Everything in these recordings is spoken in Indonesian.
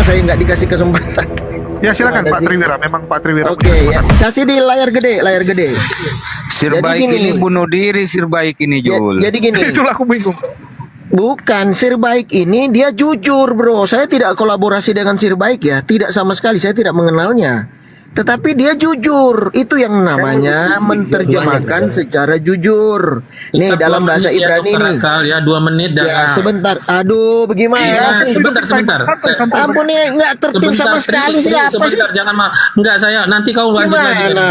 saya nggak dikasih kesempatan. Ya silakan Ada Pak sih. Triwira, memang Pak Triwira. Oke, ya. Kasih di layar gede, layar gede. Sir Jadi baik gini. ini bunuh diri, Sir baik ini Jul. Jadi gini, Itulah aku bingung. bukan Sir Baik ini dia jujur bro. Saya tidak kolaborasi dengan Sir Baik ya, tidak sama sekali. Saya tidak mengenalnya. Tetapi dia jujur, itu yang namanya menerjemahkan secara jujur. Nih Tetap dalam 2 bahasa menit ya, Ibrani Dr. nih. Akal ya 2 menit dah. Ya sebentar, aduh bagaimana Iya, sih? sebentar. Ampun nih nggak tertib sama sekali sih apa sih? Sebentar, jangan enggak saya. Nanti kau lanjut lagi Gimana?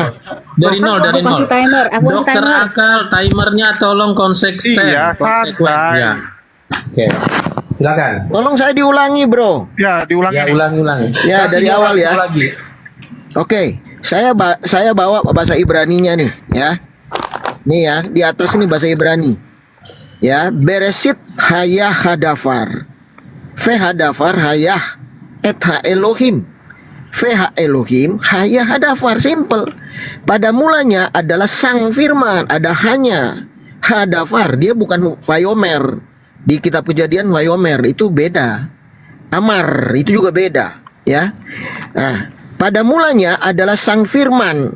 dari nol. Aku kasih timer, aku kasih Dokter timer. Akal, timernya tolong konsekuen. Iya, santai. Ya. Oke. Silakan. Tolong saya diulangi bro. Ya, diulangi. Ya, nih. ulangi. Ya, dari Kasih awal waktu ya. Lagi. Oke, saya bawa bahasa Ibraninya nih, ya. Nih ya, di atas ini bahasa Ibrani. Ya, Beresit hayah hadafar. Fe hadafar hayah et ha Elohim. Fe ha Elohim hayah hadafar, simple. Pada mulanya adalah sang firman, ada hanya hadafar, dia bukan vayomer. Di kitab Kejadian vayomer itu beda. Amar itu juga beda, ya. Nah, pada mulanya adalah sang firman,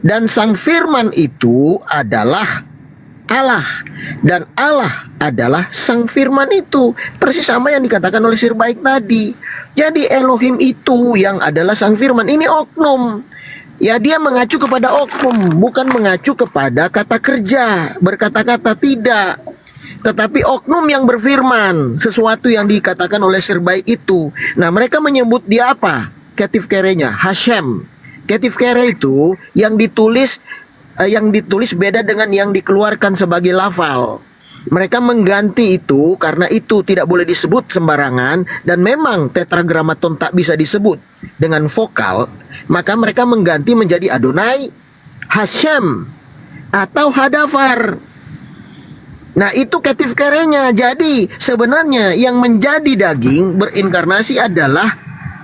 dan sang firman itu adalah Allah, dan Allah adalah sang firman itu. Persis sama yang dikatakan oleh Sir Baik tadi. Jadi Elohim itu yang adalah sang firman. Ini oknum. Ya, dia mengacu kepada oknum, bukan mengacu kepada kata kerja, berkata-kata, tidak. Tetapi oknum yang berfirman sesuatu yang dikatakan oleh Sir Baik itu. Nah, mereka menyebut dia apa? Ketif kerenya Hashem. Ketif kere itu yang ditulis beda dengan yang dikeluarkan sebagai lafal. Mereka mengganti itu karena itu tidak boleh disebut sembarangan, dan memang tetragramaton tak bisa disebut dengan vokal, maka mereka mengganti menjadi Adonai, Hashem, atau Hadafar. Nah, itu ketif kerenya. Jadi sebenarnya yang menjadi daging berinkarnasi adalah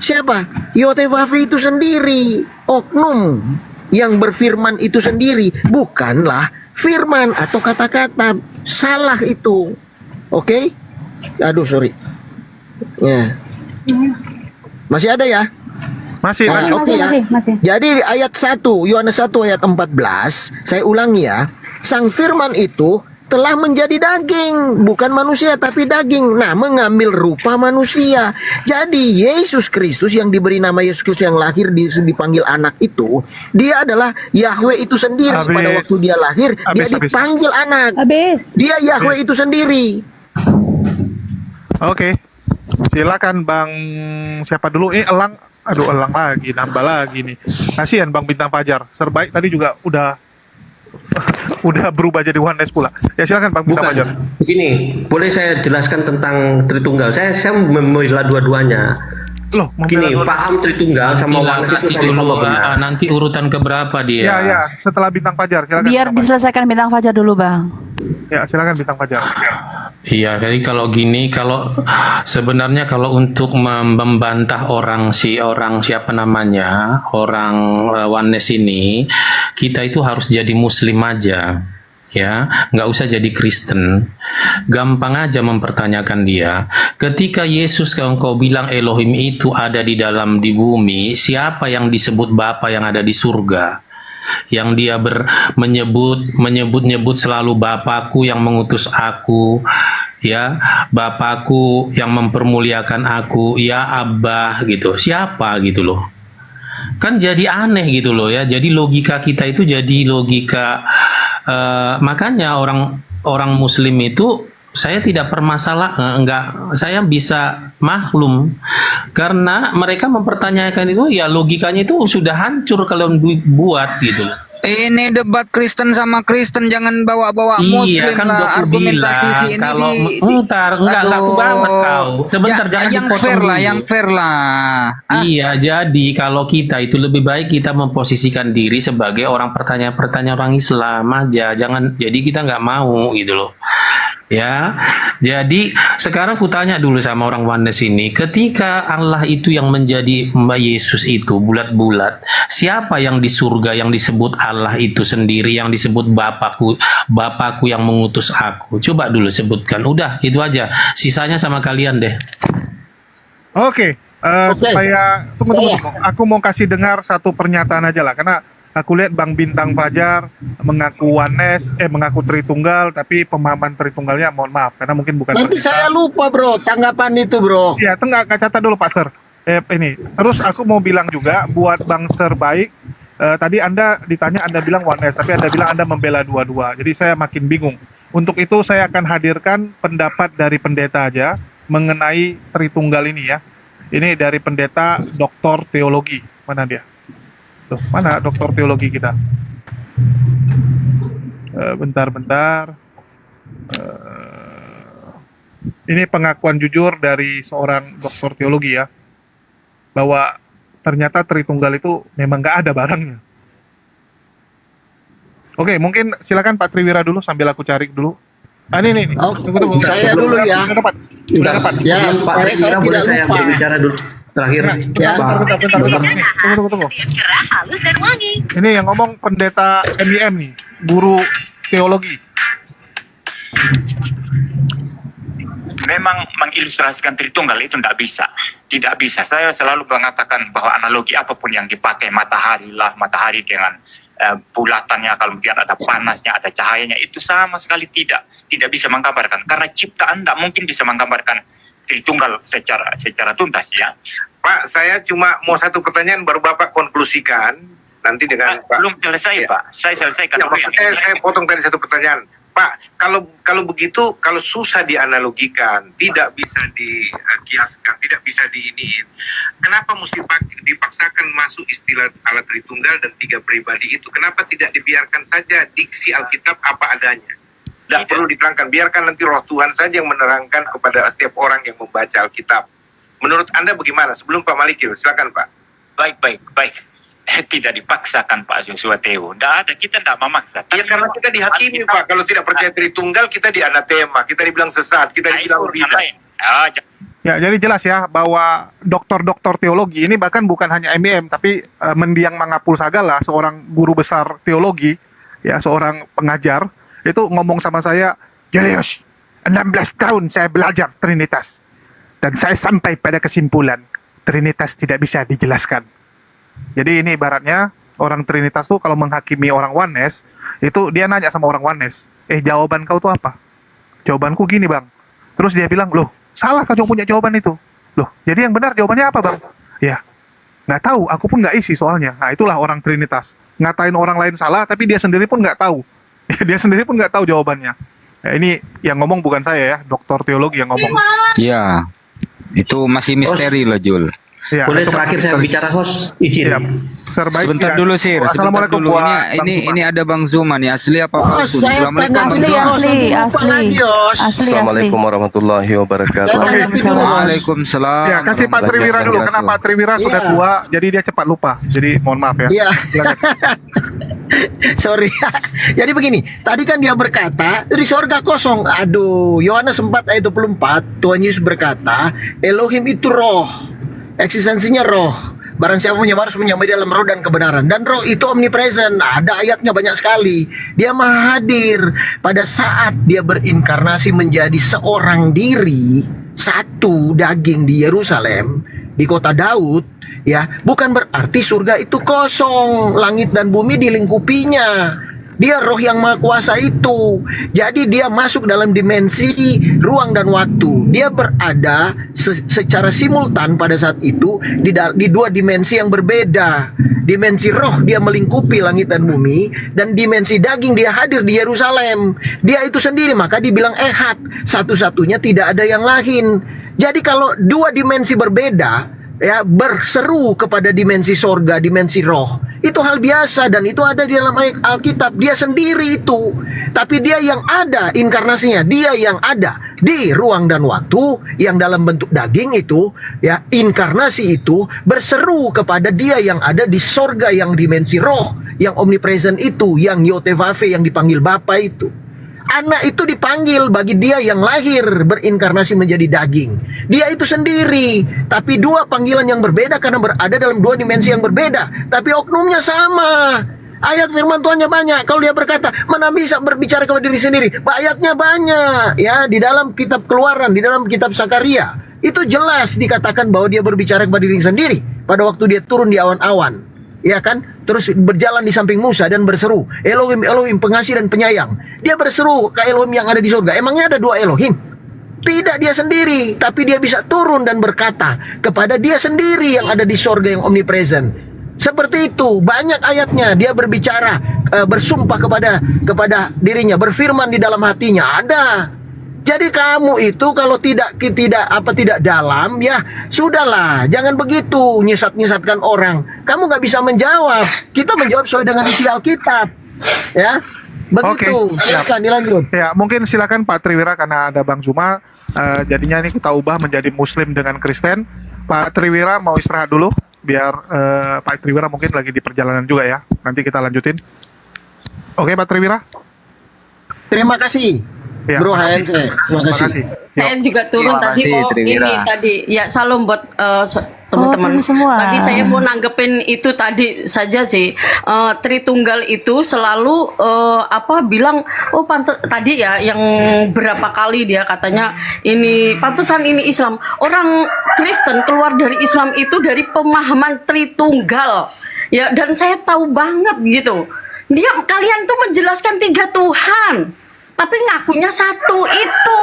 siapa? Yotevavi itu sendiri, oknum yang berfirman itu sendiri, bukanlah firman atau kata-kata. Salah itu. Oke? Aduh, sorry. Ya. Masih ada ya? Masih, Nah, masih. oke ya. Masih. Jadi ayat 1, Yohanes 1 ayat 14, saya ulangi ya. Sang firman itu telah menjadi daging, bukan manusia tapi daging. Nah, mengambil rupa manusia. Jadi Yesus Kristus yang diberi nama Yesus Kristus yang lahir dipanggil anak itu, dia adalah Yahweh itu sendiri. Habis. Pada waktu dia lahir, dia Habis. dipanggil anak. Habis. Dia Yahweh itu sendiri. Oke. Silakan Bang siapa dulu? Elang. Aduh, Elang lagi, nambah lagi nih. Kasihan Bang Bintang Fajar. Serbaik tadi juga udah berubah jadi Yohanes pula. Ya silakan Bang Bintang Fajar. Bukan, begini, boleh saya jelaskan tentang Tritunggal. Saya membela dua-duanya. Loh, Gini, membela dua- paham Tritunggal sama Bilang Yohanes itu kasih sama-sama dulu, benar. nanti urutan keberapa dia? Ya, ya, setelah Bintang Fajar. Silakan. Biar Bintang Fajar. diselesaikan Bintang Fajar dulu, Bang. Ya, silakan Bintang Fajar. Iya, jadi kalau gini, kalau sebenarnya kalau untuk membantah orang siapa namanya, orang Wanes ini, kita itu harus jadi Muslim aja, ya, nggak usah jadi Kristen. Gampang aja mempertanyakan dia. Ketika Yesus kau bilang Elohim itu ada di bumi, siapa yang disebut Bapa yang ada di surga? Yang dia menyebut selalu Bapakku yang mengutus aku, ya, Bapakku yang mempermuliakan aku, ya Abah gitu. Siapa gitu loh? Kan jadi aneh gitu loh ya. Jadi logika kita itu jadi logika makanya orang Muslim itu saya tidak saya bisa maklum karena mereka mempertanyakan itu, ya logikanya itu sudah hancur kalau buat gitu loh. Ini debat Kristen sama Kristen, jangan bawa-bawa Iya Muslim kan lah. aku Argumentasi bilang si ini kalau di enggak aku bahas kau. Sebentar jangan yang dipotong fair lah, dulu. yang fair lah. Iya, jadi kalau kita itu lebih baik kita memposisikan diri sebagai orang pertanyaan orang Islam aja. Jangan, jadi kita nggak mau gitu loh. Ya, jadi sekarang ku tanya dulu sama orang Wanes ini, ketika Allah itu yang menjadi Mbak Yesus itu bulat-bulat, siapa yang di surga yang disebut Allah itu sendiri, yang disebut Bapakku yang mengutus aku? Coba dulu sebutkan. Udah, itu aja. Sisanya sama kalian deh. Oke, Oke. Supaya tunggu, Saya. aku mau kasih dengar satu pernyataan aja lah, karena aku lihat Bang Bintang Fajar mengaku Oneness, mengaku Tritunggal, tapi pemahaman Tritunggalnya mohon maaf karena mungkin bukan. Nanti saya lupa bro tanggapan itu bro. Ya, tengah catat dulu Pak Ser. Ini. Terus aku mau bilang juga buat Bang Ser baik. Tadi Anda ditanya, Anda bilang Oneness, tapi Anda bilang Anda membela dua-dua. Jadi saya makin bingung. Untuk itu saya akan hadirkan pendapat dari pendeta aja mengenai Tritunggal ini ya. Ini dari pendeta Doktor Teologi. Mana dia? Tuh, mana Doktor Teologi kita? Bentar. Ini pengakuan jujur dari seorang Doktor Teologi ya, bahwa ternyata Tritunggal itu memang nggak ada barangnya. Oke, mungkin silakan Pak Triwira dulu sambil aku cari dulu. Ini. Oh, Tunggu. saya dulu ya. Sudah dapat. Sudah dapat. Ya, Sebelum Pak supaya saya Trivira boleh tidak saya lupa. berbicara dulu terakhir. Ya, Pak. bentar. Tunggu. cerah, halus, dan wangi. Ini yang ngomong pendeta MIM nih, guru teologi. Memang mengilustrasikan Tritunggal itu tidak bisa. Saya selalu mengatakan bahwa analogi apapun yang dipakai, matahari dengan bulatannya, kalau kemudian ada panasnya, ada cahayanya, itu sama sekali tidak bisa menggambarkan, karena ciptaan tidak mungkin bisa menggambarkan Tritunggal secara tuntas ya. Pak, saya cuma mau satu pertanyaan baru Bapak konklusikan nanti dengan Pak. Belum selesai Ya. Pak, saya selesaikan Ya, dulu yang maksudnya ini. saya potong tadi satu pertanyaan. Pak, kalau begitu, kalau susah dianalogikan, tidak bisa dikiaskan, tidak bisa diiniin, kenapa mesti dipaksakan masuk istilah alat Tritunggal dan tiga pribadi itu? Kenapa tidak dibiarkan saja diksi Alkitab apa adanya? Tidak perlu diterangkan, biarkan nanti Roh Tuhan saja yang menerangkan kepada setiap orang yang membaca Alkitab. Menurut Anda bagaimana? Sebelum Pak Malikil, silakan Pak. Baik. Tidak dipaksakan Pak Joshua Teo. Tidak ada, kita tidak memaksa. Ya karena kita dihakimi Pak, kalau tidak percaya Tritunggal kita dianatema, kita dibilang sesat, kita dibilang urusan bidah. lain. Ya, jadi jelas ya bahwa doktor teologi ini bahkan bukan hanya MIM, tapi Mendiang Mangapul Sagala, seorang guru besar teologi, ya seorang pengajar, itu ngomong sama saya, Julius, 16 tahun saya belajar Trinitas, dan saya sampai pada kesimpulan Trinitas tidak bisa dijelaskan. Jadi ini ibaratnya orang Trinitas tuh kalau menghakimi orang Oneness, itu dia nanya sama orang Oneness, jawaban kau tuh apa? Jawabanku gini bang. Terus dia bilang, loh salah kau punya jawaban itu. Loh jadi yang benar jawabannya apa bang? Ya nggak tahu, aku pun nggak isi soalnya. Nah itulah orang Trinitas, ngatain orang lain salah tapi dia sendiri pun nggak tahu. Dia sendiri pun nggak tahu jawabannya. Ya, ini yang ngomong bukan saya ya, doktor teologi yang ngomong. Ya, itu masih misteri loh Jul. Ya, Boleh itu terakhir saya bicara host, izin. Ya, terbaik. Sebentar ya. dulu Sir, sebentar Assalamualaikum dulu. buat Bang Ini Zuma. ada Bang Zuma nih, asli apa Oh, palsu? saya Assalamualaikum tanya Bang asli, Zuma. asli. Assalamualaikum warahmatullahi wabarakatuh. Waalaikumsalam. Ya, kasih Pak Triwira dulu, karena Pak Triwira sudah Iya. tua, jadi dia cepat lupa. Jadi mohon maaf ya. Iya. Silakan. Sorry. Jadi begini, tadi kan dia berkata di sorga kosong. Aduh, Yohanes 4 ayat 24, Tuhan Yesus berkata, Elohim itu roh. Eksistensinya roh. Barang siapa menyembah harus menyembah dalam roh dan kebenaran. Dan roh itu omnipresent. Ada ayatnya banyak sekali. Dia maha hadir pada saat dia berinkarnasi menjadi seorang diri, satu daging di Yerusalem, di kota Daud, ya, bukan berarti surga itu kosong, langit dan bumi dilingkupinya. Dia roh yang maha kuasa itu. Jadi dia masuk dalam dimensi ruang dan waktu. Dia berada secara simultan pada saat itu di dua dimensi yang berbeda. Dimensi roh dia melingkupi langit dan bumi, dan dimensi daging dia hadir di Yerusalem. Dia itu sendiri, maka dibilang ehad, satu-satunya tidak ada yang lain. Jadi kalau dua dimensi berbeda, ya, berseru kepada dimensi sorga, dimensi roh, itu hal biasa dan itu ada di dalam Alkitab. Dia sendiri itu, tapi dia yang ada inkarnasinya, dia yang ada di ruang dan waktu yang dalam bentuk daging itu, ya, inkarnasi itu berseru kepada dia yang ada di sorga, yang dimensi roh, yang omnipresent itu, yang Yotevave, yang dipanggil Bapa itu. Anak itu dipanggil bagi dia yang lahir berinkarnasi menjadi daging. Dia itu sendiri, tapi dua panggilan yang berbeda karena berada dalam dua dimensi yang berbeda, tapi oknumnya sama. Ayat firman Tuhannya banyak. Kalau dia berkata, mana bisa berbicara kepada diri sendiri? Ayatnya banyak, ya, di dalam kitab Keluaran, di dalam kitab Sakaria, Itu jelas dikatakan bahwa dia berbicara kepada diri sendiri pada waktu dia turun di awan-awan. Ya kan? Terus berjalan di samping Musa dan berseru, Elohim, Elohim, pengasih dan penyayang. Dia berseru ke Elohim yang ada di surga. Emangnya ada dua Elohim? Tidak dia sendiri, tapi dia bisa turun dan berkata kepada dia sendiri yang ada di surga yang omnipresent. Seperti itu, banyak ayatnya dia berbicara, bersumpah kepada dirinya, berfirman di dalam hatinya. Ada. Jadi kamu itu kalau tidak dalam, ya sudahlah, jangan begitu nyesat-nyesatkan orang. Kamu nggak bisa menjawab. Kita menjawab sesuai dengan isi Alkitab, ya. Begitu. Oke, Silakan dilanjut. Ya, mungkin silakan Pak Triwira karena ada Bang Zuma. Jadinya ini kita ubah menjadi Muslim dengan Kristen. Pak Triwira mau istirahat dulu, biar Pak Triwira mungkin lagi di perjalanan juga ya. Nanti kita lanjutin. Oke, Pak Triwira. Terima kasih. Ya, Bro makasih. HNK, terima kasih. Saya juga turun Terima tadi kasih, Triwira. ini tadi ya salam buat teman-teman turun semua. Tadi saya mau nanggepin itu tadi saja sih. Tritunggal itu selalu bilang tadi ya yang berapa kali dia katanya ini pantesan ini Islam. Orang Kristen keluar dari Islam itu dari pemahaman Tritunggal. Ya, dan saya tahu banget gitu. Kalian tuh menjelaskan 3 Tuhan. Tapi ngakunya satu itu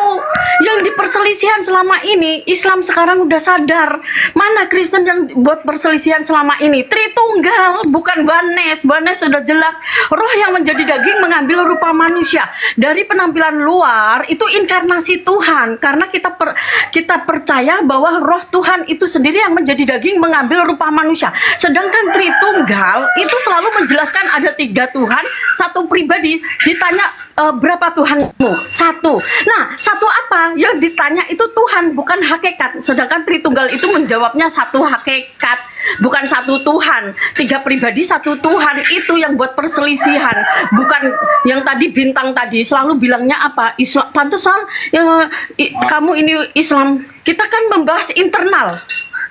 yang diperselisihan selama ini. Islam sekarang udah sadar mana Kristen yang buat perselisihan selama ini. Tritunggal, bukan Banes. Banes sudah jelas roh yang menjadi daging mengambil rupa manusia. Dari penampilan luar itu inkarnasi Tuhan, karena kita percaya bahwa roh Tuhan itu sendiri yang menjadi daging mengambil rupa manusia. Sedangkan Tritunggal itu selalu menjelaskan ada 3 Tuhan, satu pribadi. Ditanya berapa Tuhanmu? 1. Nah, 1 apa? Yang ditanya itu Tuhan, bukan hakikat. Sedangkan Tritunggal itu menjawabnya 1 hakikat, bukan 1 Tuhan. 3 pribadi, 1 Tuhan. Itu yang buat perselisihan. Bukan yang tadi Bintang tadi selalu bilangnya apa? Islam. Pantesan kamu ini Islam. Kita kan membahas internal.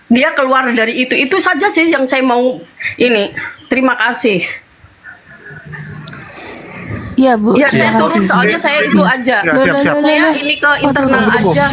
Dia keluar dari itu. Itu saja sih yang saya mau ini. Terima kasih. Iya Bu. Ya, saya turun soalnya saya itu aja. Ya, siap. Saya ini ke internal Tunggu. aja.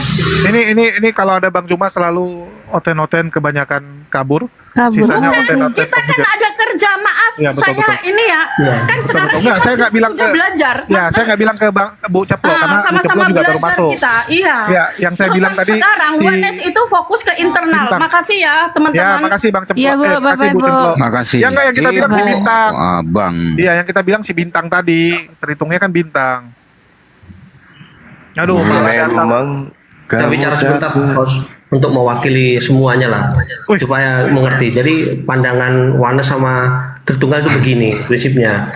Ini kalau ada Bang Zuma selalu oten-oten kebanyakan kabur. Kabur. Sisanya Bukan, oten-oten kita kan ada kerja, maaf. Ya, betul, Saya betul. ini ya, kan sekarang Enggak, saya nggak bilang sudah belajar. Ya, saya nggak bilang ke Bu Ceplo karena Bu Ceplo sama-sama juga baru belajar masuk. kita, iya. Ya, yang saya Terus bilang tadi sekarang Wanes itu fokus ke internal. Bintang. Makasih ya, teman-teman. Ya, makasih Bang Ceplo. Iya, Bu. Makasih Bye-bye, Bu Bu. Ceplo. Makasih. Ya enggak, yang kita bilang si Ibu. Bintang. Abang. Iya, yang kita bilang si Bintang tadi, terhitungnya kan Bintang. Aduh, Memang Kita bicara kamu sebentar dapat Bos, untuk mewakili semuanya lah, Wih. supaya mengerti. Jadi pandangan Wanes sama Tritunggal itu begini prinsipnya.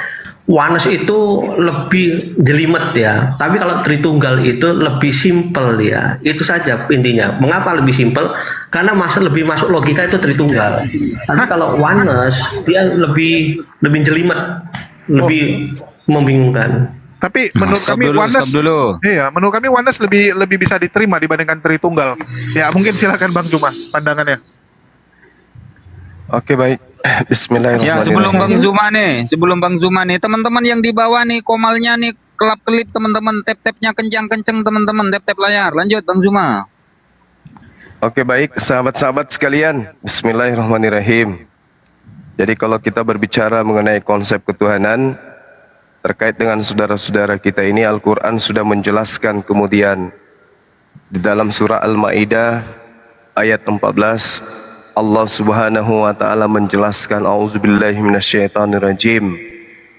Wanes itu lebih jelimet ya, tapi kalau Tritunggal itu lebih simpel ya. Itu saja intinya. Mengapa lebih simpel? Karena lebih masuk logika itu Tritunggal. Tapi kalau Wanes dia lebih jelimet, lebih membingungkan. Tapi menurut kami Wanes, iya, menurut kami Wanes lebih bisa diterima dibandingkan Tritunggal. Ya, mungkin silakan Bang Zuma pandangannya. Oke, baik. Ya, sebelum Bang Zuma nih, teman-teman yang di bawah nih, komalnya nih, kelap-kelip teman-teman, tap-tapnya kencang-kencang teman-teman, tap-tap layar. Lanjut Bang Zuma. Oke, baik, sahabat-sahabat sekalian. Bismillahirrahmanirrahim. Jadi kalau kita berbicara mengenai konsep ketuhanan terkait dengan saudara-saudara kita ini, Al-Quran sudah menjelaskan kemudian di dalam surah Al-Ma'idah ayat 14 Allah subhanahu wa ta'ala menjelaskan a'udzubillahi minasyaitanirrajim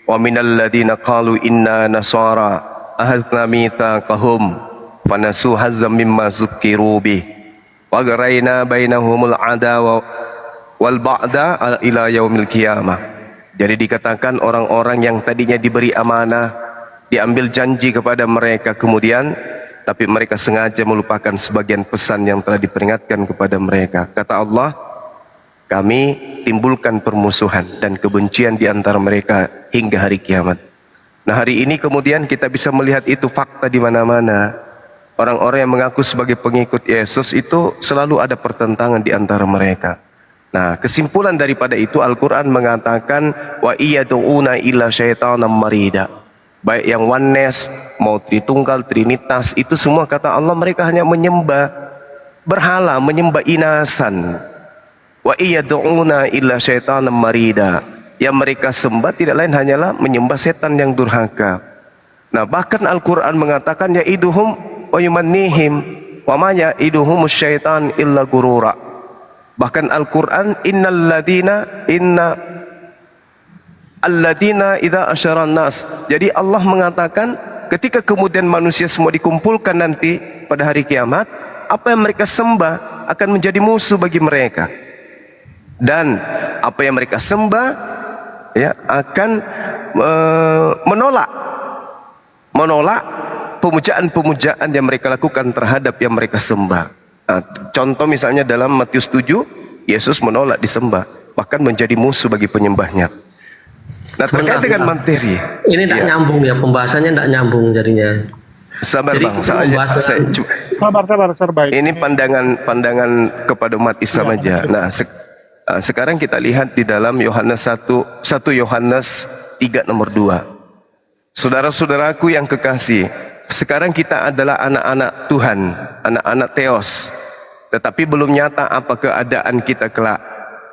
wa minal ladhina qalu inna nasara ahadna mithaqahum fanasu hazzam mimma zukkiru bih wa garaina bainahumul adawa wal ba'da ila yaumil qiyamah. Jadi dikatakan orang-orang yang tadinya diberi amanah, diambil janji kepada mereka kemudian, tapi mereka sengaja melupakan sebagian pesan yang telah diperingatkan kepada mereka. Kata Allah, kami timbulkan permusuhan dan kebencian di antara mereka hingga hari kiamat. Nah, hari ini kemudian kita bisa melihat itu fakta di mana-mana. Orang-orang yang mengaku sebagai pengikut Yesus itu selalu ada pertentangan di antara mereka. Nah, kesimpulan daripada itu Al-Quran mengatakan wa iyad'una illa syaitanan marida. Baik yang oneness, mau Tritunggal, Trinitas, itu semua kata Allah mereka hanya menyembah berhala, menyembah inasan. Wa iyad'una illa syaitanan marida. Yang mereka sembah tidak lain hanyalah menyembah setan yang durhaka. Nah, bahkan Al-Quran mengatakan ya'iduhum wa yumannihim wa ma ya'iduhum syaitan illa gurura. Bahkan Al-Quran inna alladina idza asyaran nas. Jadi Allah mengatakan ketika kemudian manusia semua dikumpulkan nanti pada hari kiamat, apa yang mereka sembah akan menjadi musuh bagi mereka. Dan apa yang mereka sembah ya akan menolak pemujaan-pemujaan yang mereka lakukan terhadap yang mereka sembah. Nah, contoh misalnya dalam Matius 7, Yesus menolak disembah, bahkan menjadi musuh bagi penyembahnya. Nah, terkait dengan materi, Ini tak nyambung ya, pembahasannya tak nyambung jadinya. sabar Jadi, bang, Sabar baik. ini pandangan kepada umat Islam aja. Nah, sekarang kita lihat di dalam Yohanes 1 Yohanes 3 nomor 2. Saudara-saudaraku yang kekasih, sekarang kita adalah anak-anak Tuhan, anak-anak Theos, tetapi belum nyata apa keadaan kita kelak.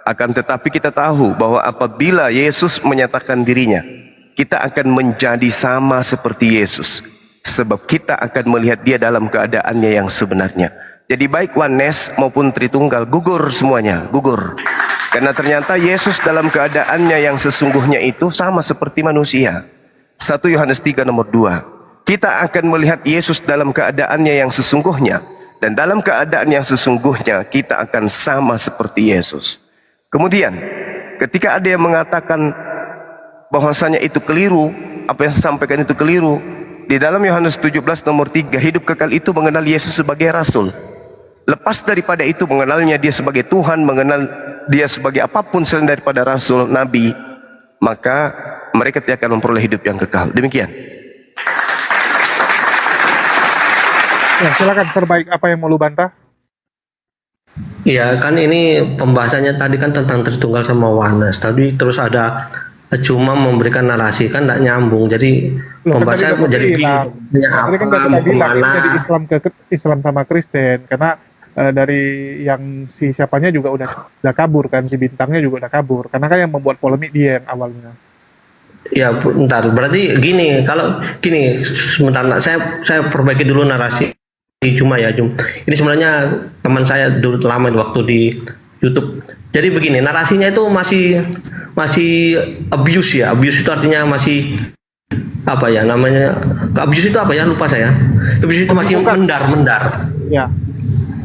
Akan tetapi kita tahu bahwa apabila Yesus menyatakan dirinya, kita akan menjadi sama seperti Yesus, sebab kita akan melihat dia dalam keadaannya yang sebenarnya. Jadi baik oneness maupun Tritunggal gugur semuanya, gugur. Karena ternyata Yesus dalam keadaannya yang sesungguhnya itu sama seperti manusia. 1 Yohanes 3 nomor 2. Kita akan melihat Yesus dalam keadaannya yang sesungguhnya, dan dalam keadaan yang sesungguhnya kita akan sama seperti Yesus. Kemudian ketika ada yang mengatakan bahwasanya itu keliru, apa yang saya sampaikan itu keliru, di dalam Yohanes 17 nomor 3, hidup kekal itu mengenal Yesus sebagai Rasul. Lepas daripada itu mengenalnya dia sebagai Tuhan, mengenal dia sebagai apapun selain daripada Rasul, Nabi, maka mereka tidak akan memperoleh hidup yang kekal. Demikian. Ya, silakan terbaik, apa yang mau lu bantah? Iya kan ini pembahasannya tadi kan tentang Tritunggal sama oneness. Tadi terus ada cuma memberikan narasi kan tidak nyambung. Jadi pembahasannya menjadi bingung. Tadi kan tadi bilang jadi Islam sama Kristen karena dari yang si siapanya juga udah kabur kan, si bintangnya juga udah kabur. Karena kan yang membuat polemik dia yang awalnya. Ya bentar, berarti gini, kalau gini sebentar saya perbaiki dulu narasi Juma ya Jum. Ini sebenarnya teman saya dulu lama waktu di YouTube. Jadi begini, narasinya itu masih abuse ya. Abuse itu artinya masih apa ya namanya? Abuse itu apa ya? Lupa saya. Abuse itu masih mendar. Ya.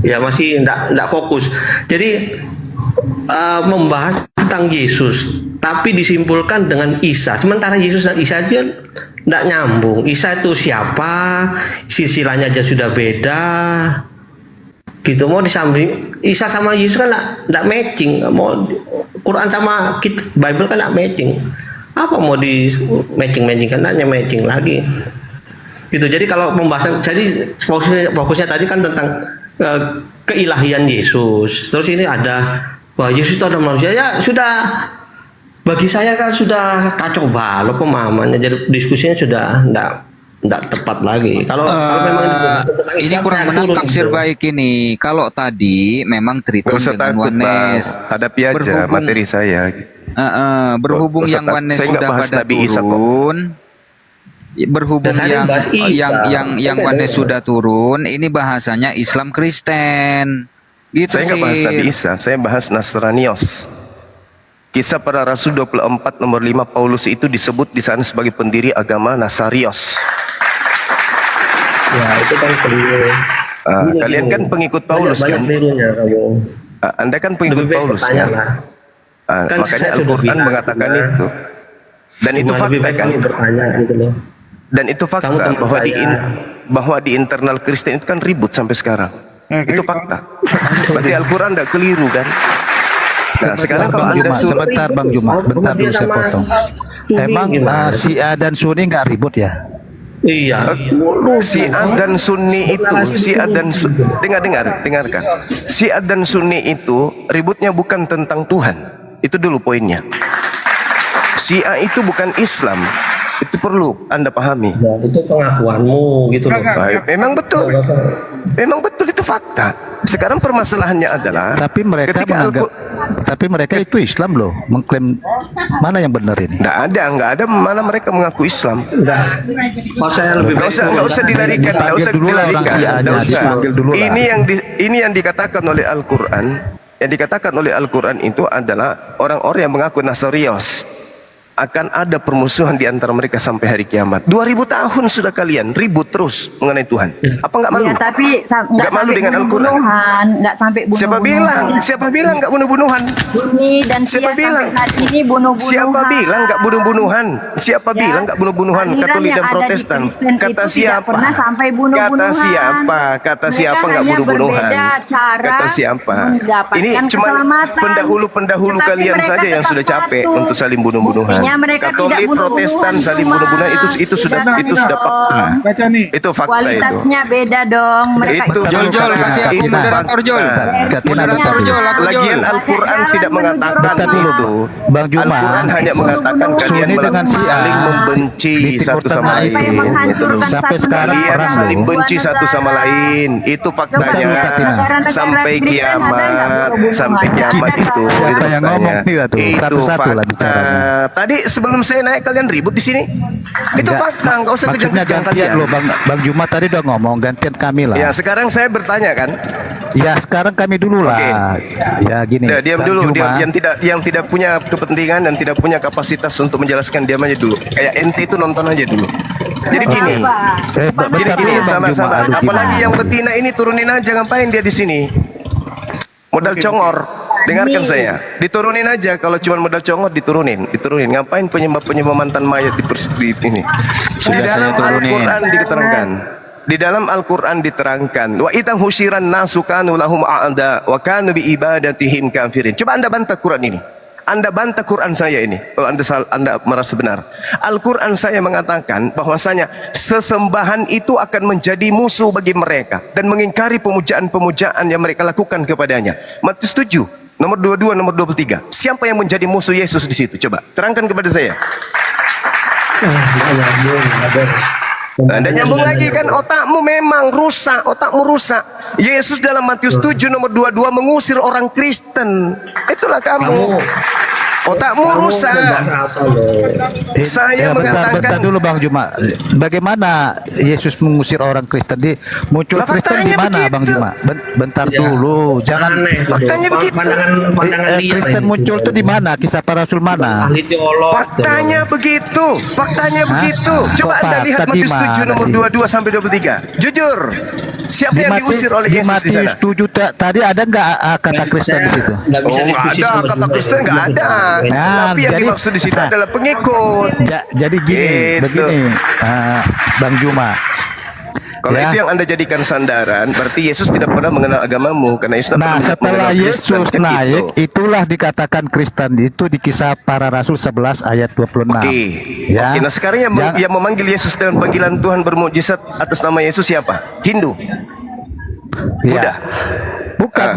Ya masih enggak fokus. Jadi membahas tentang Yesus, tapi disimpulkan dengan Isa. Sementara Yesus dan Isa itu enggak nyambung. Isa itu siapa? Silsilahnya aja sudah beda. Gitu mau disambung Isa sama Yesus kan enggak matching. Mau Quran sama Bible kan enggak matching. Apa mau di matching kan hanya matching lagi. Gitu. Jadi kalau pembahasan jadi fokusnya tadi kan tentang keilahian Yesus. Terus ini ada bahwa Yesus itu ada manusia. Ya sudah, bagi saya kan sudah kacau balau pemahamannya. Jadi diskusinya sudah enggak tepat lagi. Kalau memang tentang ini Islam, kurang saya menangkap turun tafsir gitu. baik ini. Kalau tadi memang Gak Tritunggal usah dengan takut bang, oneness. hadapi aja materi saya. Berhubung Gak usah yang takut. oneness Saya nggak sudah bahas pada Nabi Isa kok. turun. Berhubung Dan tadi yang bahas Isa. yang oneness sudah turun, ini bahasanya Islam Kristen. Gitu Saya nggak sih. bahas Nabi Isa, saya bahas Nasranios. Kisah para Rasul 24 nomor 5, Paulus itu disebut di sana sebagai pendiri agama Nasarios. Ya itu kan keliru. Kalian kan pengikut Paulus banyak kan? kelirunya kamu. Anda kan pengikut Lebih baik Paulus bertanya kan? lah. Kan Makanya saya sudah Al-Quran bilang, mengatakan sudah. itu. Dan itu Cuma lebih fakta baik kan? kamu bertanya gitu loh. Dan itu fakta Kamu teman bahwa di internal Kristen itu kan ribut sampai sekarang. Itu fakta. Berarti Al-Quran tidak keliru kan? Nah sekarang kalau Anda Sebentar Bang Juma, bentar dulu saya potong. Emang Syiah dan Sunni nggak ribut ya? Iya. Syiah dan Sunni itu, dengarkan. Syiah dan Sunni itu ributnya bukan tentang Tuhan. Itu dulu poinnya. Syiah itu bukan Islam, Itu perlu Anda pahami. Ya, itu pengakuanmu gitu loh. Baik, memang betul. Memang betul itu fakta. Sekarang permasalahannya adalah Tapi mereka ketika menganggap, tapi mereka itu Islam loh, mengklaim mana yang benar ini? nggak ada mana mereka mengaku Islam. Enggak. Oh, saya lebih baik Nggak usah dilarikan, nggak usah Dipanggil dulu lah orang dilarikan. Syiahnya, Nggak usah. dipanggil dulu lah. Ini yang dikatakan oleh Al-Quran. Yang dikatakan oleh Al-Quran itu adalah orang-orang yang mengaku Nasarios. Akan ada permusuhan di antara mereka sampai hari kiamat. 2000 tahun sudah kalian ribut terus mengenai Tuhan. Apa nggak malu? Ya, tapi Nggak malu dengan Al-Quran? nggak sampai bunuh-bunuhan. Siapa bilang nggak bunuh-bunuhan? Ini dan Siapa Sia bilang? sampai saat ini bunuh-bunuhan. Siapa bilang nggak bunuh-bunuhan? Siapa Ya, bilang nggak bunuh-bunuhan? aliran Katolik yang dan ada di Protestan. Kristen Kata itu tidak siapa? pernah sampai bunuh-bunuhan. Kata siapa? Kata Mereka siapa nggak hanya bunuh-bunuhan? berbeda cara Kata siapa? mendapatkan Ini cuma keselamatan. pendahulu-pendahulu Tetapi kalian mereka saja yang tetap sudah capek patuh. untuk saling bunuh-bunuhan. Buktinya mereka tidak Katolik, bunuh-bunuhan, Protestan saling cuma bunuh-bunuhan itu sudah fakta. Baca nih. Itu fakta itu. Kualitasnya beda dong. Mereka Itu Jol, Jol, kasih aku itu moderator, Jol. Katina Moderator, betul. Jol, aku Jol. Lagian Al-Quran tidak mengatakan Bentar dulu, itu. Bang Juma. Al-Quran hanya mengatakan kalian Sunni dengan saling Syiah membenci di satu Timur sama Tengah lain. itu Sampai menghancurkan sampai satu sekarang Kalian perang saling loh. benci satu sama lain. Itu faktanya. Negara-negara Sampai Kristen ada nggak kiamat, bunuh-bunuhan? sampai kiamat Ada itu. nggak? Siapa itu yang faktanya. ngomong nih, tuh? Itu Satu-satu lah fakta. bicaranya. Tadi sebelum saya naik kalian ribut di sini. Itu Enggak, fakta, nggak usah maksudnya kejar-kejar gantian kalian. loh Bang Juma tadi udah ngomong gantian kami lah. Ya sekarang saya bertanya kan. Ya sekarang kami dulu lah. Ya gini. Udah, diam Bang dulu, Juma, diam. Yang tidak punya kepentingan dan tidak punya kapasitas untuk menjelaskan, diam aja dulu. Kayak ente itu nonton aja dulu. Jadi gini, bentar gini, dulu, Bang Juma. sama-sama. Aduh, Apalagi gimana? yang betina ini turunin aja, ngapain dia di sini? Modal congor. Dengarkan saya. Diturunin aja, kalau cuma modal congor diturunin. Ngapain penyembah mantan mayat di ini? Di Sudah dalam saya turunin. Al-Qur'an diterangkan. Di dalam Al-Qur'an diterangkan, wa idza husyiran nasu kanu lahum a'da wa kanu bi ibadatihim kafirin. Coba Anda bantah Quran ini. Anda bantah Quran saya ini. Kalau Anda merasa benar. Al-Quran saya mengatakan bahwasanya sesembahan itu akan menjadi musuh bagi mereka dan mengingkari pemujaan-pemujaan yang mereka lakukan kepadanya. Matius 7 nomor 22 nomor 23. Siapa yang menjadi musuh Yesus di situ? Coba terangkan kepada saya. Anda nyambung lagi kan, otakmu memang rusak, otakmu rusak. Yesus dalam Matius 7 nomor 22 mengusir orang Kristen. Itulah kamu. Otakmu rusak. Saya bentar mengatakan dulu Bang Juma. Bagaimana Yesus mengusir orang Kristen? Muncul Lah, Kristen di faktanya mana begitu. Bang Juma? Bentar Ya, dulu. Jangan aneh gitu. Faktanya begitu. Pandangan liar Kristen ini. muncul tuh di mana? Kisah para rasul mana? Ahli teolog. faktanya begitu. Faktanya Hah? begitu. Coba Kok Anda lihat fakta Matius gimana 7 nomor sih? 22 sampai 23. Jujur. Siapa yang diusir oleh di Yesus di sana? Matius 7 tadi ada nggak kata Kristen di situ? Nggak bisa Oh, nggak diskusi ada sama kata juga. Kristen, nggak ada. Nah, Tapi yang jadi- dimaksud di situ adalah pengikut. Jadi gini, Gitu. begini, Bang Juma. Kalau Ya. itu yang Anda jadikan sandaran, berarti Yesus tidak pernah mengenal agamamu karena Yesus tidak Nah, pernah setelah mengenal Yesus Kristen, kan naik, gitu. itulah dikatakan Kristen itu di Kisah Para Rasul 11 ayat 26. Oke. Ya. Oke, nah sekarang yang memanggil Yesus dengan panggilan Tuhan bermukjizat atas nama Yesus siapa? Hindu. Ya. Buddha. Bukan,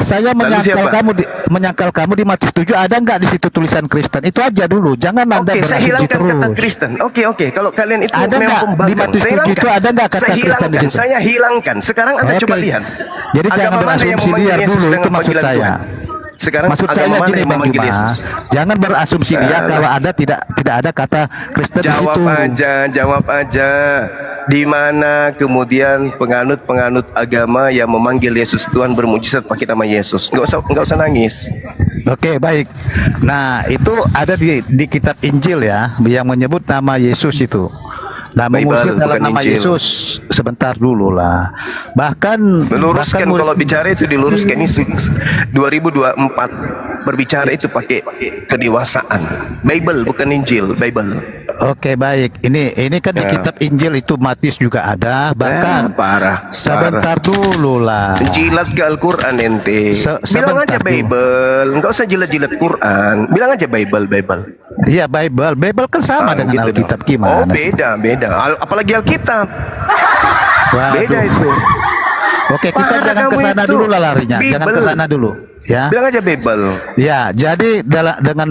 saya menyangkal siapa? menyangkal kamu di Matius 7 ada nggak di situ tulisan Kristen? Itu aja dulu. Jangan Anda Oke, saya berasumsi hilangkan terus. kata Kristen. Oke. Kalau kalian itu Ada memang nggak di pembangkang, Matius saya 7 itu hilangkan. ada nggak kata Saya Kristen di hilangkan. situ? Saya hilangkan. Sekarang Anda Oke. coba lihat. Jadi jangan Agama mana yang berasumsi memanggil liar Yesus dulu, dengan itu maksud panggilan saya. Tuhan? Sekarang Maksud agama saya mana gini yang Bang memanggil Juma, Yesus? jangan berasumsi liar kalau ada tidak ada kata Kristen di Jawab situ. jawab aja. Di mana kemudian penganut agama yang memanggil Yesus Tuhan bermujizat pakai nama Yesus? Nggak usah nangis. Oke, baik. Nah, itu ada di kitab Injil ya, yang menyebut nama Yesus itu. Nah, Bible, mengusir dalam bukan nama Injil. Yesus sebentar dulu lah. Bahkan Meluruskan bahkan kalau bicara itu diluruskan ini 2024 berbicara itu pakai kedewasaan. Bible bukan Injil, Bible. Oke, baik. Ini kan di kitab Injil itu Matius juga ada, bahkan parah. sebentar dulu lah. Jilat ke Al-Quran ente. Bilang sebentar aja dulu. Bible, nggak usah jilat-jilat Quran. Bilang aja Bible. Iya, Bible kan sama dengan gitu Alkitab dong. gimana? Oh, beda. Apalagi Alkitab. Waduh. Beda itu. Oke, kita Parah jangan kamu ke sana itu. dulu lah larinya. Jangan Bible. ke sana dulu. Ya. Bilang aja Bebel. Ya, jadi dengan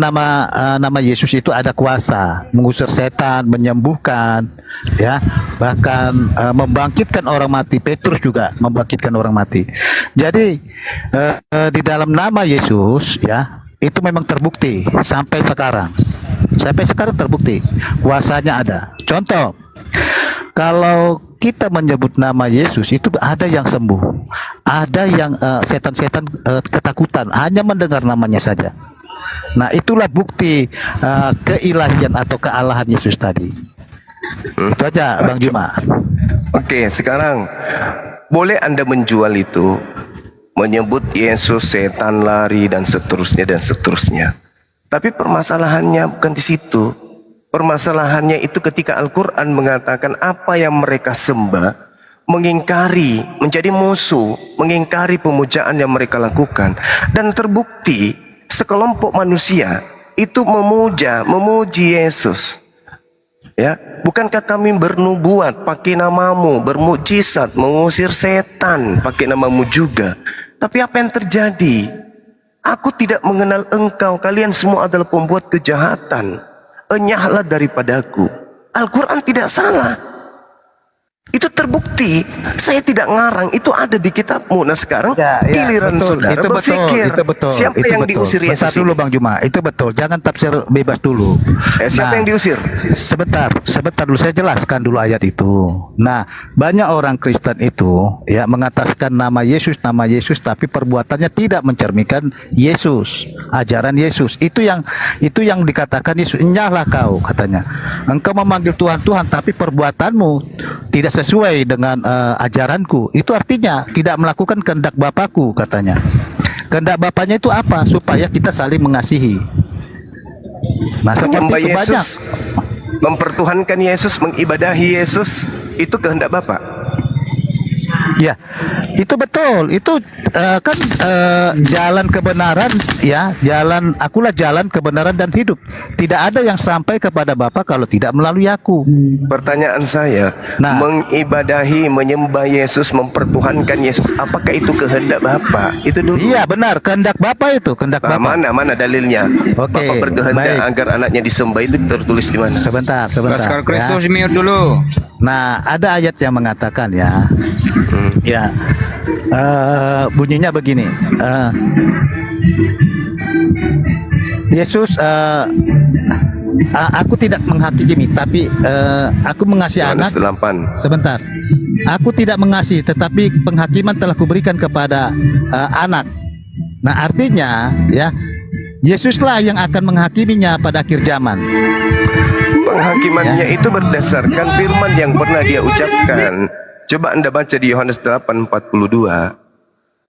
nama Yesus itu ada kuasa mengusir setan, menyembuhkan, ya, bahkan membangkitkan orang mati. Petrus juga membangkitkan orang mati. Jadi di dalam nama Yesus, ya, itu memang terbukti sampai sekarang. Sampai sekarang terbukti kuasanya ada. Contoh, kalau kita menyebut nama Yesus itu ada yang sembuh, ada yang setan-setan ketakutan hanya mendengar namanya saja. Nah, itulah bukti keilahian atau kealahan Yesus tadi. Itu aja Bang Juma. Oke, sekarang boleh Anda menjual itu, menyebut Yesus, setan lari dan seterusnya dan seterusnya. Tapi permasalahannya bukan di situ. Permasalahannya itu ketika Al-Quran mengatakan apa yang mereka sembah, mengingkari, menjadi musuh, mengingkari pemujaan yang mereka lakukan. Dan terbukti sekelompok manusia itu memuji Yesus. Ya, bukankah kami bernubuat pakai namamu, bermukjizat, mengusir setan pakai namamu juga. Tapi apa yang terjadi? Aku tidak mengenal engkau, kalian semua adalah pembuat kejahatan. Enyahlah daripadaku. Al-Quran tidak salah. Itu terbukti. Saya tidak ngarang. Itu ada di kitabmu. Nah sekarang giliran betul, saudara itu berpikir. betul, siapa itu yang betul. diusir Bentar Yesus dulu ini? Bang Juma, itu betul. Jangan tafsir bebas dulu. Siapa yang diusir? Sebentar dulu, saya jelaskan dulu ayat itu. Nah, banyak orang Kristen itu ya mengataskan nama Yesus, tapi perbuatannya tidak mencerminkan Yesus, ajaran Yesus. Itu yang dikatakan Yesus. Enyahlah kau, katanya. Engkau memanggil Tuhan Tuhan, tapi perbuatanmu tidak sesuai dengan ajaranku. Itu artinya tidak melakukan kehendak Bapakku, katanya. Kehendak Bapaknya itu apa? Supaya kita saling mengasihi. Nah, seperti Menyembah itu banyak. Yesus, mempertuhankan Yesus, mengibadahi Yesus, itu kehendak Bapa. Ya, itu betul. Itu kan jalan kebenaran, ya, akulah jalan kebenaran dan hidup. Tidak ada yang sampai kepada Bapa kalau tidak melalui aku. Pertanyaan saya, mengibadahi, menyembah Yesus, mempertuhankan Yesus, apakah itu kehendak Bapa? Itu dulu. Iya, benar, kehendak Bapa itu, kehendak Bapa. Mana dalilnya? Oke, Bapa berkehendak baik. agar anaknya disembah, itu tertulis di mana? Sebentar. Laskar Kristus mute dulu. Nah, ada ayat yang mengatakan ya, bunyinya begini. Yesus, aku tidak menghakimi, tapi aku mengasihi anak. Yohanes 8. Sebentar. Aku tidak mengasihi, tetapi penghakiman telah kuberikan kepada anak. Nah, artinya ya, Yesuslah yang akan menghakiminya pada akhir zaman. Penghakimannya itu berdasarkan firman yang pernah dia ucapkan. Coba Anda baca di Yohanes 8:42.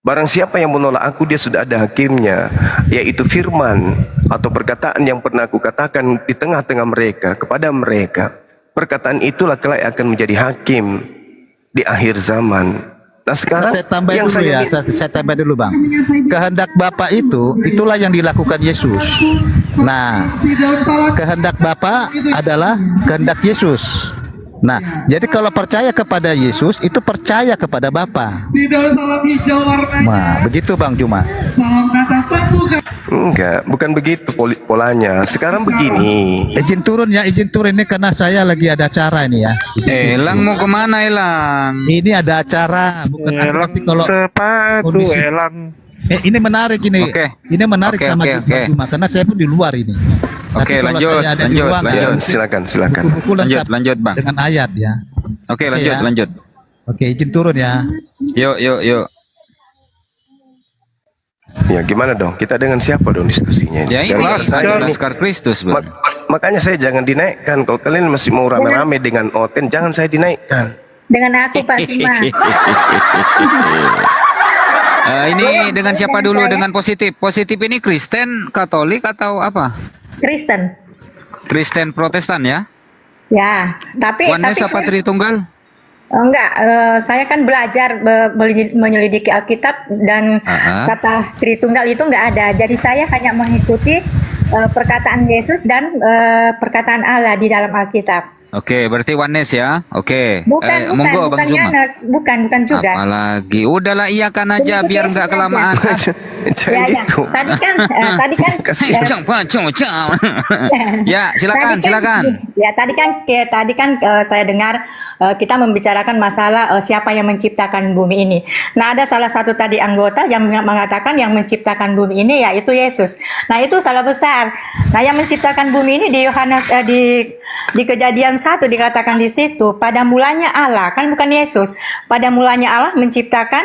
Barang siapa yang menolak aku, dia sudah ada hakimnya, yaitu firman atau perkataan yang pernah aku katakan di tengah-tengah mereka, kepada mereka. Perkataan itulah kelak akan menjadi hakim di akhir zaman. Nah sekarang Saya tambah yang dulu ya, saya saya tambah dulu Bang. Kehendak Bapa itulah yang dilakukan Yesus. Nah, kehendak Bapa adalah kehendak Yesus. Nah, jadi kalau percaya kepada Yesus itu percaya kepada Bapa. Nah, begitu Bang Juma. enggak, bukan begitu polanya. Sekarang begini. Izin turun ini karena saya lagi ada acara ini ya. Elang mau kemana Elang? Ini ada acara, bukan nanti kalau sepatu kondisi- elang. ini menarik ini. Oke. Ini menarik Oke, sama oke, Bang oke. Juma karena saya pun di luar ini. Tapi Oke, kalau lanjut, saya ada di lanjut, ruangan, lanjut. Silakan. buku-buku lengkap Lanjut, Bang. dengan ayat ya. Oke, Oke, lanjut, ya. lanjut. Oke, izin turun ya. Yuk. Ya gimana dong? Kita dengan siapa dong diskusinya ini? Ya ini Gara-gara saya ini. Laskar Kristus, Bang. Makanya saya jangan dinaikkan. Kalau kalian masih mau rame-rame dengan Oten, jangan saya dinaikkan. Dengan aku Pak Sima. Ini dengan siapa dulu? Dengan positif. Positif ini Kristen, Katolik atau apa? Kristen. Kristen Protestan ya? Ya, tapi Oneness apa saya- Tritunggal? enggak, saya kan belajar menyelidiki Alkitab dan kata Tritunggal itu enggak ada. Jadi saya hanya mengikuti perkataan Yesus dan perkataan Allah di dalam Alkitab. Oke, berarti oneness ya. Oke. Bukan, Monggo bukan Bang Zuma. Yanes, bukan juga. Apalagi, udahlah iyakan aja Pengikut biar Yesus nggak aja. kelamaan. Ya, ya. Tadi kan, Ya, silakan, silakan. Ya, tadi kan saya dengar kita membicarakan masalah siapa yang menciptakan bumi ini. Nah, ada salah satu tadi anggota yang mengatakan yang menciptakan bumi ini yaitu Yesus. Nah, itu salah besar. Nah, yang menciptakan bumi ini di Yohanes di Kejadian 1 dikatakan di situ, pada mulanya Allah, kan bukan Yesus. Pada mulanya Allah menciptakan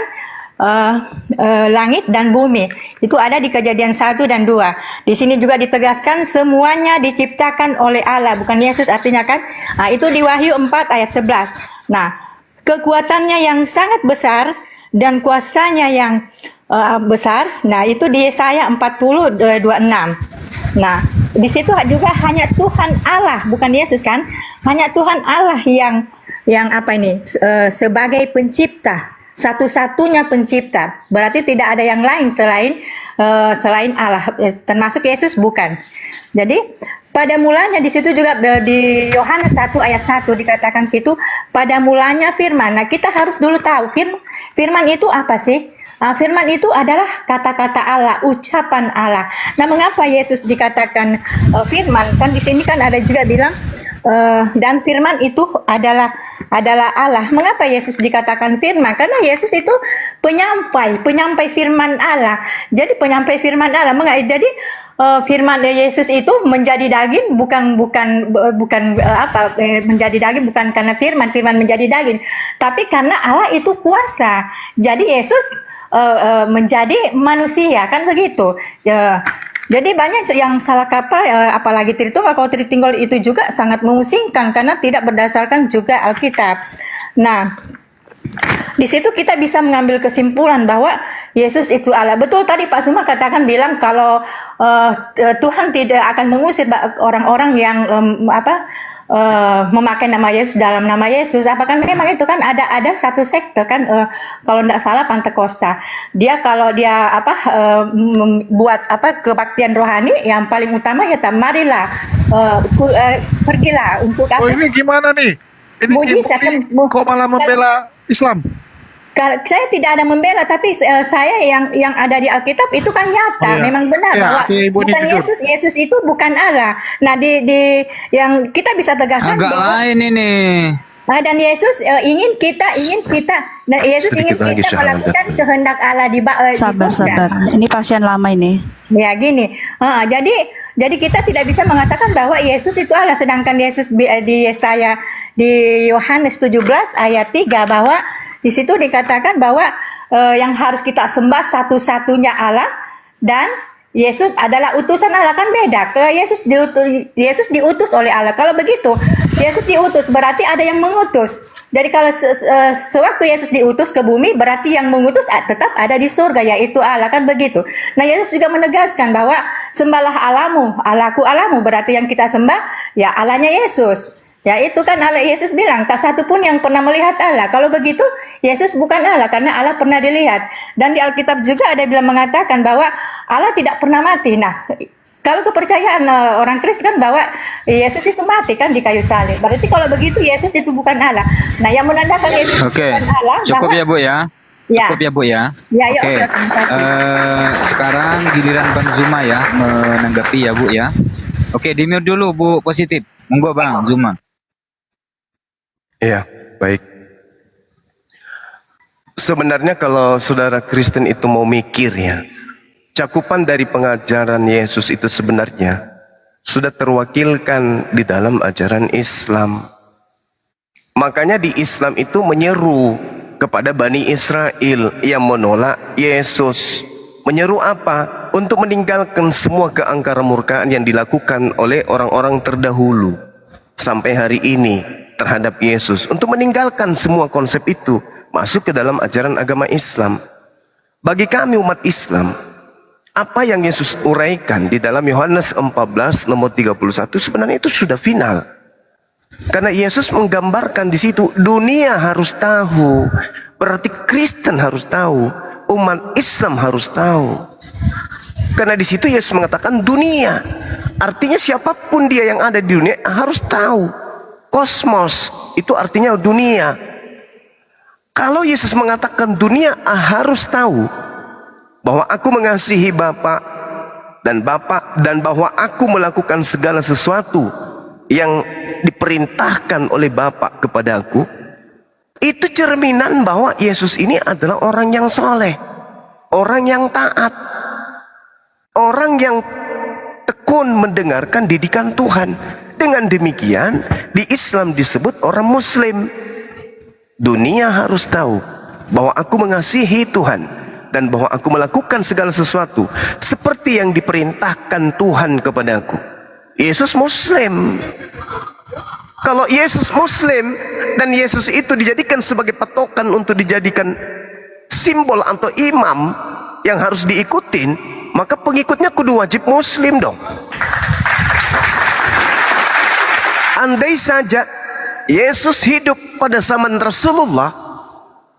langit dan bumi. Itu ada di Kejadian 1 dan 2. Di sini juga ditegaskan semuanya diciptakan oleh Allah, bukan Yesus artinya kan. Nah, itu di Wahyu 4 ayat 11. Nah, kekuatannya yang sangat besar dan kuasanya yang besar. Nah, itu di Yesaya 40:26. Nah, di situ juga hanya Tuhan Allah, bukan Yesus kan? Hanya Tuhan Allah yang apa ini? Sebagai pencipta, satu-satunya pencipta. Berarti tidak ada yang lain selain Allah, termasuk Yesus bukan. Jadi pada mulanya di situ juga di Yohanes 1 ayat 1 dikatakan situ pada mulanya firman. Nah, kita harus dulu tahu firman itu apa sih? Firman itu adalah kata-kata Allah, ucapan Allah. Nah, mengapa Yesus dikatakan firman? Kan di sini kan ada juga bilang dan firman itu adalah Allah. Mengapa Yesus dikatakan firman? Karena Yesus itu penyampai firman Allah. Jadi penyampai firman Allah. Jadi firman Yesus itu menjadi daging bukan menjadi daging bukan karena firman menjadi daging, tapi karena Allah itu kuasa. Jadi Yesus menjadi manusia, kan begitu. Jadi banyak yang salah kapal, apalagi Tritunggal. Kalau Tritunggal itu juga sangat memusingkan karena tidak berdasarkan juga Alkitab. Nah, di situ kita bisa mengambil kesimpulan bahwa Yesus itu Allah. Betul tadi Pak Suma bilang kalau Tuhan tidak akan mengusir orang-orang yang memakai nama Yesus dalam nama Yesus. Apakah memang itu kan ada satu sekte kan kalau tidak salah Pantekosta. Dia kalau dia membuat kebaktian rohani yang paling utama ya marilah pergilah untuk Oh, ini gimana nih? Ini mujizat kok malah membela Islam? Saya tidak ada membela, tapi saya yang ada di Alkitab itu kan nyata, memang benar bahwa bukan Yesus itu bukan Allah. Nah, di yang kita bisa tegaskan agak bahwa lain ini. Dan Yesus ingin kita, dan Yesus ingin kita melakukan kehendak Allah di surga. Sabar. Ini pasien lama ini. Ya gini, jadi kita tidak bisa mengatakan bahwa Yesus itu Allah, sedangkan Yesus di Yesaya di Yohanes 17 ayat 3 bahwa di situ dikatakan bahwa yang harus kita sembah satu-satunya Allah dan Yesus adalah utusan Allah. Kan beda. Yesus diutus oleh Allah. Kalau begitu, Yesus diutus berarti ada yang mengutus. Jadi kalau sewaktu Yesus diutus ke bumi, berarti yang mengutus tetap ada di surga, yaitu Allah, kan begitu. Nah, Yesus juga menegaskan bahwa sembahlah Allahmu, Allahku Allahmu, berarti yang kita sembah ya Allahnya Yesus. Ya itu kan Allah, Yesus bilang tak satu pun yang pernah melihat Allah. Kalau begitu Yesus bukan Allah karena Allah pernah dilihat. Dan di Alkitab juga ada bilang mengatakan bahwa Allah tidak pernah mati. Nah, kalau kepercayaan orang Kristen kan bahwa Yesus itu mati kan di kayu salib. Berarti kalau begitu Yesus itu bukan Allah. Nah, yang menandakan Yesus bukan Allah. Cukup ya Bu ya. Ya. Cukup ya Bu ya. Ya, Oke. Sekarang giliran Bang Zuma ya menanggapi ya Bu ya. Oke, di mute dulu Bu Positif. Monggo Bang Zuma. Iya, baik. Sebenarnya kalau saudara Kristen itu mau mikir ya, cakupan dari pengajaran Yesus itu sebenarnya sudah terwakilkan di dalam ajaran Islam. Makanya di Islam itu menyeru kepada Bani Israel yang menolak Yesus. Menyeru apa? Untuk meninggalkan semua keangkaran murkaan yang dilakukan oleh orang-orang terdahulu sampai hari ini terhadap Yesus, untuk meninggalkan semua konsep itu masuk ke dalam ajaran agama Islam. Bagi kami umat Islam, apa yang Yesus uraikan di dalam Yohanes 14 nomor 31 sebenarnya itu sudah final. Karena Yesus menggambarkan di situ dunia harus tahu, berarti Kristen harus tahu, umat Islam harus tahu. Karena di situ Yesus mengatakan dunia, artinya siapapun dia yang ada di dunia harus tahu kosmos, itu artinya dunia. Kalau Yesus mengatakan dunia harus tahu bahwa aku mengasihi Bapa dan bahwa aku melakukan segala sesuatu yang diperintahkan oleh Bapa kepada aku, itu cerminan bahwa Yesus ini adalah orang yang soleh, orang yang taat, orang yang tekun mendengarkan didikan Tuhan. Dengan demikian, di Islam disebut orang Muslim. Dunia harus tahu bahwa aku mengasihi Tuhan dan bahwa aku melakukan segala sesuatu seperti yang diperintahkan Tuhan kepadaku. Yesus Muslim. Kalau Yesus Muslim dan Yesus itu dijadikan sebagai patokan untuk dijadikan simbol atau imam yang harus diikutin, maka pengikutnya kudu wajib Muslim dong. Andai saja Yesus hidup pada zaman Rasulullah,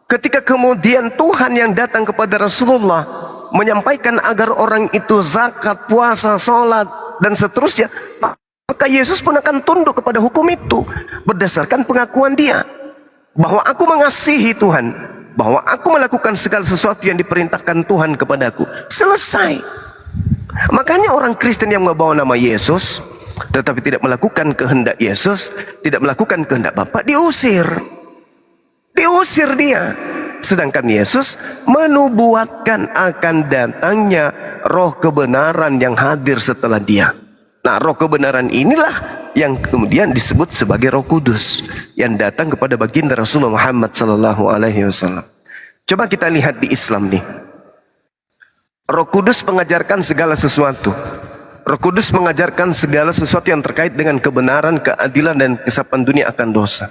ketika kemudian Tuhan yang datang kepada Rasulullah menyampaikan agar orang itu zakat, puasa, sholat, dan seterusnya, maka Yesus pun akan tunduk kepada hukum itu berdasarkan pengakuan dia bahwa aku mengasihi Tuhan, bahwa aku melakukan segala sesuatu yang diperintahkan Tuhan kepadaku. Selesai. Makanya orang Kristen yang membawa nama Yesus tetapi tidak melakukan kehendak Yesus, tidak melakukan kehendak Bapa, diusir dia. Sedangkan Yesus menubuatkan akan datangnya roh kebenaran yang hadir setelah dia. Nah, roh kebenaran inilah yang kemudian disebut sebagai Roh Kudus yang datang kepada baginda Rasulullah Muhammad sallallahu alaihi wasallam. Coba kita lihat di Islam nih. Roh Kudus mengajarkan segala sesuatu. Roh Kudus mengajarkan segala sesuatu yang terkait dengan kebenaran, keadilan, dan kesabaran dunia akan dosa.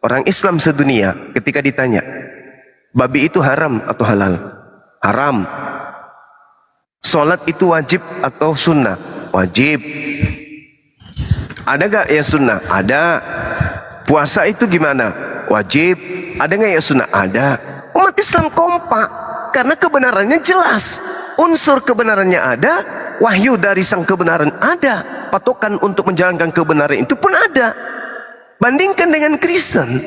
Orang Islam sedunia ketika ditanya, babi itu haram atau halal? Haram. Sholat itu wajib atau sunnah? Wajib. Ada gak ya sunnah? Ada. Puasa itu gimana? Wajib. Ada gak ya sunnah? Ada. Umat Islam kompak karena kebenarannya jelas. Unsur kebenarannya ada, wahyu dari sang kebenaran ada, patokan untuk menjalankan kebenaran itu pun ada. Bandingkan dengan Kristen,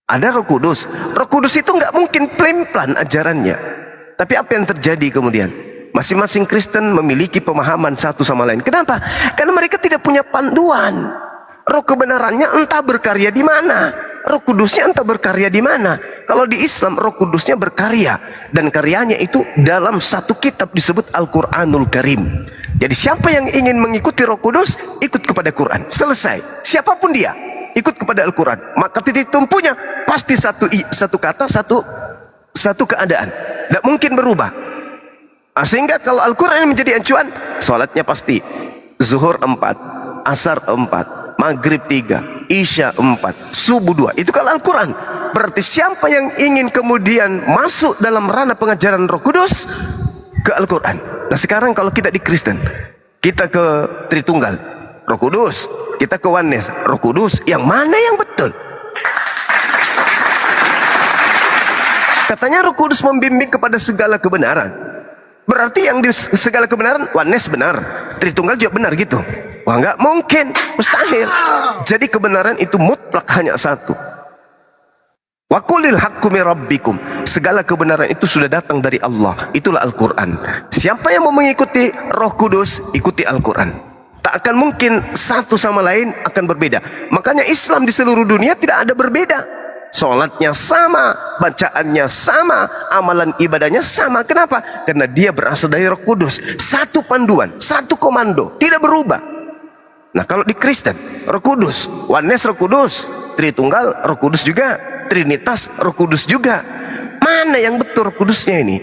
ada Roh Kudus. Roh Kudus itu nggak mungkin plan ajarannya. Tapi apa yang terjadi kemudian? Masing-masing Kristen memiliki pemahaman satu sama lain. Kenapa? Karena mereka tidak punya panduan. Roh kebenarannya entah berkarya di mana, Roh Kudusnya entah berkarya di mana. Kalau di Islam Roh Kudusnya berkarya, dan karyanya itu dalam satu kitab disebut Al-Quranul Karim. Jadi siapa yang ingin mengikuti Roh Kudus, ikut kepada Quran. Selesai. Siapapun dia, ikut kepada Al-Quran. Maka titik tumpunya pasti satu kata, satu keadaan. Tidak mungkin berubah. Sehingga kalau Al-Quran menjadi acuan, sholatnya pasti zuhur 4, asar 4, maghrib 3, isya 4, subuh 2. Itu kalau Al-Quran. Berarti siapa yang ingin kemudian masuk dalam ranah pengajaran Roh Kudus, ke Al-Quran. Nah sekarang kalau kita di Kristen, kita ke Tritunggal, Roh Kudus. Kita ke Oneness, Roh Kudus. Yang mana yang betul? Katanya Roh Kudus membimbing kepada segala kebenaran. Berarti yang di segala kebenaran Oneness benar, Tritunggal juga benar gitu? Wah nggak mungkin, mustahil. Jadi kebenaran itu mutlak hanya satu. Wa qulil haqqu min rabbikum. Segala kebenaran itu sudah datang dari Allah. Itulah Al-Quran. Siapa yang mau mengikuti Roh Kudus, ikuti Al-Quran. Tak akan mungkin satu sama lain akan berbeda. Makanya Islam di seluruh dunia tidak ada berbeda. Sholatnya sama, bacaannya sama, amalan ibadahnya sama. Kenapa? Karena dia berasal dari Roh Kudus. Satu panduan, satu komando, tidak berubah. Nah kalau di Kristen, Roh Kudus, Oneness Roh Kudus, Tritunggal Roh Kudus juga, Trinitas Roh Kudus juga. Mana yang betul Roh Kudusnya ini?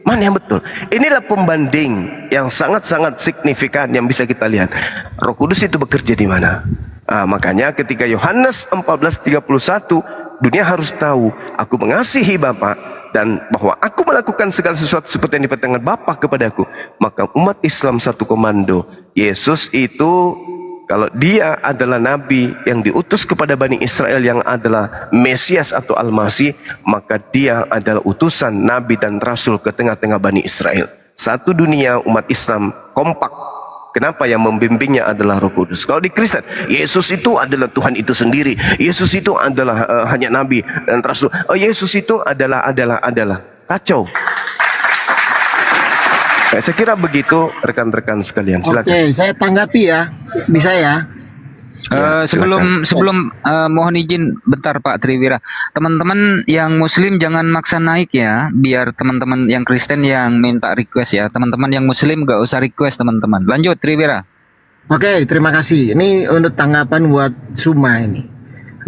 Mana yang betul? Inilah pembanding yang sangat-sangat signifikan yang bisa kita lihat. Roh Kudus itu bekerja di mana? Makanya ketika Yohanes 14:31, dunia harus tahu aku mengasihi Bapa dan bahwa aku melakukan segala sesuatu seperti yang diperintahkan Bapa kepadaku. Maka umat Islam satu komando. Yesus itu kalau dia adalah nabi yang diutus kepada Bani Israel yang adalah Mesias atau Al-Masih, maka dia adalah utusan nabi dan rasul ke tengah-tengah Bani Israel. Satu dunia umat Islam kompak Kenapa? Yang membimbingnya adalah Roh Kudus. Kalau di Kristen, Yesus itu adalah Tuhan itu sendiri. Yesus itu adalah hanya nabi dan rasul. Oh, Yesus itu adalah kacau. Saya kira begitu rekan-rekan sekalian. Silakan. Oke, saya tanggapi ya. Bisa ya? Sebelum mohon izin bentar Pak Triwira, teman-teman yang Muslim jangan maksa naik ya, biar teman-teman yang Kristen yang minta request ya, teman-teman yang Muslim gak usah request teman-teman. Lanjut Triwira. Oke, terima kasih. Ini untuk tanggapan buat Suma ini.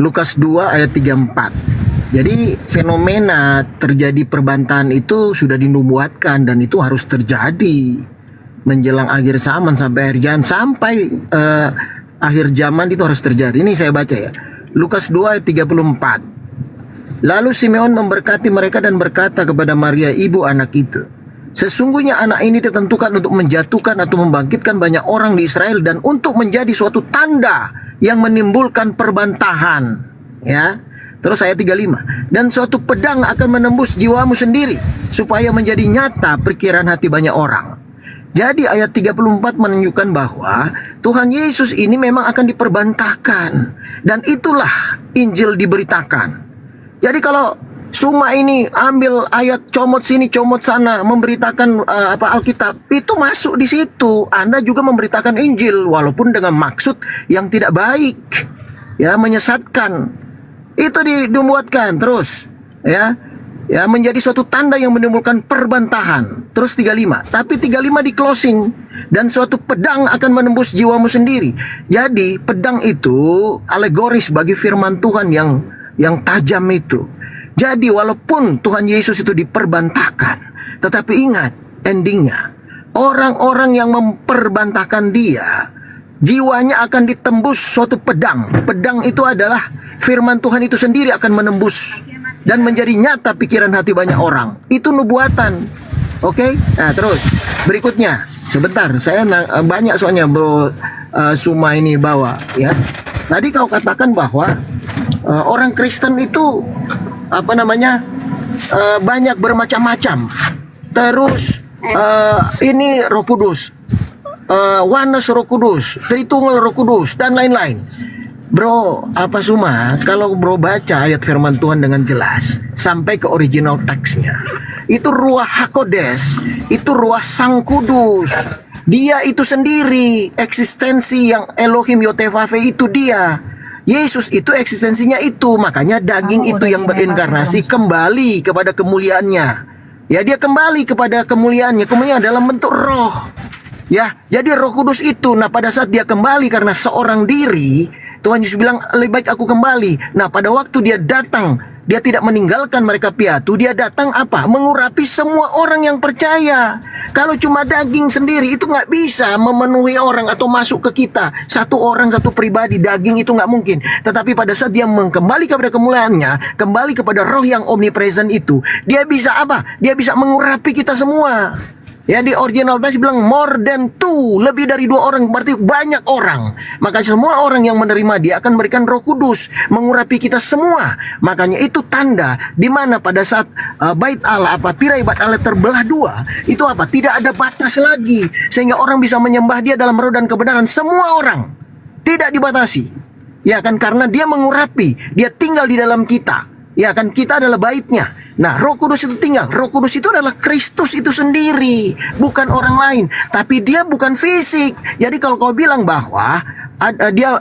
Lukas 2 ayat 34. Jadi fenomena terjadi perbantahan itu sudah dinubuatkan dan itu harus terjadi menjelang akhir zaman sampai akhir zaman, sampai akhir zaman itu harus terjadi. Ini saya baca ya. Lukas 2 ayat 34. Lalu Simeon memberkati mereka dan berkata kepada Maria ibu anak itu, sesungguhnya anak ini ditentukan untuk menjatuhkan atau membangkitkan banyak orang di Israel dan untuk menjadi suatu tanda yang menimbulkan perbantahan. Ya. Terus ayat 35. Dan suatu pedang akan menembus jiwamu sendiri supaya menjadi nyata pikiran hati banyak orang. Jadi ayat 34 menunjukkan bahwa Tuhan Yesus ini memang akan diperbantahkan. Dan itulah Injil diberitakan. Jadi kalau Suma ini ambil ayat comot sini comot sana memberitakan Alkitab, itu masuk di situ. Anda juga memberitakan Injil walaupun dengan maksud yang tidak baik, ya, menyesatkan. Itu dibuatkan terus, ya menjadi suatu tanda yang menimbulkan perbantahan. Terus 35. Tapi 35 di closing. Dan suatu pedang akan menembus jiwamu sendiri. Jadi pedang itu alegoris bagi firman Tuhan yang tajam itu. Jadi walaupun Tuhan Yesus itu diperbantahkan, tetapi ingat endingnya, orang-orang yang memperbantahkan dia, jiwanya akan ditembus suatu pedang. Pedang itu adalah firman Tuhan itu sendiri akan menembus dan menjadi nyata pikiran hati banyak orang. Itu nubuatan. Oke? Nah, terus berikutnya. Sebentar, saya banyak soalnya Bro Suma ini bawa ya. Tadi kau katakan bahwa orang Kristen itu banyak bermacam-macam. Terus ini Roh Kudus, oneness Roh Kudus, Tritunggal Roh Kudus dan lain-lain. Bro, Suma, kalau bro baca ayat firman Tuhan dengan jelas sampai ke original teksnya, itu Ruach HaKodes, itu Ruach Sang Kudus. Dia itu sendiri, eksistensi yang Elohim Yotevave itu dia. Yesus itu eksistensinya itu, makanya daging itu yang berinkarnasi kembali kepada kemuliaannya. Ya, dia kembali kepada kemuliaannya, kemuliaan dalam bentuk roh. Ya, jadi Roh Kudus itu, nah pada saat dia kembali karena seorang diri, Tuhan Yesus bilang, lebih baik aku kembali. Nah, pada waktu dia datang, dia tidak meninggalkan mereka piatu. Dia datang mengurapi semua orang yang percaya. Kalau cuma daging sendiri, itu nggak bisa memenuhi orang atau masuk ke kita. Satu orang, satu pribadi, daging itu nggak mungkin. Tetapi pada saat dia kembali kepada kemuliaannya, kembali kepada roh yang omnipresent itu, dia bisa Dia bisa mengurapi kita semua. Ya, di original tadi bilang more than two, lebih dari 2 orang, berarti banyak orang. Maka semua orang yang menerima dia akan berikan Roh Kudus mengurapi kita semua. Makanya itu tanda di mana pada saat bait Allah tirai bait Allah terbelah 2, itu tidak ada batas lagi sehingga orang bisa menyembah dia dalam roh dan kebenaran, semua orang. Tidak dibatasi. Ya kan, karena dia mengurapi, dia tinggal di dalam kita. Ya kan, kita adalah baitnya. Nah, Roh Kudus itu tinggal. Roh Kudus itu adalah Kristus itu sendiri, bukan orang lain. Tapi dia bukan fisik. Jadi kalau kau bilang bahwa dia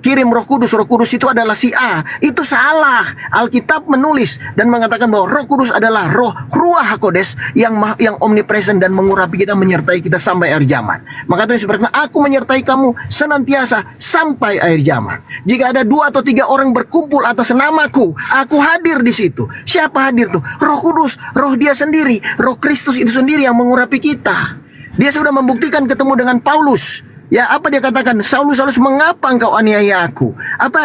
kirim Roh Kudus itu adalah si A, itu salah. Alkitab menulis dan mengatakan bahwa Roh Kudus adalah roh Ruach HaKodes yang omnipresent dan mengurapi kita, menyertai kita sampai akhir zaman. Maka Tuhan berkata, aku menyertai kamu senantiasa sampai akhir zaman. Jika ada 2 atau 3 orang berkumpul atas namaku, aku hadir di situ. Siapa hadir tuh? Roh Kudus, roh dia sendiri, roh Kristus itu sendiri yang mengurapi kita. Dia sudah membuktikan ketemu dengan Paulus. Ya, apa dia katakan? Saulus, mengapa engkau aniaya aku?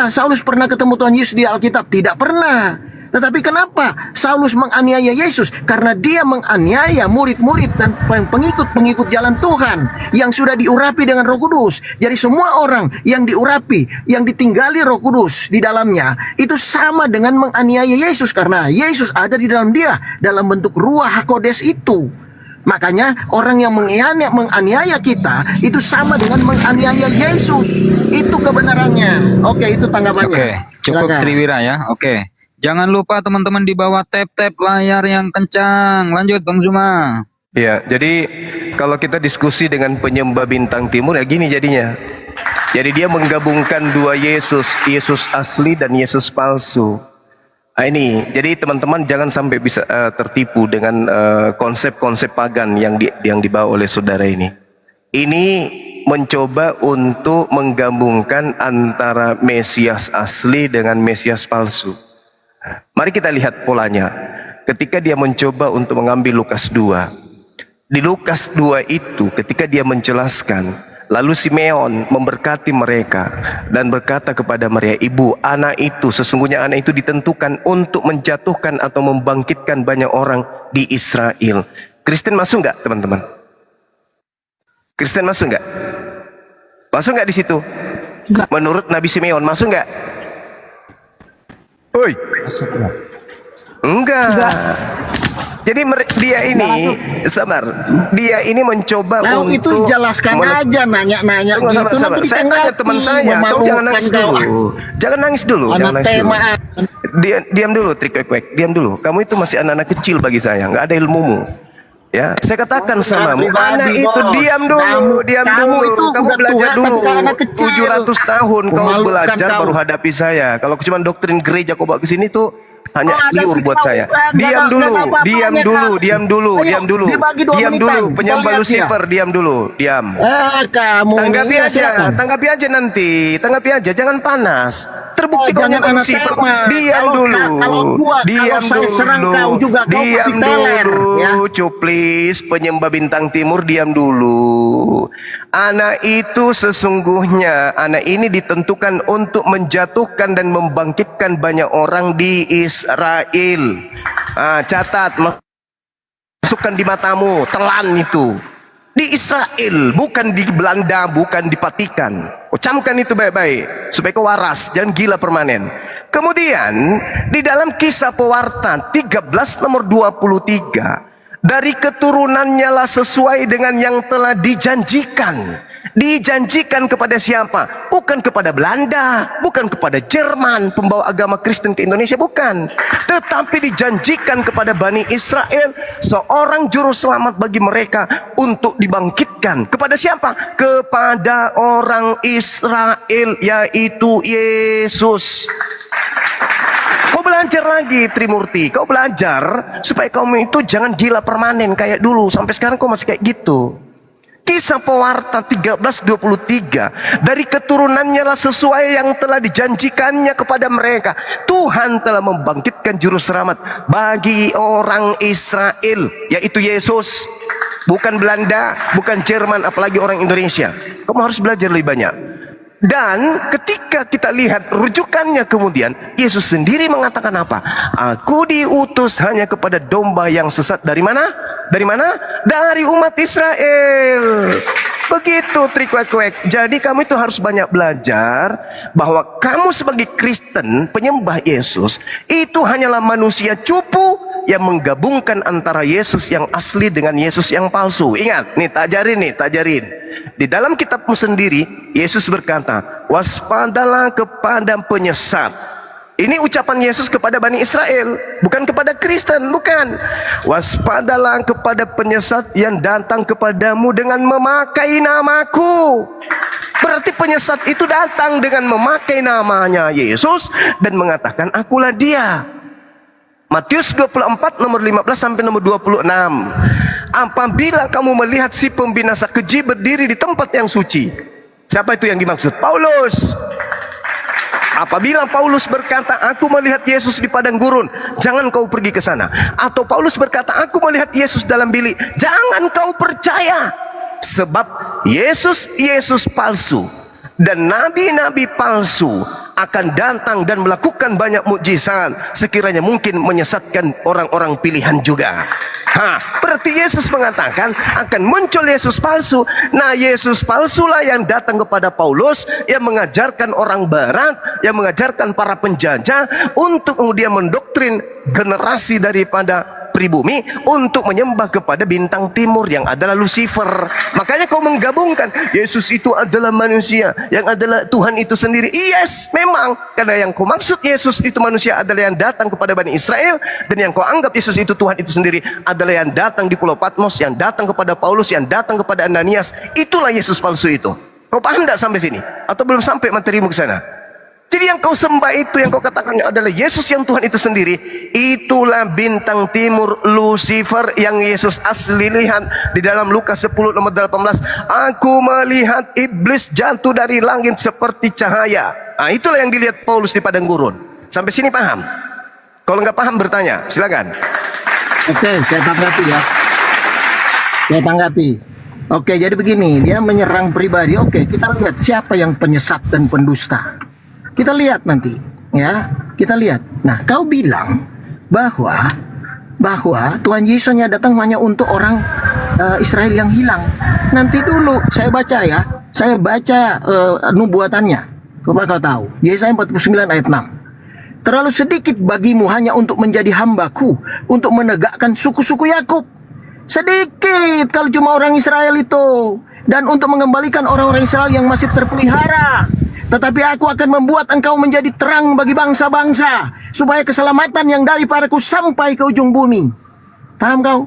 Saulus pernah ketemu Tuhan Yesus di Alkitab? Tidak pernah. Tetapi kenapa Saulus menganiaya Yesus? Karena dia menganiaya murid-murid dan pengikut-pengikut jalan Tuhan yang sudah diurapi dengan Roh Kudus. Jadi semua orang yang diurapi, yang ditinggali Roh Kudus di dalamnya, itu sama dengan menganiaya Yesus karena Yesus ada di dalam dia dalam bentuk Ruach HaKodes itu. Makanya orang yang menganiaya kita itu sama dengan menganiaya Yesus. Itu kebenarannya. Oke, itu tanggapannya. Oke, cukup Silakan. Triwira ya. Oke. Jangan lupa teman-teman di bawah tap layar yang kencang. Lanjut Bang Zuma. Ya, jadi kalau kita diskusi dengan penyembah bintang timur ya gini jadinya. Jadi dia menggabungkan dua Yesus, Yesus asli dan Yesus palsu. Nah, ini, jadi teman-teman jangan sampai bisa tertipu dengan konsep-konsep pagan yang dibawa oleh saudara ini. Ini mencoba untuk menggabungkan antara Mesias asli dengan Mesias palsu. Mari kita lihat polanya. Ketika dia mencoba untuk mengambil Lukas 2. Di Lukas 2 itu ketika dia menjelaskan, lalu Simeon memberkati mereka dan berkata kepada Maria, "Ibu, sesungguhnya anak itu ditentukan untuk menjatuhkan atau membangkitkan banyak orang di Israel." Kristen masuk nggak, teman-teman? Kristen masuk nggak? Masuk nggak di situ? Enggak. Menurut Nabi Simeon masuk nggak? Oi. Enggak. Jadi dia ini sabar. Dia ini mencoba Nah, untuk itu jelaskan aja nanya-nanya Tunggu, gitu. sabar. Nanti Saya tanya teman saya, kau jangan nangis dulu. Jangan nangis dulu, jangan Anak nangis dulu. tema. Diam dulu, Trikwek. Diam dulu. Kamu itu masih anak-anak kecil bagi saya, nggak ada ilmumu. Ya, saya katakan samamu, anak itu diam dulu, diam kamu dulu. itu Kamu udah belajar tua, dulu. tapi anak kecil. 700 tahun kau Memalukan belajar kau. baru hadapi saya. Kalau cuma doktrin gereja kau bawa ke sini tuh hanya ada liur buat kau. saya. Nggak Diam ada dulu, apa-apanya, diam Kak. dulu, diam dulu, Ayo, diam dulu. dibagi 2 Diam menitan. dulu, Kita penyembah lihat dia. Lucifer, diam dulu, diam. Kamu Tanggapi ini, aja, silakan. tanggapi aja nanti, tanggapi aja, jangan panas. Terbukti kau Jangan nyembah anak Lucifer. tema. Diam Kalau dulu, kalau saya serang dulu. kau juga, kau Diam pasti teler, dulu, ya. cuplis, penyembah bintang timur, diam dulu. Anak itu sesungguhnya, anak ini ditentukan untuk menjatuhkan dan membangkitkan banyak orang di Israel. Catat, masukkan di matamu, telan itu. Di Israel, bukan di Belanda, bukan di Vatikan. Camkan itu baik-baik supaya kau waras, jangan gila permanen. Kemudian di dalam Kisah Pewarta 13 nomor 23, dari keturunannya lah sesuai dengan yang telah dijanjikan. Dijanjikan kepada siapa? Bukan kepada Belanda, bukan kepada Jerman, pembawa agama Kristen ke Indonesia, bukan. Tetapi dijanjikan kepada Bani Israel, seorang juru selamat bagi mereka untuk dibangkitkan. Kepada siapa? Kepada orang Israel, yaitu Yesus. Kau belajar lagi, Trimurti. Kau belajar supaya kamu itu jangan gila permanen kayak dulu. Sampai sekarang kau masih kayak gitu. Kisah Pewarta 13:23, dari keturunannya lah sesuai yang telah dijanjikannya kepada mereka. Tuhan telah membangkitkan juru selamat bagi orang Israel, yaitu Yesus. Bukan Belanda, bukan Jerman, apalagi orang Indonesia. Kamu harus belajar lebih banyak. Dan ketika kita lihat rujukannya kemudian, Yesus sendiri mengatakan apa? Aku diutus hanya kepada domba yang sesat. Dari mana? Dari mana? Dari umat Israel. Begitu trik-kwek. Jadi kamu itu harus banyak belajar bahwa kamu sebagai Kristen, penyembah Yesus, itu hanyalah manusia cupu yang menggabungkan antara Yesus yang asli dengan Yesus yang palsu. Ingat, nih tajarin. Di dalam kitabmu sendiri, Yesus berkata, waspadalah kepada penyesat. Ini ucapan Yesus kepada Bani Israel, bukan kepada Kristen, bukan. Waspadalah kepada penyesat yang datang kepadamu dengan memakai namaku. Berarti penyesat itu datang dengan memakai namanya Yesus dan mengatakan, akulah dia. Matius 24 nomor 15 sampai nomor 26. Apabila kamu melihat si pembinasa keji berdiri di tempat yang suci. Siapa itu yang dimaksud? Paulus. Apabila Paulus berkata, aku melihat Yesus di padang gurun, jangan kau pergi ke sana. Atau Paulus berkata, aku melihat Yesus dalam bilik, jangan kau percaya. Sebab Yesus palsu dan nabi-nabi palsu akan datang dan melakukan banyak mukjizat, sekiranya mungkin menyesatkan orang-orang pilihan juga. Berarti Yesus mengatakan akan muncul Yesus palsu. Nah, Yesus palsulah yang datang kepada Paulus, yang mengajarkan orang barat, yang mengajarkan para penjajah untuk kemudian mendoktrin generasi daripada pribumi untuk menyembah kepada bintang timur yang adalah Lucifer. Makanya kau menggabungkan Yesus itu adalah manusia, yang adalah Tuhan itu sendiri. Yes, memang, karena yang kau maksud Yesus itu manusia adalah yang datang kepada Bani Israel, dan yang kau anggap Yesus itu Tuhan itu sendiri adalah yang datang di Pulau Patmos, yang datang kepada Paulus, yang datang kepada Ananias. Itulah Yesus palsu itu. Kau paham tidak sampai sini? Atau belum sampai materimu ke sana? Jadi yang kau sembah itu, yang kau katakan adalah Yesus yang Tuhan itu sendiri, itulah bintang timur Lucifer yang Yesus asli lihat di dalam Lukas 10 nomor 18. Aku melihat iblis jatuh dari langit seperti cahaya. Nah, itulah yang dilihat Paulus di padang gurun. Sampai sini paham? Kalau nggak paham bertanya, silakan. Oke, saya tanggapi ya. Saya tanggapi. Oke, jadi begini, dia menyerang pribadi. Oke, kita lihat siapa yang penyesat dan pendusta. Kita lihat nanti, ya. Kita lihat. Nah, kau bilang bahwa Tuhan Yesusnya datang hanya untuk orang Israel yang hilang. Nanti dulu saya baca ya. Saya baca nubuatannya. Kau tahu. Yesaya 49 ayat 6. Terlalu sedikit bagimu hanya untuk menjadi hambaku, untuk menegakkan suku-suku Yakub. Sedikit kalau cuma orang Israel itu, dan untuk mengembalikan orang-orang Israel yang masih terpelihara. Tetapi aku akan membuat engkau menjadi terang bagi bangsa-bangsa, supaya keselamatan yang daripadaku sampai ke ujung bumi. Paham kau?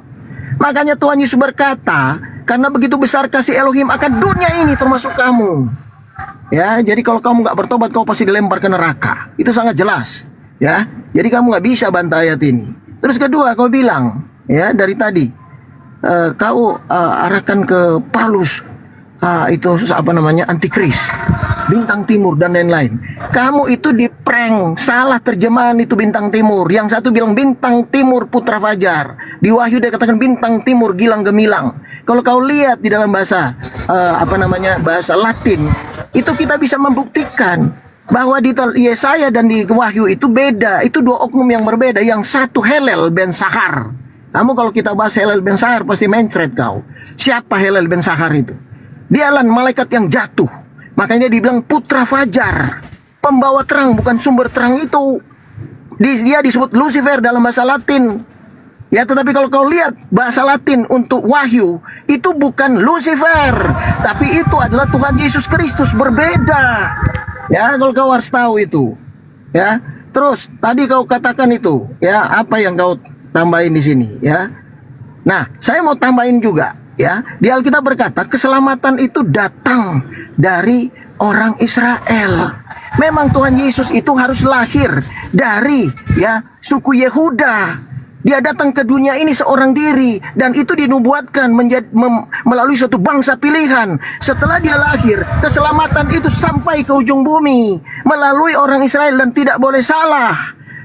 Makanya Tuhan Yesus berkata, karena begitu besar kasih Elohim akan dunia ini termasuk kamu. Ya, jadi kalau kamu nggak bertobat, kau pasti dilempar ke neraka. Itu sangat jelas. Ya, jadi kamu nggak bisa bantah ayat ini. Terus kedua, kau bilang, ya dari tadi, kau arahkan ke Paulus, itu apa namanya, antikris, bintang timur dan lain-lain. Kamu itu di prank, salah terjemahan itu bintang timur. Yang satu bilang bintang timur putra fajar. Di Wahyu dia katakan bintang timur gilang gemilang. Kalau kau lihat di dalam bahasa apa namanya, bahasa Latin, itu kita bisa membuktikan bahwa di Yesaya dan di Wahyu itu beda. Itu dua oknum yang berbeda. Yang satu Helel ben Sahar. Kamu kalau kita bahas Helel ben Sahar pasti mencret kau. Siapa Helel ben Sahar itu? Dialah malaikat yang jatuh. Makanya dibilang putra fajar, pembawa terang, bukan sumber terang itu. Dia disebut Lucifer dalam bahasa Latin. Ya, tetapi kalau kau lihat bahasa Latin untuk Wahyu, itu bukan Lucifer, tapi itu adalah Tuhan Yesus Kristus, berbeda. Ya, kalau kau harus tahu itu. Ya, terus tadi kau katakan itu, ya, apa yang kau tambahin di sini, ya. Nah, saya mau tambahin juga. Ya, di Alkitab berkata keselamatan itu datang dari orang Israel. Memang Tuhan Yesus itu harus lahir dari suku Yehuda. Dia datang ke dunia ini seorang diri, dan itu dinubuatkan melalui suatu bangsa pilihan. Setelah dia lahir, keselamatan itu sampai ke ujung bumi melalui orang Israel dan tidak boleh salah.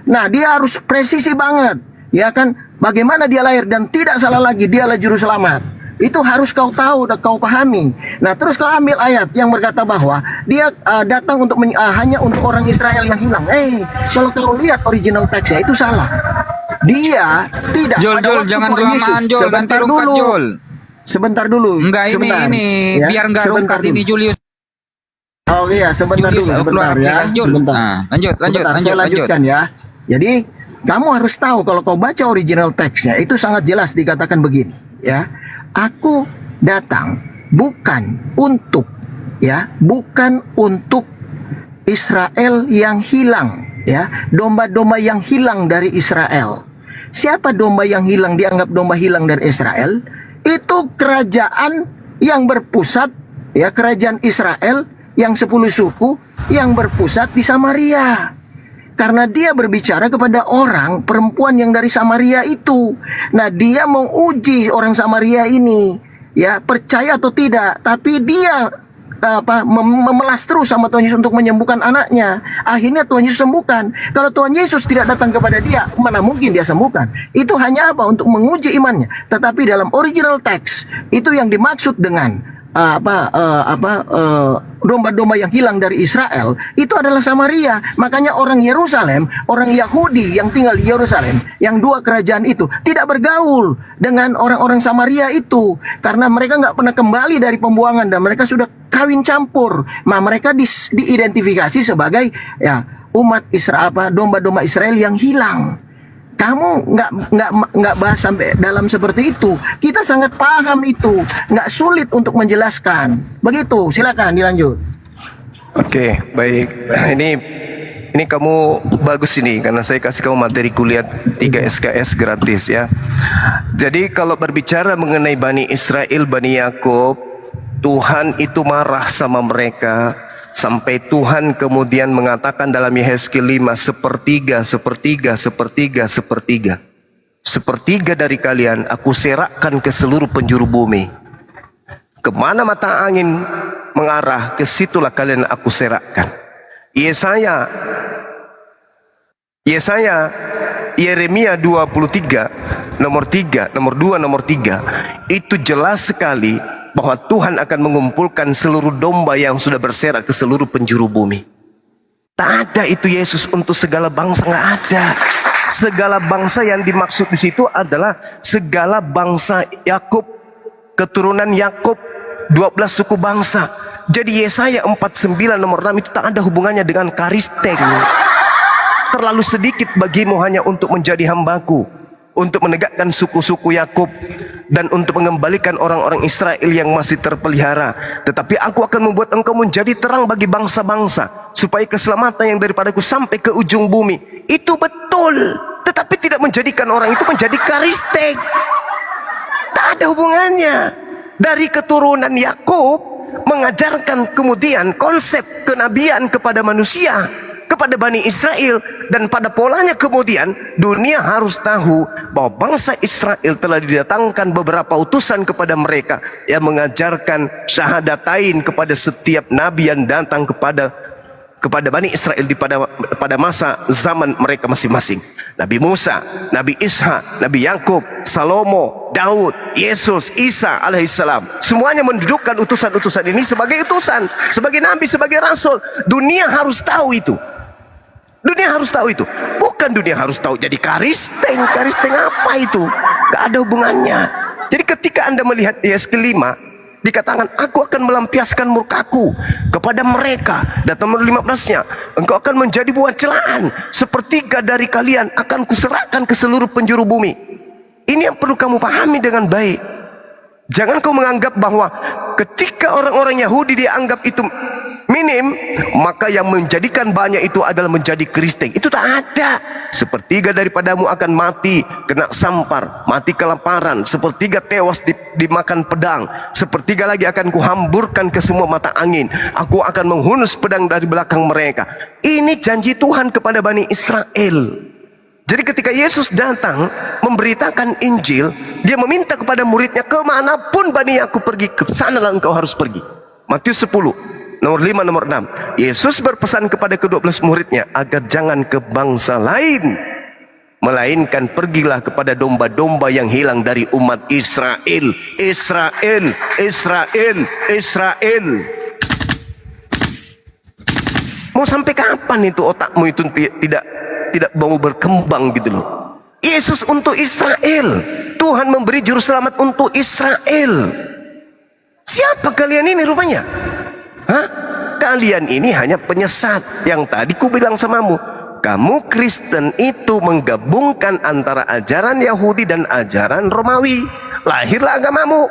Nah, dia harus presisi banget, ya kan? Bagaimana dia lahir dan tidak salah lagi, dialah juru selamat. Itu harus kau tahu dan kau pahami. Nah, terus kau ambil ayat yang berkata bahwa dia datang untuk hanya untuk orang Israel yang hilang. Kalau kau lihat original teksnya itu salah. Dia tidak Jol, pada Jol, waktu jangan Tuhan kelamaan, Yesus. Jol, Sebentar nanti rungkat, dulu. Jol. Sebentar dulu. Enggak, sebentar, ini ya. biar enggak Sebentar rungkat dulu. ini Julius. Oh iya, sebentar Julius, dulu, sebentar keluar ya. aplikasi, Jul. Sebentar. Nah, lanjut, Sebentar, saya lanjutkan ya. Jadi kamu harus tahu kalau kau baca original teksnya itu sangat jelas dikatakan begini, ya. Aku datang bukan untuk Israel yang hilang, ya, domba-domba yang hilang dari Israel. Siapa domba yang hilang dianggap domba hilang dari Israel? Itu kerajaan yang berpusat, ya, kerajaan Israel yang 10 suku yang berpusat di Samaria. Karena dia berbicara kepada orang perempuan yang dari Samaria itu. Nah, dia mau uji orang Samaria ini, ya, percaya atau tidak. Tapi dia memelas terus sama Tuhan Yesus untuk menyembuhkan anaknya. Akhirnya Tuhan Yesus sembuhkan. Kalau Tuhan Yesus tidak datang kepada dia, mana mungkin dia sembuhkan? Itu hanya apa? Untuk menguji imannya. Tetapi dalam original text itu yang dimaksud dengan domba-domba yang hilang dari Israel itu adalah Samaria. Makanya orang Yerusalem, orang Yahudi yang tinggal di Yerusalem, yang dua kerajaan itu tidak bergaul dengan orang-orang Samaria itu, karena mereka nggak pernah kembali dari pembuangan dan mereka sudah kawin campur. Nah, mereka diidentifikasi sebagai, ya, umat Israel, domba-domba Israel yang hilang. Kamu nggak bahas sampai dalam seperti itu. Kita sangat paham itu, nggak sulit untuk menjelaskan. Begitu, silakan dilanjut. Oke, baik. Ini kamu bagus ini karena saya kasih kamu materi kuliah 3 SKS gratis ya. Jadi kalau berbicara mengenai Bani Israel, Bani Yakub, Tuhan itu marah sama mereka. Sampai Tuhan kemudian mengatakan dalam Yehezkiel 5, sepertiga dari kalian aku serakkan ke seluruh penjuru bumi. Kemana mata angin mengarah, ke situlah kalian aku serakkan. Yeremia 23 nomor 3, nomor 2, nomor 3 itu jelas sekali bahwa Tuhan akan mengumpulkan seluruh domba yang sudah berserak ke seluruh penjuru bumi. Tak ada itu Yesus untuk segala bangsa, nggak ada. Segala bangsa yang dimaksud di situ adalah segala bangsa Yakub, keturunan Yakub, 12 suku bangsa. Jadi Yesaya 49 nomor 6 itu tak ada hubungannya dengan Karisteng. Terlalu sedikit bagimu hanya untuk menjadi hambaku, untuk menegakkan suku-suku Yakub, dan untuk mengembalikan orang-orang Israel yang masih terpelihara. Tetapi aku akan membuat engkau menjadi terang bagi bangsa-bangsa, supaya keselamatan yang daripadaku sampai ke ujung bumi. Itu betul, tetapi tidak menjadikan orang itu menjadi Karisteng. Tak ada hubungannya. Dari keturunan Yakub mengajarkan kemudian konsep kenabian kepada manusia, kepada Bani Israel, dan pada polanya kemudian dunia harus tahu bahwa bangsa Israel telah didatangkan beberapa utusan kepada mereka yang mengajarkan syahadatain kepada setiap nabi yang datang kepada Bani Israel pada masa zaman mereka masing-masing. Nabi Musa, Nabi Ishak, Nabi Yakub, Salomo, Daud, Yesus, Isa alaihissalam, semuanya mendudukkan utusan-utusan ini sebagai utusan, sebagai nabi, sebagai rasul. Dunia harus tahu itu. Dunia harus tahu itu. Bukan dunia harus tahu jadi Karisteng. Karisteng apa itu? Gak ada hubungannya. Jadi ketika Anda melihat Yehezkiel 5 dikatakan aku akan melampiaskan murkaku kepada mereka, dan nomor 15-nya engkau akan menjadi buah celaan, sepertiga dari kalian akan kuserahkan ke seluruh penjuru bumi. Ini yang perlu kamu pahami dengan baik. Jangan kau menganggap bahwa ketika orang-orang Yahudi dianggap itu minim, maka yang menjadikan banyak itu adalah menjadi Kristen. Itu tak ada. Sepertiga daripadamu akan mati kena sampar, mati kelaparan, sepertiga tewas dimakan pedang, sepertiga lagi akan kuhamburkan ke semua mata angin. Aku akan menghunus pedang dari belakang mereka. Ini janji Tuhan kepada Bani Israel. Jadi ketika Yesus datang memberitakan Injil, dia meminta kepada muridnya, kemanapun Bani Yakub pergi, ke sanalah engkau harus pergi. Matius 10 nomor 5, nomor 6. Yesus berpesan kepada ke-12 muridnya agar jangan ke bangsa lain, melainkan pergilah kepada domba-domba yang hilang dari umat Israel. Israel, Israel, Israel. Mau sampai kapan itu otakmu itu tidak mau berkembang gitu loh. Yesus untuk Israel. Tuhan memberi juru selamat untuk Israel. Siapa kalian ini rupanya? Hah? Kalian ini hanya penyesat. Yang tadi ku bilang samamu, kamu Kristen itu menggabungkan antara ajaran Yahudi dan ajaran Romawi. Lahirlah agamamu.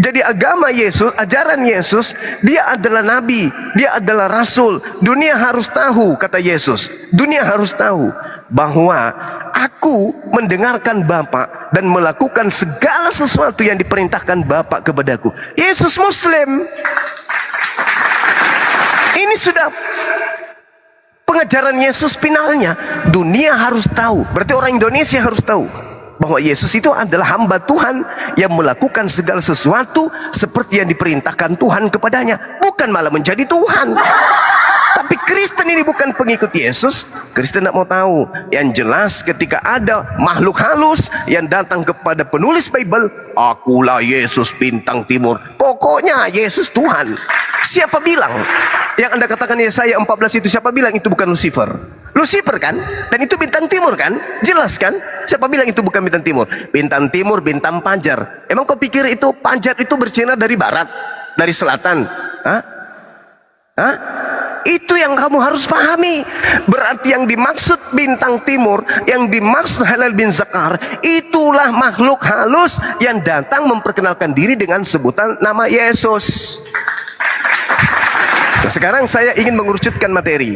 Jadi agama Yesus, ajaran Yesus, dia adalah nabi, dia adalah rasul. Dunia harus tahu, kata Yesus. Dunia harus tahu bahwa aku mendengarkan Bapa dan melakukan segala sesuatu yang diperintahkan Bapa kepadaku. Yesus Muslim. Ini sudah pengajaran Yesus finalnya. Dunia harus tahu. Berarti orang Indonesia harus tahu bahwa Yesus itu adalah hamba Tuhan yang melakukan segala sesuatu seperti yang diperintahkan Tuhan kepadanya, bukan malah menjadi Tuhan. Tapi Kristen ini bukan pengikut Yesus. Kristen tidak mau tahu. Yang jelas ketika ada makhluk halus yang datang kepada penulis Bible, akulah Yesus bintang timur. Pokoknya Yesus Tuhan. Siapa bilang? Yang Anda katakan Yesaya 14 itu, siapa bilang itu bukan Lucifer? Lucifer kan? Dan itu bintang timur kan? Jelas kan? Siapa bilang itu bukan bintang timur? Bintang timur, bintang panjar. Emang kau pikir itu panjar itu bersinar dari barat? Dari selatan? Hah? Hah? Itu yang kamu harus pahami. Berarti yang dimaksud bintang timur, yang dimaksud Halal bin Zakar, itulah makhluk halus yang datang memperkenalkan diri dengan sebutan nama Yesus. Nah, sekarang saya ingin mengerucutkan materi.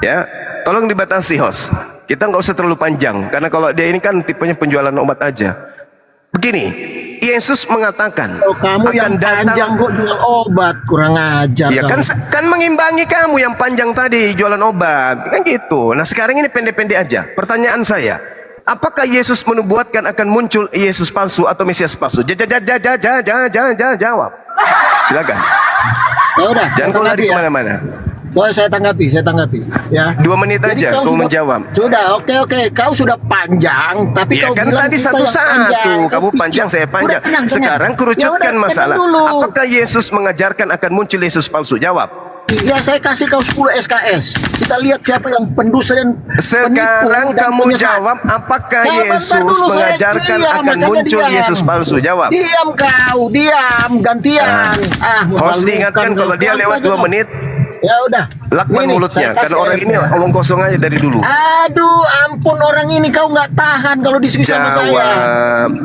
Ya, tolong dibatasi host. Kita nggak usah terlalu panjang, karena kalau dia ini kan tipenya penjualan obat aja. Begini, Yesus mengatakan Kamu yang panjang kok jual obat, kurang ajar. ya kan mengimbangi kamu yang panjang tadi jualan obat kan gitu. Nah sekarang ini pendek-pendek aja. Pertanyaan saya, apakah Yesus menubuatkan akan muncul Yesus palsu atau Mesias palsu? Jawab. Silakan. Ya udah, Jangan kau lari kemana-mana. Saya tanggapi ya. 2 menit Jadi aja kau menjawab. Sudah, oke. Kau sudah panjang, tapi Ya kau kan bilang tadi kita yang satu-satu. panjang. Kamu panjang, saya panjang. Udah, tenang. Sekarang Ya kerucutkan udah, masalah. tenang dulu. Apakah Yesus mengajarkan akan muncul Yesus palsu? Jawab. Ya, saya kasih kau 10 SKS. Kita lihat siapa yang pendusta dan Sekarang penipu dan kamu penyesat. jawab, apakah Ya, bentar Yesus dulu, saya mengajarkan diam, akan makanya muncul diam. Yesus palsu? Jawab. Diam kau, gantian. Host diingatkan kalau dia lewat 2 menit, Ya udah. lakban Ini, mulutnya. saya Karena kasih orang air. ini omong kosong aja dari dulu. Aduh, ampun, orang ini kau nggak tahan kalau diskusi sama saya.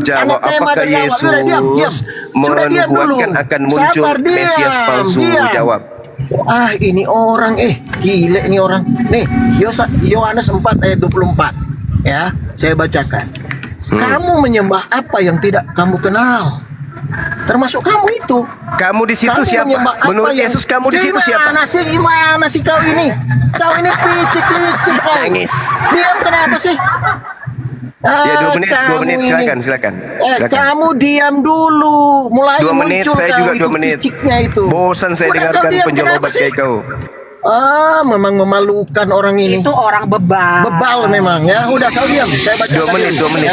Jawab, Anak tema apakah dari awal. Yesus Sudah, diam. Sudah, diam dulu. menubuatkan akan muncul Sabar, diam, Mesias palsu? diam. Jawab. Ini orang, gile ini orang. Nih, Yohanes 4 ayat 24. Ya, saya bacakan. Kamu menyembah apa yang tidak kamu kenal? Termasuk kamu itu. Kamu di situ Kamu siapa? menyembah apa Menurut yang- Yesus kamu di situ siapa? Gimana sih kau ini? Kau ini picik-licik kau. Nangis. Diam kenapa sih? Ya 2 menit, 2 kamu menit, ini. silakan. Silakan. Kamu diam dulu. Mulai 2 menit, muncul saya kau juga itu 2 menit. piciknya itu. Bosan saya Udah, dengarkan kau diam, penjual kenapa obat sih? kayak kau. Memang memalukan orang ini. Itu orang bebal. Bebal memang ya. Udah kau diam. Saya baca 2 menit, 2 menit.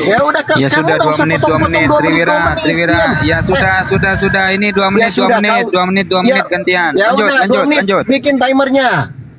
Ya udah kau. Ya kamu sudah nggak 2 usah menit, 2 potong-potong, menit, 2 menit, 2 menit. Triwira. Diam. Ya sudah. Ini 2 menit, 2 sudah, menit, kau- 2 menit, 2 menit gantian. Ya Lanjut, udah, 2 menit. lanjut. Bikin timernya.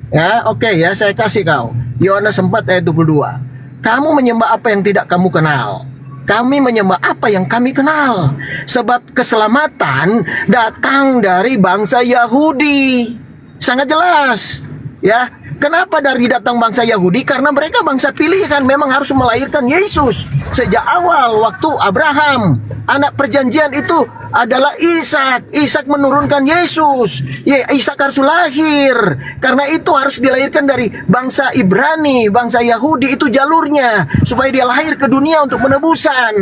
Ya, oke ya, saya kasih kau. Yohanes 4 ayat 22. Kamu menyembah apa yang tidak kamu kenal. Kami menyembah apa yang kami kenal. Sebab keselamatan datang dari bangsa Yahudi. Sangat jelas. Ya, kenapa dari datang bangsa Yahudi? Karena mereka bangsa pilihan, memang harus melahirkan Yesus. Sejak awal waktu Abraham, anak perjanjian itu adalah Ishak. Ishak menurunkan Yesus. Ishak harus lahir. Karena itu harus dilahirkan dari bangsa Ibrani, bangsa Yahudi, itu jalurnya supaya dia lahir ke dunia untuk penebusan.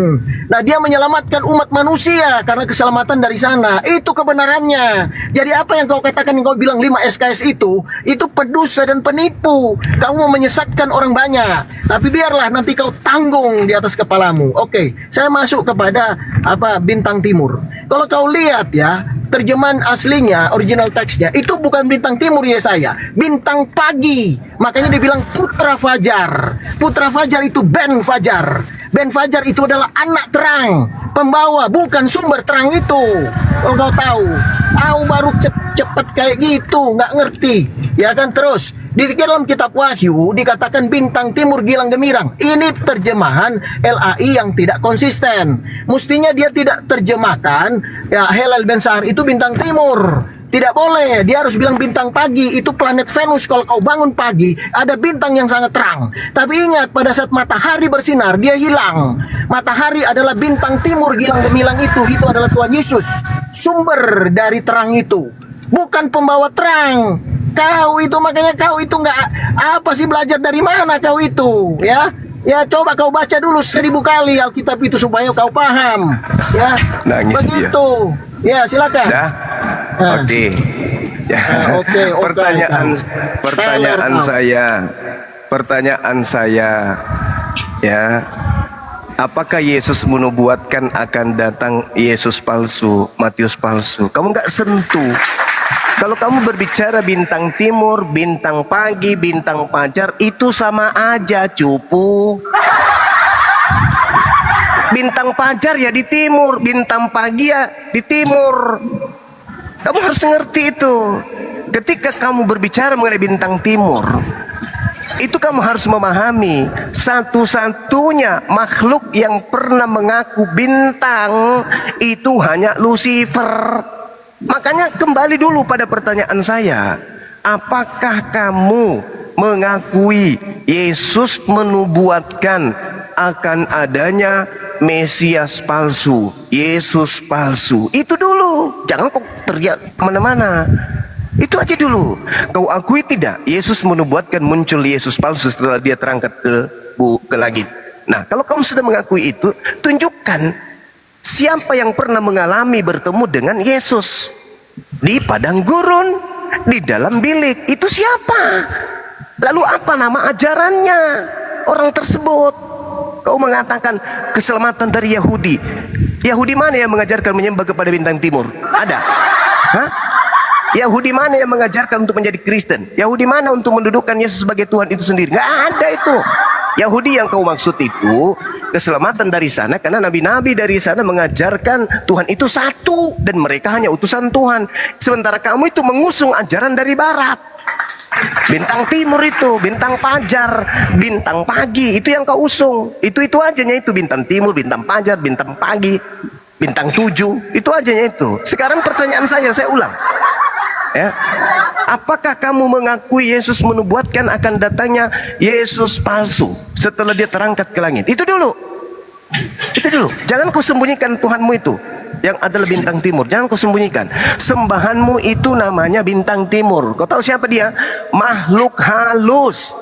Nah, dia menyelamatkan umat manusia karena keselamatan dari sana. Itu kebenarannya. Jadi apa yang kau katakan, yang kau bilang 5 SKS itu pendusta dan penipu. Kamu mau menyesatkan orang banyak. Tapi biarlah nanti kau tanggung di atas kepalamu. Oke, saya masuk kepada bintang timur. Kalau kau lihat ya, terjemahan aslinya, original teksnya, itu bukan bintang timur ya saya, bintang pagi. Makanya dibilang putra fajar. Putra fajar itu Ben Fajar. Ben Fajar itu adalah anak terang, pembawa, bukan sumber terang itu. Kalau kau tahu, baru cepet kayak gitu, nggak ngerti. Ya kan, terus di dalam kitab Wahyu dikatakan bintang timur gilang gemirang. Ini terjemahan LAI yang tidak konsisten. Mestinya dia tidak terjemahkan ya Halal bin Zakar itu bintang timur. Tidak boleh, dia harus bilang bintang pagi. Itu planet Venus. Kalau kau bangun pagi, ada bintang yang sangat terang. Tapi ingat, pada saat matahari bersinar, dia hilang. Matahari adalah bintang timur gilang gemilang itu adalah Tuhan Yesus, sumber dari terang itu, bukan pembawa terang. Kau itu, makanya kau itu nggak apa sih, belajar dari mana kau itu ya? Ya coba kau baca dulu 1000 kali Alkitab itu supaya kau paham ya. Nangis begitu dia. Ya silakan. Dah. Oke. Pertanyaan saya ya, apakah Yesus menubuatkan akan datang Yesus palsu, Matius palsu? Kamu nggak sentuh. Kalau kamu berbicara bintang timur, bintang pagi, bintang fajar, itu sama aja, cupu. Bintang fajar ya di timur, bintang pagi ya di timur. Kamu harus ngerti itu. Ketika kamu berbicara mengenai bintang timur, itu kamu harus memahami satu-satunya makhluk yang pernah mengaku bintang itu hanya Lucifer. Makanya kembali dulu pada pertanyaan saya, apakah kamu mengakui Yesus menubuatkan akan adanya Mesias palsu, Yesus palsu? Itu dulu, jangan kok teriak kemana-mana. Itu aja dulu. Kau akui tidak Yesus menubuatkan muncul Yesus palsu setelah dia terangkat ke langit? Nah, kalau kamu sudah mengakui itu, tunjukkan siapa yang pernah mengalami bertemu dengan Yesus di padang gurun, di dalam bilik. Itu siapa? Lalu apa nama ajarannya orang tersebut? Kau mengatakan keselamatan dari Yahudi. Yahudi mana yang mengajarkan menyembah kepada bintang timur? Ada? Hah? Yahudi mana yang mengajarkan untuk menjadi Kristen? Yahudi mana untuk mendudukkan Yesus sebagai Tuhan itu sendiri? Nggak ada itu. Yahudi yang kau maksud itu keselamatan dari sana karena nabi-nabi dari sana mengajarkan Tuhan itu satu dan mereka hanya utusan Tuhan. Sementara kamu itu mengusung ajaran dari barat. Bintang timur itu, bintang fajar, bintang pagi, itu yang kau usung. Itu ajanya itu, bintang timur, bintang fajar, bintang pagi, bintang 7, itu ajanya itu. Sekarang pertanyaan saya ulang. Ya. Apakah kamu mengakui Yesus menubuatkan akan datangnya Yesus palsu setelah dia terangkat ke langit? Itu dulu. Itu dulu. Jangan kau sembunyikan Tuhanmu itu yang adalah bintang timur. Jangan kau sembunyikan. Sembahanmu itu namanya bintang timur. Kau tahu siapa dia? Makhluk halus.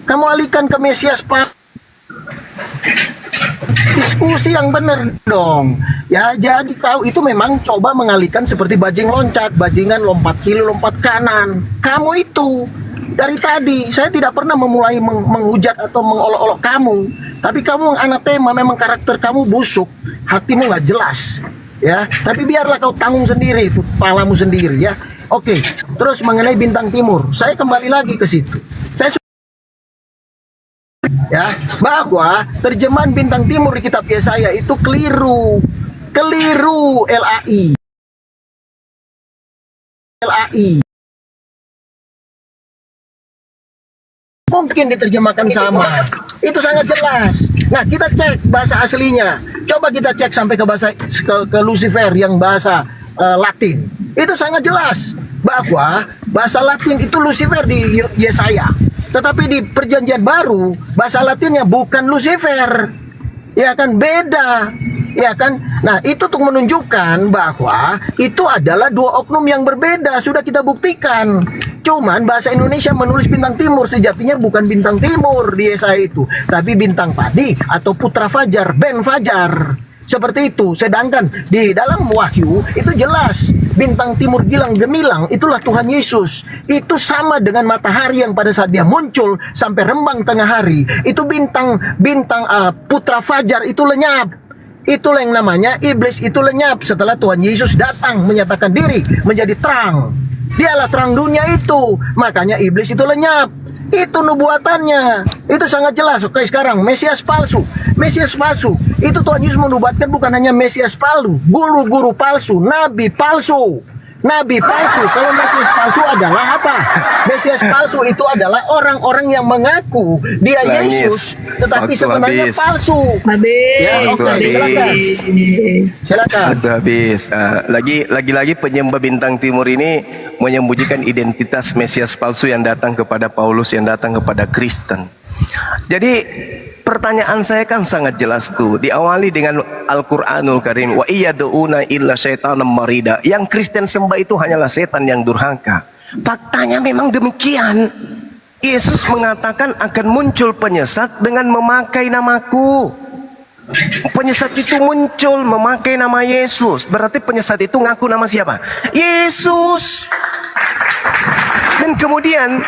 Kamu alihkan ke Mesias Pak. Diskusi yang benar dong. Ya, jadi kau itu memang coba mengalihkan seperti bajing loncat, bajingan lompat kiri, lompat kanan. Kamu itu dari tadi saya tidak pernah memulai menghujat atau mengolok-olok kamu, tapi kamu anatema, memang karakter kamu busuk, hatimu nggak jelas. Ya, tapi biarlah kau tanggung sendiri itu kepalamu sendiri ya. Oke, terus mengenai bintang timur, saya kembali lagi ke situ. Saya ya, bahwa terjemahan bintang timur di kitab Yesaya itu keliru. LAI. Mungkin diterjemahkan sama. Itu sangat jelas. Nah, kita cek bahasa aslinya. Coba kita cek sampai ke bahasa ke Lucifer yang bahasa Latin. Itu sangat jelas bahwa bahasa Latin itu Lucifer di Yesaya. Tetapi di Perjanjian Baru bahasa Latinnya bukan Lucifer, ya kan, beda, ya kan. Nah, itu untuk menunjukkan bahwa itu adalah dua oknum yang berbeda. Sudah kita buktikan. Cuman bahasa Indonesia menulis bintang timur, sejatinya bukan bintang timur di Yesaya itu, tapi bintang padi atau putra fajar, ben fajar. Seperti itu. Sedangkan di dalam Wahyu itu jelas bintang timur gilang gemilang itulah Tuhan Yesus. Itu sama dengan matahari yang pada saat dia muncul sampai rembang tengah hari. Itu bintang putra fajar itu lenyap. Itulah yang namanya iblis itu lenyap setelah Tuhan Yesus datang menyatakan diri menjadi terang. Dialah terang dunia itu. Makanya iblis itu lenyap. Itu nubuatannya. Itu sangat jelas. Oke, sekarang Mesias palsu. Mesias palsu. Itu Tuhan Yesus menubuatkan bukan hanya Mesias palsu, guru-guru palsu, nabi palsu. Nabi palsu. Kalau Mesias palsu adalah apa? Mesias palsu itu adalah orang-orang yang mengaku dia Yesus, tetapi sebenarnya palsu. Ya, oke, silakan. Habis. Lagi-lagi penyembah bintang timur ini menyembunyikan identitas Mesias palsu yang datang kepada Paulus, yang datang kepada Kristen. Jadi pertanyaan saya kan sangat jelas tuh, diawali dengan Al-Qur'anul Karim, wa iyaduna illa syaitanam marida. Yang Kristen sembah itu hanyalah setan yang durhaka. Faktanya memang demikian. Yesus mengatakan akan muncul penyesat dengan memakai namaku. Penyesat itu muncul memakai nama Yesus. Berarti penyesat itu ngaku nama siapa? Yesus. Dan kemudian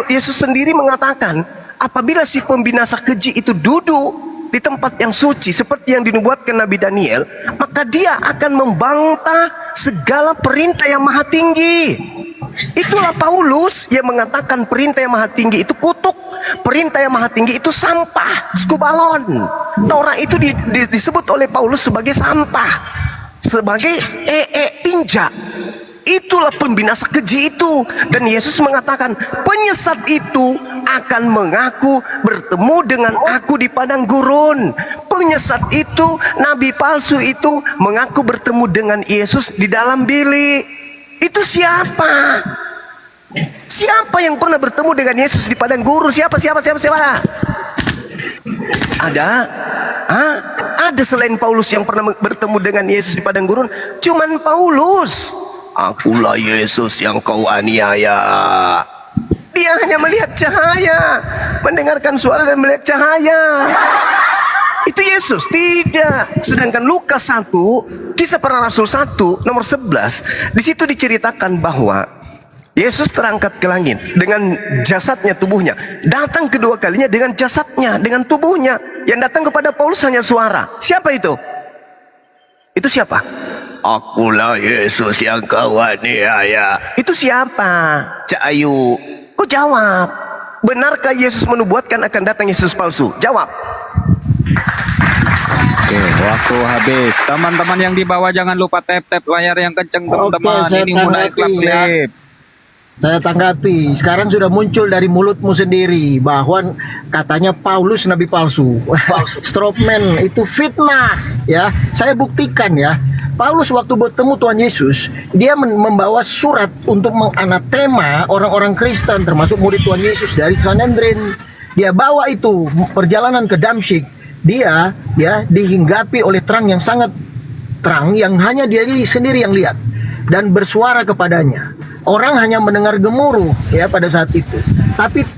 Yesus sendiri mengatakan, apabila si pembinasa keji itu duduk di tempat yang suci seperti yang dinubuatkan Nabi Daniel, maka dia akan membantah segala perintah yang maha tinggi. Itulah Paulus yang mengatakan perintah yang maha tinggi itu kutuk, perintah yang maha tinggi itu sampah, skubalon. Torah itu disebut oleh Paulus sebagai sampah, sebagai tinja. Itulah pembinasa keji itu. Dan Yesus mengatakan penyesat itu akan mengaku bertemu dengan aku di padang gurun. Penyesat itu, nabi palsu itu mengaku bertemu dengan Yesus di dalam bilik. Itu siapa? Siapa yang pernah bertemu dengan Yesus di padang gurun? Siapa? Ada? Ada selain Paulus yang pernah bertemu dengan Yesus di padang gurun? Cuman Paulus. Akulah Yesus yang kau aniaya. Dia hanya melihat cahaya, mendengarkan suara dan melihat cahaya. Itu Yesus, tidak. Sedangkan Lukas 1, Kisah Para Rasul 1 nomor 11, di situ diceritakan bahwa Yesus terangkat ke langit dengan jasadnya, tubuhnya. Datang kedua kalinya dengan jasadnya, dengan tubuhnya. Yang datang kepada Paulus hanya suara. Siapa itu? Itu siapa? Akulah Yesus yang kau aniaya. Itu siapa? Cak Ayu. Kau jawab. Benarkah Yesus menubuatkan akan datang Yesus palsu? Jawab. Oke, waktu habis. Teman-teman yang di bawah jangan lupa tap-tap layar yang kenceng, teman-teman. saya Ini mulai tanggapi, klip-klip. Saya tanggapi, sekarang sudah muncul dari mulutmu sendiri bahwa katanya Paulus nabi palsu. Stropman itu fitnah, ya. Saya buktikan ya. Paulus waktu bertemu Tuhan Yesus, dia membawa surat untuk menganatema orang-orang Kristen termasuk murid Tuhan Yesus dari Sanhedrin. Dia bawa itu perjalanan ke Damsyik. Dia ya dihinggapi oleh terang yang sangat terang yang hanya dia sendiri yang lihat dan bersuara kepadanya. Orang hanya mendengar gemuruh ya pada saat itu. Tapi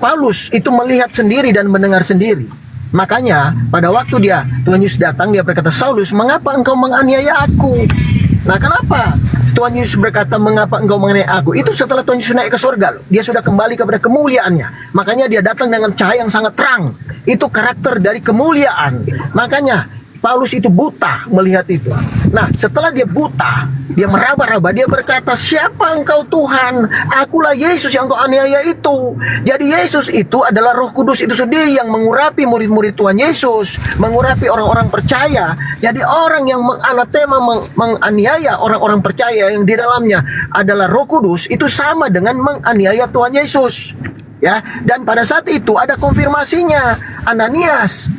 Paulus itu melihat sendiri dan mendengar sendiri. Makanya pada waktu Tuhan Yesus datang, dia berkata, Saulus, mengapa engkau menganiaya aku? Nah, kenapa Tuhan Yesus berkata, mengapa engkau menganiaya aku? Itu setelah Tuhan Yesus naik ke surga loh. Dia sudah kembali kepada kemuliaannya. Makanya dia datang dengan cahaya yang sangat terang. Itu karakter dari kemuliaan. Makanya Paulus itu buta melihat itu. Nah, setelah dia buta, dia meraba-raba, dia berkata, siapa engkau Tuhan? Akulah Yesus yang kau aniaya itu. Jadi Yesus itu adalah Roh Kudus itu sendiri yang mengurapi murid-murid Tuhan Yesus, mengurapi orang-orang percaya. Jadi orang yang menganatema, menganiaya orang-orang percaya yang di dalamnya adalah Roh Kudus, itu sama dengan menganiaya Tuhan Yesus. Ya, dan pada saat itu ada konfirmasinya. Ananias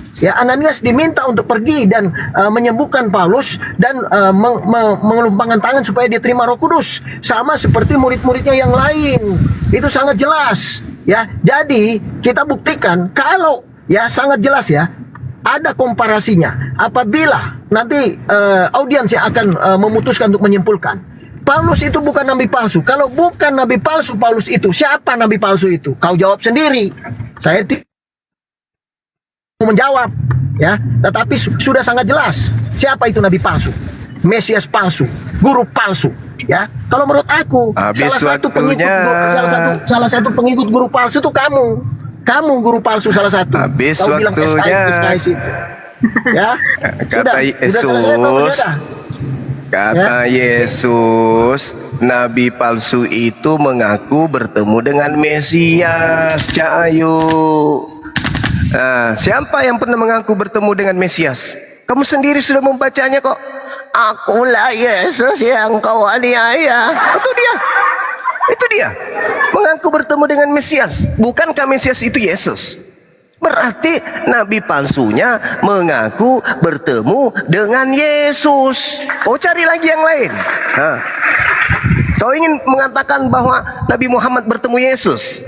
diminta untuk pergi dan menyembuhkan Paulus dan mengelumpangkan tangan supaya dia terima Roh Kudus, sama seperti murid-muridnya yang lain. Itu sangat jelas ya. Jadi kita buktikan kalau ya sangat jelas ya. Ada komparasinya. Apabila nanti audiens yang akan memutuskan untuk menyimpulkan Paulus itu bukan nabi palsu. Kalau bukan nabi palsu Paulus itu, siapa nabi palsu itu? Kau jawab sendiri. Saya tidak menjawab ya, tetapi sudah sangat jelas siapa itu nabi palsu, Mesias palsu, guru palsu ya. Kalau menurut aku salah satu pengikut guru palsu itu kamu guru palsu salah satu. Habis kau bilang SKS itu ya. Kata Yesus, Yesus, nabi palsu itu mengaku bertemu dengan Mesias. Cahayu. Nah, siapa yang pernah mengaku bertemu dengan Mesias? Kamu sendiri sudah membacanya kok. Akulah Yesus yang kau aniaya. Itu dia. Mengaku bertemu dengan Mesias. Bukankah Mesias itu Yesus? Berarti nabi palsunya mengaku bertemu dengan Yesus. Kau cari lagi yang lain. Nah, kau ingin mengatakan bahwa Nabi Muhammad bertemu Yesus?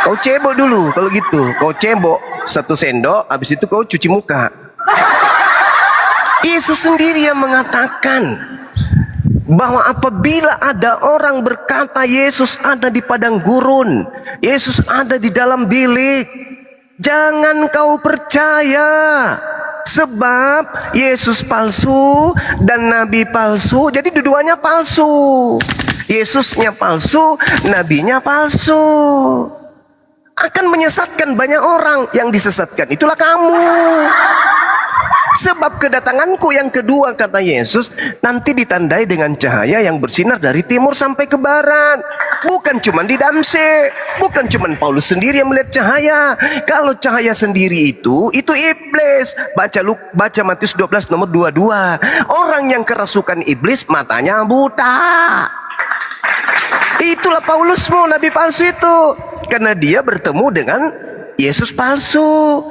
Kau cebok dulu kalau gitu. Kau cebok 1 sendok, habis itu kau cuci muka. Yesus sendiri yang mengatakan bahwa apabila ada orang berkata Yesus ada di padang gurun, Yesus ada di dalam bilik, jangan kau percaya. Sebab Yesus palsu dan nabi palsu. Jadi dua-duanya palsu. Yesusnya palsu, nabinya palsu. akan menyesatkan banyak orang. Yang disesatkan itulah kamu. Sebab kedatanganku yang kedua, kata Yesus, nanti ditandai dengan cahaya yang bersinar dari timur sampai ke barat. Bukan cuma di Damsyik, bukan cuma Paulus sendiri yang melihat cahaya. Kalau cahaya sendiri itu iblis. Baca Matius 12 nomor 22. Orang yang kerasukan iblis matanya buta. Itulah Paulusmu, nabi palsu itu. Karena dia bertemu dengan Yesus palsu.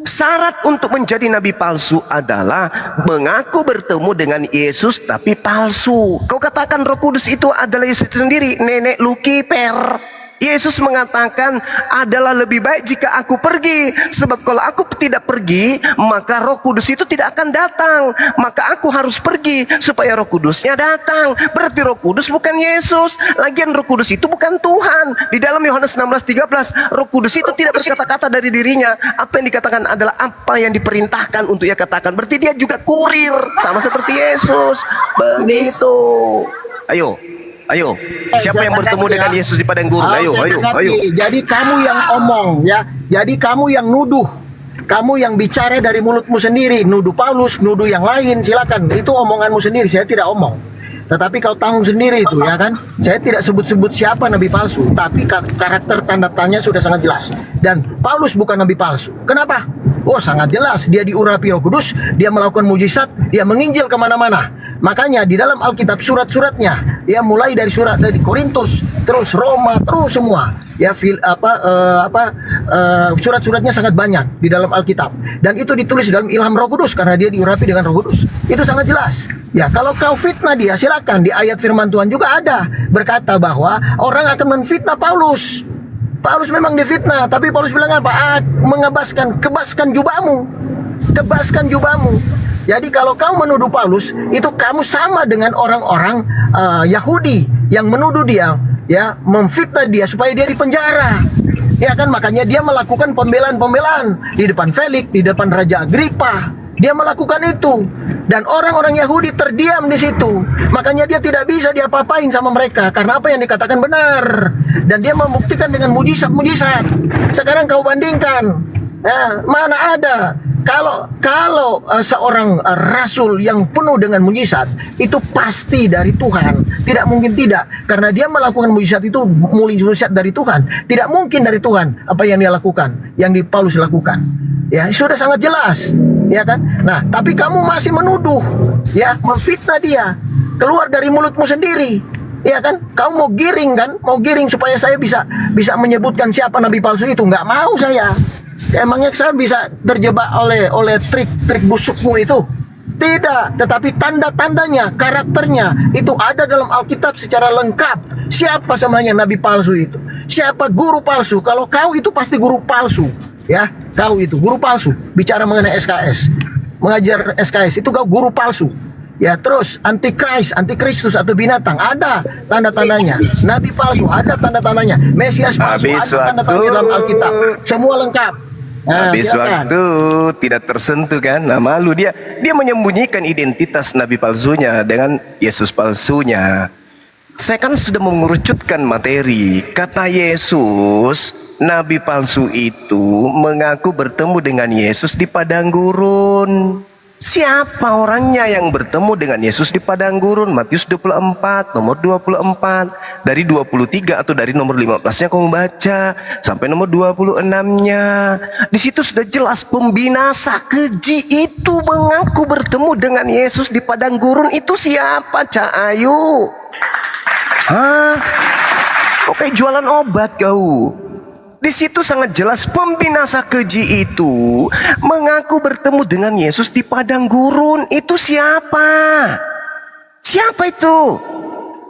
Syarat untuk menjadi nabi palsu adalah mengaku bertemu dengan Yesus tapi palsu. Kau katakan Roh Kudus itu adalah Yesus sendiri, nenek Lucifer. Yesus mengatakan adalah lebih baik jika aku pergi, sebab kalau aku tidak pergi maka Roh Kudus itu tidak akan datang. Maka aku harus pergi supaya Roh Kudusnya datang. Berarti Roh Kudus bukan Yesus. Lagian Roh Kudus itu bukan Tuhan. Di dalam Yohanes 16:13, Roh Kudus itu tidak berkata-kata dari dirinya. Apa yang dikatakan adalah apa yang diperintahkan untuk ia katakan. Berarti dia juga kurir, sama seperti Yesus. Begitu. Ayo, siapa yang bertemu dengan Yesus di padang gurun? Ayo. Jadi kamu yang omong ya, jadi kamu yang nuduh, kamu yang bicara dari mulutmu sendiri, nuduh Paulus, nuduh yang lain, silakan. Itu omonganmu sendiri, saya tidak omong. Tetapi kau tanggung sendiri itu ya kan. Saya tidak sebut-sebut siapa nabi palsu, tapi karakter tanda tanya sudah sangat jelas. Dan Paulus bukan nabi palsu. Kenapa? Oh, sangat jelas, dia diurapi Roh Kudus, dia melakukan mujizat, dia menginjil kemana-mana. Makanya di dalam Alkitab surat-suratnya, ya mulai dari surat dari Korintus, terus Roma, terus semua, ya surat-suratnya sangat banyak di dalam Alkitab. Dan itu ditulis dalam ilham Roh Kudus karena dia diurapi dengan Roh Kudus. Itu sangat jelas. Ya, kalau kau fitnah dia, silakan. Di ayat firman Tuhan juga ada berkata bahwa orang akan menfitnah Paulus. Paulus memang difitnah, tapi Paulus bilang apa? Kebaskan jubahmu. Kebaskan jubahmu. Jadi kalau kau menuduh Paulus, itu kamu sama dengan orang-orang Yahudi yang menuduh dia, ya, memfitnah dia supaya dia dipenjara. Ya kan, makanya dia melakukan pembelaan-pembelaan di depan Felix, di depan Raja Agripa. Dia melakukan itu. Dan orang-orang Yahudi terdiam di situ. Makanya dia tidak bisa diapa-apain sama mereka. Karena apa yang dikatakan benar. Dan dia membuktikan dengan mujizat-mujizat. Sekarang kau bandingkan. Mana ada. Kalau seorang rasul yang penuh dengan mujizat, itu pasti dari Tuhan. Tidak mungkin tidak. Karena dia melakukan mujizat itu mujizat dari Tuhan. Tidak mungkin dari Tuhan apa yang dia lakukan. Yang di Paulus lakukan. Ya, sudah sangat jelas. Ya kan? Nah, tapi kamu masih menuduh, ya, memfitnah dia. Keluar dari mulutmu sendiri. Ya kan? Kau mau giring kan? Mau giring supaya saya bisa menyebutkan siapa nabi palsu itu. Nggak mau saya. Emangnya saya bisa terjebak oleh trik busukmu itu? Tidak, tetapi tanda-tandanya, karakternya itu ada dalam Alkitab secara lengkap. Siapa sebenarnya nabi palsu itu? Siapa guru palsu? Kalau kau itu pasti guru palsu. Ya, kau itu guru palsu. Bicara mengenai SKS, mengajar SKS itu kau guru palsu. Ya, terus antikristus atau binatang ada tanda-tandanya. Nabi palsu ada tanda-tandanya. Mesias palsu ada tanda-tandanya dalam Alkitab. Semua lengkap. Habis waktu tidak tersentuh kan? Nah, malu dia menyembunyikan identitas nabi palsunya dengan Yesus palsunya. Saya kan sudah mengerucutkan materi. Kata Yesus, nabi palsu itu mengaku bertemu dengan Yesus di padang gurun. Siapa orangnya yang bertemu dengan Yesus di padang gurun? Matius 24, nomor 24. Dari 23 atau dari nomor 15-nya kamu baca sampai nomor 26-nya. Di situ sudah jelas pembinasa keji itu mengaku bertemu dengan Yesus di padang gurun. Itu siapa, Cak Ayu? Hah? Kok kayak jualan obat kau? Di situ sangat jelas pembinasa keji itu mengaku bertemu dengan Yesus di padang gurun. Itu siapa? Siapa itu?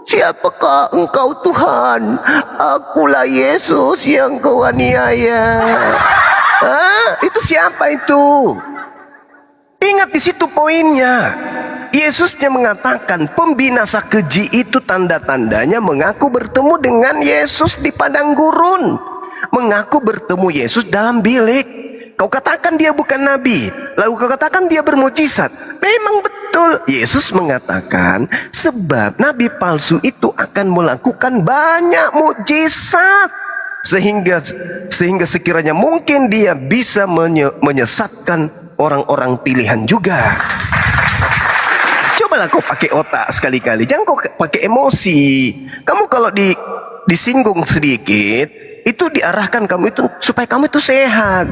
Siapakah engkau Tuhan? Akulah Yesus yang kau aniaya. Hah? Itu siapa itu? Ingat di situ poinnya. Yesusnya mengatakan pembinasa keji itu tanda-tandanya mengaku bertemu dengan Yesus di padang gurun. Mengaku bertemu Yesus dalam bilik. Kau katakan dia bukan nabi, lalu kau katakan dia bermujizat. Memang betul. Yesus mengatakan sebab nabi palsu itu akan melakukan banyak mujizat. sehingga sekiranya mungkin dia bisa menyesatkan orang-orang pilihan juga. Cobalah kau pakai otak sekali-kali, jangan kau pakai emosi. Kamu kalau disinggung sedikit, itu diarahkan kamu itu supaya kamu itu sehat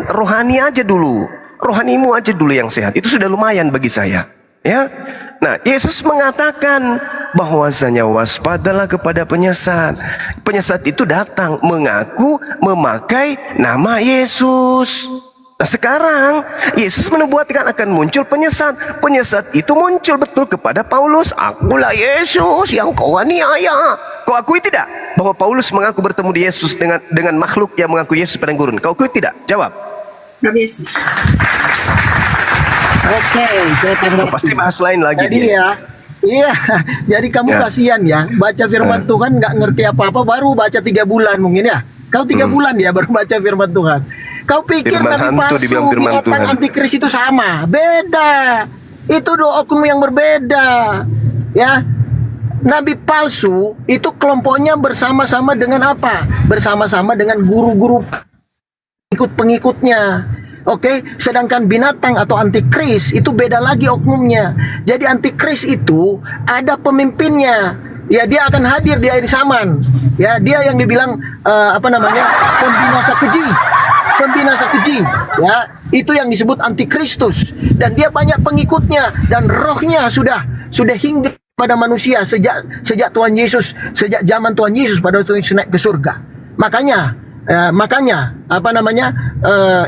rohani aja dulu, rohanimu aja dulu yang sehat, itu sudah lumayan bagi saya, ya. Nah, Yesus mengatakan bahwasanya waspadalah kepada penyesat. Penyesat itu datang mengaku memakai nama Yesus. Nah, sekarang Yesus menubuatkan akan muncul penyesat. Penyesat itu muncul betul kepada Paulus. Akulah Yesus yang kau aniaya. Kau akui tidak bahwa Paulus mengaku bertemu di Yesus dengan makhluk yang mengaku Yesus padang gurun? Kau akui tidak? Jawab. Habis. Oke, saya tanggapi. Pasti bahas lain lagi Jadi dia. iya, jadi kamu Ya. kasihan ya, baca firman Tuhan nggak ngerti apa-apa, baru baca 3 bulan mungkin ya. Kau 3 bulan ya baru baca firman Tuhan. Kau pikir Firman nabi hantu palsu, dibilang firman binatang Tuhan. antikris itu sama? Beda. Itu dua oknum yang berbeda. Ya. Nabi palsu itu kelompoknya bersama-sama dengan apa? Bersama-sama dengan guru-guru pengikut-pengikutnya. Oke, sedangkan binatang atau antikris itu beda lagi oknumnya. Jadi antikris itu ada pemimpinnya. Ya, dia akan hadir di akhir zaman. Ya, dia yang dibilang pembinasa keji. Pembinasa keji. Ya, itu yang disebut antikristus, dan dia banyak pengikutnya dan rohnya sudah hingga pada manusia sejak Tuhan Yesus, sejak zaman Tuhan Yesus pada waktu Yesus naik ke surga. Makanya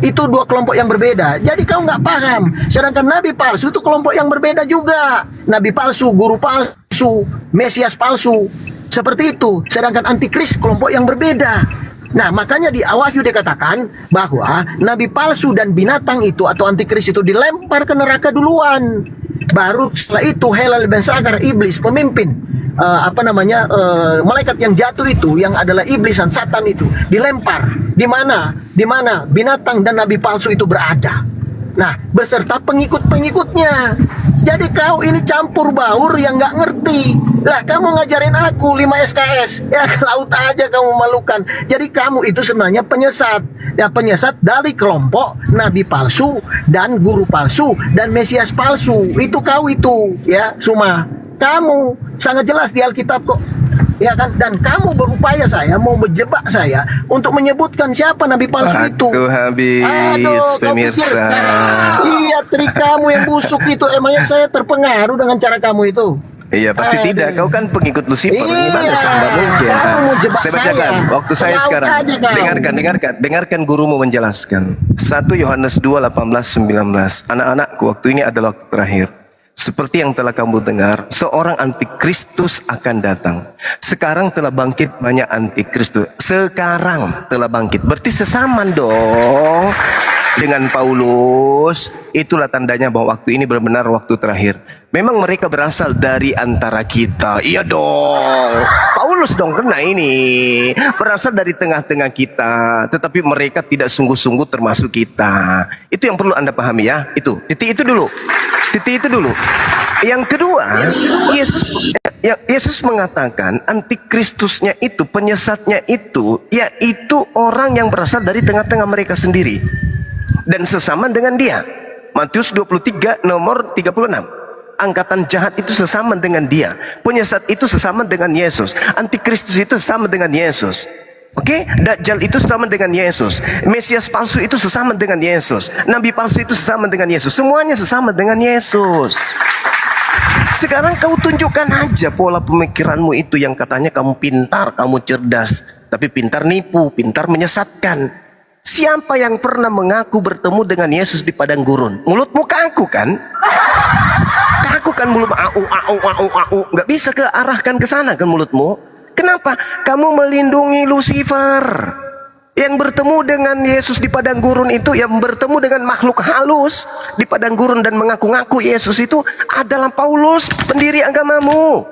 itu dua kelompok yang berbeda. Jadi kau nggak paham. Sedangkan nabi palsu itu kelompok yang berbeda juga. Nabi palsu, guru palsu, Mesias palsu, seperti itu. Sedangkan antikris kelompok yang berbeda. Nah, makanya di Wahyu dikatakan bahwa nabi palsu dan binatang itu atau antikris itu dilempar ke neraka duluan. Baru setelah itu Helal ben Sakar, iblis pemimpin malaikat yang jatuh itu, yang adalah iblis dan Satan itu dilempar. Di mana binatang dan nabi palsu itu berada. Nah, beserta pengikut-pengikutnya. Jadi kau ini campur baur yang nggak ngerti. Lah, kamu ngajarin aku 5 SKS. Ya, ke laut aja kamu malukan. Jadi kamu itu sebenarnya penyesat. Ya, penyesat dari kelompok nabi palsu dan guru palsu dan Mesias palsu. Itu kau itu, ya, Suma. Kamu sangat jelas di Alkitab kok. Ya kan, dan kamu berupaya mau menjebak saya untuk menyebutkan siapa nabi palsu itu. Waktu habis, kau pemirsa. pikir, iya, trik kamu yang busuk itu. Emangnya saya terpengaruh dengan cara kamu itu? Iya, pasti Aduh. tidak. Kau kan pengikut Lucifer. Gimana Iya, sih? Nggak mungkin. kamu mau jebak Saya bacakan saya. waktu saya Laut sekarang. aja kau. Dengarkan gurumu menjelaskan. 1 Yohanes 2, 18-19. Anak-anakku, waktu ini adalah waktu terakhir. Seperti yang telah kamu dengar, seorang antikristus akan datang. Sekarang telah bangkit banyak antikristus. Sekarang telah bangkit. Berarti sesaman dong dengan Paulus. Itulah tandanya bahwa waktu ini benar-benar waktu terakhir. Memang mereka berasal dari antara kita. Iya dong. Paulus dong kena ini. Berasal dari tengah-tengah kita. Tetapi mereka tidak sungguh-sungguh termasuk kita. Itu yang perlu Anda pahami ya. Titik itu dulu. Yang kedua, Yesus mengatakan antikristusnya itu, penyesatnya itu, yaitu orang yang berasal dari tengah-tengah mereka sendiri dan sesama dengan dia. Matius 23 nomor 36. Angkatan jahat itu sesama dengan dia. Penyesat itu sesama dengan Yesus. Antikristus itu sesama dengan Yesus. Oke, Dajjal itu sama dengan Yesus. Mesias palsu itu sesama dengan Yesus. Nabi palsu itu sesama dengan Yesus. Semuanya sesama dengan Yesus. Sekarang kau tunjukkan aja pola pemikiranmu itu yang katanya kamu pintar, kamu cerdas, tapi pintar nipu, pintar menyesatkan. Siapa yang pernah mengaku bertemu dengan Yesus di padang gurun? Mulutmu kaku kan? Kaku kan mulut, au. Nggak bisa kearahkan ke sana kan mulutmu. Kenapa? Kamu melindungi Lucifer yang bertemu dengan Yesus di padang gurun itu, yang bertemu dengan makhluk halus di padang gurun dan mengaku-ngaku Yesus itu adalah Paulus, pendiri agamamu.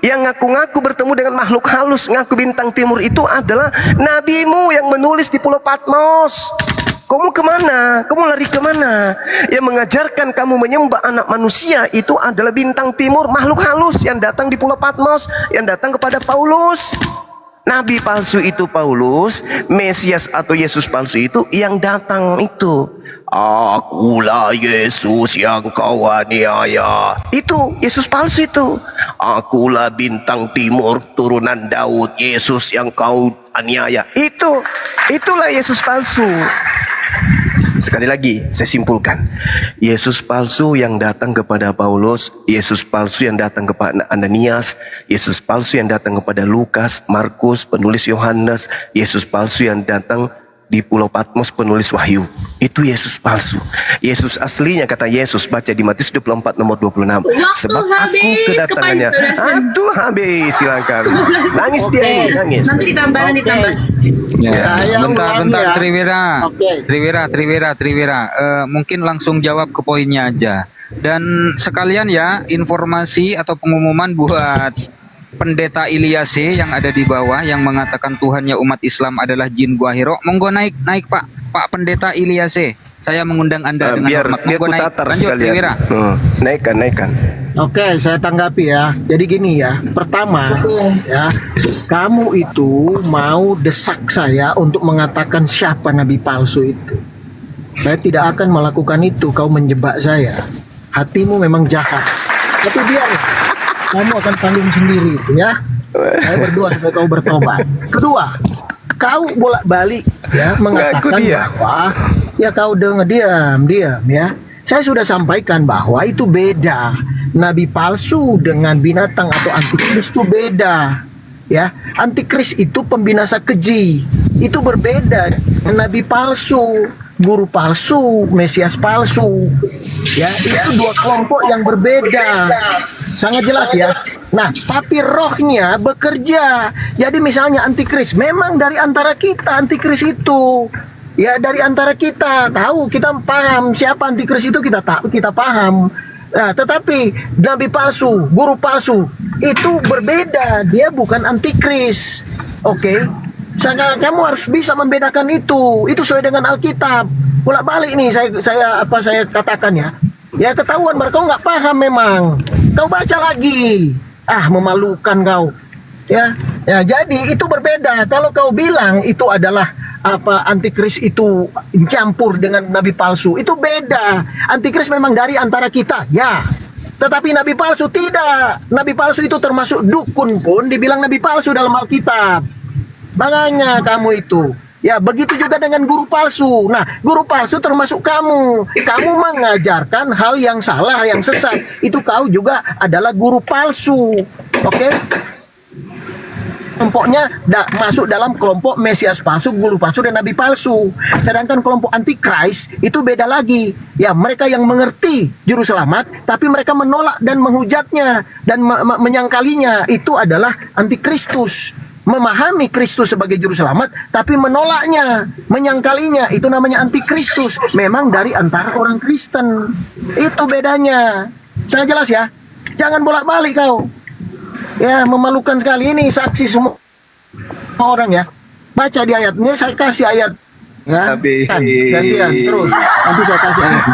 Yang ngaku-ngaku bertemu dengan makhluk halus, ngaku bintang timur itu adalah nabimu yang menulis di Pulau Patmos. Kamu kemana? Kamu lari kemana? Yang mengajarkan kamu menyembah anak manusia itu adalah bintang timur, makhluk halus yang datang di Pulau Patmos, yang datang kepada Paulus. Nabi palsu itu Paulus, Mesias atau Yesus palsu itu yang datang itu. Akulah Yesus yang kau aniaya. Itu Yesus palsu itu. Akulah bintang timur turunan Daud, Yesus yang kau aniaya. Itulah Yesus palsu. Sekali lagi saya simpulkan, Yesus palsu yang datang kepada Paulus, Yesus palsu yang datang kepada Ananias, Yesus palsu yang datang kepada Lukas, Markus, penulis Yohanes, Yesus palsu yang datang di Pulau Patmos, penulis Wahyu. Itu Yesus palsu. Yesus aslinya, kata Yesus, baca di Matius 24 nomor 26. Sebab aku kedatangannya. Aduh, habis, silakan. Nangis dia ini, nangis. Nanti ditambah. Ya, Saya bentar, ulangi ya. Triwira. Oke. Triwira. Mungkin langsung jawab ke poinnya aja. Dan sekalian ya, informasi atau pengumuman buat Pendeta Ilyase yang ada di bawah yang mengatakan Tuhannya umat Islam adalah jin gua hiro. Monggo naik Pak Pendeta Ilyase. Saya mengundang Anda dengan biar hormat. biar Monggo ku naik. tatar Lanjut, sekalian. Triwira. Naikkan. Oke, saya tanggapi ya. Jadi gini ya, pertama ya, kamu itu mau desak saya untuk mengatakan siapa nabi palsu itu. Saya tidak akan melakukan itu. Kau menjebak saya. Hatimu memang jahat. Tapi biar kamu akan tanggung sendiri itu ya. Saya berdoa supaya kau bertobat. Kedua, kau bolak-balik ya mengatakan bahwa ya kau dengar diam ya. Saya sudah sampaikan bahwa itu beda. Nabi palsu dengan binatang atau antikris itu beda. Ya, antikris itu pembinasa keji. Itu berbeda dengan nabi palsu, guru palsu, Mesias palsu. Ya, itu dua kelompok yang berbeda. Sangat jelas ya. Nah, tapi rohnya bekerja. Jadi misalnya antikris memang dari antara kita antikris itu. Ya, dari antara kita tahu, kita paham siapa antikris itu, kita tahu, kita paham. Nah, tetapi nabi palsu, guru palsu itu berbeda, dia bukan antikris. Oke. Kamu harus bisa membedakan itu. Itu sesuai dengan Alkitab. Bolak-balik nih saya katakan ya. Ya ketahuan kau nggak paham memang. Kau baca lagi. Memalukan kau. Ya, jadi itu berbeda. Kalau kau bilang itu adalah antikris itu campur dengan nabi palsu, itu beda. Antikris memang dari antara kita, ya. Tetapi nabi palsu tidak. Nabi palsu itu termasuk dukun pun dibilang nabi palsu dalam Alkitab. Makanya kamu itu, ya begitu juga dengan guru palsu. Nah, guru palsu termasuk kamu. Kamu mengajarkan hal yang salah, yang sesat. Itu kau juga adalah guru palsu. Oke? Kelompoknya masuk dalam kelompok Mesias palsu, guru palsu, dan nabi palsu. Sedangkan kelompok antikris itu beda lagi. Ya, mereka yang mengerti juru selamat, tapi mereka menolak dan menghujatnya dan menyangkalinya. Itu adalah antikristus. Memahami Kristus sebagai juru selamat, tapi menolaknya, menyangkalinya. Itu namanya antikristus. Memang dari antara orang Kristen. Itu bedanya. Sangat jelas ya. Jangan bolak-balik kau. Ya, memalukan sekali ini saksi semua orang ya. Baca di ayatnya, saya kasih ayat ya. Gantian terus. Nanti saya kasih ayat.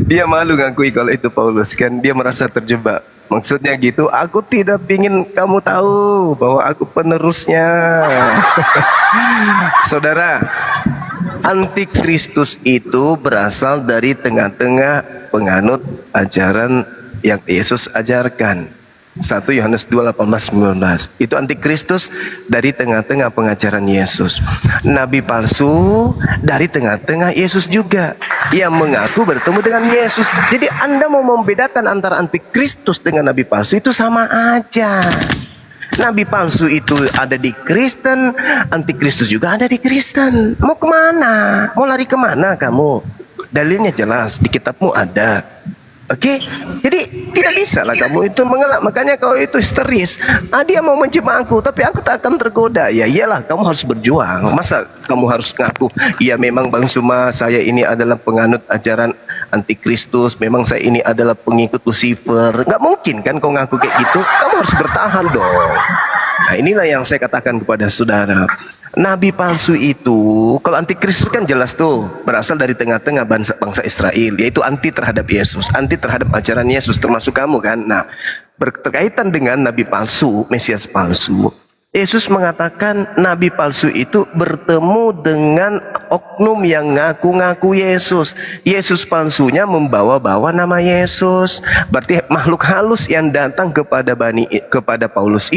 Dia malu ngakui kalau itu Paulus kan, dia merasa terjebak. Maksudnya gitu, aku tidak ingin kamu tahu bahwa aku penerusnya. Saudara, antikristus itu berasal dari tengah-tengah penganut ajaran yang Yesus ajarkan. 1 Yohanes 2:18-19. Itu antikristus dari tengah-tengah pengajaran Yesus. Nabi palsu dari tengah-tengah Yesus juga, yang mengaku bertemu dengan Yesus. Jadi Anda mau membedakan antara antikristus dengan nabi palsu itu sama aja. Nabi palsu itu ada di Kristen, antikristus juga ada di Kristen. Mau kemana? Mau lari kemana kamu? Dalilnya jelas, di kitabmu ada. Oke, jadi tidak bisa lah kamu itu mengelak. Makanya kau itu histeris. Dia mau menjebak aku, tapi aku tak akan tergoda. Ya iyalah, kamu harus berjuang. Masa kamu harus ngaku, ya memang Bang Suma, saya ini adalah penganut ajaran antikristus, memang saya ini adalah pengikut Lucifer. Nggak mungkin kan kau ngaku kayak gitu. Kamu harus bertahan dong. Nah, inilah yang saya katakan kepada saudara. Nabi palsu itu, kalau antikristus kan jelas tuh, berasal dari tengah-tengah bangsa Israel, yaitu anti terhadap Yesus, anti terhadap ajaran Yesus, termasuk kamu kan. Nah, berkaitan dengan nabi palsu, Mesias palsu. Yesus mengatakan nabi palsu itu bertemu dengan oknum yang ngaku-ngaku Yesus. Yesus palsunya membawa-bawa nama Yesus. Berarti makhluk halus yang datang kepada Paulus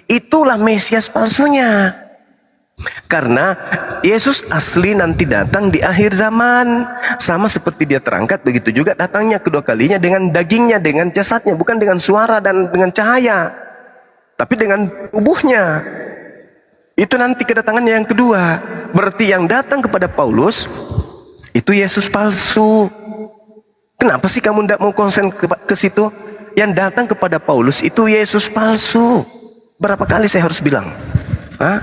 itulah Mesias palsunya. Karena Yesus asli nanti datang di akhir zaman. Sama seperti dia terangkat, begitu juga datangnya kedua kalinya dengan dagingnya, dengan jasadnya, bukan dengan suara dan dengan cahaya, tapi dengan tubuhnya. Itu nanti kedatangannya yang kedua. Berarti yang datang kepada Paulus itu Yesus palsu. Kenapa sih kamu tidak mau konsen ke situ? Yang datang kepada Paulus itu Yesus palsu. Berapa kali saya harus bilang? Hah?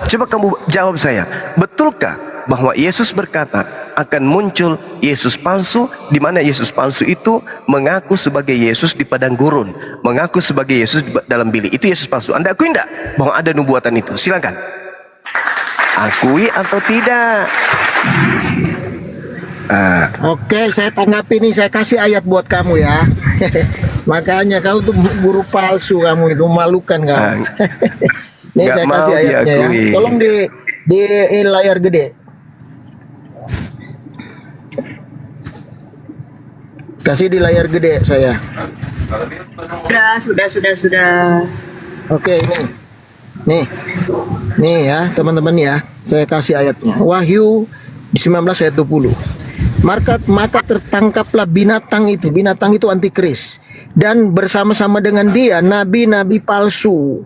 Coba kamu jawab saya. Betulkah bahwa Yesus berkata akan muncul Yesus palsu, di mana Yesus palsu itu mengaku sebagai Yesus di padang gurun, mengaku sebagai Yesus dalam bilik? Itu Yesus palsu. Anda akui enggak bahwa ada nubuatan itu? Silakan. Akui atau tidak? Oke, saya tanggapi nih, saya kasih ayat buat kamu ya. Makanya kau tuh guru palsu, kamu itu memalukan kamu. Nih Nggak saya mau kasih ayatnya ya. diakui. Tolong di layar gede. Kasih di layar gede saya. Sudah. Oke, nih ya teman-teman ya. Saya kasih ayatnya. Wahyu 19 ayat 20. Maka tertangkaplah binatang itu antikris, dan bersama-sama dengan dia nabi palsu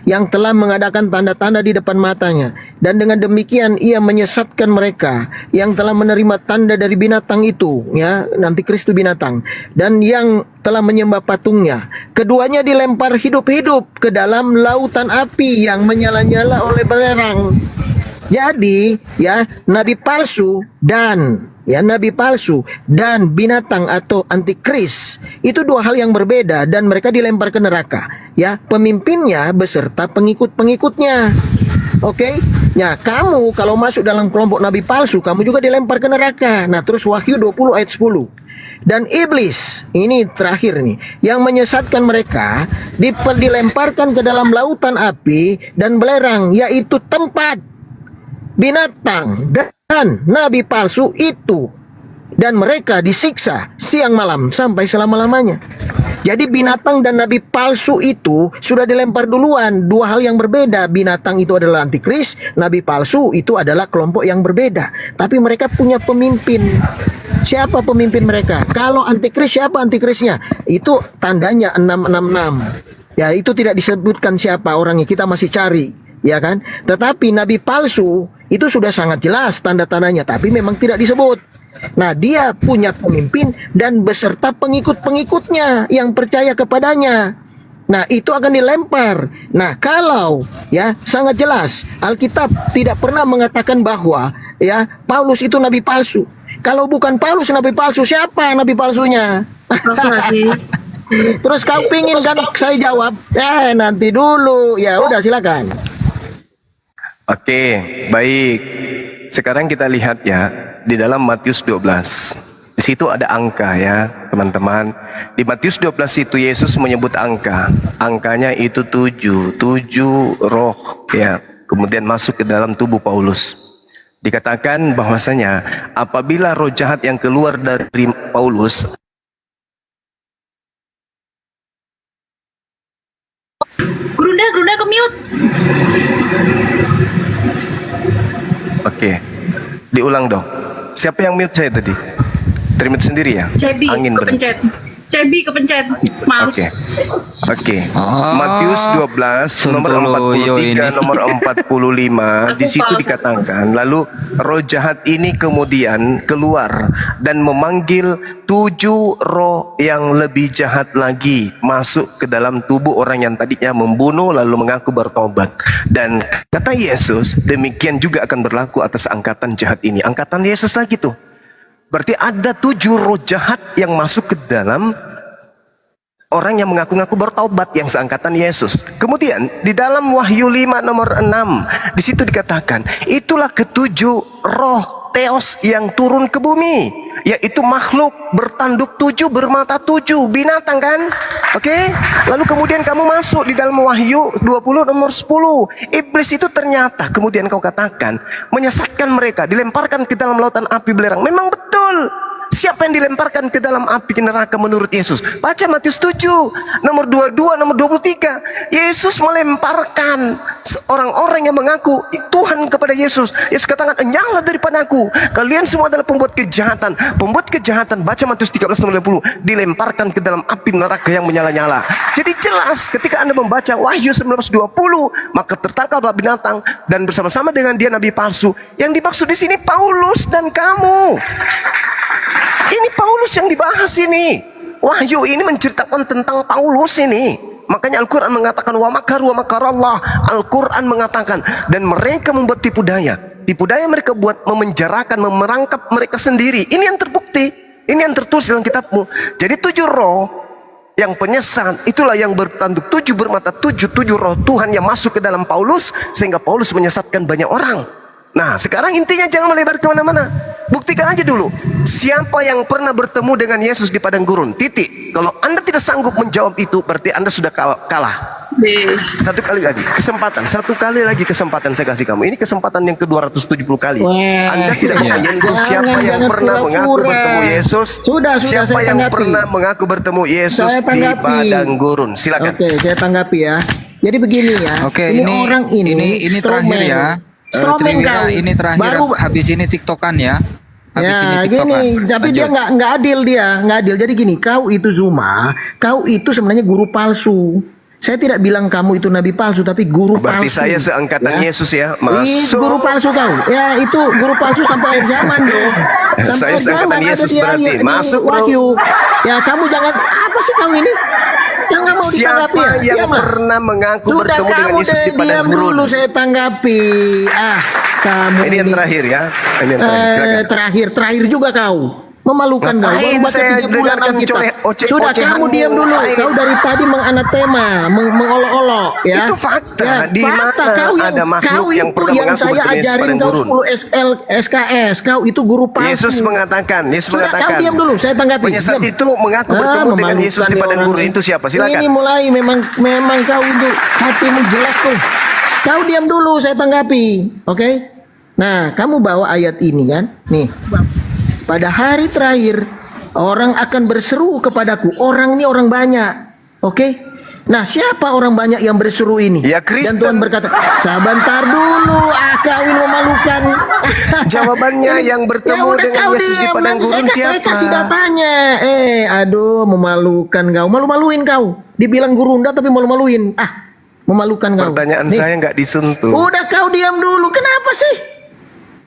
yang telah mengadakan tanda-tanda di depan matanya, dan dengan demikian ia menyesatkan mereka yang telah menerima tanda dari binatang itu, ya, antikris itu binatang, dan yang telah menyembah patungnya. Keduanya dilempar hidup-hidup ke dalam lautan api yang menyala-nyala oleh belerang. Jadi ya nabi palsu dan binatang atau antikris itu dua hal yang berbeda, dan mereka dilempar ke neraka, ya, pemimpinnya beserta pengikut-pengikutnya. Oke? Ya, kamu kalau masuk dalam kelompok nabi palsu, kamu juga dilempar ke neraka. Nah, terus Wahyu 20 ayat 10. Dan iblis, ini terakhir nih, yang menyesatkan mereka dilemparkan ke dalam lautan api dan belerang, yaitu tempat binatang dan nabi palsu itu, dan mereka disiksa siang malam sampai selama-lamanya. Jadi binatang dan nabi palsu itu sudah dilempar duluan. Dua hal yang berbeda. Binatang itu adalah antikris, nabi palsu itu adalah kelompok yang berbeda, tapi mereka punya pemimpin. Siapa pemimpin mereka? Kalau antikris, siapa antikrisnya? Itu tandanya 666. Ya, itu tidak disebutkan siapa orangnya, kita masih cari, ya kan? Tetapi nabi palsu itu sudah sangat jelas tanda-tandanya, tapi memang tidak disebut. Nah, dia punya pemimpin dan beserta pengikut-pengikutnya yang percaya kepadanya. Nah, itu akan dilempar. Nah, kalau ya sangat jelas Alkitab tidak pernah mengatakan bahwa ya Paulus itu nabi palsu. Kalau bukan Paulus nabi palsu, siapa nabi palsunya? Terus kau pingin kan saya jawab? Nanti dulu. Ya udah, silakan. Oke, baik. Sekarang kita lihat ya di dalam Matius 12. Di situ ada angka ya, teman-teman. Di Matius 12 itu Yesus menyebut angka. Angkanya itu 7 roh ya. Kemudian masuk ke dalam tubuh Paulus. Dikatakan bahwasanya apabila roh jahat yang keluar dari Paulus, Gerunda ke mute. Oke, diulang dong. Siapa yang mute saya tadi? Termute sendiri ya? Cebi Angin kepencet. Cebi kepencet. Maaf. Oke. Matius 12 nomor 43 nomor 45 di situ dikatakan, lalu roh jahat ini kemudian keluar dan memanggil 7 roh yang lebih jahat lagi masuk ke dalam tubuh orang yang tadinya membunuh lalu mengaku bertobat. Dan kata Yesus, demikian juga akan berlaku atas angkatan jahat ini. Angkatan Yesus lagi tuh. Berarti ada 7 roh jahat yang masuk ke dalam orang yang mengaku-ngaku bertobat yang seangkatan Yesus. Kemudian di dalam Wahyu 5 nomor 6 di situ dikatakan, itulah ketujuh roh Theos yang turun ke bumi. yaitu makhluk bertanduk 7, bermata 7, binatang kan? Oke? Lalu kemudian kamu masuk di dalam Wahyu 20 nomor 10. Iblis itu ternyata kemudian kau katakan menyesatkan mereka, dilemparkan ke dalam lautan api belerang. Memang betul. Siapa yang dilemparkan ke dalam api neraka menurut Yesus? Baca Matius 7, nomor 22, nomor 23. Yesus melemparkan orang-orang yang mengaku Tuhan kepada Yesus. Yesus katakan, enyahlah daripada aku. Kalian semua adalah pembuat kejahatan. Pembuat kejahatan, baca Matius 13, nomor 20. Dilemparkan ke dalam api neraka yang menyala-nyala. Jadi jelas ketika Anda membaca Wahyu 19:20, maka tertangkaplah binatang dan bersama-sama dengan dia nabi palsu. Yang dimaksud di sini Paulus dan kamu. Ini Paulus yang dibahas ini. Wahyu ini menceritakan tentang Paulus ini. Makanya Al-Quran mengatakan wa makaru wa makarallah. Al-Quran mengatakan dan mereka membuat tipu daya. Tipu daya mereka buat memenjarakan, memerangkap mereka sendiri. Ini yang terbukti. Ini yang tertulis dalam kitabmu. Jadi 7 roh yang penyesat itulah yang bertanduk 7, bermata 7 roh Tuhan yang masuk ke dalam Paulus sehingga Paulus menyesatkan banyak orang. Nah, sekarang intinya jangan melebar kemana-mana. Buktikan aja dulu. Siapa yang pernah bertemu dengan Yesus di padang gurun? Titik. Kalau Anda tidak sanggup menjawab itu, berarti Anda sudah kalah. Satu kali lagi kesempatan saya kasih kamu. Ini kesempatan yang ke-270 kali. Anda tidak menyentuh siapa yang pernah mengaku bertemu Yesus. Siapa yang pernah mengaku bertemu Yesus di padang gurun? Silakan. Oke, saya tanggapi ya. Jadi begini ya. Oke, ini orang ini terakhir ya. Strawman Trivira, kau. ini terakhir Baru habis ini TikTokan ya. Habis ya ini gini, TikTokan. tapi Lanjut. dia nggak adil, nggak adil. Jadi gini, kau itu Zuma, kau itu sebenarnya guru palsu. Saya tidak bilang kamu itu nabi palsu, tapi guru Berarti palsu. saya seangkatan Yesus ya. Ih, Masuk. guru palsu kau. Ya itu guru palsu sampai akhir zaman dong. Saya seangkatan ada Yesus di berarti. ayat- di Masuk, bro. Wahyu. Ya kamu jangan apa sih kau ini? Yang nggak mau ditanggapi Siapa ya? yang Diamlah. pernah mengaku Sudah bertemu dengan kamu Yesus di padang diam gurun? dulu saya tanggapi. Kamu Ini yang terakhir ya. Ini yang terakhir. Silakan. terakhir juga kau. Memalukan kau. Ngapain Baru baca saya 3 bulan dengarkan Alkitab. Sudah ocehanmu? kamu diam dulu. Ngapain? Kau dari tadi menganatema, mengolok-olok ya. Itu fakta. Ya, Di fakta. mana Kau ada makhluk kau yang itu pernah yang mengaku saya bertemu Yesus ajarin padang kau gurun? 10 SKS. Kau itu guru palsu. Yesus mengatakan. Sudah kau diam dulu, saya tanggapi. Penyesat Diam. itu mengaku bertemu dengan Yesus di memalukan padang orang gurun. ini. Itu siapa? Silakan. Ini mulai memang kau itu hatimu jelek tuh. Kau diam dulu, saya tanggapi. Oke? Nah, kamu bawa ayat ini kan? Nih. Pada hari terakhir orang akan berseru kepadaku. Orang ini orang banyak. Oke? Nah, siapa orang banyak yang berseru ini? Ya, Kristen. Dan Tuhan berkata, "Sebentar dulu, kau ini memalukan." Jawabannya yang bertemu udah, dengan kau Yesus di diam. padang Nanti gurun saya siapa? kasih datanya. Aduh, memalukan kau. Malu-maluin kau. Dibilang gurunda tapi malu-maluin. Memalukan kau. Pertanyaan Nih. saya nggak disentuh. Udah kau diam dulu. Kenapa sih?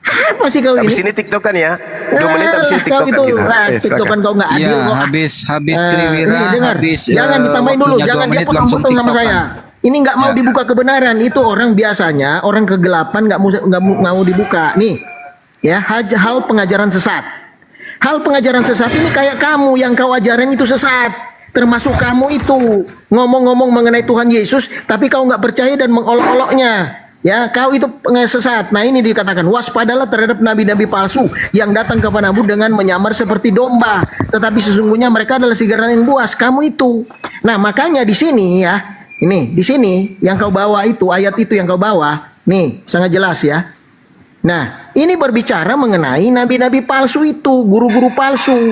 Apa sih kau Habis ini? ini TikTokan ya. 2 menit habis ini Kau TikTokan itu, kita. TikTokan Silakan. kau nggak adil Ya, kok. habis Eh, Trivira, ini dengar, habis jangan ditambahin dulu, waktunya jangan 2 dia menit langsung potong-potong sama TikTokan. saya. Ini nggak mau Ya. dibuka kebenaran. Itu orang biasanya, orang kegelapan nggak mau dibuka. Nih, ya hal pengajaran sesat. Hal pengajaran sesat ini kayak kamu yang kau ajarin itu sesat. Termasuk kamu itu ngomong-ngomong mengenai Tuhan Yesus, tapi kau nggak percaya dan mengolok-oloknya. Ya, kau itu sesat. Nah, ini dikatakan waspadalah terhadap nabi-nabi palsu yang datang kepadamu dengan menyamar seperti domba, tetapi sesungguhnya mereka adalah serigala yang buas. Kamu itu. Nah, makanya di sini ya, ini di sini yang kau bawa itu ayat itu yang kau bawa, nih sangat jelas ya. Nah, ini berbicara mengenai nabi-nabi palsu itu, guru-guru palsu.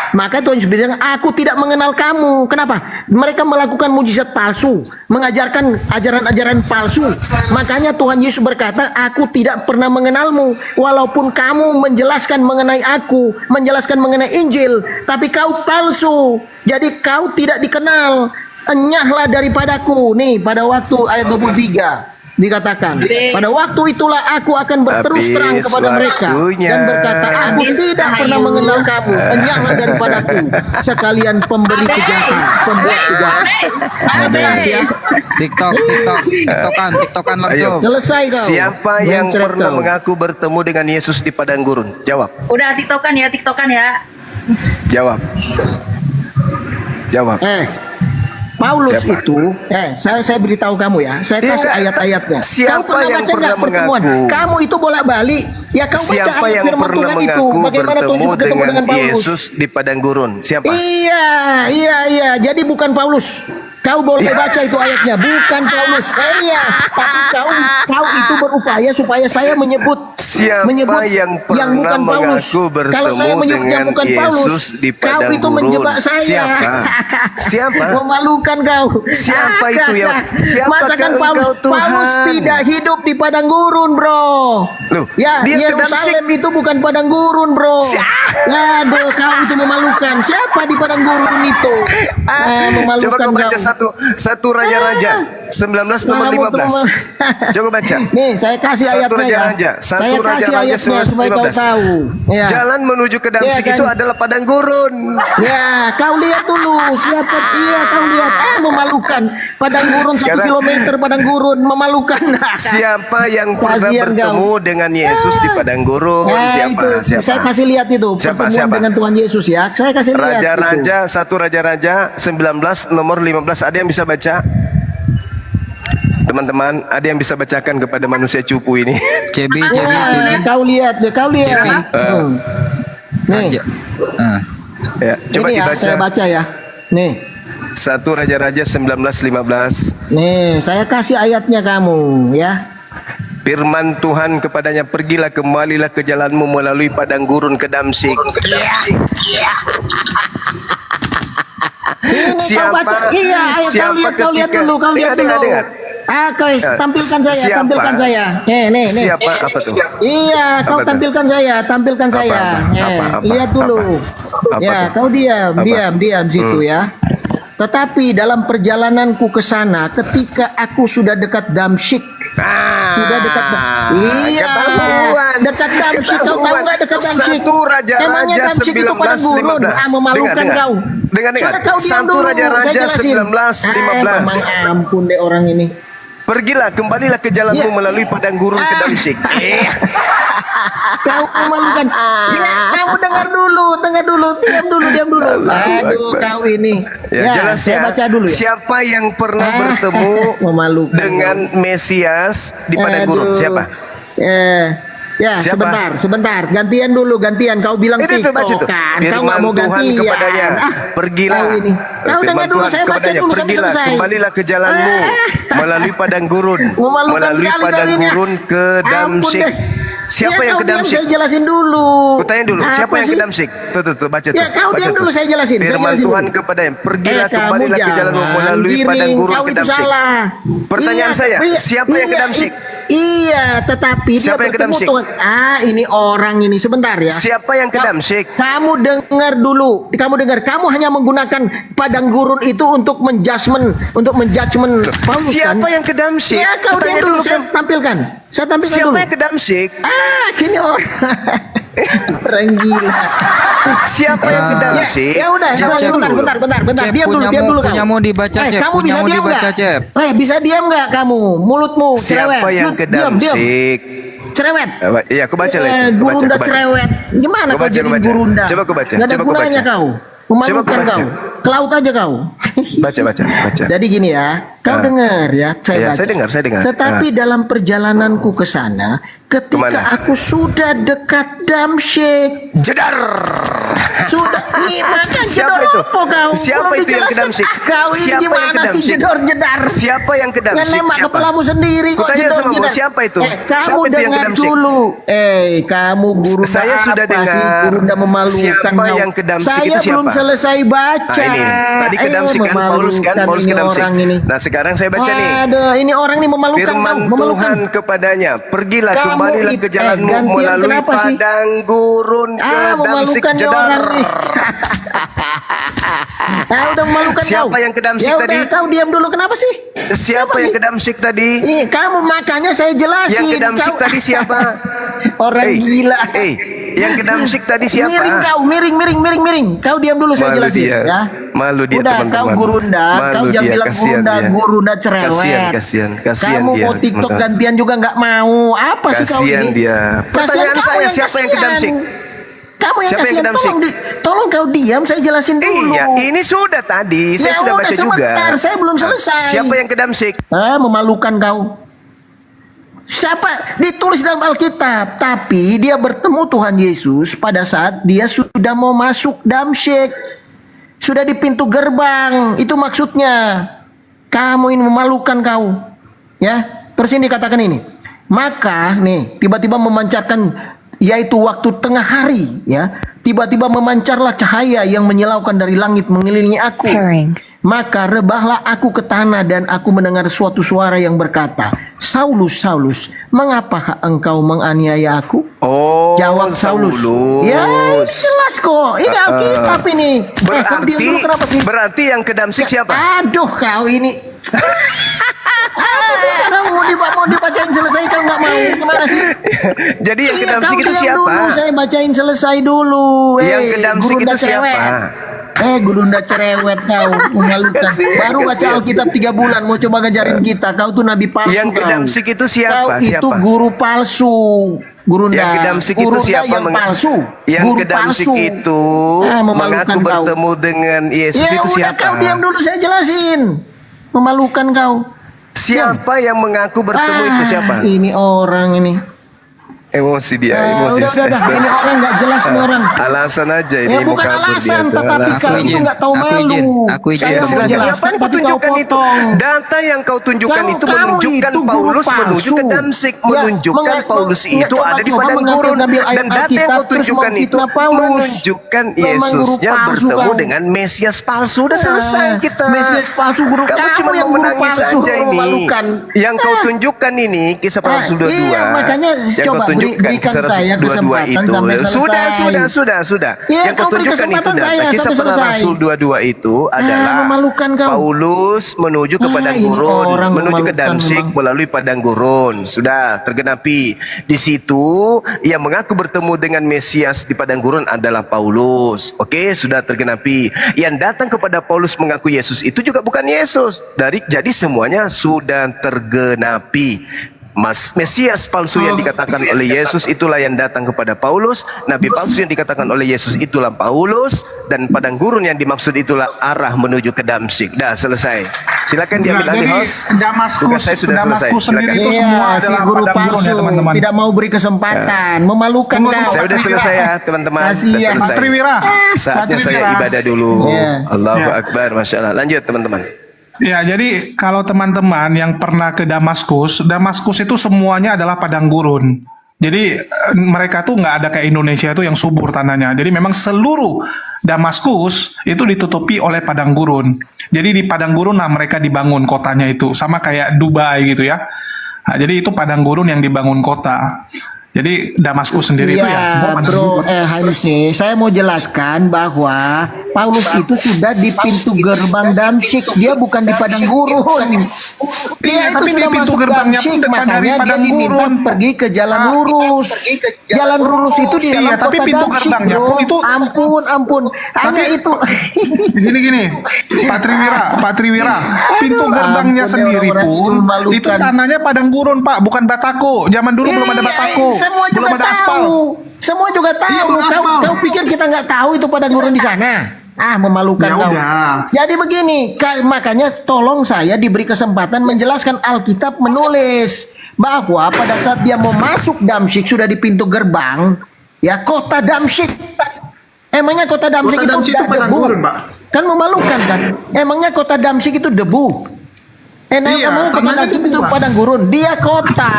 Maka Tuhan Yesus bilang, aku tidak mengenal kamu. Kenapa? Mereka melakukan mujizat palsu, mengajarkan ajaran-ajaran palsu. Makanya Tuhan Yesus berkata, aku tidak pernah mengenalmu. Walaupun kamu menjelaskan mengenai aku, menjelaskan mengenai Injil, tapi kau palsu. Jadi kau tidak dikenal. Enyahlah daripadaku. Nih pada waktu ayat 23. Dikatakan, pada waktu itulah aku akan berterus terang kepada mereka dan berkata, aku tidak pernah mengenal kamu. Enyahlah daripadaku sekalian pemberi kejahatan, pembuat kejahatan. Jelas ya? TikTokan langsung. Selesai kau. Siapa yang Mencret pernah kau. mengaku bertemu dengan Yesus di padang gurun? Jawab. Udah TikTokan ya. Jawab. Jawab. Paulus Siapa? itu, saya beritahu kamu ya, saya Ya, kasih enggak. ayat-ayatnya. Siapa Kau pernah yang baca pernah nggak pertemuan? mengaku? Kamu itu bolak-balik. Ya kau baca Siapa ayat yang firman pernah Tuhan itu. mengaku Bagaimana Tuhan bertemu ketemu dengan Paulus? Yesus di padang gurun? Siapa? Iya. Jadi bukan Paulus. Kau boleh baca itu ayatnya, bukan Paulus. Iya, tapi kau itu berupaya supaya saya menyebut Siapa yang pernah bukan Paulus. mengaku bertemu Kalau saya menyebut yang dengan bukan Paulus, Yesus di kau padang itu gurun? menjebak saya. Siapa? Memalukan kau. Siapa itu yang? Siapakah Masakan engkau, Paulus? Tuhan? Paulus tidak hidup di padang gurun, bro. Loh, Ya, dia ke Yerusalem itu bukan padang gurun, bro. Aduh, kau itu memalukan. Siapa di padang gurun itu? Memalukan Coba kau baca kau. satu Raja-Raja 19 nomor Kamu 15. Coba baca. Nih, saya kasih Satu ayatnya ya. Raja-Raja, satu Saya kasih Raja-Raja ayatnya 19. supaya kau tahu. Ya. Jalan menuju ke Damsyik Iya, kan? itu adalah padang gurun. Ya, kau lihat dulu siapa dia, kau lihat. Memalukan. Padang gurun 1 Sekarang- kilometer padang gurun memalukan. Siapa yang pernah Kasihan bertemu kau. dengan Yesus di padang gurun? Nah, Siapa? itu, Siapa? saya kasih lihat itu Siapa? pertemuan Siapa? dengan Tuhan Yesus ya. Saya kasih lihat. Raja-Raja, satu Raja-Raja 19 nomor 15. Ada yang bisa baca? Teman-teman, ada yang bisa bacakan kepada manusia cupu ini? Cebi, Kau lihat deh, kau lihat. Nih, Ya, coba ini ya, dibaca. saya baca ya. Nih, Satu Raja-Raja 19:15. nih, saya kasih ayatnya kamu ya. Firman Tuhan kepadanya, pergilah kembalilah ke jalanmu melalui padang gurun ke Damsyik. Sini kau baca. Iya, ayo kau lihat dulu, kau lihat dulu. Dengar. Guys, tampilkan saya, Siapa? tampilkan saya. Nih. Siapa? Apa tuh? Iya, kau Apa tuh? tampilkan saya, tampilkan saya. Apa? Lihat dulu. Apa Ya, tuh? kau diam situ ya. Tetapi dalam perjalananku ke sana, ketika aku sudah dekat Damsyik, sudah dekat iya, ketahuan. dekat Damsyik. Kau tahu Ketahuan. nggak dekat Damsyik? Satu Raja-Raja Emangnya Damsyik itu padang gurun? 19:15. Memalukan Dengar. kau. Dengar. Sudah kau diam Satu dulu, Raja-Raja saya jelasin. 19:15. Memang ampun deh orang ini. Pergilah, kembalilah ke jalanmu Iya. melalui padang gurun ke Damsyik. Kau memalukan. Ya, kamu dengar dulu, diam dulu. Aduh, kau ini. Ya, jelas saya ya. baca dulu ya. Siapa yang pernah bertemu Memalukan. dengan Mesias di padang gurun? Aduh. Siapa? Ya, Siapa? sebentar. Gantian dulu. Kau bilang Itu baca TikTok tuh. kan. Kau nggak Firman mau Tuhan gantian. kepadanya, pergilah. Kau ini. Kau dengar Firman dulu, Tuhan saya baca kepadanya, dulu sampai pergilah, selesai. kembalilah ke jalanmu melalui padang gurun, Memalukan melalui sekali padang kalinya. gurun ke Ampun Damsyik. deh. Siapa Ya, yang kau ke diam, Damsyik? saya jelasin dulu. Kutanya dulu, siapa Apa yang ke sih? Damsyik? Tuh, baca tuh. Ya, kau baca diam tuh. dulu, saya jelasin. Firman Tuhan kepadanya, pergilah, kamu kembalilah ke jalanmu jangan melalui padang giring, gurun kau ke itu Damsyik. salah. Pertanyaan saya, siapa yang ke Damsyik? Iya, tetapi Siapa yang dia ke bertemu Damsyik? Tuhan. Ini orang ini sebentar ya. Siapa yang ke Damsyik? Kamu dengar dulu. Kamu hanya menggunakan padang gurun itu untuk menjudgment Paulus Siapa kan? yang ke Damsyik? Ya, kau Kutanya diam dulu, saya kan. tampilkan. Saya tampilkan Siapa dulu. yang ke Damsyik? Kini orang orang gila. Siapa yang ke Damsyik? Ya udah, Cep, Cep. bentar. Cep, Diam dulu kau. punyamu dibaca, Cep. Kamu bisa Punyamu diam dibaca, nggak? Cep. Bisa diam nggak kamu? Mulutmu cerewet. Siapa yang Lu ke diam. Damsyik? Cerewet. Iya, aku baca lagi. Gurunda cerewet. Gimana Gua kau baca, jadi gua baca. gurunda? Coba kau baca, Nggak ada coba kau gunanya baca. kau. Coba Memalukan kau baca. kau. Ke laut aja kau. Baca. Jadi gini ya, kau dengar ya, Ya, baca. saya dengar. Tetapi dalam perjalananku ke sana, ketika Kemana? aku sudah dekat Damsyik, Jedar. sudah makan Siapa jedor itu? apa kau? Siapa Belum itu yang ke dijelaskan. Damsyik? Kau ini Siapa yang ke gimana sih Damsyik? jedor-jedar? Siapa yang ke Damsyik? Nembak Siapa? kepalamu sendiri kok Kutanya sama jedor-jedar. mu, siapa itu? Kamu Siapa itu yang ke dengar Damsyik? dulu. Kamu guru Saya sudah apa dengar. sih? Gurunda memalukan Siapa kau. yang ke Damsyik Saya itu siapa? belum selesai baca. Nah, ini. Tadi ke Damsyik kan, Paulus ke memalukan Damsyik. orang ini. Nah, sekarang saya baca nih. Aduh, ini orang ini memalukan Firman kau, memalukan. Tuhan kepadanya, pergilah, Kamu kembalilah ke jalanmu gantian melalui kenapa sih? padang gurun ke Damsyik Memalukan nih Jedar. orang nih. Udah memalukan kau. Siapa yang ke Damsyik Ya tadi? udah, kau diam dulu. Kenapa sih? Siapa yang ke Damsyik tadi? Kamu makanya saya jelasin. Yang ke Damsyik Kau- tadi siapa? Orang gila. Yang ke Damsyik tadi siapa? Miring kau, miring. Kau diam dulu, saya Malu jelasin dia. ya. Malu dia, Udah, teman-teman. kau gurunda, Malu kau jangan dia, bilang kasihan dia. gurunda cerewet. Kasihan Kamu dia. mau TikTok Benar. gantian juga nggak mau. Apa sih kau Kasihan ini? dia. Kasihan Pertanyaan kau saya, yang siapa yang ke kasihan. Damsyik? Kamu yang Siapa yang kasihan, ke Damsyik? tolong kau diam, saya jelasin dulu. Iya, ini sudah tadi, saya Ya sudah udah, baca juga. sebentar, saya belum selesai. Siapa yang ke Damsyik? Memalukan kau. Siapa? Ditulis dalam Alkitab. Tapi dia bertemu Tuhan Yesus pada saat dia sudah mau masuk Damsyik. Sudah di pintu gerbang. Itu maksudnya. Kamu ini memalukan kau. Ya. Terus ini dikatakan ini. Maka nih tiba-tiba memancarkan, yaitu waktu tengah hari, ya. Tiba-tiba memancarlah cahaya yang menyilaukan dari langit mengelilingi aku. Maka rebahlah aku ke tanah dan aku mendengar suatu suara yang berkata, Saulus, Saulus, mengapakah engkau menganiaya aku? Oh, Jawab Saulus. Ya, ini jelas kok. Ini Alkitab ini. Kau diam dulu, kenapa sih? Berarti yang ke Damsyik siapa? Aduh, kau ini. Apa sih? Mau dibacain selesai, kau nggak mau? Gimana sih? Jadi yang ke Iya, Damsyik kau itu diam siapa? Dulu, saya bacain selesai dulu. Yang ke Damsyik Gurunda itu siapa? cerewet. Gurunda cerewet kau, memalukan. Baru baca Alkitab 3 bulan, mau coba ngajarin kita. Kau tuh nabi palsu. Yang ke kau. Damsyik itu siapa? Kau itu Siapa? guru palsu. Gurunda. Yang ke Damsyik itu Gurunda siapa? yang palsu. Yang Guru ke Damsyik palsu. itu Memalukan mengaku kau. bertemu dengan Yesus Ya itu udah, siapa? kau diam dulu, saya jelasin. Memalukan kau. Siapa yang mengaku bertemu itu siapa? Ini orang ini. Emosi dia, emosi. Udah. Ini orang nggak jelas nih orang. Alasan aja ini Ya mau bukan kabur alasan, dia. tetapi Alasan. kau itu nggak tahu malu. Aku izin. Saya Iya, mau silakan. jelaskan, Apa yang kau tapi kau tunjukkan itu? potong. Data yang kau tunjukkan itu Kamu menunjukkan itu guru Paulus menuju ke palsu. Damsyik, Ya, menunjukkan Paulus itu coba- ada di coba padang mengambil gurun. ayat Dan data yang Alkitab, kau terus tunjukkan itu memfitnah Paulus. menunjukkan Memang guru Yesusnya palsu bertemu kau. dengan Mesias palsu. Udah selesai kita. Mesias palsu, guru. Kamu Kamu cuma yang mau guru menangis palsu, aja ini. memalukan. Yang kau tunjukkan ini kisah palsu 22. Iya, makanya Yang coba kau tunjukkan berikan kisah saya 22 kesempatan itu. sampai selesai. Sudah. Iya, Yang kau kau beri tunjukkan itu kesempatan data saya kisah sampai para selesai. Rasul 22 itu adalah memalukan kau. Paulus menuju ke padang ini gurun, orang menuju ke memalukan Damsyik memang. melalui padang gurun. Sudah tergenapi. Di situ yang mengaku bertemu dengan Mesias di padang gurun adalah Paulus. Oke, sudah tergenapi. Yang datang kepada Paulus mengaku Yesus itu juga bukan Yesus. Jadi semuanya sudah tergenapi. Mesias palsu yang dikatakan oleh Yesus itulah yang datang kepada Paulus. Nabi palsu yang dikatakan oleh Yesus itulah Paulus. Dan padang gurun yang dimaksud itulah arah menuju ke Damsyik. Dah selesai. Silakan diambil alih Jadi host. Damaskus, Tugas saya sudah selesai. Damaskus sendiri Silakan. itu semua Iya, si adalah guru padang gurun palsu ya teman-teman. tidak mau beri kesempatan, memalukan Tunggu, kau. Saya sudah selesai ya teman-teman. Kasihan. Sudah selesai. Pak Triwira. Saatnya Pak saya Triwira. ibadah dulu. Iya. Allahu Iya. Akbar. Masya Allah. Lanjut teman-teman. Ya, jadi kalau teman-teman yang pernah ke Damaskus, Damaskus itu semuanya adalah padang gurun. Jadi mereka tuh nggak ada kayak Indonesia itu yang subur tanahnya. Jadi memang seluruh Damaskus itu ditutupi oleh padang gurun. Jadi di padang gurun lah mereka dibangun kotanya itu, sama kayak Dubai gitu ya. Nah, jadi itu padang gurun yang dibangun kota. Jadi Damaskus sendiri itu ya semua padang bro, gurun. Hanuse, saya mau jelaskan bahwa Paulus itu sudah di pintu gerbang Damsyik, dia bukan di padang gurun. Iya, Dia tapi itu di sudah pintu masuk gerbangnya pun Damsyik, depan dari makanya dia padang diminta gurun. pergi ke jalan lurus. Jalan lurus itu di Iya, dalam tapi kota pintu Damsyik, gerbangnya bro. pun itu- Ampun. Hanya itu. Gini, Pak Triwira, pintu gerbangnya ampun, sendiri orang-orang pun memalukan. itu tanahnya padang gurun Pak, bukan batako. Zaman dulu belum ada batako, Semua belum juga ada aspal. tahu. Semua juga tahu. Iya, belum aspal. Kau pikir kita nggak tahu itu padang gurun di sana? Memalukan Ya kau. udah. Jadi begini, makanya tolong saya diberi kesempatan menjelaskan. Alkitab menulis bahwa pada saat dia mau masuk Damsyik sudah di pintu gerbang, ya kota Damsyik. Emangnya kota Damsyik Kota Damsyik itu padang debu? gurun, Pak. Kan memalukan kan? Emangnya kota Damsyik itu debu? Iya, Emangnya kota tanahnya Damsyik debu, itu Pak. padang gurun? Dia kota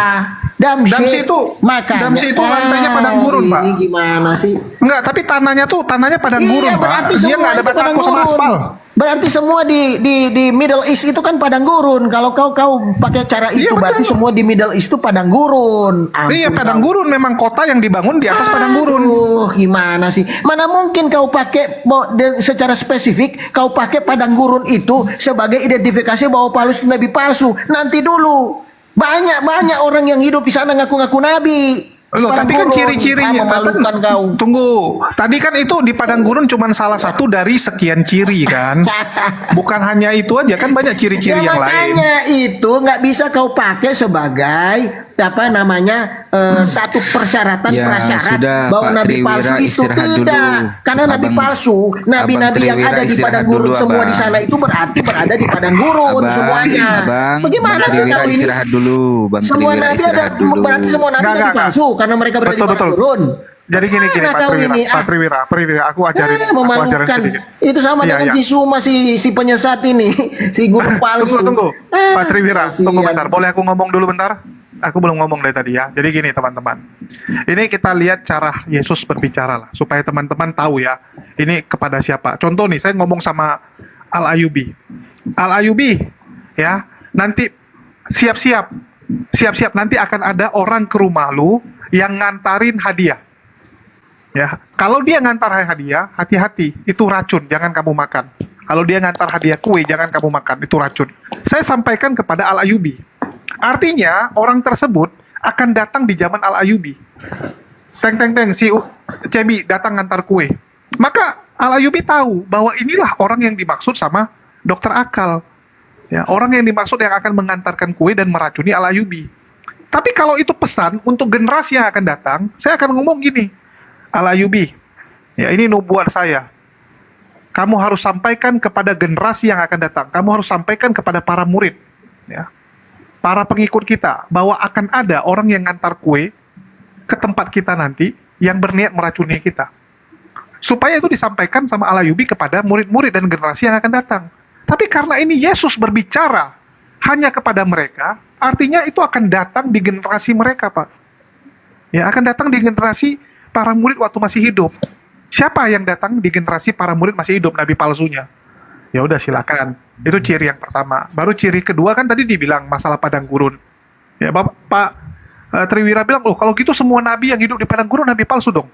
Damsyik itu- makanya Damsyik itu lantainya padang gurun, Pak. Ini gimana sih? Enggak, tapi tanahnya padang gurun Iya, Pak. berarti Dia semua nggak ada itu padang batako sama gurun. aspal. Berarti semua di Middle East itu kan padang gurun. Kalau kau pakai cara itu, Iya, berarti betul. semua di Middle East itu padang gurun. Iya, Ampun, padang kau. gurun memang kota yang dibangun di atas padang gurun. Gimana sih? Mana mungkin kau pakai secara spesifik kau pakai padang gurun itu sebagai identifikasi bahwa Paulus itu nabi palsu. Nanti dulu. Banyak orang yang hidup di sana ngaku-ngaku nabi. Loh, Padang tapi kan gurun. ciri-cirinya Memalukan kau. Tunggu, tadi kan itu di padang gurun cuma salah satu dari sekian ciri kan. Bukan hanya itu aja kan banyak ciri-ciri Ya yang lain. makanya itu nggak bisa kau pakai sebagai apa namanya satu persyaratan Ya, prasyarat sudah, bahwa Pak nabi Triwira, palsu itu istirahat tidak, dulu. karena nabi Abang- palsu, nabi-nabi yang Triwira ada di istirahat padang gurun dulu, semua di Abang. sana itu berarti berada di padang gurun semuanya. Bagaimana Bang sih Triwira kau ini? istirahat dulu, Bang Semua Triwira nabi ada istirahat dulu. berarti semua nabi Enggak, nabi enggak. palsu karena mereka berada di Betul, padang betul. gurun. Jadi gini Bagaimana Pak kau Triwira, ini? Pak Triwira, aku ajarin Memalukan. sedikit. Itu sama Iya, dengan iya. si Suma si penyesat ini, si guru palsu. Tunggu. Pak Triwira, tunggu kasihan. bentar. Boleh aku ngomong dulu bentar? Aku belum ngomong dari tadi ya. Jadi gini teman-teman. Ini kita lihat cara Yesus berbicara lah. Supaya teman-teman tahu ya. Ini kepada siapa. Contoh nih, saya ngomong sama Al-Ayubi. Al-Ayubi, ya. Nanti siap-siap. Siap-siap. Nanti akan ada orang ke rumah lu yang ngantarin hadiah. Ya, kalau dia ngantar hadiah, hati-hati, itu racun, jangan kamu makan. Kalau dia ngantar hadiah kue, jangan kamu makan, itu racun. Saya sampaikan kepada Al-Ayubi. Artinya, orang tersebut akan datang di zaman Al-Ayubi. Teng, si Cebi datang ngantar kue. Maka Al-Ayubi tahu bahwa inilah orang yang dimaksud sama dokter akal. Ya, orang yang dimaksud yang akan mengantarkan kue dan meracuni Al-Ayubi. Tapi kalau itu pesan untuk generasi yang akan datang, saya akan ngomong gini, Al-Ayubi, ya ini nubuat saya. Kamu harus sampaikan kepada generasi yang akan datang. Kamu harus sampaikan kepada para murid, ya, para pengikut kita, bahwa akan ada orang yang ngantar kue ke tempat kita nanti yang berniat meracuni kita. Supaya itu disampaikan sama Al-Ayubi kepada murid-murid dan generasi yang akan datang. Tapi karena ini Yesus berbicara hanya kepada mereka, artinya itu akan datang di generasi mereka, Pak. Ya, akan datang di generasi para murid waktu masih hidup. Siapa yang datang di generasi para murid masih hidup? Nabi palsunya. Ya udah silakan. Itu ciri yang pertama. Baru ciri kedua kan tadi dibilang masalah padang gurun. Ya Pak Triwira bilang, "Oh, kalau gitu semua nabi yang hidup di padang gurun nabi palsu dong."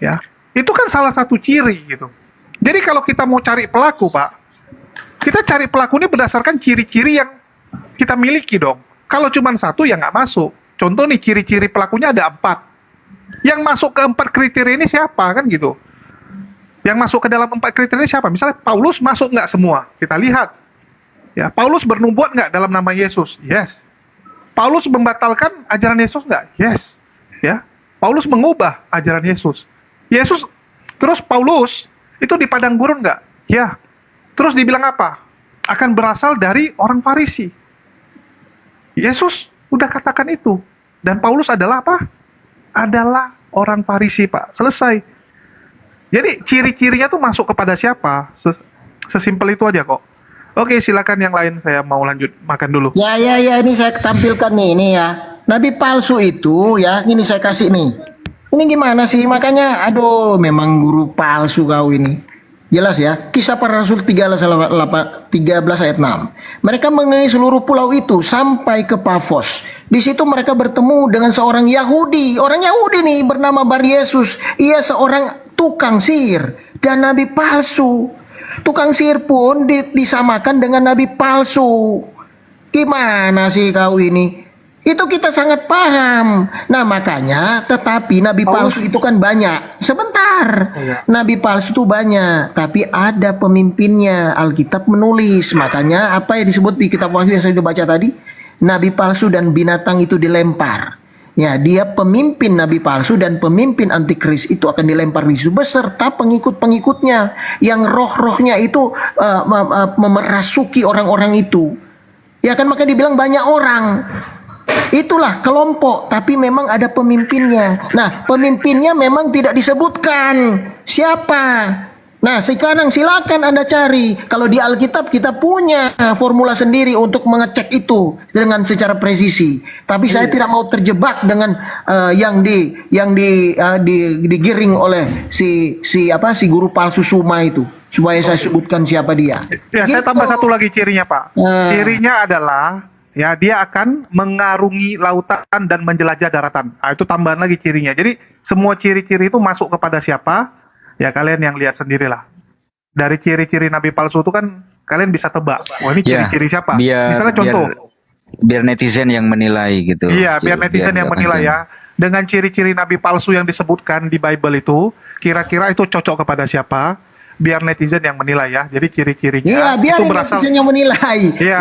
Ya. Itu kan salah satu ciri gitu. Jadi kalau kita mau cari pelaku, Pak, kita cari pelaku ini berdasarkan ciri-ciri yang kita miliki dong. Kalau cuma satu ya nggak masuk. Contoh nih, ciri-ciri pelakunya ada 4. Yang masuk ke 4 kriteria ini siapa kan gitu? Yang masuk ke dalam 4 kriteria ini siapa? Misalnya Paulus masuk nggak semua? Kita lihat. Ya, Paulus bernubuat nggak dalam nama Yesus? Yes. Paulus membatalkan ajaran Yesus nggak? Yes. Ya. Paulus mengubah ajaran Yesus. Terus Paulus itu di padang gurun nggak? Ya. Terus dibilang apa? Akan berasal dari orang Farisi. Yesus udah katakan itu. Dan Paulus adalah apa? Adalah orang Farisi, Pak. Selesai. Jadi ciri-cirinya tuh masuk kepada siapa? Sesimpel itu aja kok. Oke, silakan yang lain, saya mau lanjut makan dulu. Ya, ini saya tampilkan nih, ini ya. Nabi palsu itu ya, ini saya kasih nih. Ini gimana sih? Makanya, aduh, memang guru palsu kau ini. Jelas ya, Kisah Para Rasul 13 ayat 6. Mereka mengelilingi seluruh pulau itu sampai ke Pafos. Di situ mereka bertemu dengan seorang Yahudi. Orang Yahudi nih bernama Bar Yesus. Ia seorang tukang sihir dan nabi palsu. Tukang sihir pun disamakan dengan nabi palsu. Gimana sih kau ini? Itu kita sangat paham. Nah makanya, tetapi nabi palsu itu kan banyak. Sebentar, nabi palsu itu banyak, tapi ada pemimpinnya. Alkitab menulis. Makanya apa yang disebut di kitab Wahyu yang saya sudah baca tadi, nabi palsu dan binatang itu dilempar. Ya, dia pemimpin nabi palsu dan pemimpin antikris itu akan dilempar di situ beserta pengikut-pengikutnya yang roh-rohnya itu memerasuki orang-orang itu. Ya kan, maka dibilang banyak orang. Itulah kelompok, tapi memang ada pemimpinnya. Nah, pemimpinnya memang tidak disebutkan siapa. Nah, sekarang silakan Anda cari. Kalau di Alkitab kita punya formula sendiri untuk mengecek itu dengan secara presisi. Tapi saya tidak mau terjebak dengan yang digiring oleh si guru palsu Suma itu. Supaya saya sebutkan siapa dia. Ya, saya tambah satu lagi cirinya, Pak. Cirinya adalah ya, dia akan mengarungi lautan dan menjelajah daratan. Nah, itu tambahan lagi cirinya. Jadi semua ciri-ciri itu masuk kepada siapa? Ya kalian yang lihat sendirilah. Dari ciri-ciri nabi palsu itu kan kalian bisa tebak. Wah, ini ciri-ciri siapa? Misalnya contoh. Biar netizen yang menilai gitu. Iya, biar netizen yang menilai ya. Dengan ciri-ciri nabi palsu yang disebutkan di Bible itu, kira-kira itu cocok kepada siapa? biar netizen yang menilai ya. Jadi ciri-cirinya Iya, biar itu berasal netizen yang menilai. Iya.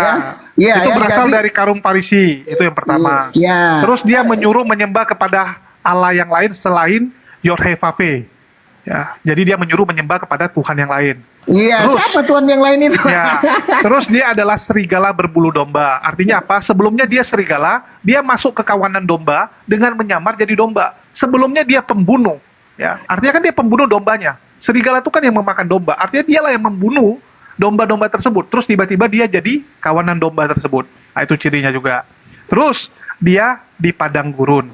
Iya, Itu ya, berasal jadi- dari kaum Farisi, itu yang pertama. Iya. Terus dia menyuruh menyembah kepada Allah yang lain selain Yorhevave. Ya, jadi dia menyuruh menyembah kepada Tuhan yang lain. Iya, Terus- siapa Tuhan yang lain itu? Ya, terus dia adalah serigala berbulu domba. Artinya apa? Sebelumnya dia serigala, dia masuk ke kawanan domba dengan menyamar jadi domba. Sebelumnya dia pembunuh. Ya, artinya kan dia pembunuh dombanya. Serigala itu kan yang memakan domba. Artinya dialah yang membunuh domba-domba tersebut. Terus tiba-tiba dia jadi kawanan domba tersebut. Nah, itu cirinya juga. Terus dia di padang gurun.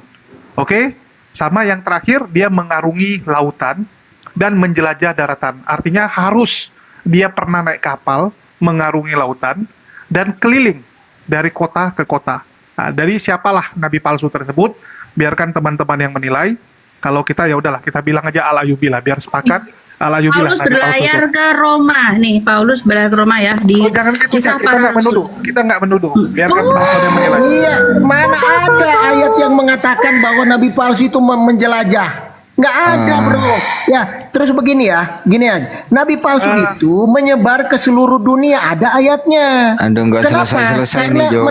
Oke? Sama yang terakhir, dia mengarungi lautan dan menjelajah daratan. Artinya harus dia pernah naik kapal, mengarungi lautan, dan keliling dari kota ke kota. Nah, dari siapalah nabi palsu tersebut, biarkan teman-teman yang menilai. Kalau kita ya udahlah, kita bilang aja Al-Ayyubi lah, biar sepakat. Al-Ayyubi lah Paulus nabi palsu berlayar itu. ke Roma. Nih, Paulus berlayar ke Roma ya di Oh, jangan gitu, kisah kita para nggak rasul. menuduh. Kita nggak menuduh. Biarkan teman-teman yang menilai. Iya, mana ada ayat yang mengatakan bahwa nabi palsu itu menjelajah? Nggak ada, bro. Ya, terus begini ya, gini aja. Nabi palsu itu menyebar ke seluruh dunia. Ada ayatnya. Aduh, nggak Kenapa? selesai-selesai Karena nih, Jol.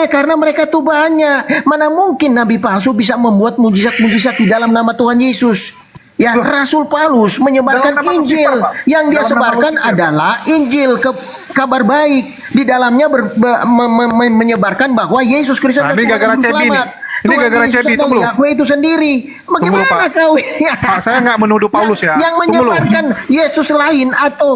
karena mereka tuh banyak. Mana mungkin nabi palsu bisa membuat mujizat-mujizat di dalam nama Tuhan Yesus? Ya, Rasul Paulus menyebarkan Dalam nama Injil. Lucifer, Pak. Yang dia Dalam nama sebarkan Lucifer. adalah Injil, kabar baik. Di dalamnya menyebarkan bahwa Yesus Kristus Nah, adalah ini Tuhan gara-gara dan Juru Cebi nih. Selamat. Ini Tuhan gara-gara Yesus Cebi, adalah tunggu dulu. Yahweh itu sendiri. Bagaimana Pak. kau? Pak, saya nggak menuduh Paulus ya. Yang Tunggu dulu. menyebarkan Yesus lain atau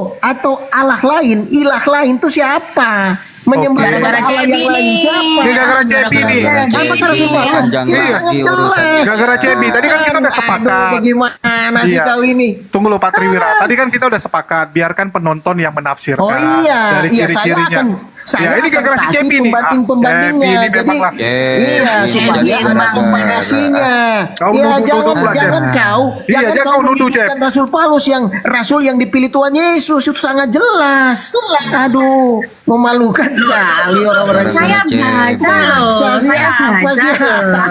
Allah lain, ilah lain itu siapa? Menyembah Oke. kepada Gara-gara Allah Cebi yang lain nih. siapa? Ini gara-gara Cebi nih. Apa kalau Cebi. Paulus? Panjang Ini lagi sangat urusan. jelas. Gara-gara Cebi. Tadi kan kita udah sepakat. Aduh, bagaimana sih Iya. kau ini? Tunggu loh Pak Triwira. Tadi kan kita udah sepakat, biarkan penonton yang menafsirkan Oh iya, dari iya ciri-cirinya. saya Ya, ini akan gara-gara si kasih Cebi nih. pembanding-pembandingnya. Cebi ini Jadi memang lah. iya Cebi supaya Cebi ada emang. komparasinya. Kau Ya nuduh-nuduh jangan pula, jangan Cep. kau Iya, jangan dia kau kau nuduh, menunjukkan Cep. Rasul Paulus yang rasul yang dipilih Tuhan Yesus itu sangat jelas. Aduh, memalukan sekali orang-orang ini. Saya baca loh. Saya Apa baca sih? loh.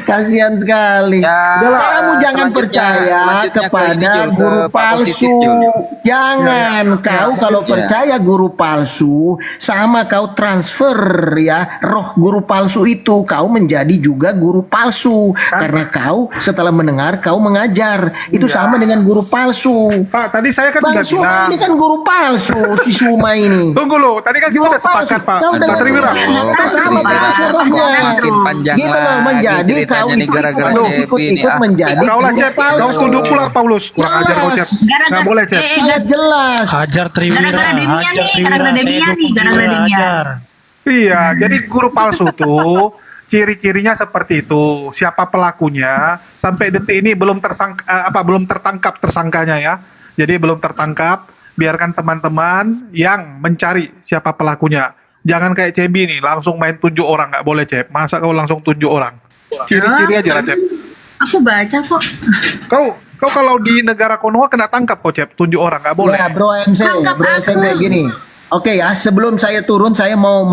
Kasihan sekali. Ya, Kamu jangan selanjutnya- percaya selanjutnya ke kepada ini, Jul, ke guru Pak Positif, palsu. Jul. Jangan kau kalau Ya. percaya guru palsu sama kau transfer ya roh guru palsu itu kau menjadi juga guru palsu karena kau setelah mendengar kau mengajar itu sama dengan guru palsu. Pak, tadi saya kan Bang sudah Suma bilang. ini kan guru palsu si Suma ini. Tunggu loh, tadi kan kita Guru udah sepakat palsu. Pak. Kau Pak dengan Triwira. kau sama transfernya. Makin panjang Gitu loh lagi menjadi kau ceritanya nih ikut gara-gara Cebi nih, ah. menjadi Kau lah guru Cep, kau palsu. tunduk pula Paulus. Kurang ajar kau Cep. Nggak boleh Cep. Sangat jelas. Hajar Triwira, Gara-gara Demian hajar nih, Triwira, gara-gara saya Demian nih, dukung gara-gara Triwira, Demian. hajar. Iya, jadi guru palsu tuh ciri-cirinya seperti itu. Siapa pelakunya sampai detik ini belum belum tertangkap tersangkanya ya. Jadi belum tertangkap. Biarkan teman-teman yang mencari siapa pelakunya. Jangan kayak Cebi nih, langsung main tunjuk orang, nggak boleh Cep. Masa kau langsung tunjuk orang? Ciri-ciri aja lah Cep. Aku baca kok. Kau kalau di negara Konoha kena tangkap kok Cep, tunjuk orang, nggak boleh. Ya, Bro MC, Tangkap Bro aku. SMP gini. Oke ya, sebelum saya turun saya mau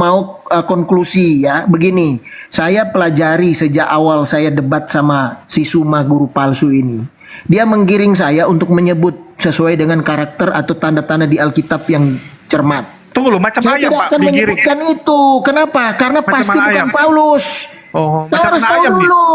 konklusi ya. Begini, saya pelajari sejak awal saya debat sama si Suma guru palsu ini. Dia menggiring saya untuk menyebut sesuai dengan karakter atau tanda-tanda di Alkitab yang cermat. Tunggu loh, macam Saya ayam tidak Pak, akan digiring. menyebutkan itu. Kenapa? Karena Macam pasti mana bukan ayam? Paulus. Oh, Kau macam harus mana tahu ayam nih? dulu,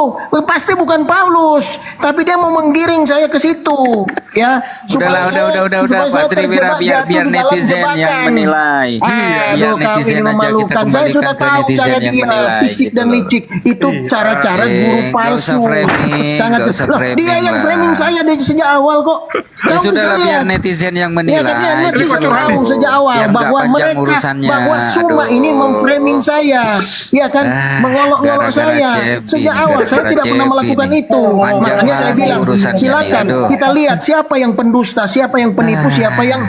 pasti bukan Paulus, tapi dia mau menggiring saya ke situ, ya. Udahlah, udah, supaya Pak saya Triwira, terjebak, biar jatuh di dalam netizen yang jebakan. menilai. Biar Aduh, kau netizen ini aja kita memalukan. Saya kembalikan sudah ke tahu netizen cara yang dia menilai, picik gitu dan loh. licik. Itu cara-cara guru nggak palsu. usah framing, Sangat. nggak usah Loh, framing dia yang lah. framing saya dari sejak awal kok. Ya Kau sudahlah, bisa biar lihat. netizen yang Ya menilai. kan ya, gitu netizen loh. tahu sejak awal Biar nggak bahwa panjang mereka urusannya. bahwa Suma Aduh. ini memframing saya, ya kan, mengolok-olok gara-gara saya Cebi sejak nih, awal. Saya gara-gara tidak pernah Cebi melakukan nih. itu. Panjang Makanya saya lagi bilang urusannya nih, silakan aduh. kita lihat siapa yang pendusta, siapa yang penipu, siapa yang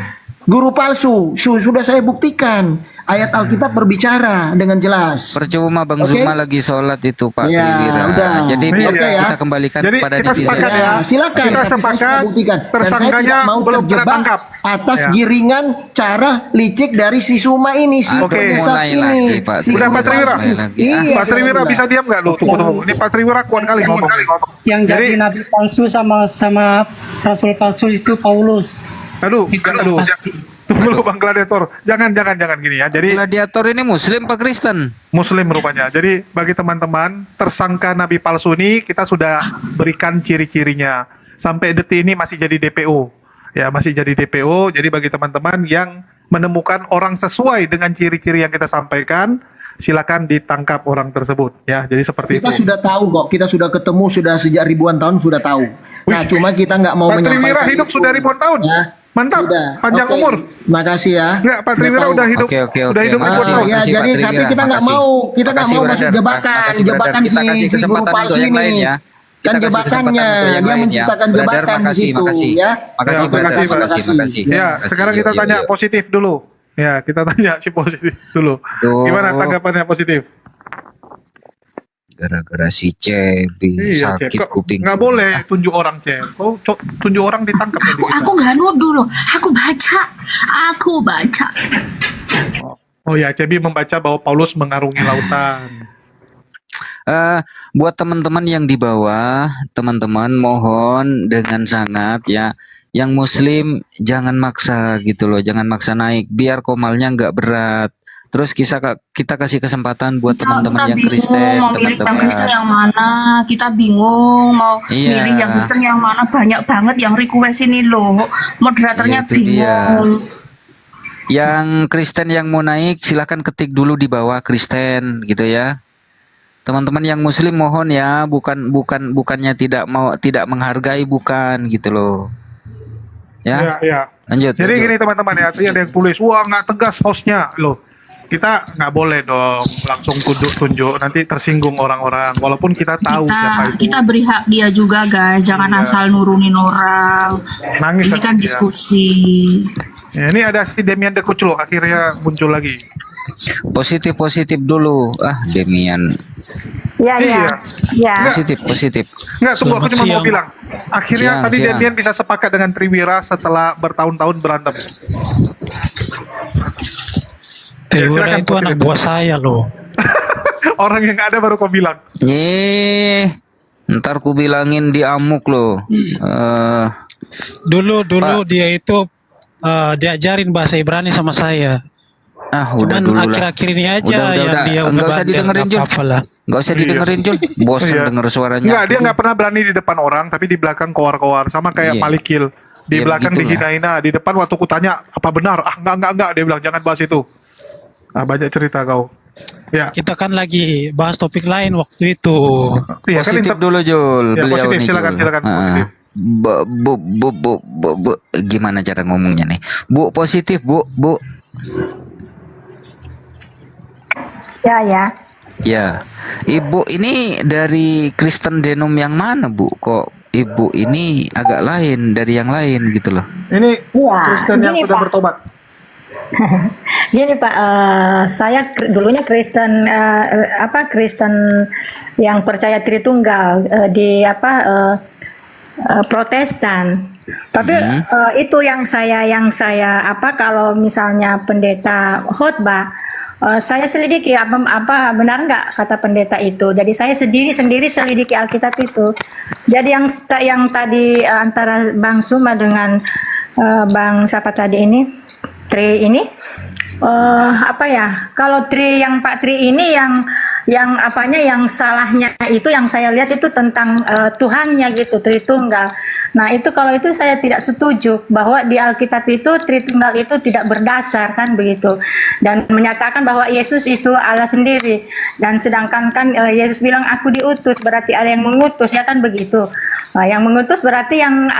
guru palsu. Sudah saya buktikan. ayat Alkitab berbicara dengan jelas. Percuma Bang Oke? Zuma lagi sholat itu Pak Ya, Triwira. udah. Jadi Iya. biar Oke ya. kita kembalikan Jadi kepada kita netizen. sepakat ya. Silakan. Kita tapi saya sepakat, sudah buktikan. Dan saya tersangkanya tidak mau belum terjebak tertangkap. atas Ya. giringan cara licik dari si Suma ini, si Aduh, penyesat mulai ini. lagi, Pak. Si Udah, Pak Triwira. palsu. Mulai lagi. Iya, Pak Triwira sudah. bisa diam nggak lu? Tunggu. Ini Pak Triwira kuat kali ngomong. Yang jadi Jadi- nabi palsu sama rasul palsu itu Paulus. Aduh. Tunggu dulu Bang Gladiator. Jangan gini ya. Jadi Gladiator ini Muslim Pak Kristen? Muslim rupanya. Jadi bagi teman-teman, tersangka nabi palsu ini kita sudah berikan ciri-cirinya. Sampai detik ini masih jadi DPO. Ya, masih jadi DPO. Jadi bagi teman-teman yang menemukan orang sesuai dengan ciri-ciri yang kita sampaikan, silakan ditangkap orang tersebut. Ya, jadi seperti Kita itu. sudah tahu kok, kita sudah ketemu sudah sejak ribuan tahun sudah tahu. Nah, cuma kita nggak mau Pak Triwira menyampaikan hidup itu. sudah ribuan tahun. Ya, Mantap, sudah. panjang Oke, umur. Makasih ya. Enggak, Pak Sudah Triwira tahu. udah hidup. Oke. Udah hidup Makasih, ribuan tahun. Ya, makasih, jadi Pak tapi Triwira. kita nggak Makasih. mau, kita nggak Makasih, mau brother. masuk jebakan, Makasih, brother. jebakan Kita kasih si guru kesempatan palsu untuk yang ini. lain ya. Kita Kan kasih jebakannya, kesempatan untuk yang dia lain ya. menciptakan Brother, jebakan di makasih, situ, makasih. ya. Makasih, Ya, brother. makasih, Makasih. Ya, Makasih. sekarang kita Yuk, tanya yuk. positif dulu. Ya, kita tanya si positif dulu. Aduh. Gimana tanggapannya positif? Gara-gara si Cebi Iya, sakit Cep. kuping. Nggak boleh tunjuk orang, Cep. Kau tunjuk orang ditangkap nanti kita. Aku nggak nuduh loh. Aku baca. Oh ya, Cebi membaca bahwa Paulus mengarungi lautan. Buat teman-teman yang di bawah, teman-teman mohon dengan sangat ya, yang Muslim jangan maksa gitu loh, jangan maksa naik, biar komalnya nggak berat. Terus kita kasih kesempatan buat teman-teman yang Kristen, mau milih yang Kristen teman-teman. yang mana, kita bingung mau Iya. milih yang Kristen yang mana, banyak banget yang request ini loh, moderatornya Iya, itu dia. bingung. Yang Kristen yang mau naik silakan ketik dulu di bawah Kristen gitu ya. Teman-teman yang Muslim mohon ya, bukannya tidak menghargai, bukan gitu loh. Iya, Ya, iya. lanjut. Jadi lanjut. gini teman-teman ya, tadi ada yang tulis, wah nggak tegas hostnya loh. Kita nggak boleh dong langsung tunjuk, nanti tersinggung orang-orang. Walaupun kita tahu siapa itu. Kita beri hak dia juga guys, jangan Iya. asal nurunin orang. Nangis Ini nanti kan dia. diskusi. Ya, ini ada si Demian De Kuclo akhirnya muncul lagi. Positif dulu. Demian. Ya, ya. Ya. Positif. Nggak, tunggu aku cuma mau bilang. Akhirnya Siang, tadi siang. Demian bisa sepakat dengan Triwira setelah bertahun-tahun berantem. Triwira silakan, itu anak positif. buah saya loh. Orang yang ada baru kau bilang. Ntar ku bilangin di amuk loh. Dulu Pak. dia itu diajarin bahasa Ibrani sama saya. Udah Cuman dulu lah. akhir-akhir ini aja yang dia Nggak usah bandel, didengerin Jul. nggak apa-apa lah. Nggak usah didengerin Jul. Bosen Iya. denger suaranya. Nggak, dia nggak pernah berani di depan orang, tapi di belakang kowar-kowar. Sama kayak Iya. Malikil. Di Ya, belakang begitulah. dihina-hina. Di depan waktu ku tanya, apa benar? Enggak. Dia bilang, jangan bahas itu. Banyak cerita kau. Ya, Kita kan lagi bahas topik lain waktu itu. iya kan Positif dulu Jul. Ya, Beliau positif, nih silakan, Jul. silakan, Ah. positif. Bu, gimana cara ngomongnya nih? Bu, positif Bu. Ya, ya. Ya, Ibu ini dari Kristen Denom yang mana Bu? Kok Ibu ini agak lain dari yang lain gitu loh. Ini Iya, Kristen yang gini, sudah Pak. bertobat. Gini Pak, saya dulunya Kristen Kristen yang percaya Tritunggal di Protestan. Tapi itu yang saya kalau misalnya pendeta khotbah, saya selidiki apa benar nggak kata pendeta itu. Jadi saya sendiri selidiki Alkitab itu. Jadi yang tadi antara Bang Suma dengan Bang siapa tadi ini? Tri ini kalau Tri yang Pak Tri ini yang salahnya itu yang saya lihat itu tentang Tuhannya gitu, Tritunggal. Nah itu kalau itu saya tidak setuju bahwa di Alkitab itu Tritunggal itu tidak berdasar kan begitu, dan menyatakan bahwa Yesus itu Allah sendiri, dan sedangkan kan Yesus bilang aku diutus, berarti ada yang mengutus ya kan begitu. Nah, yang mengutus berarti yang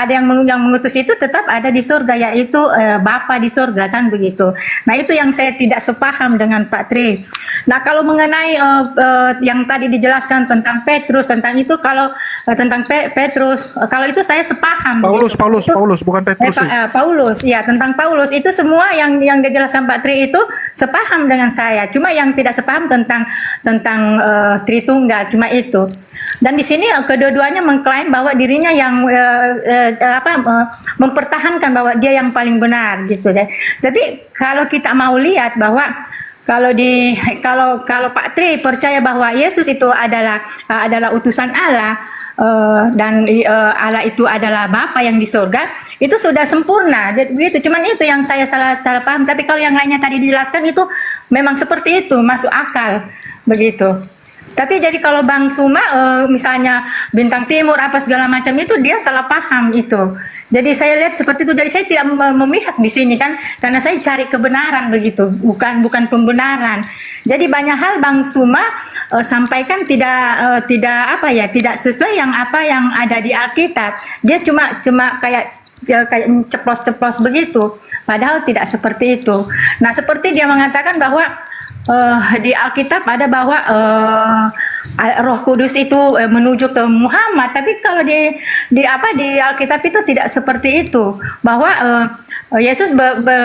mengutus itu tetap ada di surga, yaitu Bapa di surga kan begitu. Nah itu yang saya tidak sepaham dengan Pak Tri. Nah kalau mengenai yang tadi dijelaskan tentang Petrus, tentang itu kalau tentang Petrus, kalau itu saya sepaham. Paulus, bukan Petrus. Paulus, ya, tentang Paulus itu semua yang dijelaskan Pak Tri itu sepaham dengan saya. Cuma yang tidak sepaham tentang Tritunggal, cuma itu. Dan di sini kedua-duanya mengklaim bahwa dirinya yang mempertahankan bahwa dia yang paling benar gitu ya. Jadi kalau kita mau lihat bahwa kalau Pak Tri percaya bahwa Yesus itu adalah utusan Allah, dan Allah itu adalah Bapa yang di surga, itu sudah sempurna. Jadi begitu. Cuman itu yang saya salah paham. Tapi kalau yang lainnya tadi dijelaskan itu memang seperti itu, masuk akal begitu. Tapi jadi kalau Bang Suma misalnya Bintang Timur apa segala macam itu dia salah paham itu. Jadi saya lihat seperti itu. Jadi saya tidak memihak di sini kan, karena saya cari kebenaran begitu, bukan pembenaran. Jadi banyak hal Bang Suma sampaikan tidak sesuai yang ada di Alkitab. Dia cuma kayak ceplos-ceplos begitu. Padahal tidak seperti itu. Nah, seperti dia mengatakan bahwa di Alkitab ada bahwa Roh Kudus itu menuju ke Muhammad, tapi kalau di Alkitab itu tidak seperti itu, bahwa Yesus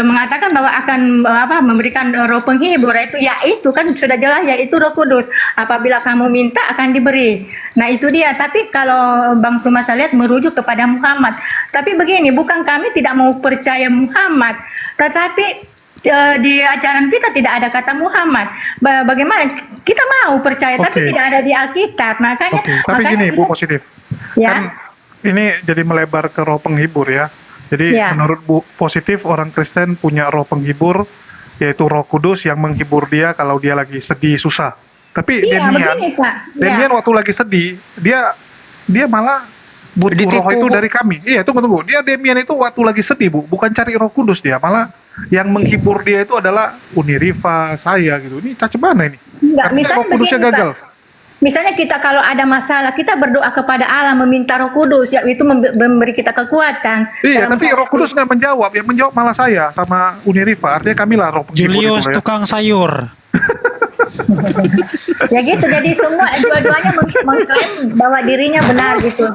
mengatakan bahwa akan memberikan Roh Penghibur, yaitu kan sudah jelas, yaitu Roh Kudus. Apabila kamu minta akan diberi. Nah, itu dia. Tapi kalau Bang Suma saya lihat merujuk kepada Muhammad. Tapi begini, bukan kami tidak mau percaya Muhammad, tetapi di ajaran kita tidak ada kata Muhammad. Bagaimana kita mau percaya tapi tidak ada di Alkitab. Makanya Tapi gini Bu Positif, ya. kan ini jadi melebar ke roh penghibur ya. Jadi menurut Bu Positif, orang Kristen punya roh penghibur, yaitu Roh Kudus yang menghibur dia kalau dia lagi sedih susah. Tapi Demian waktu lagi sedih dia malah butuh roh itu dari kami. Iya, tunggu. Dia Demian itu waktu lagi sedih, Bu, bukan cari Roh Kudus, dia malah yang menghibur dia itu adalah Uniriva, saya gitu. Ini cacat mana ini? Enggak, misalnya Roh Kudusnya begini, gagal. Pak. Misalnya kita kalau ada masalah, kita berdoa kepada Allah meminta Roh Kudus, yaitu memberi kita kekuatan. Iya, tapi Roh Kudus nggak menjawab. Yang menjawab malah saya sama Uniriva. Artinya kami lah roh penghibur. Julius itu, ya. tukang sayur. Ya gitu, jadi semua dua-duanya mengklaim bahwa dirinya benar gitu.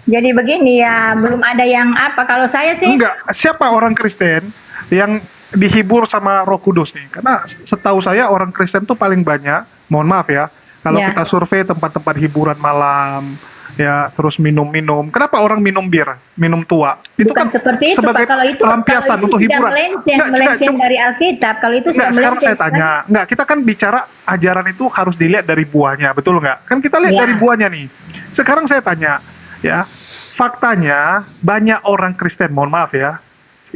Jadi begini ya, belum ada yang kalau saya sih enggak, siapa orang Kristen yang dihibur sama Roh Kudus nih? Karena setahu saya orang Kristen tuh paling banyak, mohon maaf ya, kalau kita survei tempat-tempat hiburan malam, ya terus minum-minum. Kenapa orang minum bir, minum tua? Itu bukan kan seperti itu, sebagai Pak. Kalau itu pelampiasan untuk sudah hiburan. melenceng dari Alkitab. Kalau itu sudah Sekarang melenceng. saya tanya, enggak, kita kan bicara ajaran itu harus dilihat dari buahnya, betul nggak? Kan kita lihat dari buahnya nih. Sekarang saya tanya, ya, faktanya banyak orang Kristen, mohon maaf ya,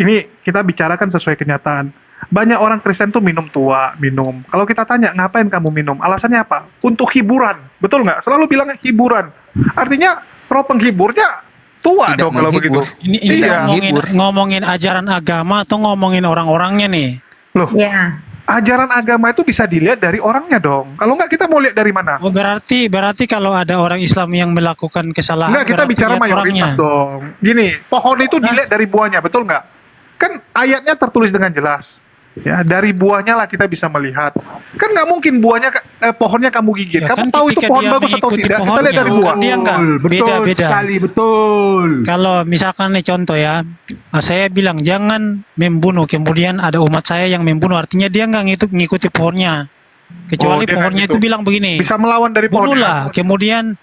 ini kita bicarakan sesuai kenyataan. Banyak orang Kristen tuh minum tua, minum. Kalau kita tanya, ngapain kamu minum? Alasannya apa? Untuk hiburan, betul nggak? Selalu bilang hiburan. Artinya roh penghiburnya tua Tidak dong kalau begitu. menghibur. Ini ngomongin ajaran agama atau ngomongin orang-orangnya nih? Loh, ajaran agama itu bisa dilihat dari orangnya dong. Kalau nggak, kita mau lihat dari mana? Oh, berarti kalau ada orang Islam yang melakukan kesalahan, Enggak, kita berarti bicara lihat mayoritas orangnya. dong. Gini, pohon itu dilihat dari buahnya, betul nggak? Kan ayatnya tertulis dengan jelas. Ya, dari buahnya lah kita bisa melihat. Kan nggak mungkin buahnya pohonnya kamu gigit. Ya, Kamu kan tahu itu ketika pohon dia bagus atau mengikuti tidak? Kita lihat pohonnya, dari buah. kan dia nggak beda-beda. Betul. Kalau misalkan nih contoh ya, saya bilang jangan membunuh, kemudian ada umat saya yang membunuh, artinya dia nggak ngikuti pohonnya. Kecuali dia nggak pohonnya gitu. itu bilang begini, Bisa melawan dari pohonnya. bunuhlah, kemudian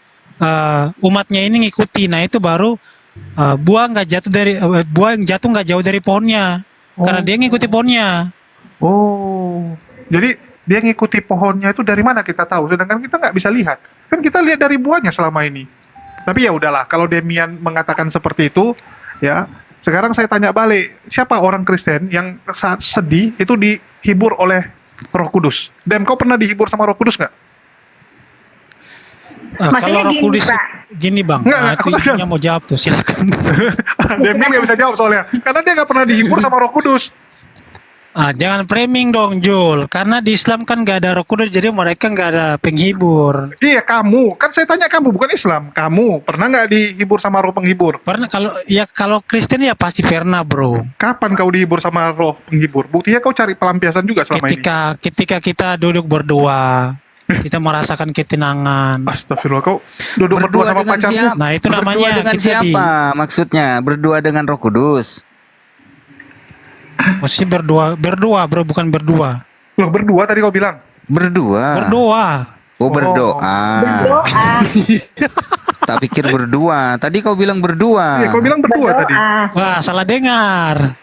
umatnya ini ngikuti. Nah itu baru buah yang jatuh nggak jauh dari pohonnya, karena dia ngikuti pohonnya. Oh, jadi dia ngikuti pohonnya itu dari mana kita tahu? Sedangkan kita nggak bisa lihat. Kan kita lihat dari buahnya selama ini. Tapi ya udahlah, kalau Demian mengatakan seperti itu, ya. Sekarang saya tanya balik, siapa orang Kristen yang saat sedih itu dihibur oleh Roh Kudus? Dan kau pernah dihibur sama Roh Kudus nggak? Maksudnya Kalau Roh gini, Kudus, Pak. gini Bang, Nggak, itu ibunya mau jawab tuh, silakan. Demian nggak bisa jawab soalnya, karena dia nggak pernah dihibur sama Roh Kudus. Jangan framing dong Jul, karena di Islam kan nggak ada Roh Kudus, jadi mereka nggak ada penghibur. Iya, kamu, kan saya tanya kamu, bukan Islam. Kamu pernah nggak dihibur sama roh penghibur? Pernah, kalau Kristen ya pasti pernah bro. Kapan kau dihibur sama roh penghibur? Buktinya kau cari pelampiasan juga selama ini. Ketika kita duduk berdoa, kita merasakan ketenangan. Astagfirullah, kau duduk berdua sama dengan pacarmu. siapa? Nah, itu Berdua namanya dengan kita siapa? Maksudnya berdua dengan Roh Kudus. Mesti berdua bro, bukan berdua. Loh, berdua tadi kau bilang. Berdua. Berdoa. Oh, berdoa. Berdoa. Tak pikir berdua. Tadi kau bilang berdua. Iya, kau bilang berdua tadi. Wah, salah dengar.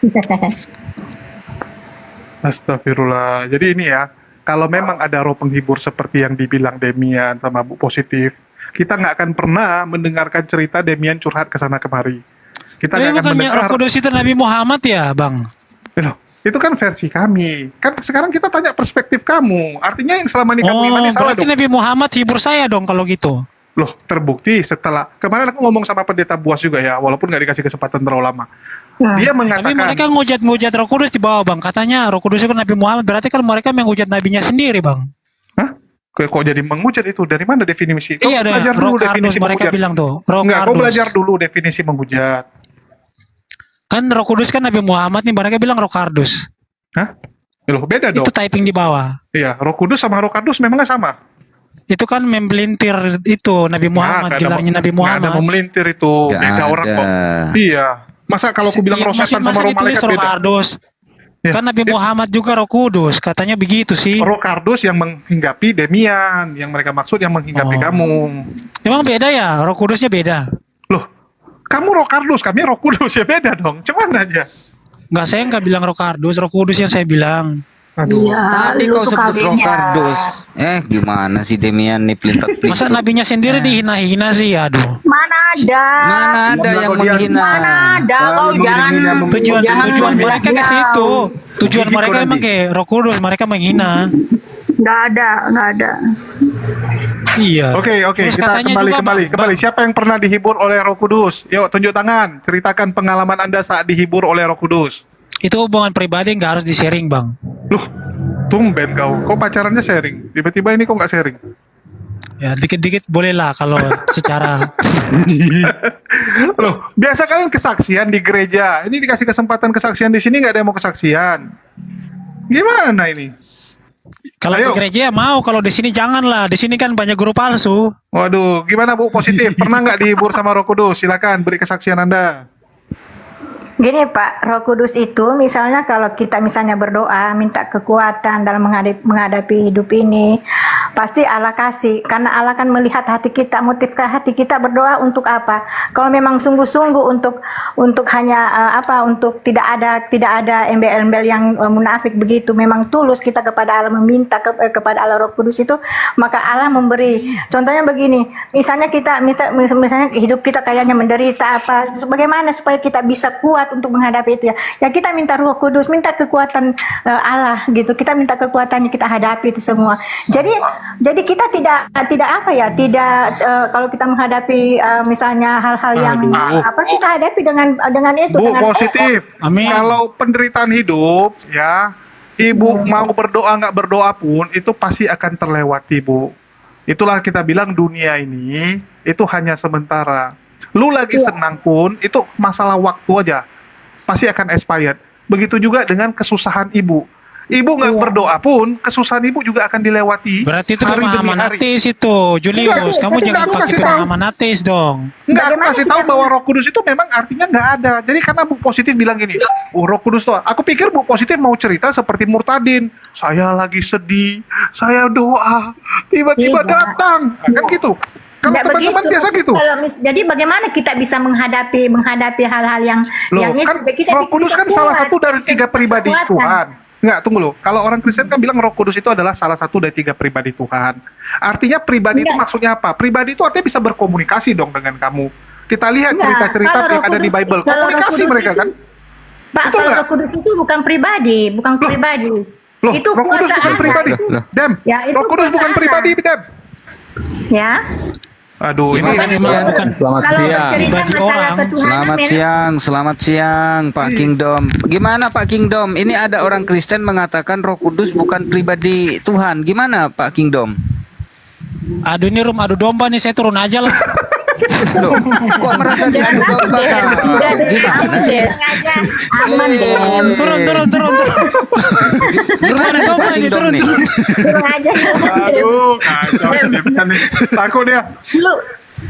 Astagfirullah. Jadi ini ya, kalau memang ada roh penghibur seperti yang dibilang Demian sama Bu Positif, kita nggak akan pernah mendengarkan cerita Demian curhat ke sana kemari. Kita Tapi nggak akan bukannya Roh mendengar. Kudus itu Nabi Muhammad ya, Bang? Loh, itu kan versi kami. Kan sekarang kita tanya perspektif kamu. Artinya yang selama ini kamu Oh, imani salah berarti dong. Nabi Muhammad hibur saya dong kalau gitu. Loh, terbukti setelah kemarin aku ngomong sama pendeta Buas juga ya, walaupun nggak dikasih kesempatan terlalu lama. Dia Tapi mengatakan, mereka ngujat Roh Kudus di bawah, Bang. Katanya Roh Kudus itu Nabi Muhammad, berarti kan mereka menghujat nabinya sendiri, Bang. hah? Kok jadi menghujat itu? Dari mana definisi? Kau Iya, belajar Roh dulu Kardus definisi mereka menghujat. bilang tuh. Roh Enggak, kau Kardus. belajar dulu definisi menghujat. Kan Roh Kudus kan Nabi Muhammad nih, mereka bilang Roh Kardus. Hah? Loh, beda dong. Itu typing di bawah. Iya, Roh Kudus sama Roh Kardus memangnya sama? Itu kan membelintir itu Nabi Muhammad, nggak ada- gelarnya Nabi nggak ada Muhammad. memelintir itu. Nggak Beda orang ada. kok. Iya. Masa kalau aku bilang roh setan sama roh ditulis malaikat Roh beda? Kardus. Ya. Kan Nabi Muhammad juga Roh Kudus, katanya begitu sih. Roh Kardus yang menghinggapi Demian, yang mereka maksud yang menghinggapi Oh. kamu. Emang beda ya? Roh Kudusnya beda. Loh, kamu Roh Kardus, kami Roh Kudus, ya beda dong. Cuman aja. Enggak, saya nggak bilang Roh Kardus, Roh Kudus yang saya bilang. Aduh. Iya, Tadi lu kau tuh sebut Roh KW-nya. Kardus. Gimana sih Demian nih pelintat-pelintat? Masa nabinya sendiri dihina-hina sih, aduh. Mana ada? Mana ada yang menghina? Mana ada? Kau jangan Tujuan mereka ke situ. Tujuan Menggigit mereka kau emang nanti. kayak Roh Kudus, mereka menghina. Nggak ada. Iya. Oke, Terus kita katanya juga, kembali. Siapa yang pernah dihibur oleh Roh Kudus? Yuk, tunjuk tangan. Ceritakan pengalaman Anda saat dihibur oleh Roh Kudus. Itu hubungan pribadi nggak harus di-sharing, Bang. Loh, tumben kau. Kok pacarannya sharing? Tiba-tiba ini kok nggak sharing? Ya, dikit-dikit boleh lah kalau secara Loh, biasa kalian kesaksian di gereja. Ini dikasih kesempatan kesaksian di sini nggak ada yang mau kesaksian. Gimana ini? kalau Ayo. di gereja ya mau, kalau di sini jangan lah. Di sini kan banyak guru palsu. Waduh, gimana Bu Positif? Pernah nggak dihibur sama Roh Kudus? Silakan beri kesaksian Anda. Gini Pak, Roh Kudus itu misalnya kalau kita misalnya berdoa minta kekuatan dalam menghadapi hidup ini, pasti Allah kasih, karena Allah kan melihat hati kita, motif hati kita berdoa untuk apa. Kalau memang sungguh-sungguh untuk hanya untuk tidak ada embel-embel yang munafik begitu, memang tulus kita kepada Allah meminta kepada Allah Roh Kudus itu, maka Allah memberi. Contohnya begini, misalnya kita misalnya hidup kita kayaknya menderita apa, bagaimana supaya kita bisa kuat untuk menghadapi itu ya. Ya kita minta Roh Kudus, minta kekuatan Allah gitu. Kita minta kekuatannya, kita hadapi itu semua. Jadi kita tidak kalau kita menghadapi misalnya hal-hal yang kita hadapi dengan itu Bu dengan Positif. Amin. Kalau penderitaan hidup, ya, Ibu mau berdoa nggak berdoa pun itu pasti akan terlewati, Bu. Itulah kita bilang dunia ini itu hanya sementara. Lu lagi senang pun itu masalah waktu aja. Pasti akan expired. Begitu juga dengan kesusahan Ibu. Ibu nggak berdoa pun kesusahan Ibu juga akan dilewati. Berarti itu hari demi pemahaman hari. ateis itu, Julius. Enggak, Kamu tapi jangan aku pakai kasih tahu. pemahaman ateis dong. Enggak, aku Bagaimana kasih kita tahu bahwa Roh Kudus itu memang artinya nggak ada. Jadi karena Bu Positif bilang gini, Roh Kudus tuh, aku pikir Bu Positif mau cerita seperti Murtadin. Saya lagi sedih, saya doa, tiba-tiba Tidak. datang. Kan gitu. Kalau Tidak teman-teman begitu. biasa Maksudnya gitu. jadi bagaimana kita bisa menghadapi hal-hal yang Loh, yang kan itu kita Roh Kudus bisa kan salah kuat, satu dari bisa 3 pribadi kekuatan. Tuhan. Enggak, tunggu loh. Kalau orang Kristen kan bilang Roh Kudus itu adalah salah satu dari 3 pribadi Tuhan. Artinya pribadi itu Enggak. maksudnya apa? Pribadi itu artinya bisa berkomunikasi dong dengan kamu. Kita lihat Enggak, cerita-cerita kalau yang Roh ada di Kudus- Bible. kalau Roh Komunikasi Kudus mereka itu- kan. Pak, Betul kalau nggak? Roh Kudus itu bukan pribadi, bukan pribadi. Loh, Itu Roh Kudus kuasa bukan Allah. pribadi. Loh. Dem, Ya, itu Roh Kudus kuasa bukan Allah. pribadi, Dem. Ya. Aduh, ini Bukan, bukan. Selamat Kalau siang. bercerita Pribadi masalah orang. ketuhanan Selamat memang- siang, selamat siang Pak Kingdom. Gimana Pak Kingdom? Ini ada orang Kristen mengatakan Roh Kudus bukan pribadi Tuhan. Gimana Pak Kingdom? Aduh, ini adu domba nih, saya turun aja lah. Loh, kok merasa diadu domba? Gimana sih? Sengaja aman Dem. Turun. Gimana domba ini, dong nih? Turun aja. Aduh, kacau. Demian nih. Takut dia.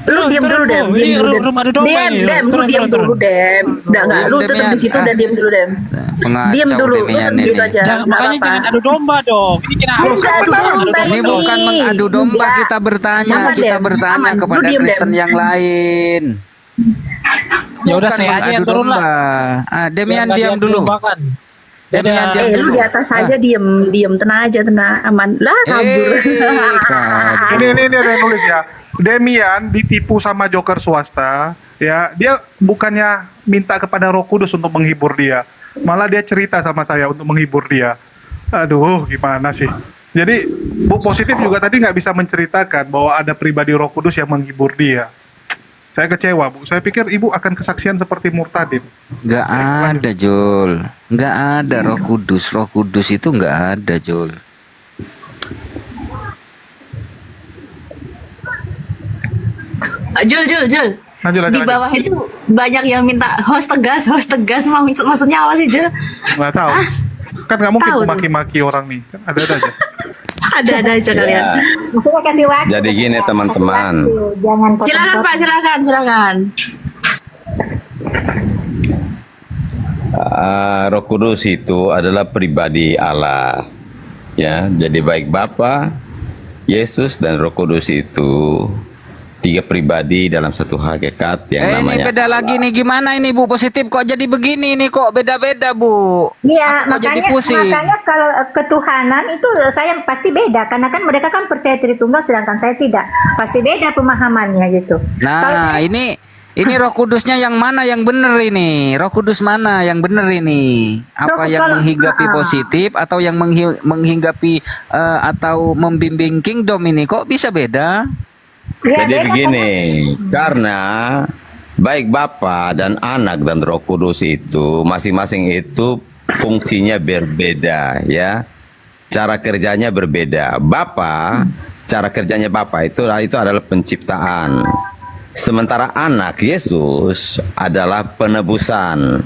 Lu diam dulu Dem, Ini diam dulu rumah ada domba Dem, ini. Dem, lu diam dulu Dem. Enggak, lu tetap di situ dan diam dulu Dem. Pengacau Diam dulu, lu Demian tetap gitu ini. aja. Jangan, Nggak makanya apa-apa. jangan adu domba dong. Ini kena Ini harus nggak adu domba Ini bukan mengadu domba, Enggak. kita bertanya, Aman, kita Dem. bertanya Aman. Lu kepada diam, Kristen Dem. yang lain. Ya udah, Bukan saya aja yang mengadu turun lah. domba. Demian Biar diam nggak dulu. didombakan. Demian diam Lu dulu. di atas aja diem, tenang aja, tenang, aman. Lah kabur. Kabur. Ini ada yang nulis ya. Demian ditipu sama joker swasta, ya. Dia bukannya minta kepada Roh Kudus untuk menghibur dia, malah dia cerita sama saya untuk menghibur dia. Aduh, gimana sih? Jadi Bu Positif juga tadi nggak bisa menceritakan bahwa ada pribadi Roh Kudus yang menghibur dia. Saya kecewa, Bu. Saya pikir Ibu akan kesaksian seperti Murtadin. Nggak ada, Jul. Nggak ada Roh Kudus. Roh Kudus itu nggak ada, Jul. Jul. Lanjut. Di bawah itu banyak yang minta host tegas. Maksudnya apa sih Jul? Nggak tahu. Kan nggak mungkin Tahu tuh. maki-maki orang nih. Kan ada aja. Ada aja kalian. Maksudnya kasih waktu. Jadi gini, Kasih teman-teman. waktu. Jangan Silakan Pak, silakan. Roh Kudus itu adalah pribadi Allah. Ya, jadi baik Bapa, Yesus dan Roh Kudus itu tiga pribadi dalam satu hakikat yang Ini namanya beda lagi nih, gimana ini Bu Positif, kok jadi begini nih, kok beda-beda Bu? Iya, Aku kok jadi makanya pusing. kalau ketuhanan itu saya pasti beda karena kan mereka kan percaya Tritunggal sedangkan saya tidak. Pasti beda pemahamannya gitu. Kalau Nah, ini Roh Kudusnya yang mana yang bener ini? Roh Kudus mana yang bener ini? Apa yang kalau- menghinggapi positif atau yang menghinggapi atau membimbing kingdom ini? Kok bisa beda? ya, Jadi beda begini, karena baik Bapa dan Anak dan Roh Kudus itu masing-masing itu fungsinya berbeda ya. Cara kerjanya berbeda. Cara kerjanya Bapa itu adalah penciptaan. Sementara Anak Yesus adalah penebusan.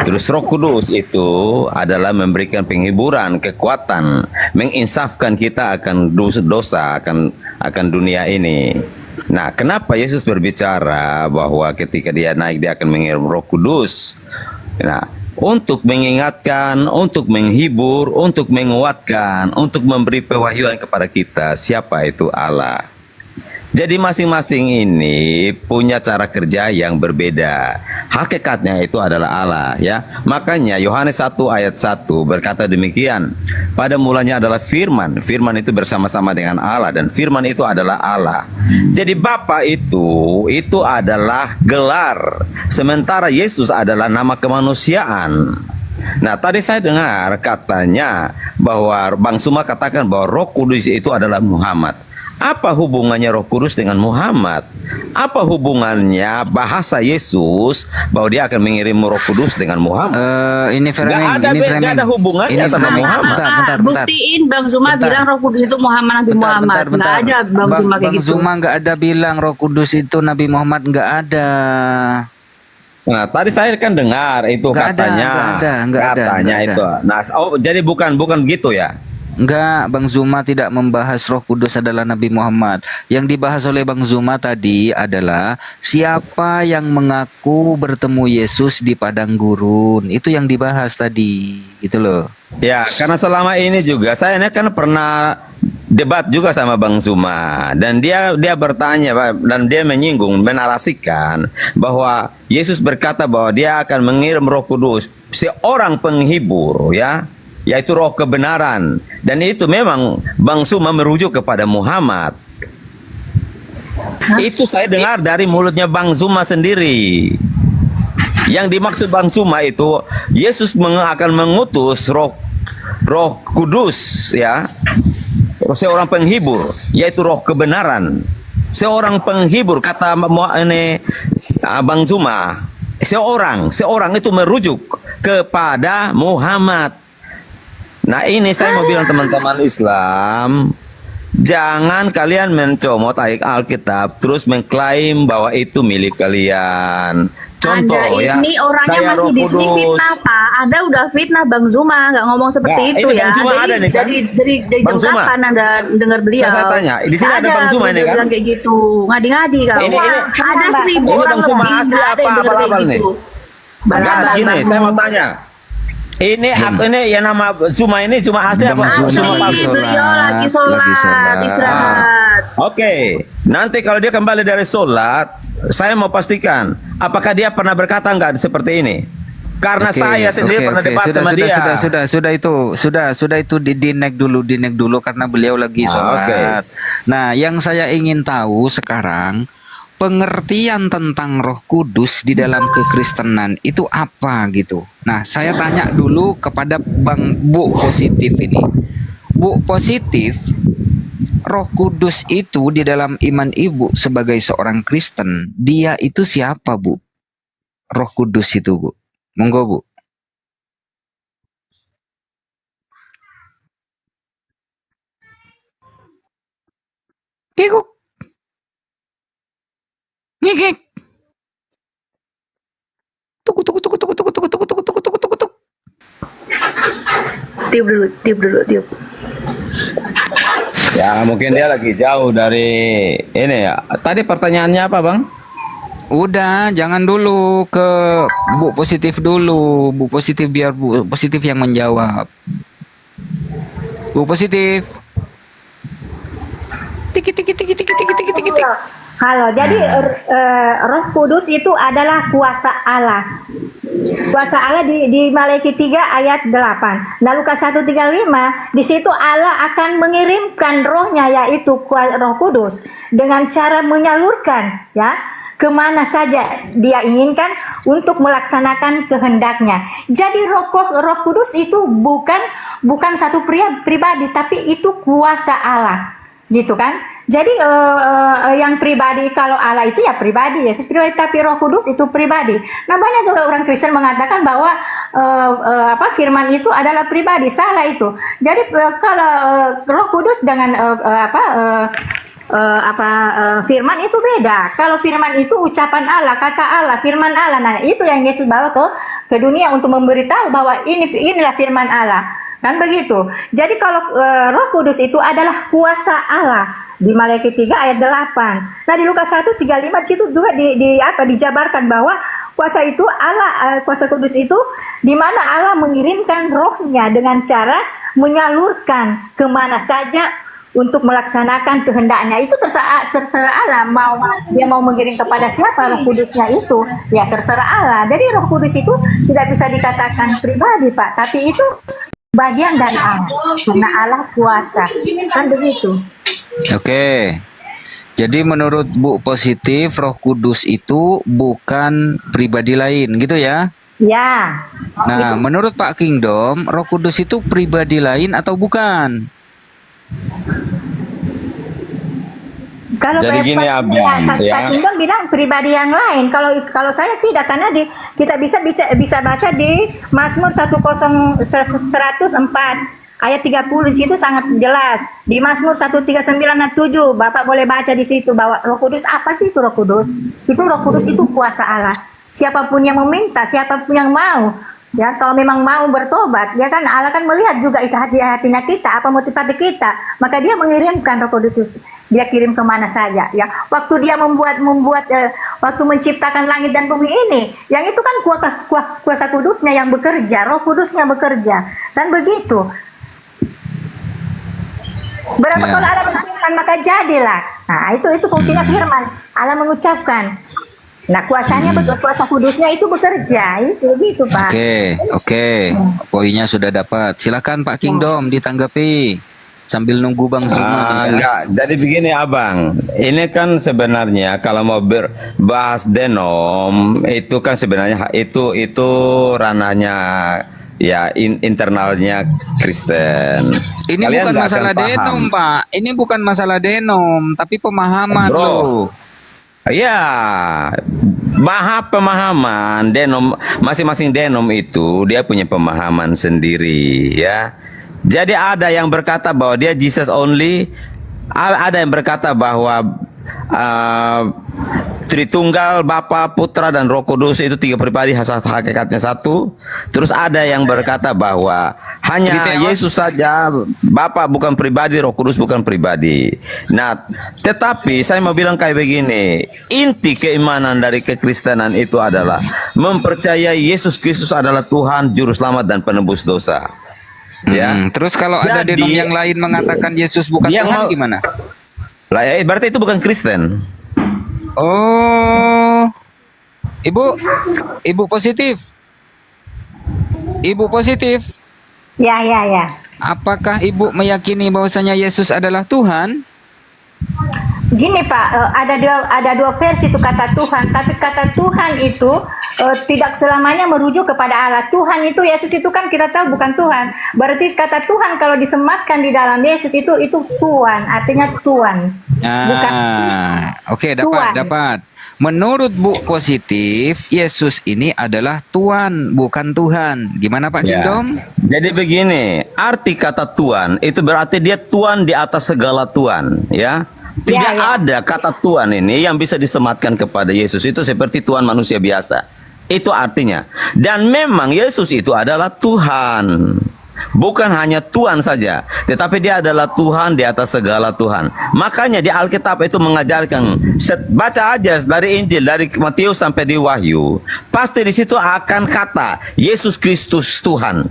Terus Roh Kudus itu adalah memberikan penghiburan, kekuatan, menginsafkan kita akan dosa, akan dunia ini. Nah, kenapa Yesus berbicara bahwa ketika dia naik dia akan mengirim Roh Kudus? Nah, untuk mengingatkan, untuk menghibur, untuk menguatkan, untuk memberi pewahyuan kepada kita siapa itu Allah. Jadi masing-masing ini punya cara kerja yang berbeda. Hakikatnya itu adalah Allah ya. Makanya Yohanes 1 ayat 1 berkata demikian. Pada mulanya adalah firman. Firman itu bersama-sama dengan Allah dan firman itu adalah Allah. Jadi Bapa itu adalah gelar. Sementara Yesus adalah nama kemanusiaan. Nah, tadi saya dengar katanya bahwa Bang Suma katakan bahwa Roh Kudus itu adalah Muhammad. Apa hubungannya Roh Kudus dengan Muhammad? Apa hubungannya bahasa Yesus bahwa dia akan mengirim Roh Kudus dengan Muhammad? Ini framing, Nggak ada hubungannya sama Muhammad. Bentar. Buktiin Bang Zuma Bentar. bilang Roh Kudus itu Nabi Muhammad. Nggak ada Bang Zuma kayak gitu. Bang Zuma nggak ada bilang Roh Kudus itu Nabi Muhammad, nggak ada. Nah, tadi saya kan dengar itu Nggak ada, katanya, nggak ada. itu. Nah, jadi bukan begitu ya? Enggak, Bang Zuma tidak membahas Roh Kudus adalah Nabi Muhammad. Yang dibahas oleh Bang Zuma tadi adalah siapa yang mengaku bertemu Yesus di padang gurun. Itu yang dibahas tadi, gitu loh. Ya, karena selama ini juga saya ini kan pernah debat juga sama Bang Zuma dan dia bertanya Pak, dan dia menyinggung, menarasikan bahwa Yesus berkata bahwa dia akan mengirim Roh Kudus, seorang penghibur ya, yaitu roh kebenaran, dan itu memang Bang Zuma merujuk kepada Muhammad. Itu saya dengar dari mulutnya Bang Zuma sendiri. Yang dimaksud Bang Zuma itu Yesus akan mengutus roh kudus ya, seorang penghibur, yaitu roh kebenaran. Seorang penghibur kata ini Bang Zuma, seorang itu merujuk kepada Muhammad. Nah, ini saya mau bilang teman-teman Islam, Jangan kalian mencomot ayat Alkitab terus mengklaim bahwa itu milik kalian. Contoh Anda ya, ini orangnya kayak masih Roh di sini Kudus. fitnah Pak. Anda udah fitnah Bang Zuma, nggak ngomong seperti Nah, itu ini ya. Bang Zuma ada nih kan? Dari Bang jam Zuma. kapan Anda dengar beliau? Saya tanya, di sini Nggak ada Bang Zuma ini beliau kan? bilang kayak gitu, ngadi-ngadi kau. Ini- Ada 1000 ini orang Bang Zuma lebih asli nggak ada apa yang dengar kayak abal-abal nih? gitu. Enggak, Balabal gini, Bang. saya mau tanya. Ini aku ini yang nama Zuma ini Zuma asli apa? Bang Zuma Zuma Asli, palsu. beliau lagi lagi sholat, sholat. istirahat. Oke, nanti kalau dia kembali dari sholat, saya mau pastikan apakah dia pernah berkata enggak seperti ini? Karena Oke, saya sendiri pernah debat sama dia. Sudah itu dinek dulu karena beliau lagi sholat. Oke. Nah, yang saya ingin tahu sekarang pengertian tentang Roh Kudus di dalam kekristenan itu apa gitu. Nah, saya tanya dulu kepada Bang Bu Positif ini. Bu Positif, Roh Kudus itu di dalam iman Ibu sebagai seorang Kristen, dia itu siapa, Bu? Roh Kudus itu, Bu. Monggo, Bu. Kikuk. Ngikik. Tuku. Tiup dulu. Ya, mungkin dia lagi jauh dari ini ya. Tadi pertanyaannya apa, Bang? Udah, jangan dulu ke Bu Positif dulu. Bu Positif biar Bu Positif yang menjawab. Bu Positif. Tiki. Halo, jadi Roh Kudus itu adalah kuasa Allah. Kuasa Allah di Malaikat 3 ayat 8. Nah, Lukas 1:35, di situ Allah akan mengirimkan rohnya, yaitu Roh Kudus, dengan cara menyalurkan ya kemana saja dia inginkan untuk melaksanakan kehendaknya. Jadi Roh Kudus itu bukan satu pribadi, tapi itu kuasa Allah. Gitu kan? Jadi yang pribadi, kalau Allah itu ya pribadi, Yesus pribadi, tapi Roh Kudus itu pribadi. Nah, banyak juga orang Kristen mengatakan bahwa firman itu adalah pribadi. Salah itu. Jadi kalau Roh Kudus dengan firman itu beda. Kalau firman itu ucapan Allah, kata Allah, firman Allah. Nah, itu yang Yesus bawa ke dunia untuk memberitahu bahwa inilah firman Allah. Kan begitu. Jadi kalau Roh Kudus itu adalah kuasa Allah di Malaikat 3 ayat 8. Nah, di Lukas 1:35 situ juga dijabarkan bahwa kuasa itu Allah, kuasa kudus itu di mana Allah mengirimkan rohnya dengan cara menyalurkan kemana saja untuk melaksanakan kehendaknya. Itu terserah Allah, dia mau mengirim kepada siapa Roh Kudusnya itu, ya terserah Allah. Jadi Roh Kudus itu tidak bisa dikatakan pribadi, Pak, tapi itu bagian dari Allah, karena Allah kuasa, kan begitu. Oke. Jadi menurut Bu Positif, Roh Kudus itu bukan pribadi lain, gitu ya? Ya. Nah, menurut Pak Kingdom, Roh Kudus itu pribadi lain atau bukan? Kalau Jadi gini, Abi, Kak ya. Kingdom bilang pribadi yang lain. Kalau saya tidak, karena kita bisa baca di Mazmur 104 ayat 30, di situ sangat jelas. Di Mazmur 139 ayat 7, Bapak boleh baca di situ bahwa Roh Kudus, apa sih itu Roh Kudus? Roh Kudus itu kuasa Allah. Siapapun yang meminta, siapapun yang mau, ya kalau memang mau bertobat, ya kan Allah kan melihat juga itu hatinya kita, apa motivasi kita, maka Dia mengirimkan Roh Kudus itu. Dia kirim kemana saja, ya. Waktu Dia membuat waktu menciptakan langit dan bumi ini, yang itu kan kuasa kudusnya yang bekerja, Roh Kudusnya bekerja, dan begitu. Berapa Ya. kali Allah mengucapkan maka jadilah. Nah, itu fungsinya firman. Allah mengucapkan. Nah, kuasanya kuasa kudusnya itu bekerja, itu gitu, Pak. Oke. Poinnya sudah dapat. Silakan Pak Kingdom ditanggapi sambil nunggu Bang Zuma. Enggak, jadi begini Abang, ini kan sebenarnya kalau mau bahas denom itu kan sebenarnya itu ranahnya ya internalnya Kristen. Ini Kalian bukan nggak masalah akan paham. denom, Pak. Ini bukan masalah denom, tapi pemahaman Bro. loh. Ya, pemahaman denom, masing-masing denom itu dia punya pemahaman sendiri ya. Jadi ada yang berkata bahwa dia Jesus only, Ada yang berkata bahwa Tritunggal, Bapa, Putra, dan Roh Kudus itu 3 pribadi, hakikatnya satu. Terus ada yang berkata bahwa hanya Yesus saja, Bapa bukan pribadi, Roh Kudus bukan pribadi. Nah, tetapi saya mau bilang kayak begini, inti keimanan dari kekristenan itu adalah mempercayai Yesus Kristus adalah Tuhan, Juru Selamat dan penebus dosa. Ya. Terus kalau ada Jadi, denom yang lain mengatakan Yesus bukan yang Tuhan mau- gimana? Lah, berarti itu bukan Kristen. Oh, ibu positif. Ibu positif. Ya, ya, ya. Apakah ibu meyakini bahwasanya Yesus adalah Tuhan? Gini Pak, ada dua versi itu kata Tuhan, tapi kata Tuhan itu tidak selamanya merujuk kepada Allah. Tuhan itu, Yesus itu kan kita tahu bukan Tuhan. Berarti kata Tuhan kalau disematkan di dalam Yesus itu Tuhan, artinya Tuhan. Bukan Oke, Tuhan. dapat. Menurut Bu Positif, Yesus ini adalah Tuhan, bukan Tuhan. Gimana Pak Ya. Kingdom? Jadi begini, arti kata Tuhan itu berarti dia Tuhan di atas segala Tuhan, ya. Tidak ada kata Tuhan ini yang bisa disematkan kepada Yesus, itu seperti Tuhan manusia biasa. Itu artinya. Dan memang Yesus itu adalah Tuhan. Bukan hanya Tuhan saja, tetapi dia adalah Tuhan di atas segala Tuhan. Makanya di Alkitab itu mengajarkan, baca aja dari Injil, dari Matius sampai di Wahyu, pasti di situ akan kata Yesus Kristus Tuhan.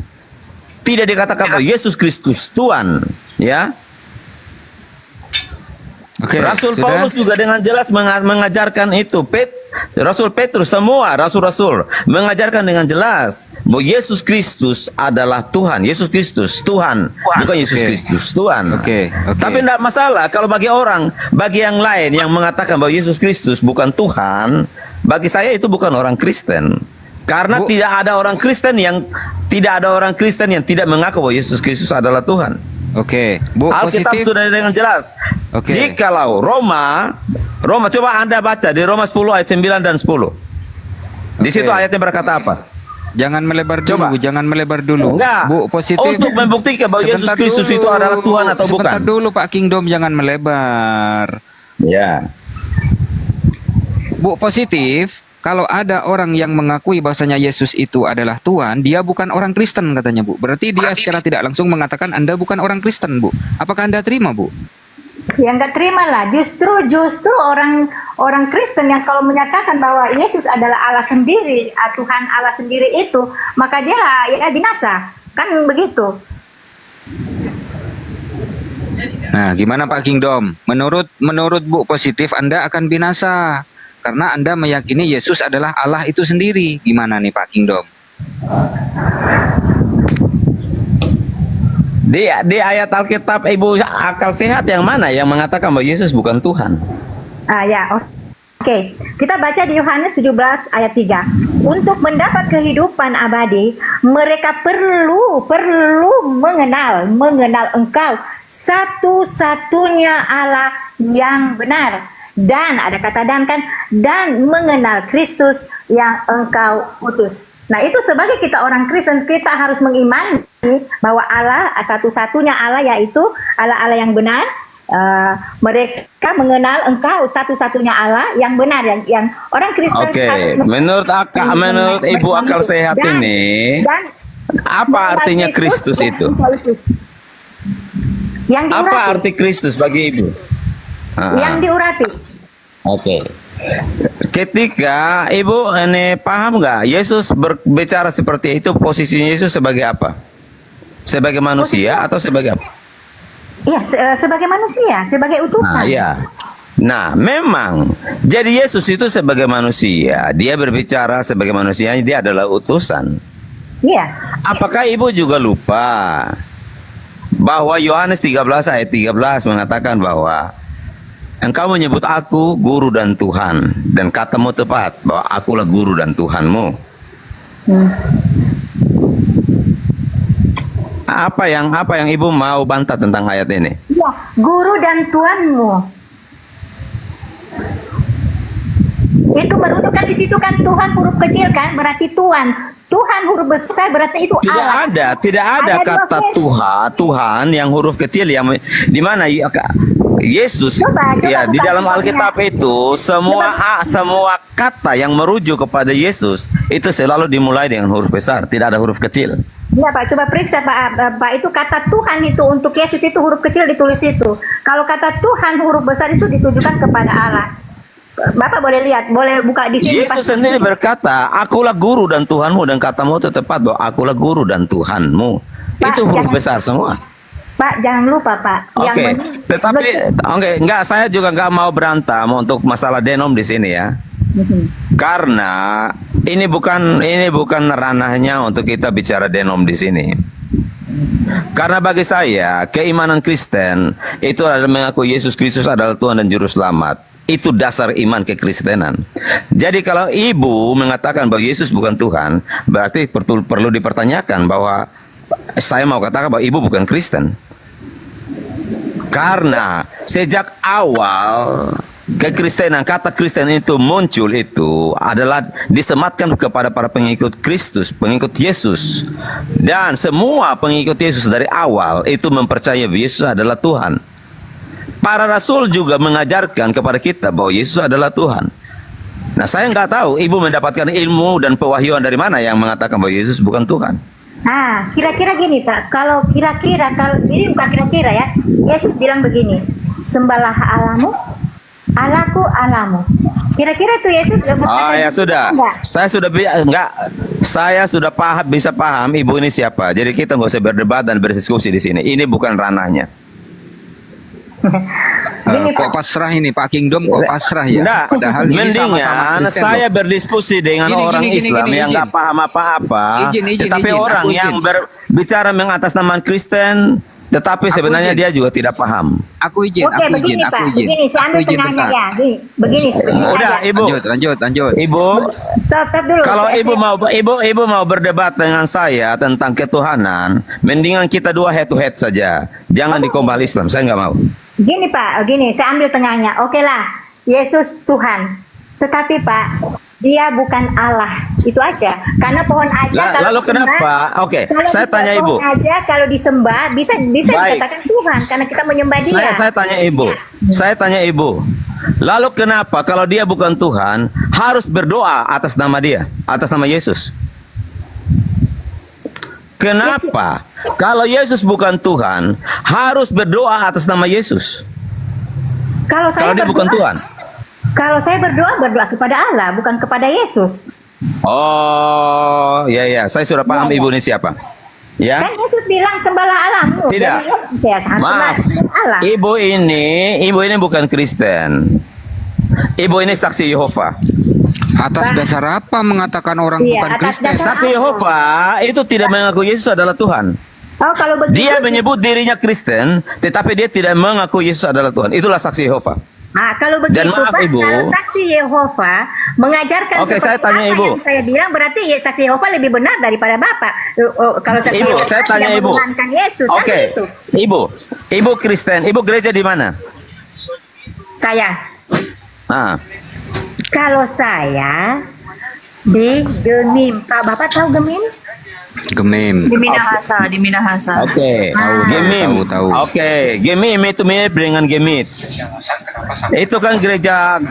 Tidak dikatakan bahwa Yesus Kristus Tuhan, ya. Oke, Rasul sudah? Paulus juga dengan jelas mengajarkan itu. Rasul Petrus, semua rasul-rasul mengajarkan dengan jelas bahwa Yesus Kristus adalah Tuhan. Yesus Kristus Tuhan, bukan Yesus Kristus Tuhan. Tapi tidak masalah kalau bagi yang lain yang mengatakan bahwa Yesus Kristus bukan Tuhan, bagi saya itu bukan orang Kristen. Karena tidak ada orang Kristen yang tidak mengaku bahwa Yesus Kristus adalah Tuhan. Bu Alkitab Positif. sudah dengan jelas. Jikalau Roma coba Anda baca di Roma 10 ayat 9 dan 10. Di situ ayatnya berkata apa? Jangan melebar dulu, jangan melebar dulu. Enggak. Bu Positif. Untuk membuktikan bahwa Yesus Sebentar Kristus dulu. itu adalah Tuhan atau bukan. Sebentar dulu Pak Kingdom, jangan melebar. Ya. Bu Positif, kalau ada orang yang mengakui bahwasanya Yesus itu adalah Tuhan, dia bukan orang Kristen katanya Bu. Berarti dia secara tidak langsung mengatakan Anda bukan orang Kristen Bu. Apakah Anda terima Bu? Ya nggak terima lah. Justru orang Kristen yang kalau menyatakan bahwa Yesus adalah Allah sendiri, Tuhan Allah sendiri itu, maka dia lah ya binasa. Kan begitu. Nah, gimana Pak Kingdom? Menurut Bu Positif, Anda akan binasa karena Anda meyakini Yesus adalah Allah itu sendiri. Gimana nih Pak Kingdom? Di ayat Alkitab Ibu akal sehat yang mana yang mengatakan bahwa Yesus bukan Tuhan? Oke. Kita baca di Yohanes 17 ayat 3. Untuk mendapat kehidupan abadi, mereka perlu mengenal Engkau satu-satunya Allah yang benar. Dan ada kata dan mengenal Kristus yang Engkau utus. Nah, itu sebagai kita orang Kristen, kita harus mengimani bahwa Allah satu-satunya Allah, yaitu Allah yang benar. Mereka mengenal Engkau satu-satunya Allah yang benar, yang orang Kristen harus menurut Ibu akal sehat ini, apa artinya Kristus itu? Apa arti Kristus bagi Ibu? Yang diurapi. Ketika Ibu ini paham nggak Yesus berbicara seperti itu, posisinya Yesus sebagai apa? Sebagai manusia atau sebagai apa? Iya, sebagai manusia, sebagai utusan. Nah, memang jadi Yesus itu sebagai manusia, dia berbicara sebagai manusia, dia adalah utusan. Iya. Apakah Ibu juga lupa bahwa Yohanes 13 ayat 13 mengatakan bahwa Engkau menyebut aku guru dan Tuhan, dan katamu tepat bahwa akulah guru dan Tuhanmu. Apa yang Ibu mau bantah tentang ayat ini? Ya, guru dan Tuhanmu. Itu merujukan di situ kan Tuhan huruf kecil kan, berarti Tuhan. Tuhan huruf besar berarti itu Allah. Tidak ada kata Tuhan yang huruf kecil yang di mana Yesus Coba ya di buka dalam kitabnya. Alkitab itu semua kata yang merujuk kepada Yesus itu selalu dimulai dengan huruf besar, tidak ada huruf kecil. Iya Pak, coba periksa Pak, itu kata Tuhan itu untuk Yesus itu huruf kecil ditulis itu. Kalau kata Tuhan huruf besar itu ditujukan kepada Allah. Bapak boleh lihat, boleh buka di sini. Yesus sendiri berkata, "Akulah guru dan Tuhanmu," dan katamu itu tepat bahwa akulah guru dan Tuhanmu. Pak, Itu huruf jangan- besar semua. Pak, jangan lupa Pak. Oke, tetapi enggak, saya juga enggak mau berantem untuk masalah denom di sini ya. Karena ini bukan ranahnya untuk kita bicara denom di sini. Karena bagi saya, keimanan Kristen itu adalah mengaku Yesus Kristus adalah Tuhan dan Juru Selamat. Itu dasar iman kekristenan. Jadi kalau ibu mengatakan bahwa Yesus bukan Tuhan, berarti perlu dipertanyakan bahwa saya mau katakan bahwa ibu bukan Kristen. Karena sejak awal kekristenan, kata Kristen itu muncul itu adalah disematkan kepada para pengikut Kristus, pengikut Yesus. Dan semua pengikut Yesus dari awal itu mempercayai bahwa Yesus adalah Tuhan. Para rasul juga mengajarkan kepada kita bahwa Yesus adalah Tuhan. Nah, saya nggak tahu ibu mendapatkan ilmu dan pewahyuan dari mana yang mengatakan bahwa Yesus bukan Tuhan. Nah, kira-kira gini Pak, kalau ini bukan kira-kira ya, Yesus bilang begini, sembahlah Allahmu, Allahku Allahmu. Kira-kira itu Yesus Ya sudah, saya sudah bisa paham ibu ini siapa. Jadi kita nggak usah berdebat dan berdiskusi di sini. Ini bukan ranahnya. Kok pasrah ini Pak Kingdom, kok pasrah ya? Nggak, Padahal ini sama-sama mendingan Kristen saya loh. berdiskusi dengan Gini, orang gini, Islam gini, yang izin. nggak paham apa-apa, Izin, tetapi izin, orang aku yang izin. berbicara mengatasnamakan Kristen, tetapi sebenarnya izin. dia juga tidak paham. Aku izin, Oke, aku begini izin, Pak, aku izin. begini, saya Aku ambil izin tengahnya bentar. ya. Begini Udah, aja. ibu, Lanjut. ibu, Stop dulu. kalau Saya- ibu mau berdebat dengan saya tentang ketuhanan, mendingan kita dua head to head saja. Jangan di kombal Islam, saya nggak mau. Gini Pak, saya ambil tengahnya. Oke lah, Yesus Tuhan. Tetapi Pak, dia bukan Allah. Itu aja. Karena pohon aja Lalu disembah- kenapa? Oke, kalau saya tanya ibu. pohon aja kalau disembah bisa Baik. dikatakan Tuhan karena kita menyembah dia. Saya tanya ibu. Lalu kenapa kalau dia bukan Tuhan harus berdoa atas nama dia, atas nama Yesus? Kenapa kalau Yesus bukan Tuhan harus berdoa atas nama Yesus? Kalau saya Kalau dia bukan berdoa- Tuhan. Kalau saya berdoa kepada Allah, bukan kepada Yesus. Oh, ya, saya sudah paham ibu ini siapa. Ya. Kan Yesus bilang sembahlah Allahmu. Tidak. Jadi, saya harus Maaf, sembah Allah. ibu ini bukan Kristen. Ibu ini saksi Yehova. Atas dasar apa mengatakan orang Iya, bukan atas Kristen? dasar- Saksi Yehova itu tidak mengaku Yesus adalah Tuhan. Oh, kalau begitu, Dia menyebut dirinya Kristen, tetapi dia tidak mengaku Yesus adalah Tuhan. Itulah saksi Yehova. kalau begitu Dan maaf, Pak, Ibu. kalau saksi Yehova mengajarkan Oke, seperti saya tanya, apa Ibu. yang saya bilang, berarti saksi Yehova lebih benar daripada Bapak. Kalau saksi Ibu, Yehova saya tanya tidak Ibu. menuhankan Yesus, kan Oke, begitu. Ibu Kristen, Ibu gereja di mana? Saya, Ah, kalau saya di Gemim, Pak Bapak tahu Gemim? Gemim. Di Minahasa. oke. Gemim. Tahu. Oke, Gemim itu mirip dengan Gemit. Itu kan gereja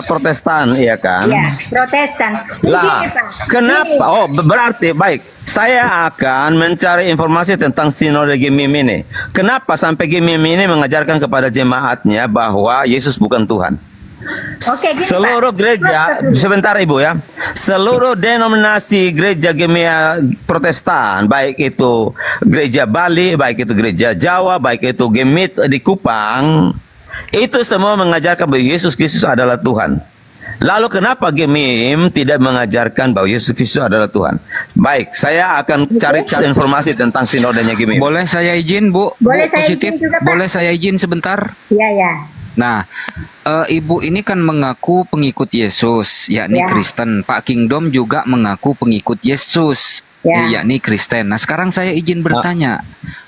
Protestan, ya kan? Ya, Protestan. Begini, Lah, Pak. kenapa? Gini. Oh, berarti baik. Saya akan mencari informasi tentang sinode Gemim ini. Kenapa sampai Gemim ini mengajarkan kepada jemaatnya bahwa Yesus bukan Tuhan? Oke, gini, Seluruh Pak. gereja, sebentar Ibu ya. Seluruh denominasi gereja Gemia Protestan, baik itu gereja Bali, baik itu gereja Jawa, baik itu Gemit di Kupang, itu semua mengajarkan bahwa Yesus Kristus adalah Tuhan. Lalu kenapa Gemim tidak mengajarkan bahwa Yesus Kristus adalah Tuhan? Baik, saya akan cari informasi tentang sinodenya Gemim. Boleh saya izin, Bu? Boleh Bu, saya positif? izin juga, Pak? Boleh saya izin sebentar? Iya, ya. Nah, ibu ini kan mengaku pengikut Yesus, yakni Ya. Kristen. Pak Kingdom juga mengaku pengikut Yesus, Ya. yakni Kristen. Nah, sekarang saya izin bertanya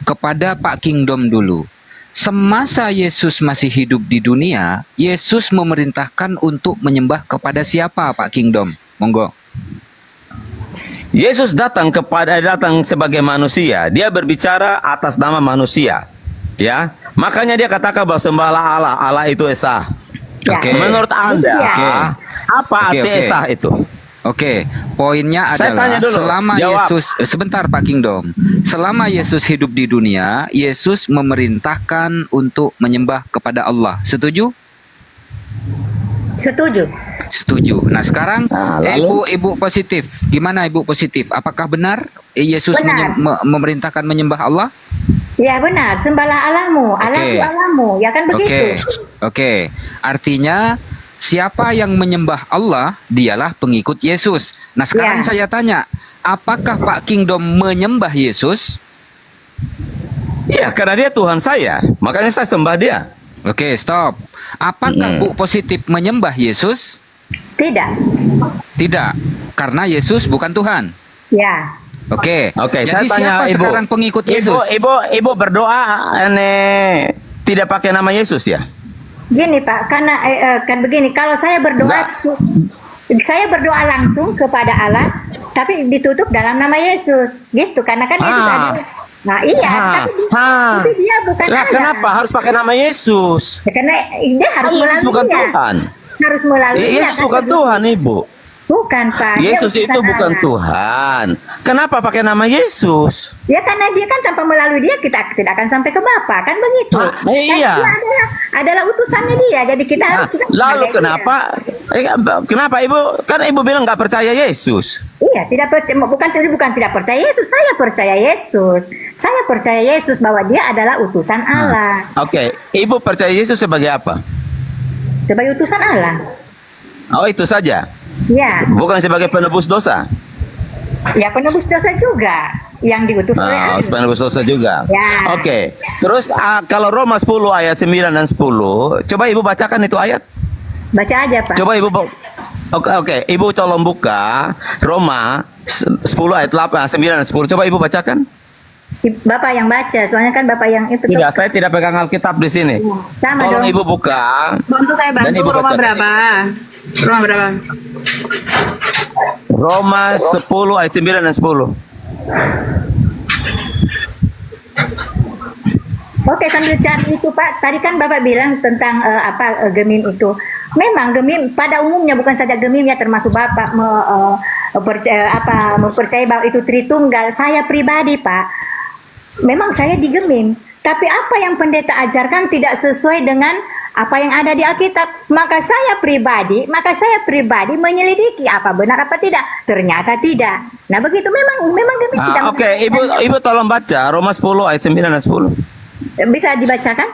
kepada Pak Kingdom dulu. Semasa Yesus masih hidup di dunia, Yesus memerintahkan untuk menyembah kepada siapa, Pak Kingdom? Monggo. Yesus datang sebagai manusia. Dia berbicara atas nama manusia. Ya, Makanya dia katakan bahwa sembahlah Allah, Allah itu esa. Ya. Oke. Menurut Anda, Oke. apa Oke, arti oke. esa itu? Oke, poinnya Saya adalah tanya dulu, selama jawab. Yesus sebentar Pak Kingdom. Selama Yesus hidup di dunia, Yesus memerintahkan untuk menyembah kepada Allah. Setuju? Setuju. Setuju. Nah, sekarang lalu? Ibu positif. Gimana Ibu positif? Apakah benar Yesus Benar. memerintahkan menyembah Allah? Ya benar, sembahlah Allahmu, Allah Oke. itu Allahmu, ya kan begitu. Oke. Artinya siapa yang menyembah Allah, dialah pengikut Yesus. Nah, sekarang Ya. saya tanya, apakah Pak Kingdom menyembah Yesus? Iya, karena dia Tuhan saya, makanya saya sembah dia. Oke, stop. Apakah Bu positif menyembah Yesus? Tidak. Tidak, karena Yesus bukan Tuhan. Ya. Oke. Oke, Jadi saya tanya siapa Ibu. sekarang pengikut Yesus? Ibu berdoa tidak pakai nama Yesus ya? Gini Pak, karena kan begini, kalau saya berdoa langsung kepada Allah, tapi ditutup dalam nama Yesus, gitu. Karena kan Yesus ada. Nah iya, tapi dia bukan Lah Allah. kenapa harus pakai nama Yesus? Ya, karena dia harus Yesus melalui bukan dia. Tuhan. Harus melalui dia. Yesus kan? bukan Tuhan, Ibu. Bukan Pak. Dia Yesus itu bukan Allah. Tuhan. Kenapa pakai nama Yesus? Ya karena dia kan tanpa melalui dia kita tidak akan sampai ke Bapa, kan begitu. Iya. Kan dia adalah utusannya dia, jadi kita harus juga Lalu menghargai kenapa? Kenapa Ibu? Kan Ibu bilang nggak percaya Yesus. Iya, bukan tidak percaya Yesus. Saya percaya Yesus. Saya percaya Yesus bahwa dia adalah utusan Allah. Oke, Ibu percaya Yesus sebagai apa? Sebagai utusan Allah. Oh, itu saja. Ya, Bukan sebagai penebus dosa. ya penebus dosa juga yang diutus oleh Allah. Penebus dosa juga. Ya. Oke. Terus kalau Roma 10 ayat 9 dan 10, coba Ibu bacakan itu ayat. Baca aja, Pak. Coba Ibu Oke, Ibu tolong buka Roma 10 ayat 8, 9 dan 10. Coba Ibu bacakan. Bapak yang baca, soalnya kan Bapak yang itu. Tidak, saya tidak pegang Alkitab di sini. Sama Tolong dong. Ibu buka. Bantu saya Dan bantu. Ibu Roma baca. berapa? Roma berapa? Roma 10 ayat 9 dan 10. Oke, sambil cari itu Pak, tadi kan Bapak bilang tentang gemim itu. Memang gemim pada umumnya, bukan saja gemim ya, termasuk Bapak mempercayai bahwa itu Tritunggal. Saya pribadi Pak, memang saya digemim, tapi apa yang pendeta ajarkan tidak sesuai dengan apa yang ada di Alkitab. Maka saya pribadi menyelidiki apa benar apa tidak. Ternyata tidak. Nah begitu, memang gemim tidak. Oke, Ibu tolong baca Roma 10 ayat 9 dan 10. Bisa dibacakan?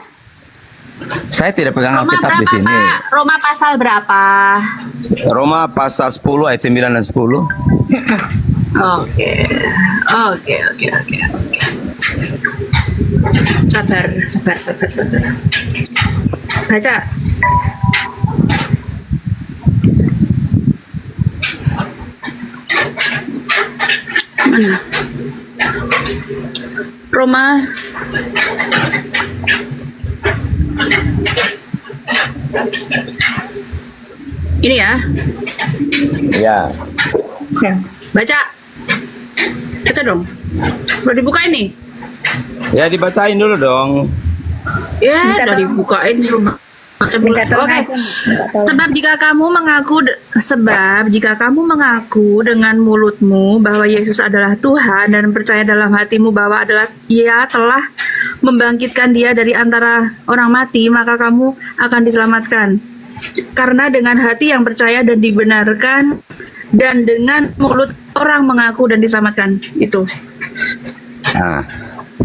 Saya tidak pegang Roma Alkitab di berapa, sini. Pak? Roma pasal berapa? Roma pasal 10 ayat 9 dan 10. Oke. Sabar. Baca. Mana? Roma. Ini ya. Ya. Baca. Baca dong. Udah dibukain nih. Ya dibacain dulu dong. Ya, udah dibukain rumah. Oke. Sebab jika kamu mengaku dengan mulutmu bahwa Yesus adalah Tuhan dan percaya dalam hatimu bahwa Ia telah membangkitkan Dia dari antara orang mati, maka kamu akan diselamatkan. Karena dengan hati yang percaya dan dibenarkan, dan dengan mulut orang mengaku dan diselamatkan. Itu. Nah,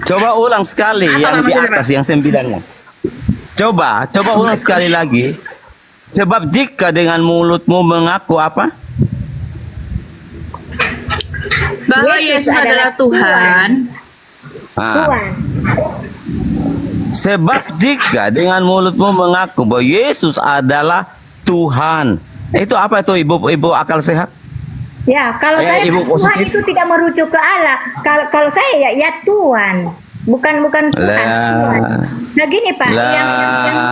coba ulang sekali yang di atas, yang 9-nya. Coba ulang sekali lagi. Sebab jika dengan mulutmu mengaku apa? Bahwa Yesus adalah Tuhan. Sebab jika dengan mulutmu mengaku bahwa Yesus adalah Tuhan. Itu apa itu Ibu akal sehat? Ya, kalau saya Ibu Tuhan positif. itu tidak merujuk ke Allah. Kalau saya ya Tuhan, bukan Tuhan. Tuhan. Nah gini Pak, yang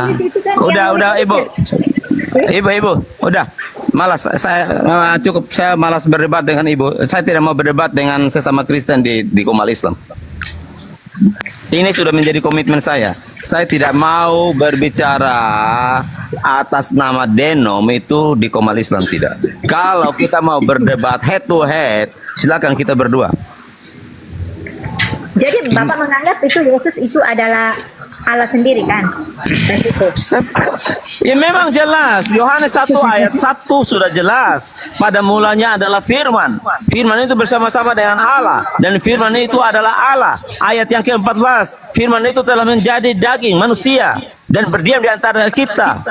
nulis itu kan Udah Ibu, udah. Malas saya malas berdebat dengan Ibu. Saya tidak mau berdebat dengan sesama Kristen di Komal Islam. Ini sudah menjadi komitmen saya. saya tidak mau berbicara atas nama Denom itu di Komal Islam, tidak. Kalau kita mau berdebat head to head, silakan kita berdua. Jadi Bapak menganggap itu Yesus itu adalah Allah sendiri kan? Dan itu. Ya memang jelas, Yohanes 1 ayat 1 sudah jelas. Pada mulanya adalah firman. Firman itu bersama-sama dengan Allah. Dan firman itu adalah Allah. Ayat yang ke-14, firman itu telah menjadi daging manusia dan berdiam di antara kita.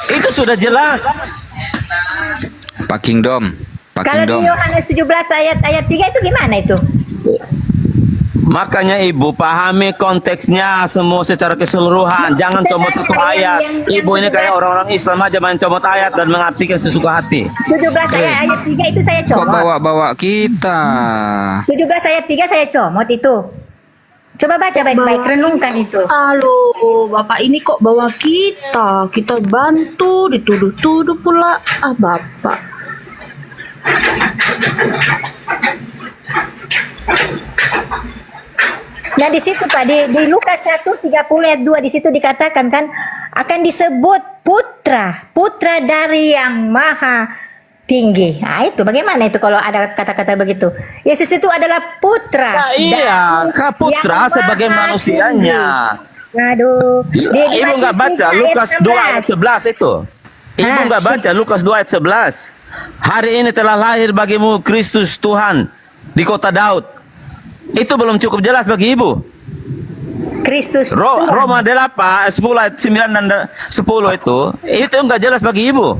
Itu sudah jelas. Pak Kingdom. Kalau di Yohanes 17 ayat 3 itu gimana itu? Makanya ibu pahami konteksnya semua secara keseluruhan. Jangan comot satu ayat. Ibu ini kayak orang-orang Islam aja main comot ayat dan mengartikan sesuka hati. 17 ayat 3 itu saya Kok comot. bawa-bawa kita? 17 ayat 3 saya comot itu. Coba baca baik-baik, renungkan itu. Halo, Bapak ini kok bawa kita? Kita bantu, dituduh-tuduh pula. Ah, Bapak. Nah di situ Pak, di Lukas 1:30 ayat 2 di situ dikatakan kan akan disebut putra dari yang maha tinggi. Nah itu bagaimana itu kalau ada kata-kata begitu? Yesus itu adalah putra. Nah, iya, Kak putra sebagai manusianya. Aduh. Ibu nggak baca Lukas 2 ayat 11 itu. Ibu nggak baca Lukas 2 ayat 11. Hari ini telah lahir bagimu Kristus Tuhan di kota Daud. Itu belum cukup jelas bagi ibu. Kristus Roma 8, 10 ayat 9 dan 10 itu nggak jelas bagi ibu.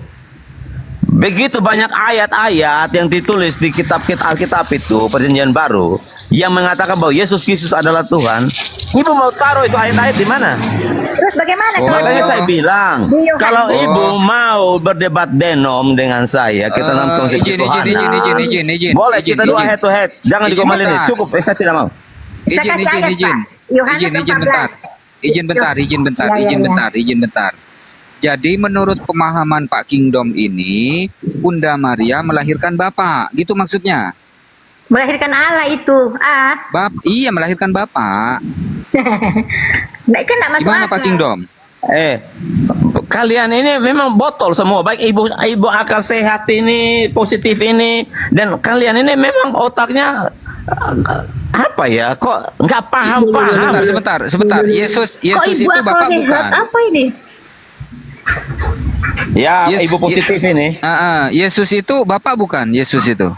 Begitu banyak ayat-ayat yang ditulis di Alkitab itu, Perjanjian Baru, yang mengatakan bahwa Yesus Kristus adalah Tuhan. Ibu mau taruh itu ayat-ayat di mana? Terus bagaimana Makanya saya bilang, kalau ibu mau berdebat denom dengan saya, kita dalam konsep Tuhan. Boleh kita dua head to head, jangan dikomelin ini. Cukup, saya tidak mau. Izin bentar. Jadi menurut pemahaman Pak Kingdom ini, Bunda Maria melahirkan Bapak, gitu maksudnya? Melahirkan Allah itu. Iya, melahirkan Bapak. Nah, kan enggak masuk Gimana Pak Kingdom? Kalian ini memang botol semua, baik ibu akal sehat ini, positif ini, dan kalian ini memang otaknya apa ya? Kok nggak paham? Sebentar. Yesus itu Bapak bukan? Apa ini? Ya, ibu positif ini. Yesus itu Bapak bukan? Yesus itu?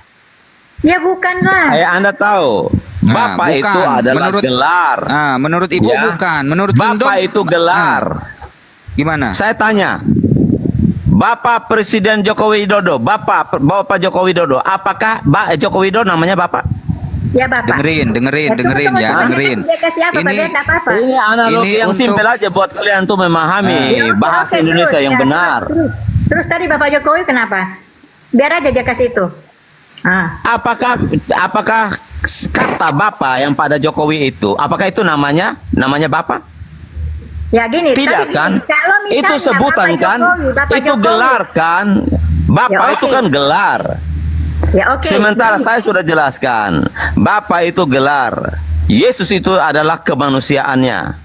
Ya bukan lah. Anda tahu, Bapak bukan. itu adalah gelar. Menurut ibu bukan. Menurut Bapak itu gelar. Gimana? Saya tanya, Bapak Presiden Joko Widodo, Bapak Joko Widodo, apakah Joko Widodo namanya Bapak? Ya Bapak. Dengerin ya. Ini analogi yang simpel aja buat kalian tuh memahami bahasa Indonesia yang benar. Terus tadi Bapak Jokowi kenapa? Biar aja dia kasih itu. Apakah kata Bapak yang pada Jokowi itu, apakah itu namanya Bapak? Ya gini. Tidak kan? Itu sebutan Bapak kan? Bapak itu Jokowi. gelar kan? Bapak Ya, itu kan gelar. Ya oke. Sementara saya sudah jelaskan, Bapak itu gelar. Yesus itu adalah kemanusiaannya.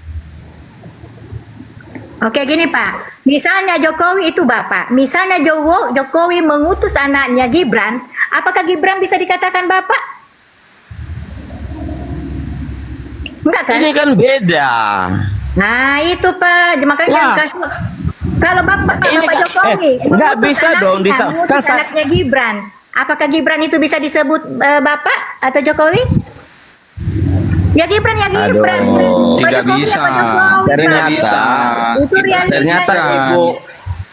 Oke gini Pak, misalnya Jokowi itu Bapak, misalnya Jokowi mengutus anaknya Gibran, apakah Gibran bisa dikatakan Bapak? Enggak kan? Ini kan beda. Nah itu Pak, makanya kalau Bapak Jokowi nggak bisa dong mengutus anaknya Gibran, apakah Gibran itu bisa disebut Bapak atau Jokowi? Ya Gibran. Tidak bisa. Ternyata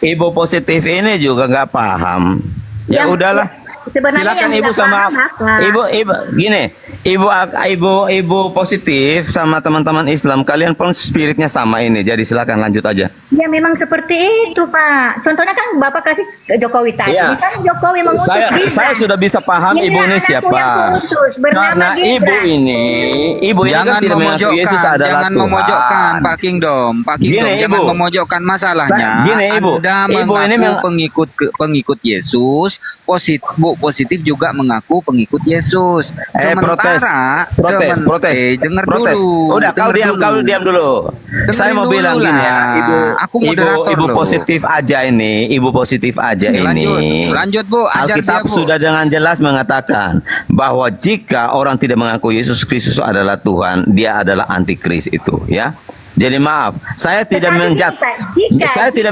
ibu positif ini juga nggak paham. Ya udahlah. Silakan ibu sama ibu gini, ibu positif sama teman-teman Islam, kalian pun spiritnya sama ini. Jadi silakan lanjut aja. Ya memang seperti itu Pak. Contohnya kan Bapak kasih ke Jokowi tadi. Ya. Misalnya Jokowi mengutus Gibran. Saya sudah bisa paham ibu ini siapa. Karena ibu ini jangan kan tidak mengaku Yesus adalah jangan Tuhan. memojokkan Pak Kingdom. Gini, jangan ibu. memojokkan masalahnya. Gini, ibu. Anda Ibu ini mengaku pengikut Yesus, positif juga mengaku pengikut Yesus. Protes. Dengar Protes. dulu. Udah, kau diam dulu. Saya mau dulu bilang gini ya, lah. ibu, Aku moderator ibu loh. positif aja ini, ibu positif aja ini. Lanjut Bu, ajar Alkitab dia, Bu. sudah dengan jelas mengatakan bahwa jika orang tidak mengaku Yesus Kristus adalah Tuhan, dia adalah antikris itu, ya. Jadi maaf, saya tidak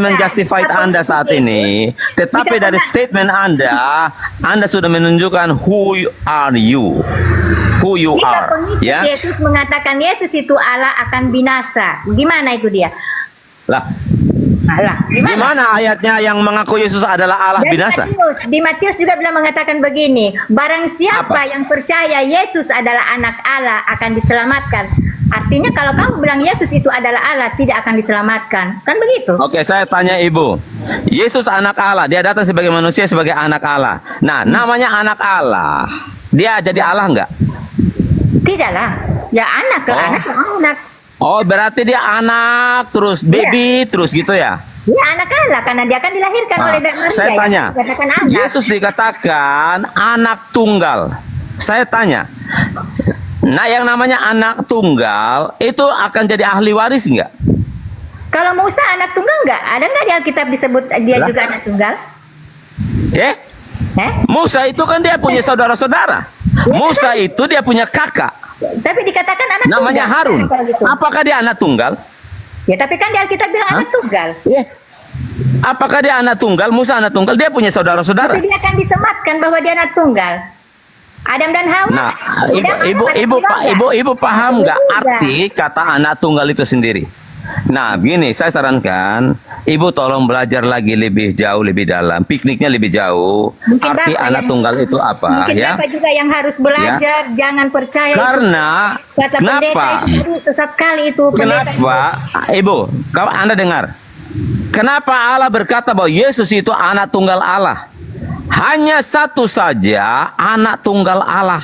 menjustify Anda saat ini, tetapi dari statement Anda sudah menunjukkan who are you Jika are, pengikut ya. Yesus mengatakan Yesus itu Allah akan binasa, gimana itu dia? Lah, Alah, gimana ayatnya yang mengaku Yesus adalah Allah Dan binasa? Di Matius juga bilang mengatakan begini, barang siapa yang percaya Yesus adalah anak Allah akan diselamatkan. Artinya kalau kamu bilang Yesus itu adalah Allah, tidak akan diselamatkan. Kan begitu? Oke, saya tanya Ibu. Yesus anak Allah, dia datang sebagai manusia, sebagai anak Allah. Nah, namanya anak Allah. Dia jadi Allah enggak? Tidaklah. Ya anak ke anak. Oh, berarti dia anak, terus baby, terus gitu ya? Ya anak Allah, karena dia akan dilahirkan oleh manusia. Saya tanya, dikatakan anak. Yesus dikatakan anak tunggal. Saya tanya, nah yang namanya anak tunggal itu akan jadi ahli waris enggak? Kalau Musa anak tunggal enggak? Ada enggak di Alkitab disebut dia juga anak tunggal? Musa itu kan dia punya saudara-saudara. Musa itu dia punya kakak. Tapi dikatakan anak namanya tunggal. Harun. Kalau gitu. Apakah dia anak tunggal? Ya tapi kan di Alkitab bilang anak tunggal. Apakah dia anak tunggal? Musa anak tunggal, dia punya saudara-saudara. Tapi dia akan disematkan bahwa dia anak tunggal. Adam dan Hawa. Nah, ibu paham nggak arti kata anak tunggal itu sendiri? Nah, begini, saya sarankan ibu tolong belajar lagi lebih jauh, lebih dalam, pikniknya lebih jauh. Mungkin arti Bapak anak tunggal itu apa? Mungkin Ya, Bapak juga yang harus belajar, jangan percaya. karena kata pendeta kenapa? itu sesat sekali itu. Kenapa, ibu? Kalau Anda dengar, kenapa Allah berkata bahwa Yesus itu anak tunggal Allah? Hanya satu saja anak tunggal Allah.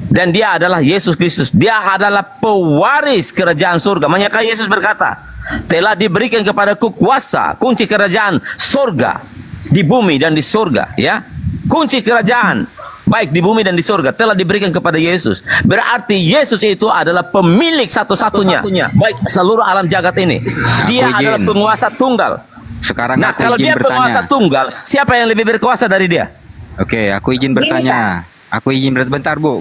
Dan dia adalah Yesus Kristus. Dia adalah pewaris kerajaan surga. Makanya Yesus berkata, telah diberikan kepadaku kuasa, kunci kerajaan surga di bumi dan di surga, ya. Kunci kerajaan baik di bumi dan di surga telah diberikan kepada Yesus. Berarti Yesus itu adalah pemilik satu-satunya baik seluruh alam jagat ini. Dia adalah penguasa tunggal. Sekarang Nah, aku kalau izin dia penguasa bertanya. tunggal, siapa yang lebih berkuasa dari dia? Oke, aku izin bertanya. Aku izin bentar Bu.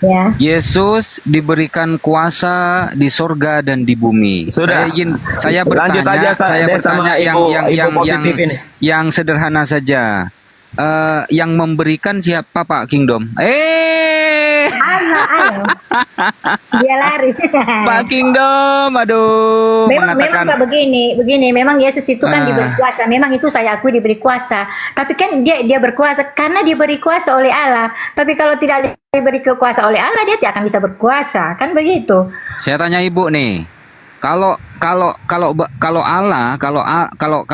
Ya. Yesus diberikan kuasa di surga dan di bumi. Sudah. Saya bertanya, Lanjut aja, saya Des, sama bertanya Ibu positif ini. yang sederhana saja. Yang memberikan siapa Pak Kingdom? Ayo. Dia lari. Pak Kingdom, aduh. Memang Pak begini. Memang Yesus itu kan diberi kuasa. Memang itu saya akui diberi kuasa. Tapi kan dia berkuasa karena diberi kuasa oleh Allah. Tapi kalau tidak diberi kuasa oleh Allah, dia tidak akan bisa berkuasa. Kan begitu. Saya tanya Ibu nih. Kalau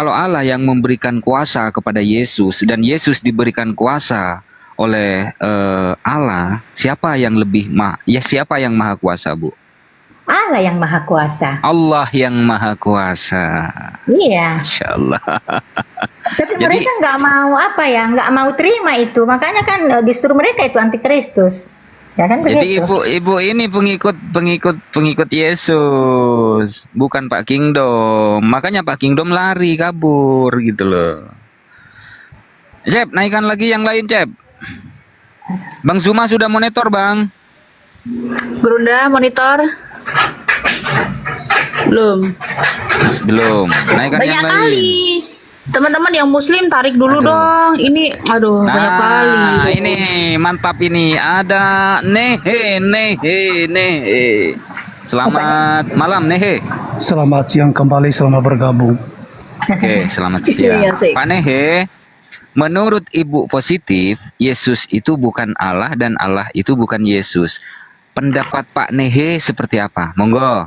Allah yang memberikan kuasa kepada Yesus dan Yesus diberikan kuasa oleh Allah, siapa yang siapa yang maha kuasa, Bu? Allah yang maha kuasa. Allah yang maha kuasa. Iya. Masya Allah. Tapi mereka nggak mau terima itu. Makanya kan justru mereka itu antikristus. Ya kan Jadi begitu. ibu ini pengikut Yesus, bukan Pak Kingdom. Makanya Pak Kingdom lari kabur gitu loh. Cep, naikkan lagi yang lain, Cep. Bang Zuma sudah monitor, Bang. Gerunda monitor. Belum. Belum. Naikkan Banyak yang lain. kali. Teman-teman yang muslim tarik dulu dong. Ini banyak kali. Nah, ini mantap ini. Ada Nehe. Selamat malam Nehe. Selamat siang kembali, selamat bergabung. Oke, selamat Iya, siang. sih. Pak Nehe, menurut Ibu positif, Yesus itu bukan Allah dan Allah itu bukan Yesus. Pendapat Pak Nehe seperti apa? Monggo.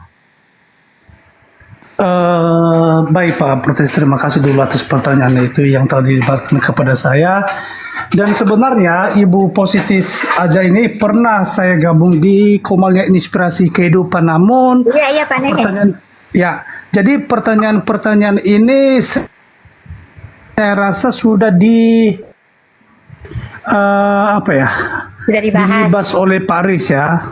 Baik Pak Protes, terima kasih dulu atas pertanyaan itu yang tadi diberikan kepada saya. Dan sebenarnya Ibu Positif aja ini pernah saya gabung di Komalnya Inspirasi Kehidupan, namun Iya Pak Nehe. Jadi pertanyaan ini saya rasa sudah apa ya? Sudah Dilibas oleh Pak Riz ya.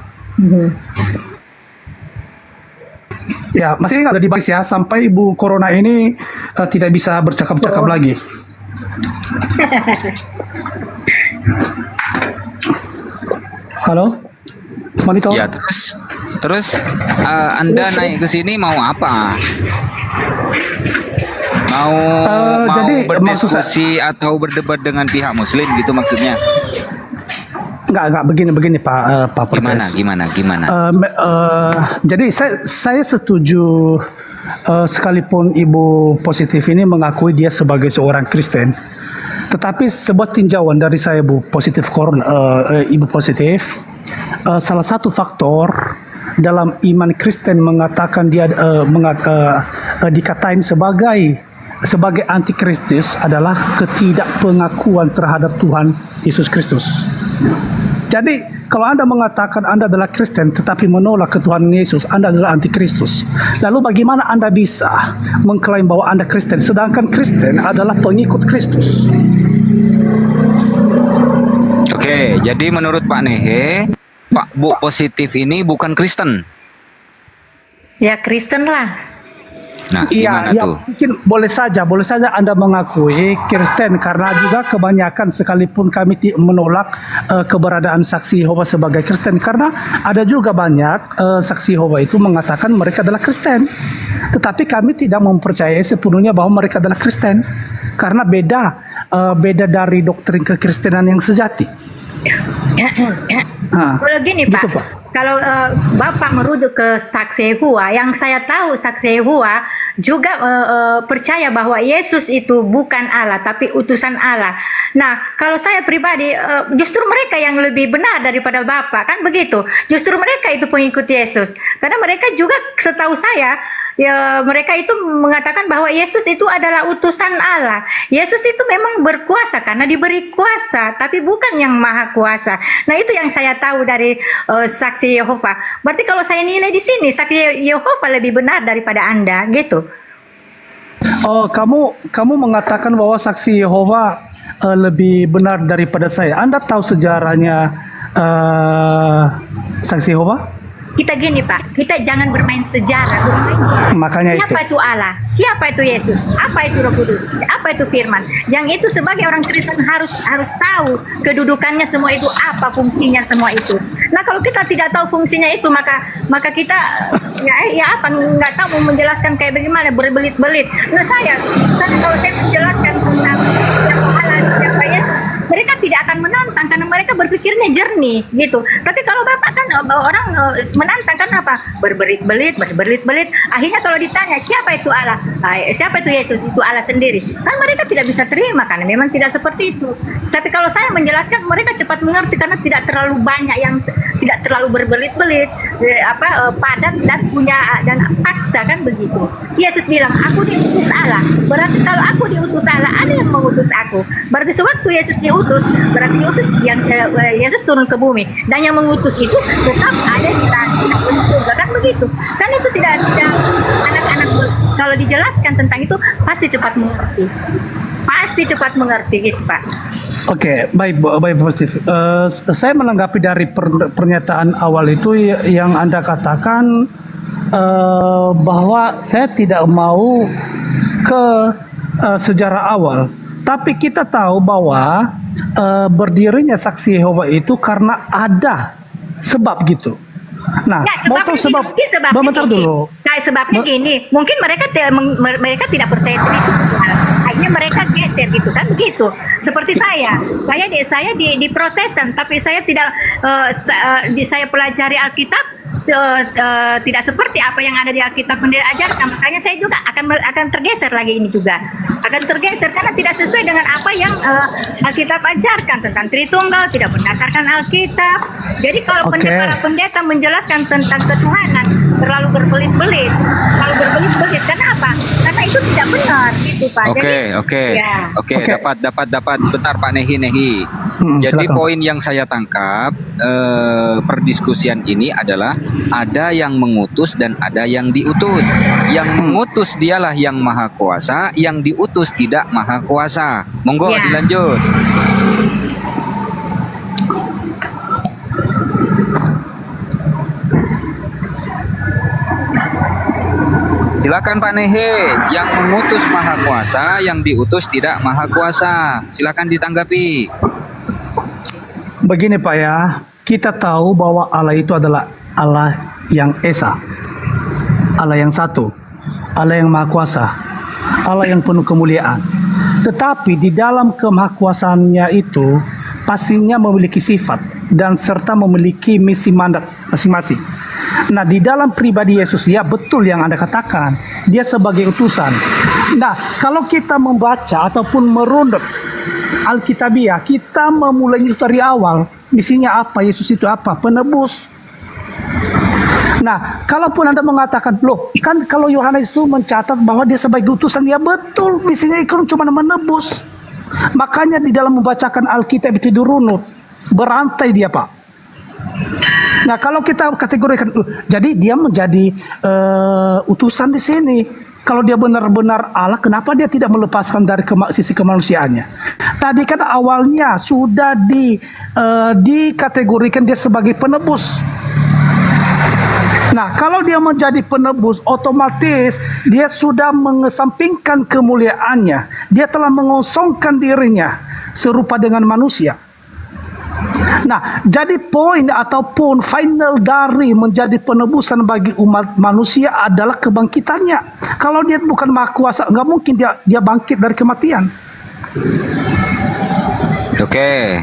Ya, masih nggak ada dibahas ya sampai Ibu Corona ini tidak bisa bercakap-cakap lagi. Halo, monitor. Ya, terus Anda naik ke sini mau apa? Mau jadi, maksud berdiskusi atau berdebat dengan pihak Muslim gitu maksudnya? Enggak begini Pak Portes. Gimana? Jadi saya setuju sekalipun Ibu Positif ini mengakui dia sebagai seorang Kristen, tetapi sebuah tinjauan dari saya Ibu Positif, salah satu faktor dalam iman Kristen mengatakan dia dikatain sebagai antikristus adalah ketidakpengakuan terhadap Tuhan Yesus Kristus. Jadi kalau Anda mengatakan Anda adalah Kristen tetapi menolak ketuhanan Yesus, Anda adalah antikristus. Lalu bagaimana Anda bisa mengklaim bahwa Anda Kristen sedangkan Kristen adalah pengikut Kristus? Oke, jadi menurut Pak Nehe, Pak Bu Positif ini bukan Kristen. Ya Kristen lah. Nah, gimana tuh? Mungkin boleh saja Anda mengakui Kristen karena juga kebanyakan sekalipun kami menolak keberadaan saksi Yehova sebagai Kristen karena ada juga banyak saksi Yehova itu mengatakan mereka adalah Kristen, tetapi kami tidak mempercayai sepenuhnya bahwa mereka adalah Kristen karena beda dari doktrin kekristenan yang sejati. Kalau gini gitu, Pak, kalau Bapak merujuk ke saksi Yehova, yang saya tahu saksi Yehova juga percaya bahwa Yesus itu bukan Allah tapi utusan Allah. Nah, kalau saya pribadi justru mereka yang lebih benar daripada Bapak, kan begitu. Justru mereka itu pengikut Yesus. Karena mereka juga setahu saya ya mereka itu mengatakan bahwa Yesus itu adalah utusan Allah. Yesus itu memang berkuasa karena diberi kuasa, tapi bukan yang maha kuasa. Nah, itu yang saya tahu dari saksi Yehova. Berarti kalau saya nilai di sini saksi Yehova lebih benar daripada Anda, gitu. Oh, kamu mengatakan bahwa saksi Yehova lebih benar daripada saya. Anda tahu sejarahnya saksi Yehova? Kita gini Pak, kita jangan bermain sejarah, Makanya siapa itu Allah, siapa itu Yesus, apa itu Roh Kudus, apa itu Firman. Yang itu sebagai orang Kristen harus tahu kedudukannya semua itu, apa fungsinya semua itu. Nah, kalau kita tidak tahu fungsinya itu, maka kita nggak tahu mau menjelaskan kayak bagaimana, berbelit-belit. Nah, kalau saya menjelaskan tentang Allah, siapa Yesus, mereka tidak akan menantang karena mereka berpikirnya jernih gitu. Tapi kalau Bapak kan orang menantang kan apa? Berbelit-belit. Akhirnya kalau ditanya siapa itu Allah, siapa itu Yesus, itu Allah sendiri. Kan mereka tidak bisa terima karena memang tidak seperti itu. Tapi kalau saya menjelaskan mereka cepat mengerti karena tidak terlalu banyak yang tidak terlalu berbelit-belit, padat dan punya dan fakta kan begitu. Yesus bilang aku diutus Allah. Berarti kalau aku diutus Allah, ada yang mengutus aku. Berarti sewaktu Yesus diutus, berarti Yesus turun ke bumi dan yang mengutus itu tetap ada di surga kan begitu. Kan itu tidak anak-anak kalau dijelaskan tentang itu pasti cepat mengerti gitu Pak. Oke, baik Positif. Saya menanggapi dari pernyataan awal itu yang Anda katakan bahwa saya tidak mau ke sejarah awal. Tapi kita tahu bahwa berdirinya saksi Yehova itu karena ada sebab gitu. Nah, mau tahu sebab? Bentar dulu. Sebabnya gini, mungkin mereka tidak percaya itu. Akhirnya mereka geser gitu kan begitu. Seperti saya di Protestan, tapi saya tidak saya pelajari Alkitab tidak seperti apa yang ada di Alkitab yang diajarkan. Makanya saya juga akan tergeser lagi ini juga. Akan tergeser karena tidak sesuai dengan apa yang Alkitab ajarkan tentang Tritunggal, tidak berdasarkan Alkitab. Jadi kalau para pendeta menjelaskan tentang ketuhanan terlalu berbelit-belit. Kalau berbelit-belit kenapa? Karena itu tidak benar gitu Pak. Oke, dapat sebentar Pak Nehi. Jadi silakan. poin yang saya tangkap perdiskusian ini adalah ada yang mengutus dan ada yang diutus. Yang mengutus dialah yang maha kuasa, yang diutus tidak maha kuasa. Monggo dilanjut. Ya. Oke, jadi poin yang saya tangkap perdiskusian ini adalah ada yang mengutus dan ada yang diutus. Yang mengutus dialah yang maha kuasa, yang diutus tidak maha kuasa. Monggo dilanjut. Oke, jadi poin yang saya tangkap perdiskusian ini adalah ada yang mengutus dan ada yang diutus. Yang mengutus dialah yang maha kuasa, yang diutus tidak maha kuasa. Monggo dilanjut. Silakan Pak Nehe, yang mengutus maha kuasa, yang diutus tidak maha kuasa. Silakan ditanggapi. Begini Pak ya, kita tahu bahwa Allah itu adalah Allah yang Esa, Allah yang satu, Allah yang maha kuasa, Allah yang penuh kemuliaan. Tetapi di dalam kemahakuasaannya itu pastinya memiliki sifat dan serta memiliki misi mandat masing-masing. Nah, di dalam pribadi Yesus, ya betul yang Anda katakan, dia sebagai utusan. Nah, kalau kita membaca ataupun merunut Alkitabiah, kita memulai itu dari awal. Misinya apa? Yesus itu apa? Penebus. Nah, kalaupun Anda mengatakan, loh, kan kalau Yohanes itu mencatat bahwa dia sebagai utusan, ya betul, misinya itu cuma menebus. Makanya di dalam membacakan Alkitab itu dirunut, berantai dia, Pak. Nah, kalau kita kategorikan, jadi dia menjadi utusan di sini. Kalau dia benar-benar Allah, kenapa dia tidak melepaskan dari sisi kemanusiaannya? Tadi kan awalnya sudah dikategorikan dia sebagai penebus. Nah, kalau dia menjadi penebus, otomatis dia sudah mengesampingkan kemuliaannya. Dia telah mengosongkan dirinya serupa dengan manusia. Nah, jadi poin ataupun final dari menjadi penebusan bagi umat manusia adalah kebangkitannya. Kalau dia bukan maha kuasa, nggak mungkin dia bangkit dari kematian. Oke,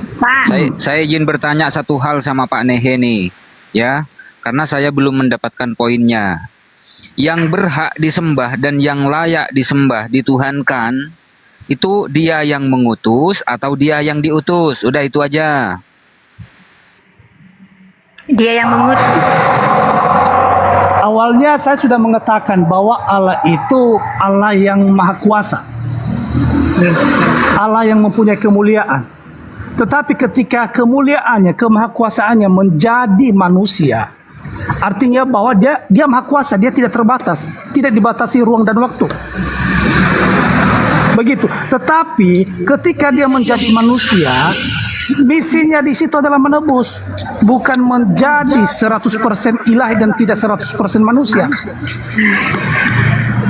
saya izin bertanya satu hal sama Pak Nehe nih, ya, karena saya belum mendapatkan poinnya. Yang berhak disembah dan yang layak disembah, dituhankan, itu dia yang mengutus atau dia yang diutus? Udah itu aja. Dia yang mengutus. Awalnya saya sudah mengatakan bahwa Allah itu Allah yang maha kuasa, Allah yang mempunyai kemuliaan. Tetapi ketika kemuliaannya, kemahakuasaannya menjadi manusia, artinya bahwa dia maha kuasa, dia tidak terbatas, tidak dibatasi ruang dan waktu. Begitu. Tetapi ketika dia menjadi manusia, misinya di situ adalah menebus, bukan menjadi 100% ilahi dan tidak 100% manusia.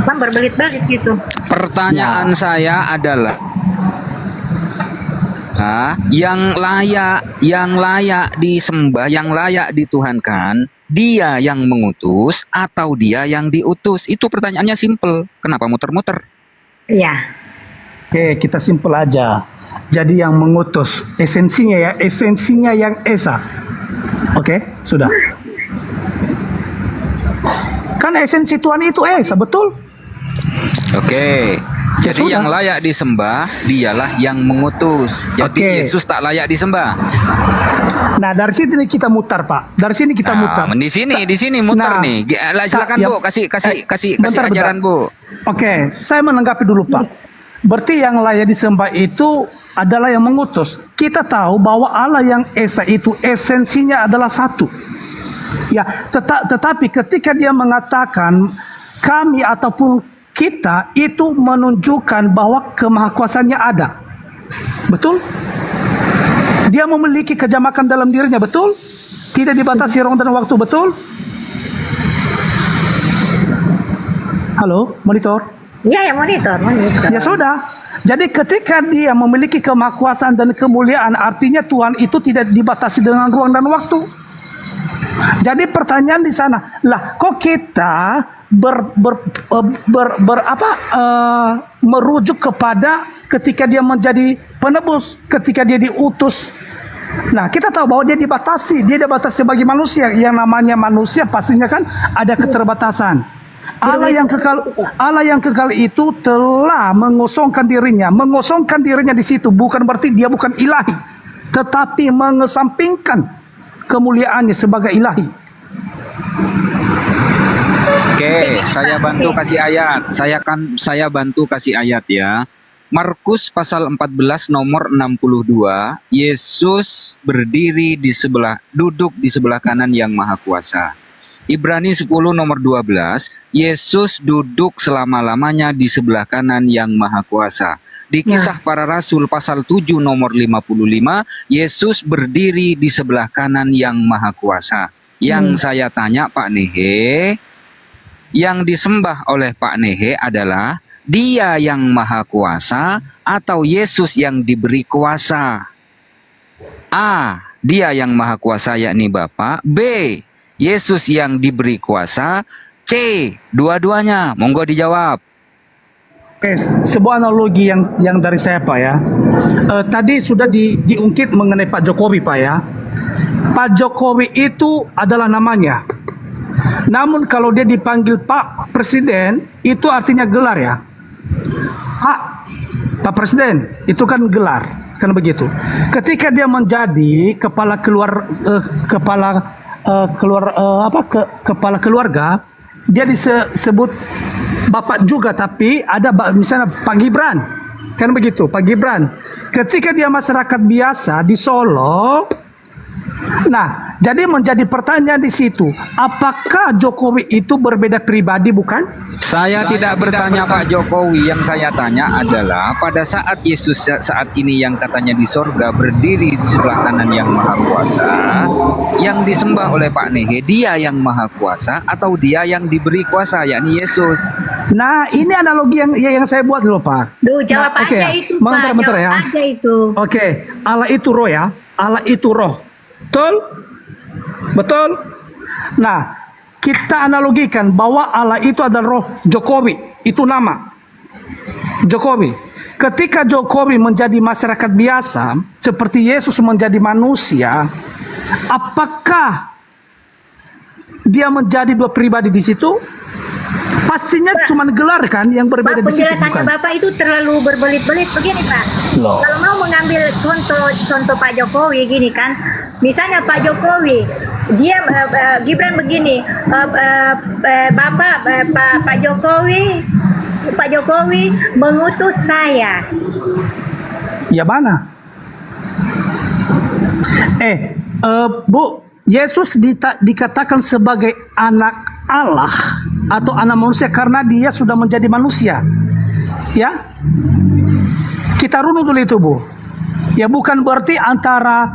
Kan berbelit-belit gitu. Pertanyaan saya adalah, yang layak disembah, yang layak dituhankan, dia yang mengutus atau dia yang diutus? Itu pertanyaannya simple. Kenapa muter-muter? Iya. Oke, kita simpel aja. Jadi yang mengutus, esensinya yang Esa. Oke, sudah. Kan esensi Tuhan itu Esa, betul? Oke, jadi sudah. yang layak disembah dialah yang mengutus. Jadi Yesus tak layak disembah. Nah, dari sini kita mutar, Pak. Dari sini kita mutar. Di sini mutar nih. Silakan Bu, kasih bentar. ajaran Bu. Oke, saya menanggapi dulu, Pak. Berarti yang layak disembah itu adalah yang mengutus. Kita tahu bahwa Allah yang Esa itu esensinya adalah satu. Ya, tetapi ketika dia mengatakan kami ataupun kita, itu menunjukkan bahwa kemahakuasaannya ada. Betul? Dia memiliki kejamakan dalam dirinya, betul? Tidak dibatasi ruang dan waktu, betul? Halo, monitor? Iya, ya monitor. Ya sudah. Jadi ketika dia memiliki kemahakuasaan dan kemuliaan, artinya Tuhan itu tidak dibatasi dengan ruang dan waktu. Jadi pertanyaan di sana, lah kok kita merujuk kepada ketika dia menjadi penebus, ketika dia diutus. Nah, kita tahu bahwa dia dibatasi bagi manusia. Yang namanya manusia pastinya kan ada keterbatasan. Allah yang kekal itu telah mengosongkan dirinya di situ, bukan berarti dia bukan ilahi, tetapi mengesampingkan kemuliaannya sebagai ilahi. Oke, saya bantu kasih ayat. Saya bantu kasih ayat ya. Markus pasal 14 nomor 62, Yesus duduk di sebelah kanan yang maha kuasa. Ibrani 10 nomor 12, Yesus duduk selama-lamanya di sebelah kanan yang maha kuasa. Di Kisah Para Rasul pasal 7 nomor 55, Yesus berdiri di sebelah kanan yang maha kuasa. Yang saya tanya Pak Nehe, yang disembah oleh Pak Nehe adalah Dia yang Maha Kuasa atau Yesus yang diberi kuasa? A. Dia yang Maha Kuasa yakni Bapa. B. Yesus yang diberi kuasa. C. Dua-duanya. Monggo dijawab. Oke, sebuah analogi yang dari saya Pak ya. Tadi sudah diungkit mengenai Pak Jokowi Pak ya. Pak Jokowi itu adalah namanya. Namun kalau dia dipanggil Pak Presiden, itu artinya gelar ya. Pak Presiden, itu kan gelar, kan begitu. Ketika dia menjadi kepala keluarga, dia disebut Bapak juga, tapi ada misalnya Pak Gibran, kan begitu, Pak Gibran. Ketika dia masyarakat biasa di Solo, nah, jadi menjadi pertanyaan di situ, apakah Jokowi itu berbeda pribadi, bukan? Saya tidak bertanya Pak Jokowi, yang saya tanya adalah pada saat Yesus saat ini yang katanya di sorga berdiri di sebelah kanan yang Maha Kuasa, yang disembah oleh Pak Nehe, Dia yang Maha Kuasa atau Dia yang diberi kuasa, yakni Yesus? Nah, ini analogi yang saya buat dulu Pak. Duh, jawab Nah, oke aja ya. itu Bentar, Pak, jawab ya. aja itu. Oke, Allah itu roh ya, Allah itu roh. Betul? Betul? Nah, kita analogikan bahwa Allah itu adalah roh Jokowi, itu nama Jokowi. Ketika Jokowi menjadi masyarakat biasa, seperti Yesus menjadi manusia, apakah dia menjadi dua pribadi di situ? Pastinya cuma gelar kan yang berbeda di situ, Penjelasannya bukan? Bapak itu terlalu berbelit-belit begini Pak. Loh. Kalau mau mengambil contoh Pak Jokowi gini kan, misalnya Pak Jokowi, dia Gibran begini, Pak Jokowi mengutus saya. Ya mana? Bu, Yesus dikatakan sebagai anak Allah atau anak manusia karena dia sudah menjadi manusia. Ya, kita runut dulu itu Bu. Ya bukan berarti antara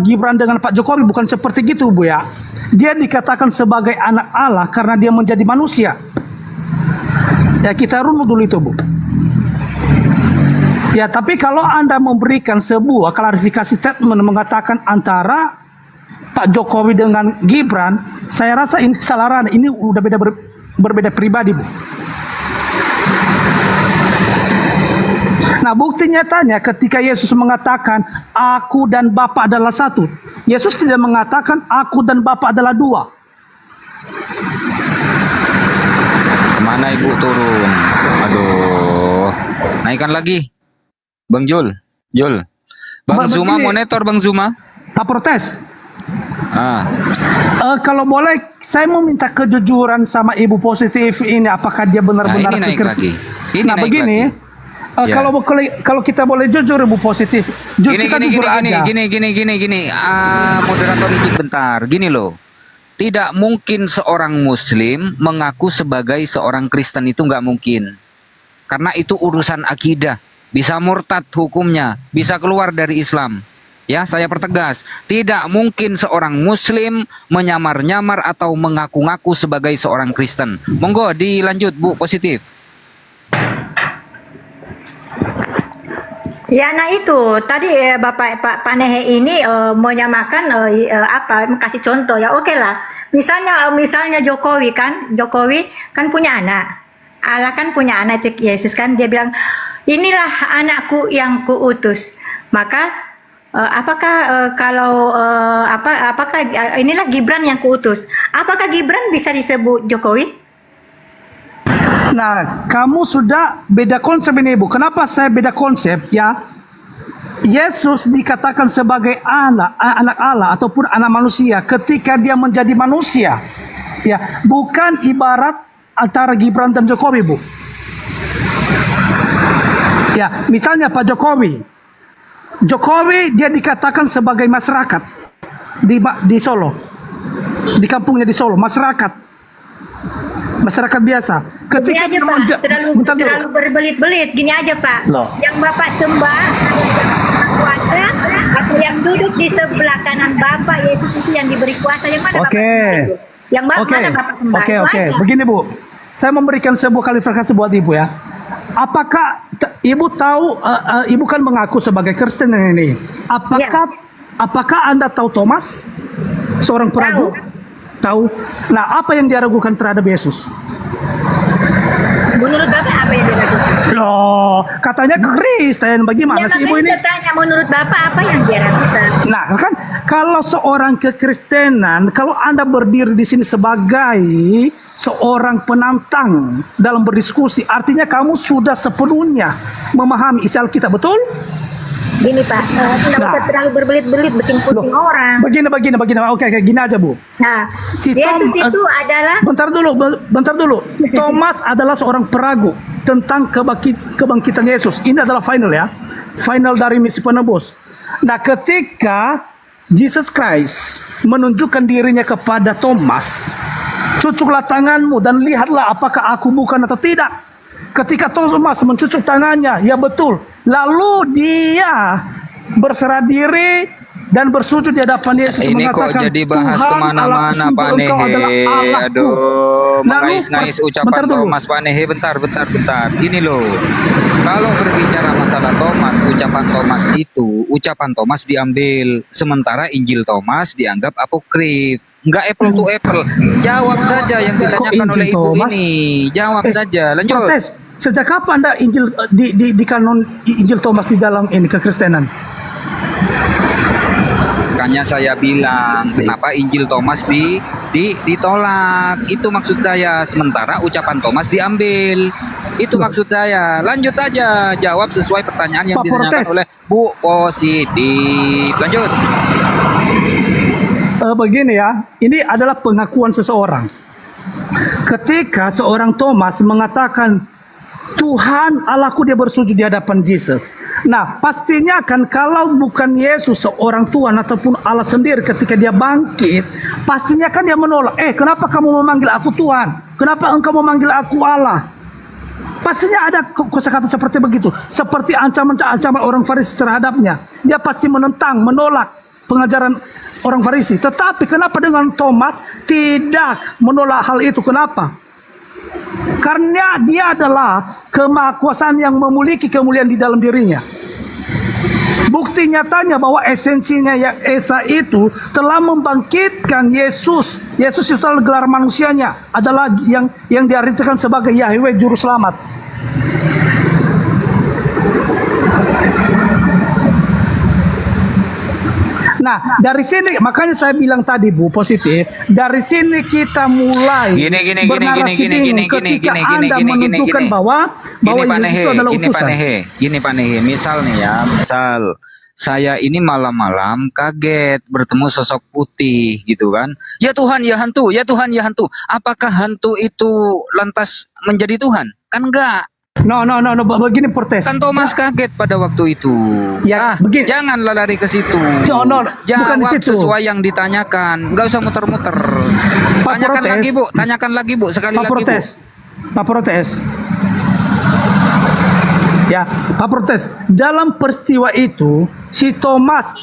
Gibran dengan Pak Jokowi, bukan seperti gitu Bu ya. Dia dikatakan sebagai anak Allah karena dia menjadi manusia. Ya kita runut dulu itu Bu. Ya tapi kalau Anda memberikan sebuah klarifikasi statement mengatakan antara Pak Jokowi dengan Gibran, saya rasa ini kesalahan, ini udah berbeda pribadi Bu. Nah bukti nyatanya ketika Yesus mengatakan aku dan Bapa adalah satu, Yesus tidak mengatakan aku dan Bapa adalah dua. Kemana Ibu turun? Aduh, naikkan lagi, Bang Jul. Bang Zuma monitor Bang Zuma. Tak protes. Ah. Kalau boleh, saya mau minta kejujuran sama Ibu Positif ini, apakah dia benar-benar ini naik pikir? lagi. Ini Nah naik begini, lagi. Ya. kalau kita boleh jujur Ibu Positif, kita jujur aja. Gini. Moderator izin bentar. Gini loh. Tidak mungkin seorang Muslim mengaku sebagai seorang Kristen, itu nggak mungkin. Karena itu urusan akidah. Bisa murtad hukumnya, bisa keluar dari Islam. Ya, saya pertegas, tidak mungkin seorang Muslim menyamar-nyamar atau mengaku-ngaku sebagai seorang Kristen. Monggo dilanjut Bu Positif. Ya, nah itu tadi Pak Nehe ini menyamakan kasih contoh ya. Oke lah. Misalnya Jokowi kan punya anak. Allah kan punya anak, Yesus kan dia bilang, "Inilah anakku yang kuutus." Maka apakah inilah Gibran yang kuutus? Apakah Gibran bisa disebut Jokowi? Nah, kamu sudah beda konsep ini Bu. Kenapa saya beda konsep ya? Yesus dikatakan sebagai anak Allah ataupun anak manusia ketika dia menjadi manusia. Ya, bukan ibarat antara Gibran dan Jokowi Bu. Ya, misalnya Pak Jokowi dia dikatakan sebagai masyarakat di Solo, di kampungnya di Solo, masyarakat biasa. Gini aja Pak, terlalu berbelit-belit. Gini aja Pak, yang Bapak sembah kuasa atau yang duduk di sebelah kanan Bapak Yesus itu yang diberi kuasa, yang mana Bapak sembah itu? Yang mana Bapak sembah itu aja. Begini Bu, saya memberikan sebuah klarifikasi buat ibu ya. Apakah ibu tahu? Ibu kan mengaku sebagai Kristen ini. Apakah Anda tahu Thomas, seorang peragu? Tahu. Nah, apa yang dia ragukan terhadap Yesus? Menurut Bapak apa yang diragukan? Loh, katanya Kristen. Bagaimana sih ibu ini? Saya tanya, menurut Bapak apa yang dia ragukan? Nah, kan kalau seorang kekristenan, kalau Anda berdiri di sini sebagai seorang penantang dalam berdiskusi, artinya kamu sudah sepenuhnya memahami isi Alkitab, betul? Gini Pak, tidak usah terlalu berbelit-belit bikin pusing orang. Begini. Oke, gini aja Bu. Nah, Si Yesus itu adalah Bentar dulu. Thomas adalah seorang peragu tentang kebangkitan Yesus. Ini adalah final ya. Final dari misi penebus. Nah, ketika Jesus Christ menunjukkan dirinya kepada Thomas, cucuklah tanganmu dan lihatlah apakah aku bukan atau tidak. Ketika Thomas mencucuk tangannya, ya betul. Lalu dia berserah diri dan bersujud di hadapan Yesus, Ini kok mengatakan, jadi bahas Tuhan, kemana-mana Allahku, Pak Engkau adalah Nehe. Allahku. Aduh, Lalu, mengais-ngais ucapan bentar dulu. Thomas Pak Nehe. Bentar. Gini loh, kalau berbicara masalah Thomas, ucapan Thomas diambil, sementara Injil Thomas dianggap apokrif. Enggak apple to apple. Jawab saja yang ditanyakan Injil oleh ibu Thomas? ini. Jawab saja. Lanjut. Protes. Sejak kapan Anda Injil di kanon Injil Thomas di dalam ini kekristenan? Makanya saya bilang kenapa Injil Thomas ditolak. Itu maksud saya. Sementara ucapan Thomas diambil. Itu maksud saya. Lanjut aja. Jawab sesuai pertanyaan yang Pak ditanyakan Protes. oleh Bu Positif. Lanjut. Begini ya, ini adalah pengakuan seseorang. Ketika seorang Thomas mengatakan, Tuhan Allahku, dia bersujud di hadapan Yesus. Nah, pastinya kan kalau bukan Yesus seorang Tuhan ataupun Allah sendiri ketika dia bangkit, pastinya kan dia menolak. Kenapa kamu memanggil aku Tuhan? Kenapa engkau memanggil aku Allah? Pastinya ada kosakata seperti begitu. Seperti ancaman-ancaman orang Farisi terhadapnya. Dia pasti menentang, menolak pengajaran orang Farisi. Tetapi kenapa dengan Thomas tidak menolak hal itu? Kenapa? Karena dia adalah kemahakuasaan yang memiliki kemuliaan di dalam dirinya. Bukti nyatanya bahwa esensinya yang Esa itu telah membangkitkan Yesus. Yesus itu adalah gelar manusianya, adalah yang diartikan sebagai Yahweh Juru Selamat. Nah, dari sini makanya saya bilang tadi Bu Positif, dari sini kita mulai bernarasi bingung ketika Anda menunjukkan bahwa Yesus itu adalah utusan. Gini Pak Nehe, misal nih ya, saya ini malam-malam kaget bertemu sosok putih gitu kan. Ya Tuhan ya hantu, ya Tuhan ya hantu. Apakah hantu itu lantas menjadi Tuhan? Kan enggak. No, begini protes. Kan Thomas kaget pada waktu itu. Ya, begini. Janganlah lari ke situ. Bukan di Jawab situ. sesuai yang ditanyakan. Enggak usah muter-muter. Tanyakan lagi Bu, sekali lagi Bu. Pak Protes. Ya, Pak Protes. Dalam peristiwa itu, si Thomas,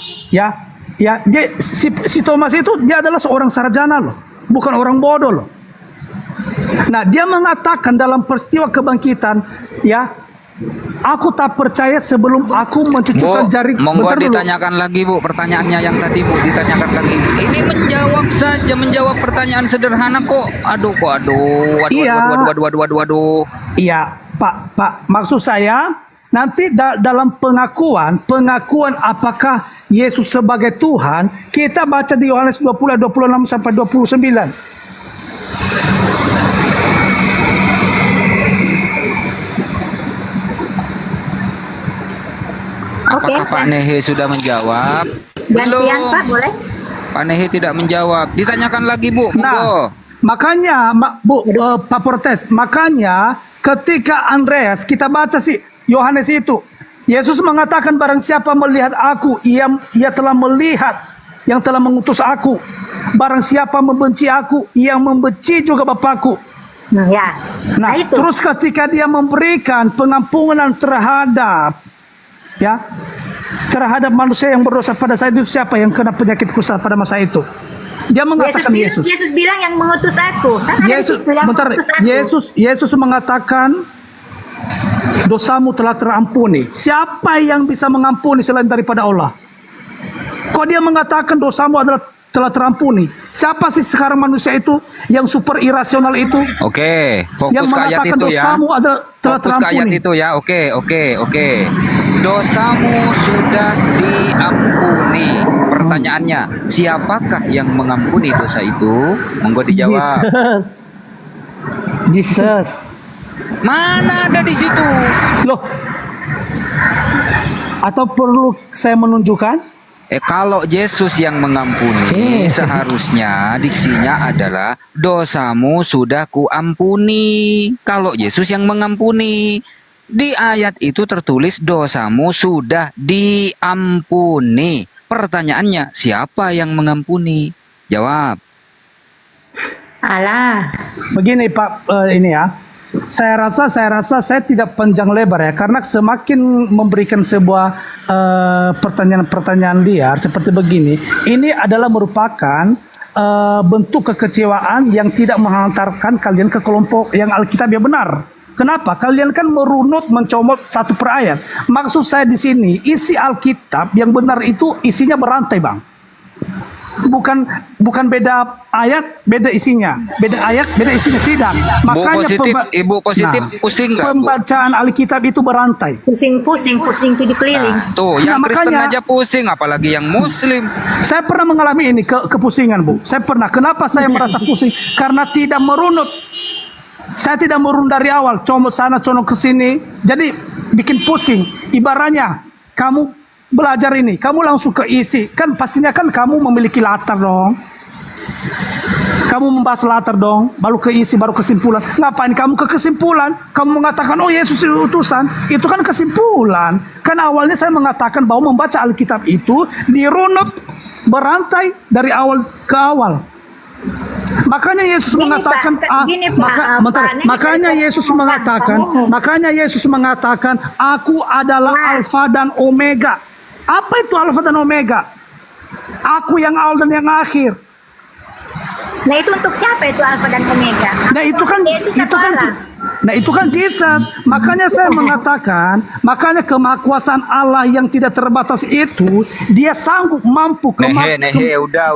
si Thomas itu dia adalah seorang sarjana loh, bukan orang bodoh loh. Nah, dia mengatakan dalam peristiwa kebangkitan, aku tak percaya sebelum aku mencucukkan jari. Monggo ditanyakan lagi Bu, pertanyaannya yang tadi Bu, ditanyakan lagi. Ini menjawab pertanyaan sederhana kok. Aduh. Iya, Pak, maksud saya nanti dalam pengakuan apakah Yesus sebagai Tuhan, kita baca di Yohanes 20 26 sampai 29. Apakah Pak Nehe sudah menjawab? Gantian Pak, boleh? Pak Nehe tidak menjawab. Ditanyakan lagi Bu. Nah, makanya Pak Protes, makanya ketika Andreas kita baca sih Yohanes itu, Yesus mengatakan barang siapa melihat aku, ia telah melihat yang telah mengutus aku. Barang siapa membenci aku, ia membenci juga Bapakku. Nah, terus ketika dia memberikan pengampunan terhadap manusia yang berdosa pada saat itu, siapa yang kena penyakit kusta pada masa itu? Dia mengatakan Yesus. Yesus bilang yang mengutus aku. Kan ada Yesus, di situ yang bentar, mengutus aku. Yesus mengatakan dosamu telah terampuni. Siapa yang bisa mengampuni selain daripada Allah? Kok dia mengatakan dosamu adalah telah terampuni? Siapa sih sekarang manusia itu yang super irasional itu? Oke, fokus Yang ke ayat mengatakan itu ya. dosamu adalah telah Fokus ke ayat terampuni. itu ya. Oke. Dosamu sudah diampuni. Pertanyaannya, siapakah yang mengampuni dosa itu? Monggo dijawab. Jesus. Mana ada di situ? Loh. Atau perlu saya menunjukkan? Kalau Yesus yang mengampuni, seharusnya diksinya adalah dosamu sudah kuampuni. Kalau Yesus yang mengampuni, di ayat itu tertulis dosamu sudah diampuni. Pertanyaannya, siapa yang mengampuni? Jawab. Allah. Begini Pak, ini ya. Saya rasa saya tidak panjang lebar ya, karena semakin memberikan sebuah pertanyaan-pertanyaan liar seperti begini, ini adalah merupakan bentuk kekecewaan yang tidak menghantarkan kalian ke kelompok yang Alkitab yang benar. Kenapa? Kalian kan merunut mencomot satu per ayat. Maksud saya di sini, isi Alkitab yang benar itu isinya berantai, Bang. Bukan beda ayat, beda isinya. Beda ayat, beda isinya. Tidak. Makanya Ibu positif pusing nggak, Bu? pembacaan Alkitab itu berantai. Pusing tujuh keliling. Tuh, yang Kristen makanya aja pusing, apalagi yang Muslim. saya pernah mengalami ini kepusingan, Bu. Saya pernah. Kenapa saya merasa pusing? Karena tidak merunut. Saya tidak merunut dari awal. Comot sana, comot ke sini. Jadi bikin pusing. Ibaratnya kamu belajar ini, kamu langsung ke isi. Kan pastinya kan kamu memiliki latar dong. Kamu membahas latar dong, baru ke isi, baru kesimpulan. Ngapain kamu ke kesimpulan? Kamu mengatakan, oh Yesus itu utusan. Itu kan kesimpulan. Kan awalnya saya mengatakan bahwa membaca Alkitab itu dirunut, berantai dari awal ke awal. Makanya Yesus mengatakan, makanya Yesus mengatakan, aku adalah Alfa dan Omega. Apa itu Alfa dan Omega? Aku yang awal dan yang akhir. Nah itu untuk siapa itu Alfa dan Omega? Nah itu kan Yesus itu kan Jesus. Makanya saya mengatakan, makanya kemahakuasaan Allah yang tidak terbatas itu, dia sanggup mampu Udah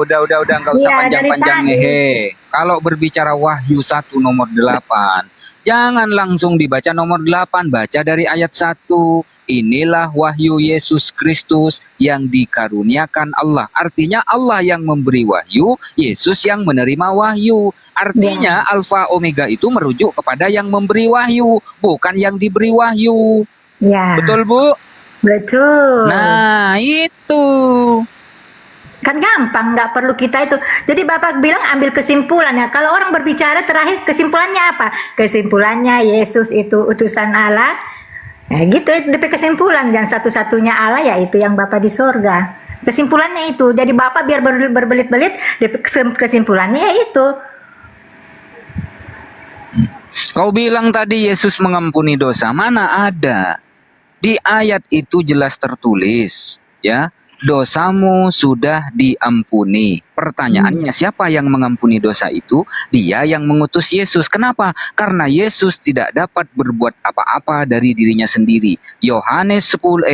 nggak usah panjang-panjang nehe. Kalau berbicara Wahyu 1 nomor 8, jangan langsung dibaca nomor 8, baca dari ayat 1. Inilah wahyu Yesus Kristus yang dikaruniakan Allah. Artinya Allah yang memberi wahyu, Yesus yang menerima wahyu. Artinya Alfa Omega itu merujuk kepada yang memberi wahyu, bukan yang diberi wahyu. Ya. Betul, Bu? Betul. Nah, itu. Kan gampang, nggak perlu kita itu. Jadi Bapak bilang ambil kesimpulannya. Kalau orang berbicara terakhir kesimpulannya apa? Kesimpulannya Yesus itu utusan Allah. Nah gitu, DP kesimpulan. Dan satu-satunya Allah yaitu yang Bapak di sorga. Kesimpulannya itu. Jadi Bapak biar berbelit-belit, kesimpulannya ya itu. Kau bilang tadi Yesus mengampuni dosa. Mana ada? Di ayat itu jelas tertulis, ya. Dosamu sudah diampuni. Pertanyaannya, siapa yang mengampuni dosa itu? Dia yang mengutus Yesus. Kenapa? Karena Yesus tidak dapat berbuat apa-apa dari dirinya sendiri. Yohanes 5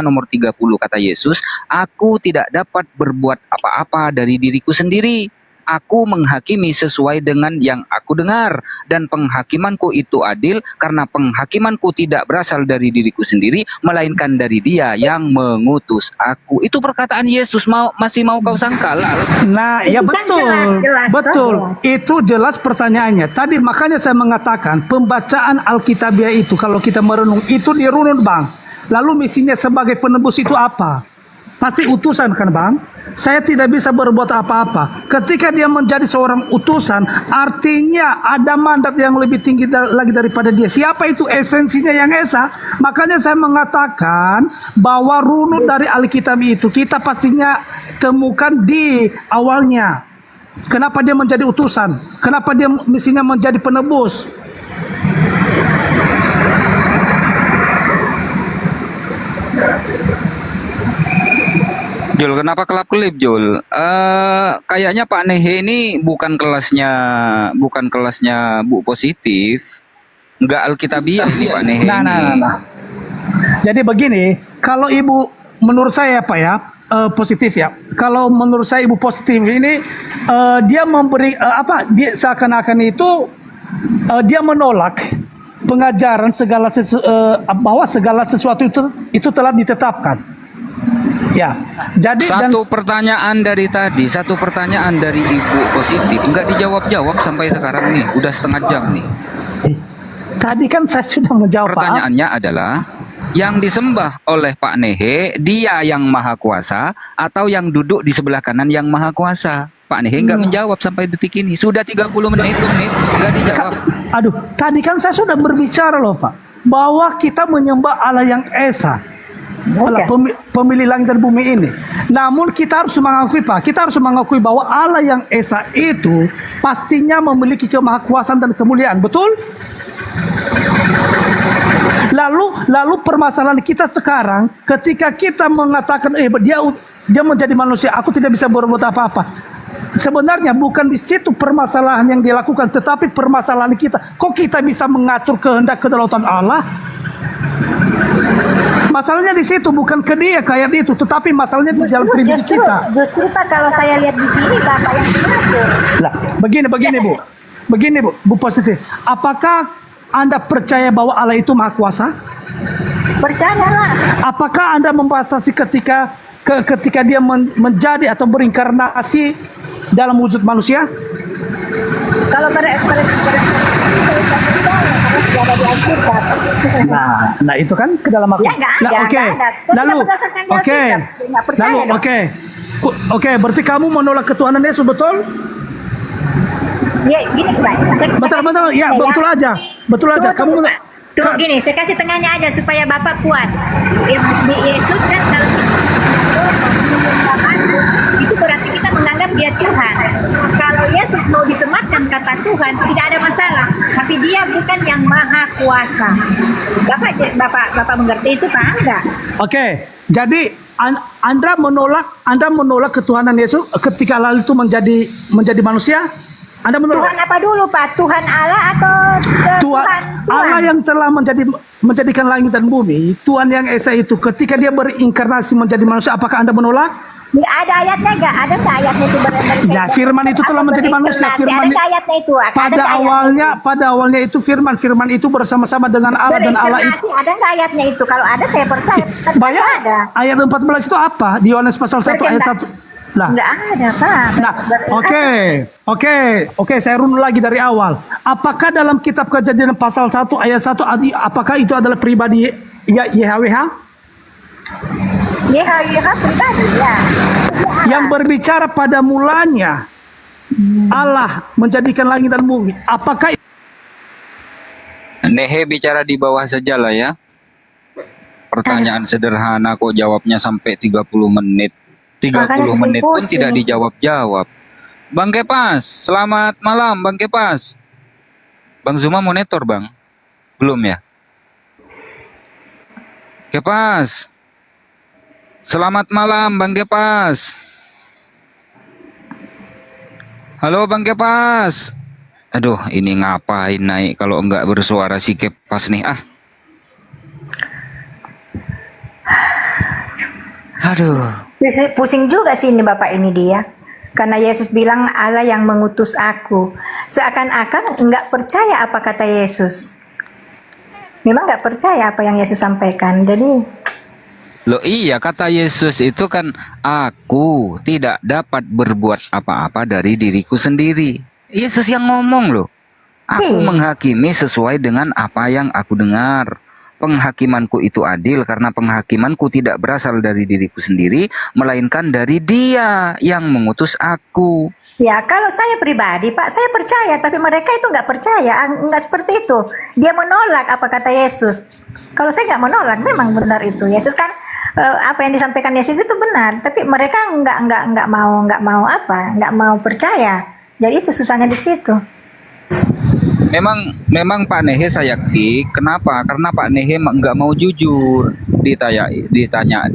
nomor 30 kata Yesus, aku tidak dapat berbuat apa-apa dari diriku sendiri. Aku menghakimi sesuai dengan yang aku dengar, dan penghakimanku itu adil karena penghakimanku tidak berasal dari diriku sendiri, melainkan dari Dia yang mengutus aku. Itu perkataan Yesus, masih mau kau sangkal? Nah, ya betul, betul. Itu jelas pertanyaannya. Tadi makanya saya mengatakan pembacaan Alkitabiah itu kalau kita merenung itu dirunut, Bang. Lalu misinya sebagai penebus itu apa? Pasti utusan kan, Bang? Saya tidak bisa berbuat apa-apa. Ketika dia menjadi seorang utusan, artinya ada mandat yang lebih tinggi lagi daripada dia. Siapa itu esensinya yang esa? Makanya saya mengatakan bahwa runut dari Alkitab itu kita pastinya temukan di awalnya. Kenapa dia menjadi utusan? Kenapa dia misinya menjadi penebus? Jul, kenapa kelap-kelip, Jul? Kayaknya Pak Nehe ini bukan kelasnya Bu Positif. Nggak Alkitabiah ini Pak Nehe ini. Nah. Jadi begini, kalau Ibu menurut saya Pak ya, positif ya. Kalau menurut saya Ibu Positif ini dia memberi dia seakan-akan itu dia menolak pengajaran bahwa segala sesuatu itu telah ditetapkan. Ya, jadi Satu pertanyaan dari Ibu Positif nggak dijawab-jawab sampai sekarang nih, udah setengah jam nih. Tadi kan saya sudah menjawab. Pertanyaannya adalah, yang disembah oleh Pak Nehe, dia yang maha kuasa atau yang duduk di sebelah kanan yang maha kuasa? Pak Nehe nggak menjawab sampai detik ini. Sudah 30 menit itu nih, nggak dijawab. Aduh, tadi kan saya sudah berbicara loh Pak, bahwa kita menyembah Allah yang Esa, Allah pemilik langit dan bumi ini. Namun kita harus mengakui Pak, kita harus mengakui bahwa Allah yang Esa itu pastinya memiliki kemahakuasaan dan kemuliaan, betul? Lalu permasalahan kita sekarang, ketika kita mengatakan dia menjadi manusia, aku tidak bisa berbuat apa-apa. Sebenarnya bukan di situ permasalahan yang dilakukan, tetapi permasalahan kita. Kok kita bisa mengatur kehendak kedaulatan Allah? Masalahnya di situ, bukan ke dia kayak itu, tetapi masalahnya di dalam pribadi kita. Justru Pak, kalau saya lihat di sini Bapak yang mengatur. Lah, begini Bu Positif. Apakah Anda percaya bahwa Allah itu maha kuasa? Percayalah. Apakah Anda membatasi ketika dia menjadi atau berinkarnasi dalam wujud manusia? Kalau Nah itu kan ke dalam aku. Ya, nggak ada, Nah, nggak ada. Oke, berarti kamu menolak ketuhanan Yesus, betul? Ya, gini Pak. Betul, ya, betul aja. Kamu Tunggu gini, saya kasih tengahnya aja supaya Bapak puas. Di Yesus kan kalau itu berarti kita menganggap dia Tuhan. Kalau Yesus mau disematkan kata Tuhan, tidak ada masalah. Tapi dia bukan yang maha kuasa. Bapak mengerti itu Pak? Enggak? Oke, jadi Anda menolak ketuhanan Yesus ketika lalu itu menjadi manusia? Anda menolak? Tuhan apa dulu Pak? Tuhan Allah atau Tuhan? Allah yang telah menjadikan langit dan bumi, Tuhan yang Esa itu ketika dia berinkarnasi menjadi manusia, apakah Anda menolak? Nggak ada ayatnya nggak? Ada nggak ayatnya itu? Ya, firman itu telah menjadi manusia. Ada nggak ayatnya itu? Pada awalnya itu firman itu bersama-sama dengan Allah dan Allah itu. Ada nggak ayatnya itu? Kalau ada saya percaya. Banyak ada. Ayat 14 itu apa? Di Yohanes pasal 1 ayat 1. Nah, nggak ada Pak. Nah, oke, saya runut lagi dari awal. Apakah dalam kitab Kejadian pasal 1 ayat 1 apakah itu adalah pribadi YHWH? YHWH pribadi ya. Yang berbicara pada mulanya Allah menjadikan langit dan bumi. Apakah Nehe bicara di bawah saja lah ya. Pertanyaan sederhana kok jawabnya sampai 30 menit. 30 menit pun tidak dijawab-jawab. Bang Kepas, selamat malam Bang Kepas. Bang Zuma monitor Bang? Belum ya? Kepas. Selamat malam Bang Kepas. Halo Bang Kepas. Aduh, ini ngapain naik kalau enggak bersuara si Kepas nih Aduh. Pusing juga sih ini Bapak ini dia. Karena Yesus bilang Allah yang mengutus aku. Seakan-akan nggak percaya apa kata Yesus. Memang nggak percaya apa yang Yesus sampaikan. Jadi Loh iya, kata Yesus itu kan, aku tidak dapat berbuat apa-apa dari diriku sendiri. Yesus yang ngomong loh. Aku menghakimi sesuai dengan apa yang aku dengar. Penghakimanku itu adil karena penghakimanku tidak berasal dari diriku sendiri, melainkan dari Dia yang mengutus aku. ya kalau saya pribadi Pak, saya percaya. Tapi mereka itu nggak percaya. Nggak seperti itu. Dia menolak apa kata Yesus. Kalau saya nggak menolak, memang benar itu. Yesus kan apa yang disampaikan Yesus itu benar. Tapi mereka nggak mau percaya. Jadi itu susahnya di situ. memang Pak Nehe saya ketik. Kenapa? Karena Pak Nehe nggak mau jujur. Ditanya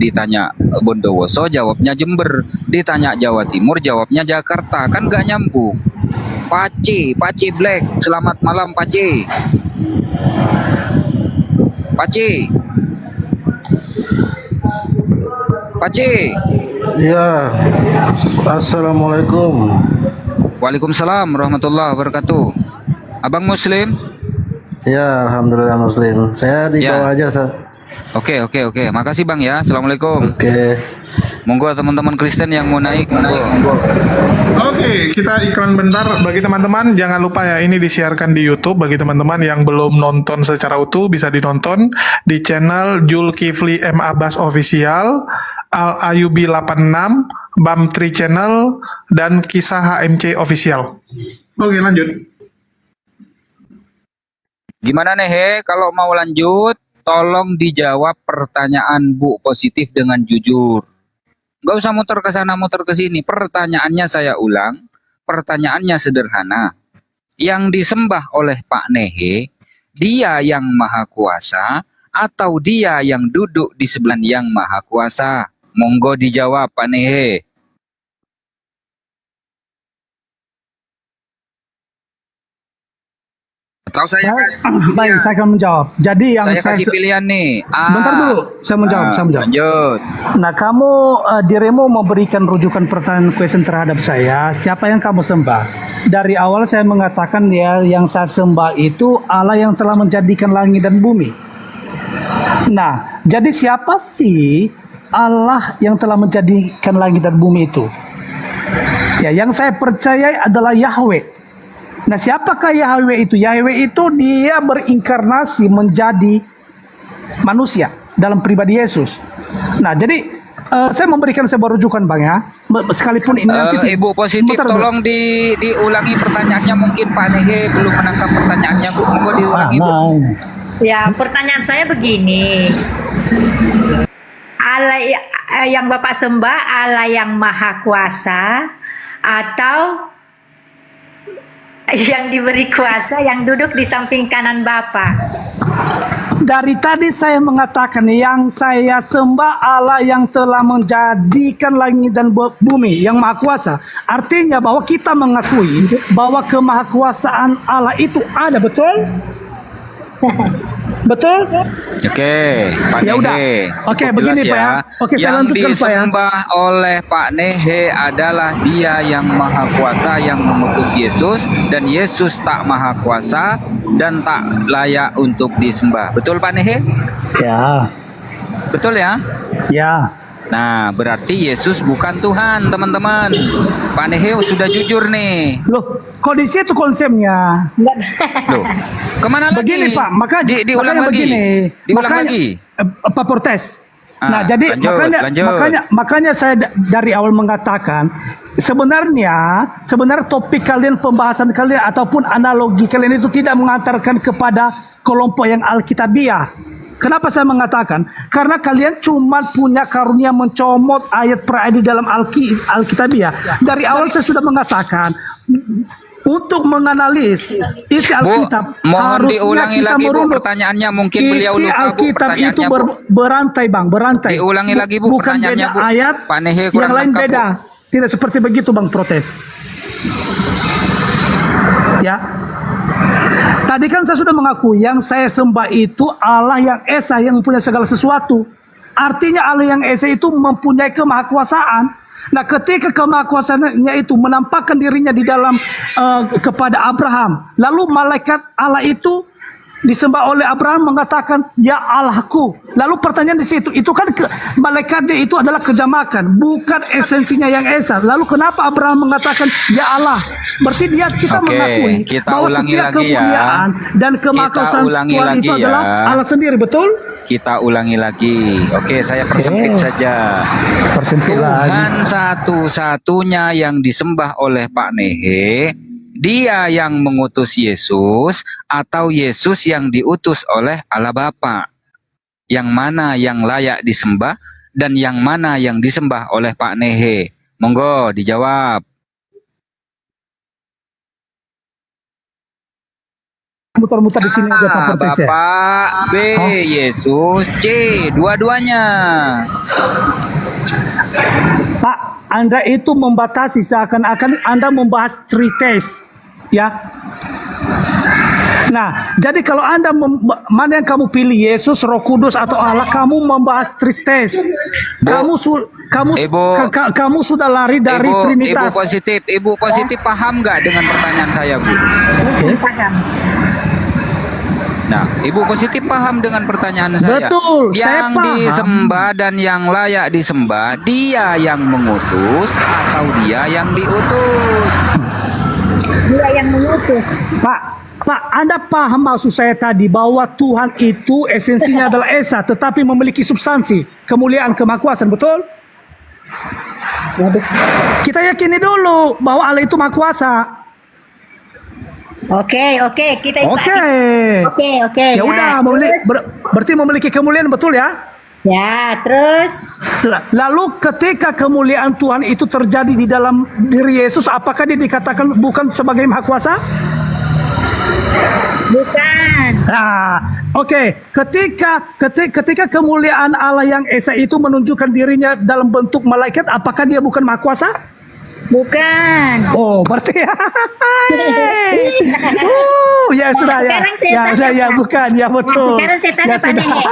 Bondowoso, jawabnya Jember. Ditanya Jawa Timur, jawabnya Jakarta. Kan nggak nyambung. Pace Black, selamat malam Pace. Pace. Ya, assalamualaikum. Waalaikumsalam warahmatullahi wabarakatuh. Abang Muslim? Ya, alhamdulillah Muslim. Saya di Ya. bawah aja, Oke. Makasih Bang ya. Assalamualaikum. Oke. Monggo teman-teman Kristen yang mau naik, monggo. Oke, kita iklan bentar. Bagi teman-teman, jangan lupa ya, ini disiarkan di YouTube. Bagi teman-teman yang belum nonton secara utuh, bisa ditonton di channel Julkifli M. Abbas Official, Al Ayubi 86, Bam Tri Channel, dan Kisah HMC Official. Oke, lanjut. Gimana nih, He? Kalau mau lanjut, tolong dijawab pertanyaan Bu Positif dengan jujur. Nggak usah muter ke sana, muter ke sini. Pertanyaannya saya ulang. Pertanyaannya sederhana. Yang disembah oleh Pak Nehe, dia yang maha kuasa atau dia yang duduk di sebelah yang maha kuasa? Monggo dijawab Pak Nehe. Atau saya Baik, saya akan menjawab. Jadi yang saya kasih pilihan nih. Bentar dulu, saya menjawab. Lanjut. Nah, kamu dirimu memberikan rujukan pertanyaan question terhadap saya. Siapa yang kamu sembah? Dari awal saya mengatakan ya, yang saya sembah itu Allah yang telah menjadikan langit dan bumi. Nah, jadi siapa sih Allah yang telah menjadikan langit dan bumi itu? Ya, yang saya percaya adalah Yahweh. Nah, siapakah Yahweh itu? Yahweh itu dia berinkarnasi menjadi manusia dalam pribadi Yesus. Nah, jadi saya memberikan sebuah rujukan Bang ya. Sekalipun ini nanti Ibu Positif tolong diulangi pertanyaannya, mungkin Pak Nehe belum menangkap pertanyaannya Bu. Monggo diulangi Bu. Ya, pertanyaan saya begini. Allah yang Bapak sembah, Allah yang maha kuasa atau yang diberi kuasa yang duduk di samping kanan Bapak? Dari tadi saya mengatakan yang saya sembah Allah yang telah menjadikan langit dan bumi, yang maha kuasa. Artinya bahwa kita mengakui bahwa kemahakuasaan Allah itu ada, betul? Betul? Oke, Pak Ya udah. Nehe. Oke, Cukup begini jelas Pak ya. Oke, saya yang lanjutkan Pak ya. disembah oleh Pak Nehe adalah dia yang maha kuasa yang mengutus Yesus, dan Yesus tak maha kuasa dan tak layak untuk disembah. Betul Pak Nehe? Ya. Betul ya? Ya. Nah, berarti Yesus bukan Tuhan, teman-teman. Pak Nehe sudah jujur nih. Loh, kok di situ konsepnya? Loh, kemana lagi? Begini Pak, diulang makanya lagi. begini. Diulang makanya, lagi. Pak Portes. Ah, Nah, jadi lanjut. makanya saya dari awal mengatakan sebenarnya topik kalian, pembahasan kalian ataupun analogi kalian itu tidak mengantarkan kepada kelompok yang Alkitabiah. Kenapa saya mengatakan? Karena kalian cuma punya karunia mencomot ayat per ayat di dalam Alkitabiah. Dari awal saya sudah mengatakan untuk menganalisis isi Alkitab mohon harusnya diulangi kita lagi Bu merunduk. pertanyaannya, mungkin beliau Isi lupa Bu Alkitab itu pertanyaannya Bu. berantai Bang, berantai. Diulangi lagi Bu Bukan pertanyaannya beda Bu. ayat, Pak Nehe kurang yang lain lengkap, beda. Bu. Tidak seperti begitu Bang Protes. Ya. Tadi kan saya sudah mengaku yang saya sembah itu Allah yang Esa yang punya segala sesuatu. Artinya Allah yang Esa itu mempunyai kemahakuasaan. Nah, ketika kemahakuasaannya itu menampakkan dirinya di dalam kepada Abraham, lalu malaikat Allah itu disembah oleh Abraham mengatakan ya Allahku. Lalu pertanyaan di situ, itu kan malaikatnya itu adalah kejamakan, bukan esensinya yang esa. Lalu kenapa Abraham mengatakan ya Allah? Berarti kita mengakui bahwa setiap kemuliaan dan kemahakuasaan Tuhan itu adalah Allah sendiri, betul? Kita ulangi lagi. Oke, saya persempit saja. Tuhan satu-satunya yang disembah oleh Pak Nehe, dia yang mengutus Yesus atau Yesus yang diutus oleh Allah Bapa? Yang mana yang layak disembah dan yang mana yang disembah oleh Pak Nehe? Monggo dijawab. muter-muter di sini aja Pak Protes ya. Bapak B, Yesus C, dua-duanya. Pak, Anda itu membatasi seakan-akan Anda membahas trites, ya. Nah, jadi kalau Anda mana yang kamu pilih, Yesus, Roh Kudus atau Allah, kamu membahas trites. Kamu sudah lari dari Trinitas. Ibu positif paham nggak dengan pertanyaan saya, Bu? Paham. Nah, Ibu positif paham dengan pertanyaan saya. Betul, saya yang paham. disembah dan yang layak disembah, dia yang mengutus atau dia yang diutus? Dia yang mengutus. Pak, Anda paham maksud saya tadi bahwa Tuhan itu esensinya adalah Esa, tetapi memiliki substansi, kemuliaan, kemahakuasaan, betul? Kita yakini dulu bahwa Allah itu maha kuasa. Oke, kita itu. Oke. Ya udah, berarti memiliki kemuliaan, betul ya? Ya, terus Lalu ketika kemuliaan Tuhan itu terjadi di dalam diri Yesus, apakah dia dikatakan bukan sebagai maha kuasa? bukan. Nah, oke. Ketika kemuliaan Allah yang Esa itu menunjukkan dirinya dalam bentuk malaikat, apakah dia bukan maha kuasa? Bukan. Oh, berarti ya sudah ya. Sekarang saya Ya tanya, sudah ya, Pak. bukan ya, betul. Sekarang saya tanya Ya Pak sudah. Nehe.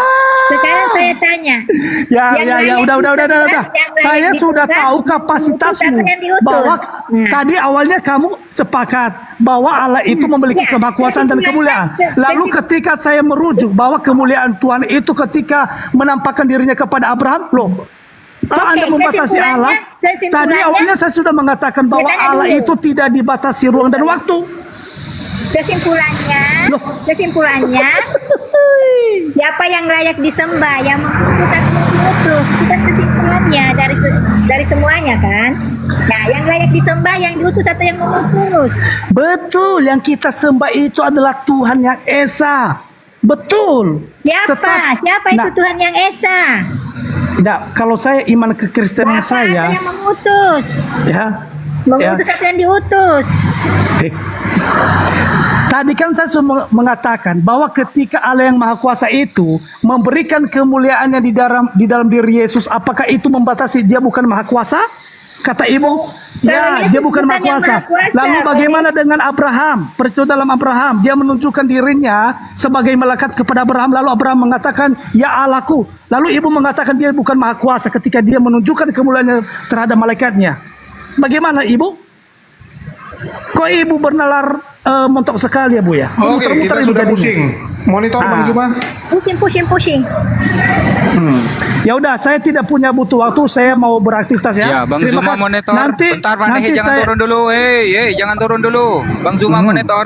Sekarang saya tanya. Ya, Yang ya, layak udah. disembah, yang Saya layak sudah disembah, tahu kapasitasmu siapa yang diutus? bahwa tadi awalnya kamu sepakat bahwa Allah itu memiliki Ya, kemahakuasaan dan kemuliaan. Lalu ketika saya merujuk bahwa kemuliaan Tuhan itu ketika menampakkan dirinya kepada Abraham, loh, kok Anda membatasi Allah? Tadi awalnya saya sudah mengatakan bahwa Ya, tanya Allah dulu. itu tidak dibatasi ruang dan waktu. Kesimpulannya, siapa yang layak disembah, yang mengutus atau diutus, itu kan kesimpulannya dari semuanya kan. Nah, yang layak disembah, yang diutus atau yang mengutus. Betul, yang kita sembah itu adalah Tuhan yang Esa. Betul. Siapa itu Tuhan yang Esa? Nah, kalau saya iman kekristenan saya, Yang mengutus, ya, atau yang diutus. tadi kan saya sudah mengatakan bahwa ketika Allah yang Maha Kuasa itu memberikan kemuliaannya di dalam diri Yesus, apakah itu membatasi dia bukan Maha Kuasa? Kata Ibu, ya, Yesus dia bukan Maha bukan yang Kuasa. Maha Kuasa, Lalu bagaimana dengan Abraham? Peristiwa dalam Abraham, dia menunjukkan dirinya sebagai malaikat kepada Abraham, lalu Abraham mengatakan, ya Allahku. Lalu Ibu mengatakan dia bukan Maha Kuasa ketika dia menunjukkan kemuliaannya terhadap malaikatnya. Bagaimana Ibu? Kok Ibu bernalar mentok sekali ya Bu ya? Oke, kita sudah pusing. Monitor Bang Zuma. Pusing. Ya udah, saya tidak punya butuh waktu, saya mau beraktivitas ya. Ya, Bang Terima Zuma kasih. monitor. Bentar, Pak nanti Nehe, jangan saya- turun dulu. Jangan turun dulu. Bang Zuma monitor.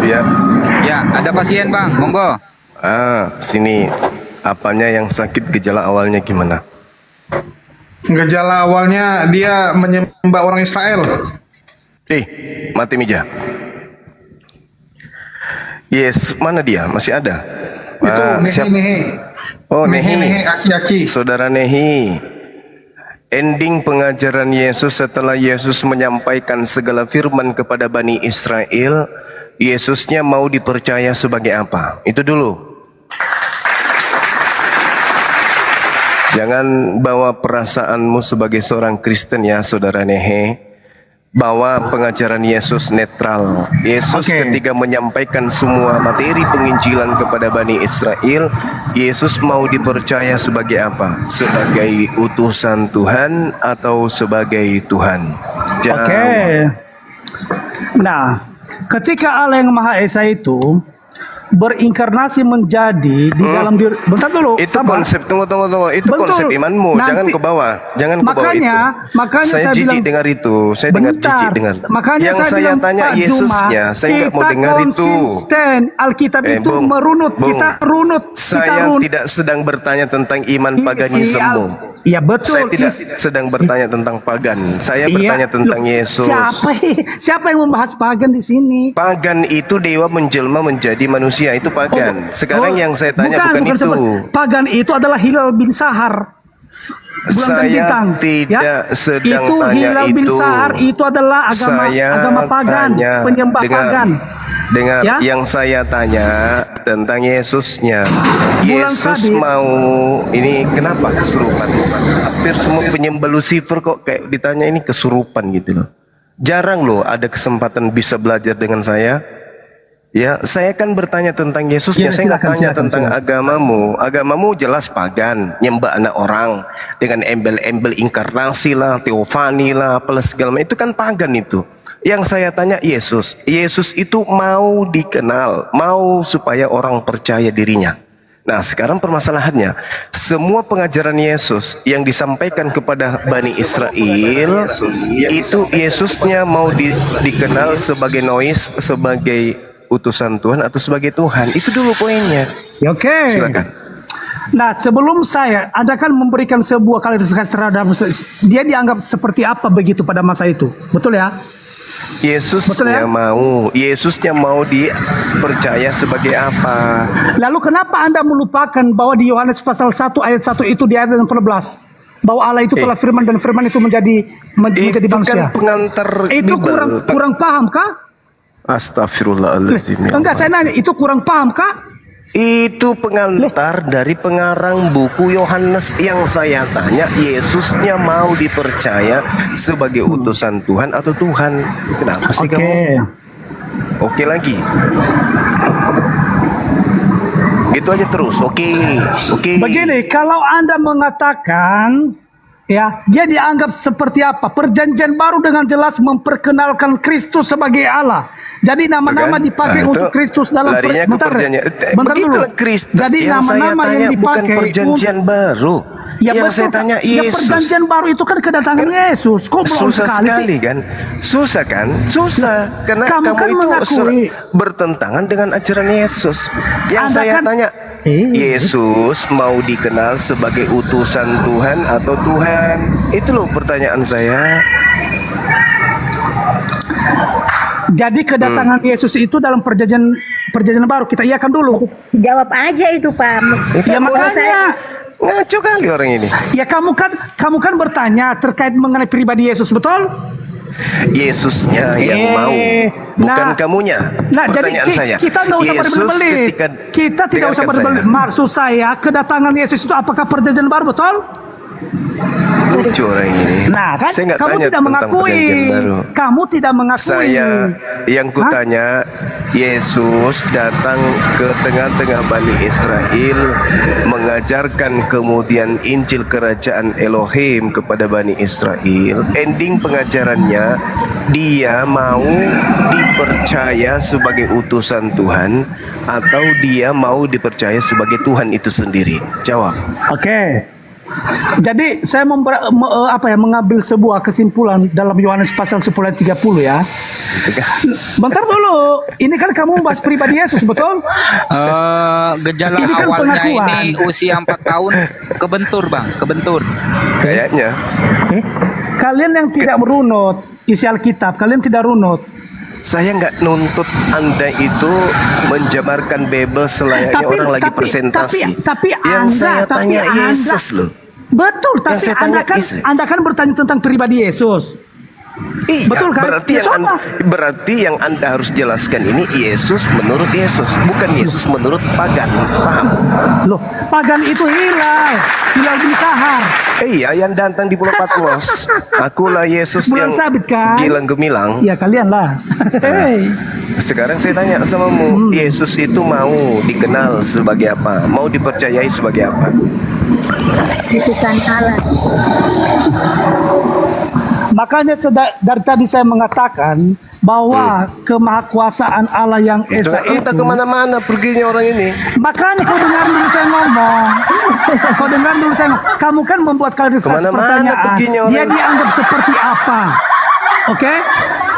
Iya. Ya, ada pasien, Bang. Monggo. Sini. Apanya yang sakit, gejala awalnya gimana? Gejala awalnya dia menyembah orang Israel. Mati meja. Yes, mana dia? Masih ada? Itu Nehi. Oh, Nehi, Nehi. aki-aki. Saudara Nehi. Ending pengajaran Yesus setelah Yesus menyampaikan segala firman kepada Bani Israel, Yesusnya mau dipercaya sebagai apa? Itu dulu. Jangan bawa perasaanmu sebagai seorang Kristen ya, Saudara Nehe. Bahwa pengajaran Yesus netral. Yesus ketika menyampaikan semua materi penginjilan kepada Bani Israel, Yesus mau dipercaya sebagai apa? Sebagai utusan Tuhan atau sebagai Tuhan? Oke. Nah, ketika Allah yang Maha Esa itu berinkarnasi menjadi di dalam diri. Bentar dulu. Itu sabar. konsep, tunggu. Itu Betul. konsep imanmu. Jangan Nanti- ke bawah. Jangan ke bawah itu. Makanya saya saya jijik bilang, dengar itu. Saya dengar jijik dengar. Makanya Yang saya bilang, tanya Pak Yesusnya, Juma, saya nggak mau kita dengar itu. konsisten. Alkitab itu Bung, merunut. Bung, Kita runut. Saya tidak sedang bertanya tentang iman paganisme. Ya betul. Saya tidak sedang bertanya tentang pagan. Saya Iya, bertanya tentang loh, Yesus. Siapa yang membahas pagan di sini? Pagan itu dewa menjelma menjadi manusia, itu pagan. Sekarang yang saya tanya bukan itu. Pagan itu adalah Hilal bin Sahar. Bulan dan Saya bintang, tidak sedang itu tanya Hilal bin itu. Sahar itu adalah agama Saya pagan, tanya, penyembah dengar. pagan. Dengar, Ya? yang saya tanya tentang Yesusnya. Bulan Yesus Sabit. mau ini kenapa kesurupan? Hampir semua penyembah Lucifer kok kayak ditanya ini kesurupan gitu loh. Jarang loh ada kesempatan bisa belajar dengan saya. Ya, saya kan bertanya tentang Yesusnya, Ya, saya nggak silakan, tanya silakan, tentang silakan. agamamu. Agamamu jelas pagan, nyembah anak orang dengan embel-embel inkarnasi lah, teofani lah, plus segala macam. Itu kan pagan itu. Yang saya tanya Yesus. Yesus itu mau dikenal, mau supaya orang percaya dirinya. Nah, sekarang permasalahannya, semua pengajaran Yesus yang disampaikan kepada Bani Israel itu Yesusnya mau dikenal sebagai nois, sebagai utusan Tuhan atau sebagai Tuhan. Itu dulu poinnya. Oke. Silakan. Nah, sebelum saya, Anda kan memberikan sebuah klarifikasi terhadap dia dianggap seperti apa begitu pada masa itu, betul ya? Yesusnya mau dipercaya sebagai apa? Lalu kenapa Anda melupakan bahwa di Yohanes pasal 1 ayat 1 itu di ayat 14 bahwa Allah itu telah firman dan firman itu menjadi manusia? Kan pengantar Itu Bible. kurang paham kah? Astagfirullahaladzim. ya Enggak, Allah. saya nanya, itu kurang paham kah? Itu pengantar dari pengarang buku Yohanes. Yang saya tanya, Yesusnya mau dipercaya sebagai utusan Tuhan atau Tuhan? Kenapa sih kamu? Oke lagi. Itu aja terus. Oke. Begini, kalau Anda mengatakan ya, dia dianggap seperti apa? Perjanjian baru dengan jelas memperkenalkan Kristus sebagai Allah. Jadi nama-nama dipakai Nah, untuk itu Kristus dalam larinya ke bentar perjanjian. dulu. Begitulah Kristus. Jadi Yang saya nama-nama tanya yang bukan dipakai perjanjian baru. Ya, yang betul, saya tanya ya, Yesus. perjanjian baru itu kan kedatangan Yesus. Kok belum Susah sekali sih? kan? Susah kan? Susah. Karena Kamu kamu kan itu mengakui. bertentangan dengan ajaran Yesus. Yang Anda saya kan- tanya, Yesus mau dikenal sebagai utusan Tuhan atau Tuhan? Itu loh pertanyaan saya. Jadi kedatangan Yesus itu dalam perjanjian baru. Kita iakan dulu. Jawab aja itu Pak. Ya makanya ngaco kali orang ini. Ya kamu kan bertanya terkait mengenai pribadi Yesus, betul? Yesusnya yang mau, bukan kamunya. Nah, jadi pertanyaan saya. kita nggak usah Yesus berbelit-belit. ketika Kita tidak usah dengarkan berbelit. saya. Maksud saya kedatangan Yesus itu apakah perjanjian baru, betul? Lucu orang ini. Nah, kan Saya nggak kamu tanya tidak tentang mengakui. perjanjian baru. Kamu tidak mengakui. Saya yang kutanya, Yesus datang ke tengah-tengah Bani Israel mengajarkan kemudian Injil Kerajaan Elohim kepada Bani Israel. Ending pengajarannya, dia mau dipercaya sebagai utusan Tuhan atau dia mau dipercaya sebagai Tuhan itu sendiri? Jawab. Oke. Jadi saya mengambil sebuah kesimpulan dalam Yohanes pasal 10 ayat 30 ya. Bentar dulu. Ini kan kamu membahas pribadi Yesus, betul? Gejala Ini kan awalnya pengakuan. ini usia 4 tahun kebentur bang, kebentur. Kayaknya. Kalian yang tidak merunut isi Alkitab, kalian tidak runut. Saya nggak nuntut Anda itu menjabarkan Bible selayaknya orang lagi presentasi. Tapi yang saya tapi tanya Anda- Yesus loh. Betul, Yang tapi saya tanya Yesus. Anda kan bertanya tentang pribadi Yesus. Iya, Betul kan? berarti yang Anda harus jelaskan ini Yesus menurut Yesus, bukan Yesus menurut pagan. Paham? Loh, pagan itu Hilal bin Sahar. Iya, yang datang di Pulau Patmos. Akulah Yesus Bulan yang sabit kan? gilang gemilang. Ya kalian lah. Hei. Sekarang saya tanya samamu, Yesus itu mau dikenal sebagai apa? Mau dipercayai sebagai apa? Utusan Allah. Makanya dari tadi saya mengatakan bahwa kemahakuasaan Allah yang Esa itu. Entah kemana-mana perginya orang ini. Makanya kau dengar dulu saya ngomong. Kau dengar dulu saya ngomong. Kamu kan membuat klarifikasi Kemana-mana pertanyaan. perginya orang Dia ini. dianggap seperti apa? Oke?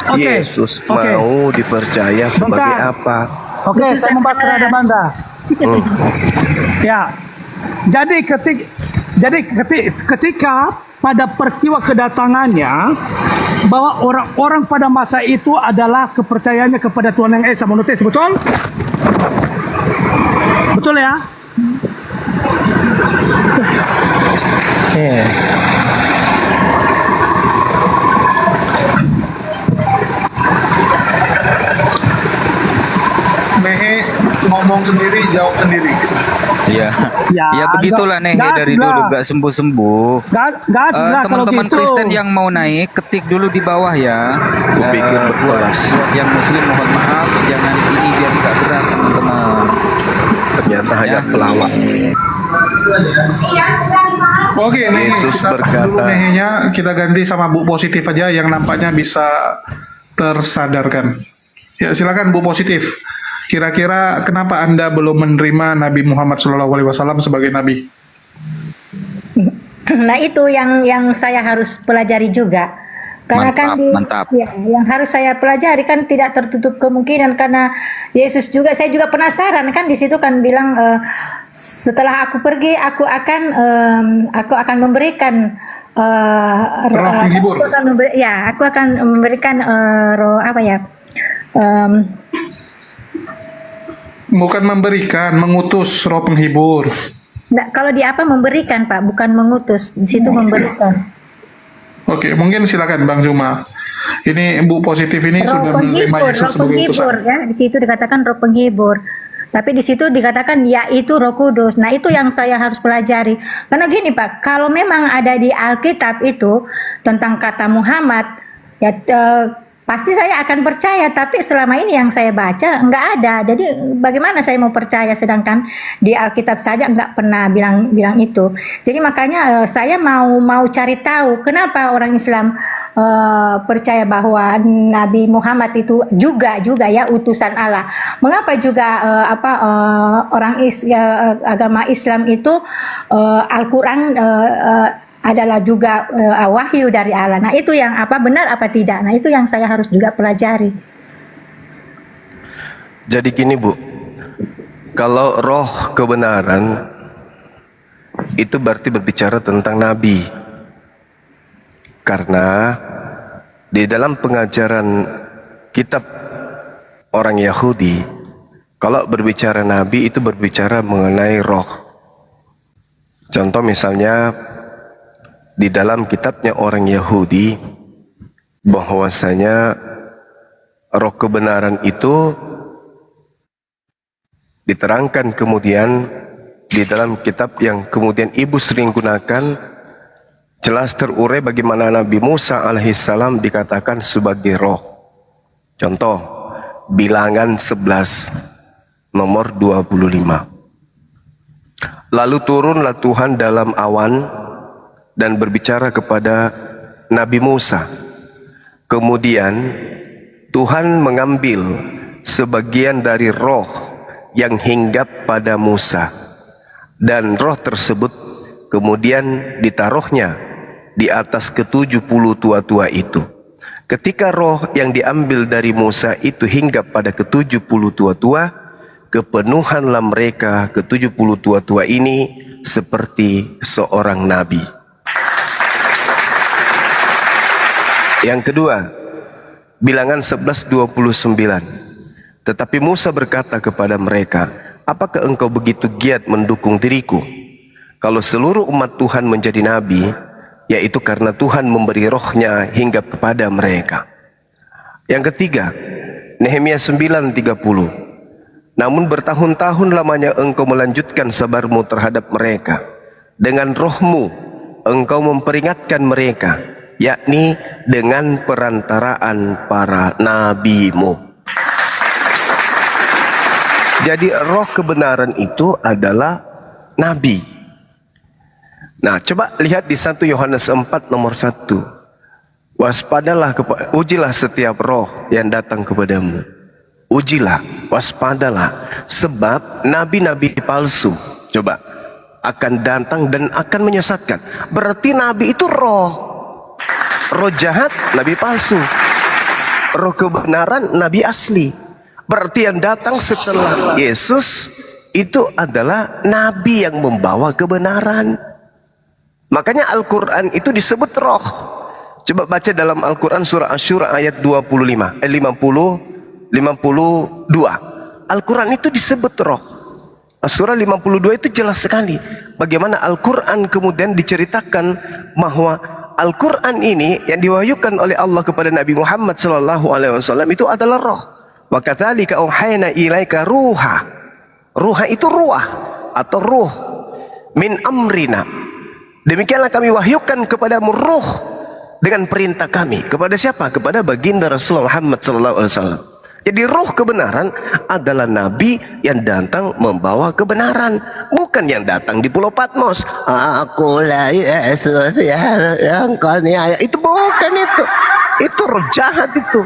Oke. Yesus Oke. mau dipercaya sebagai Bentar. apa? Oke, saya membahas terhadap Anda. Ya. Jadi ketika pada peristiwa kedatangannya bahwa orang-orang pada masa itu adalah kepercayaannya kepada Tuhan yang Esa monoteis, betul? Betul ya? ngomong sendiri, jawab sendiri. Iya. Ya begitulah nih dari dulu gak sembuh-sembuh. Gak sih lah kalau Teman-teman gitu. Kristen yang mau naik, ketik dulu di bawah ya. Kupikir berkelas. Buat yang Muslim mohon maaf, jangan ini biar gak berat teman-teman. Ternyata hanya pelawak. Oke, nih Yesus kita berkata, dulu nih kita ganti sama Bu Positif aja yang nampaknya bisa tersadarkan. Ya silakan Bu Positif. Kira-kira kenapa Anda belum menerima Nabi Muhammad SAW sebagai nabi? Nah itu yang saya harus pelajari juga. Karena Mantap. ya, yang harus saya pelajari kan tidak tertutup kemungkinan karena Yesus juga, saya juga penasaran kan di situ kan bilang setelah aku pergi aku akan memberikan roh penghibur. Aku akan memberikan roh apa ya? Bukan memberikan, mengutus roh penghibur. Nah, kalau di apa memberikan Pak, bukan mengutus, di situ memberikan. Oke, mungkin silakan Bang Zuma. Ini Bu Positif ini sudah menerima Yesus sebagai utusan. Ya, di situ dikatakan roh penghibur. Tapi di situ dikatakan yaitu Roh Kudus. Nah, itu yang saya harus pelajari. Karena gini, Pak, kalau memang ada di Alkitab itu tentang kata Muhammad, ya pasti saya akan percaya, tapi selama ini yang saya baca nggak ada. Jadi bagaimana saya mau percaya sedangkan di Alkitab saja nggak pernah bilang itu. Jadi makanya saya mau cari tahu kenapa orang Islam percaya bahwa Nabi Muhammad itu juga ya utusan Allah. Mengapa juga agama Islam itu Al-Qur'an adalah juga wahyu dari Allah. Nah, itu yang benar apa tidak? Nah, itu yang saya harus juga pelajari. Jadi gini Bu, kalau roh kebenaran itu berarti berbicara tentang Nabi. Karena di dalam pengajaran kitab orang Yahudi, kalau berbicara Nabi itu berbicara mengenai roh. Contoh misalnya di dalam kitabnya orang Yahudi bahwasanya roh kebenaran itu diterangkan kemudian di dalam kitab yang kemudian ibu sering gunakan, jelas terurai bagaimana Nabi Musa alaihissalam dikatakan sebagai roh. Contoh Bilangan 11 nomor 25. Lalu turunlah Tuhan dalam awan dan berbicara kepada Nabi Musa. Kemudian Tuhan mengambil sebagian dari roh yang hinggap pada Musa, dan roh tersebut kemudian ditaruhnya di atas ke-70 tua-tua itu. Ketika roh yang diambil dari Musa itu hinggap pada ke-70 tua-tua, kepenuhanlah mereka ke-70 tua-tua ini seperti seorang nabi. Yang kedua, Bilangan 11:29. Tetapi Musa berkata kepada mereka, apakah engkau begitu giat mendukung diriku? Kalau seluruh umat Tuhan menjadi nabi, yaitu karena Tuhan memberi rohnya hinggap kepada mereka. Yang ketiga, Nehemia 9:30. Namun bertahun-tahun lamanya engkau melanjutkan sabarmu terhadap mereka. Dengan rohmu engkau memperingatkan mereka, yakni dengan perantaraan para nabimu. Jadi roh kebenaran itu adalah nabi. Nah, coba lihat di 1 Yohanes 4 nomor 1. Waspadalah, ujilah setiap roh yang datang kepadamu. Ujilah, waspadalah, sebab nabi-nabi palsu, coba, akan datang dan akan menyesatkan. Berarti nabi itu roh. Roh jahat, nabi palsu. Roh kebenaran, nabi asli. Berarti yang datang setelah Yesus itu adalah nabi yang membawa kebenaran. Makanya Al-Quran itu disebut roh. Coba baca dalam Al-Quran surah Asy-Syura ayat 52. Al-Quran itu disebut roh. Surah 52 itu jelas sekali bagaimana Al-Quran kemudian diceritakan bahwa Al-Quran ini yang diwahyukan oleh Allah kepada Nabi Muhammad SAW itu adalah roh. Wa kadzalika auhayna ilaika ruha. Ruha itu ruah atau ruh min amrina. Demikianlah kami wahyukan kepadamu ruh dengan perintah kami. Kepada siapa? Kepada baginda Rasulullah Muhammad SAW. Jadi ruh kebenaran adalah nabi yang datang membawa kebenaran, bukan yang datang di Pulau Patmos. Akulah Yesus yang kau niaya. Itu bukan itu. Itu roh jahat itu.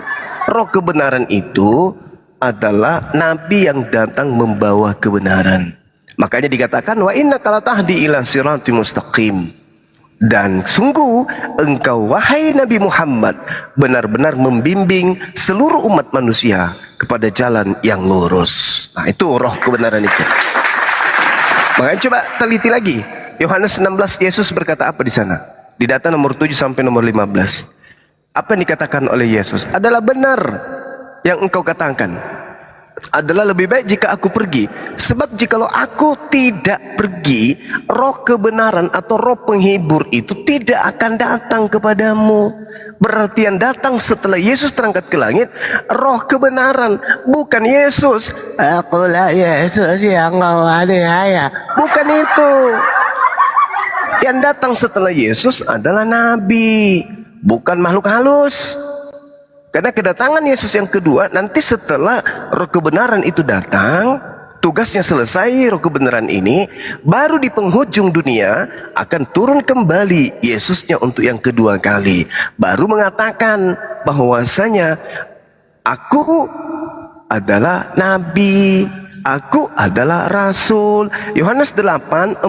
Roh kebenaran itu adalah nabi yang datang membawa kebenaran. Makanya dikatakan wa innaka latahdi ila siratim mustaqim. Dan sungguh engkau wahai Nabi Muhammad benar-benar membimbing seluruh umat manusia kepada jalan yang lurus. Nah, itu roh kebenaran itu. Makanya coba teliti lagi. Yohanes 16 Yesus berkata apa di sana? Di data nomor 7 sampai nomor 15. Apa yang dikatakan oleh Yesus adalah benar yang engkau katakan. Adalah lebih baik jika aku pergi. Sebab jikalau aku tidak pergi, roh kebenaran atau roh penghibur itu tidak akan datang kepadamu. Berarti yang datang setelah Yesus terangkat ke langit, roh kebenaran, bukan Yesus. Akulah Yesus yang kau aniaya. Bukan itu. Yang datang setelah Yesus adalah nabi, bukan makhluk halus. Karena kedatangan Yesus yang kedua nanti setelah roh kebenaran itu datang, tugasnya selesai roh kebenaran ini, baru di penghujung dunia akan turun kembali Yesusnya untuk yang kedua kali. Baru mengatakan bahwasanya aku adalah nabi, aku adalah rasul. Yohanes 8:42.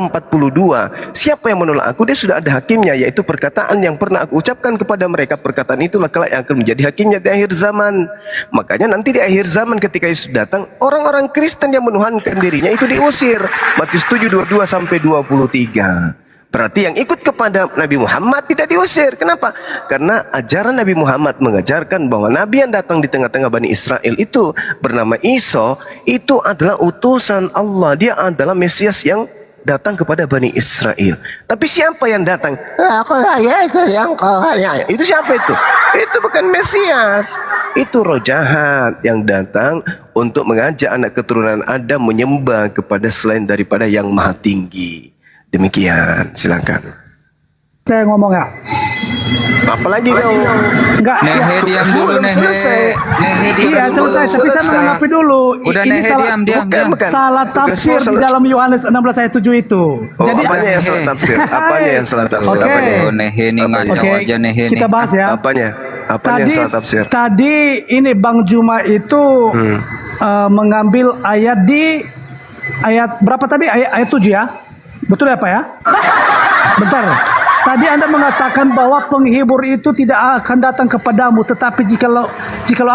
Siapa yang menolak aku, dia sudah ada hakimnya, yaitu perkataan yang pernah aku ucapkan kepada mereka. Perkataan itulah kelak yang akan menjadi hakimnya di akhir zaman. Makanya nanti di akhir zaman ketika Yesus datang, orang-orang Kristen yang menuhankan dirinya itu diusir. Matius 7:22 sampai 23. Berarti yang ikut kepada Nabi Muhammad tidak diusir. Kenapa? Karena ajaran Nabi Muhammad mengajarkan bahwa Nabi yang datang di tengah-tengah Bani Israel itu bernama Isa, itu adalah utusan Allah. Dia adalah Mesias yang datang kepada Bani Israel. Tapi siapa yang datang? Aku itu yang kau hanya. Itu siapa itu? Itu bukan Mesias. Itu roh jahat yang datang untuk mengajak anak keturunan Adam menyembah kepada selain daripada yang maha tinggi. Demikian, silakan. Saya ngomong ya. Apalagi kau? Enggak. Nehe diam dulu Nehe. Nehe diam Iya dulu. selesai, tapi saya menanggapi dulu. Udah Ini Nehe salah, diam. salah tafsir di dalam Yohanes 16 ayat 7 itu. Oh, Jadi apanya yang salah tafsir? Apanya yang salah tafsir? Oke. Apanya? Oh Nehe nih ngaco aja Nehe nih. Kita bahas ya. Apanya? Apanya yang salah tafsir? Tadi ini Bang Juma itu mengambil ayat di ayat berapa tadi? Ayat 7 ya. Betul ya Pak ya? Bentar. Tadi Anda mengatakan bahwa penghibur itu tidak akan datang kepadamu, tetapi jikalau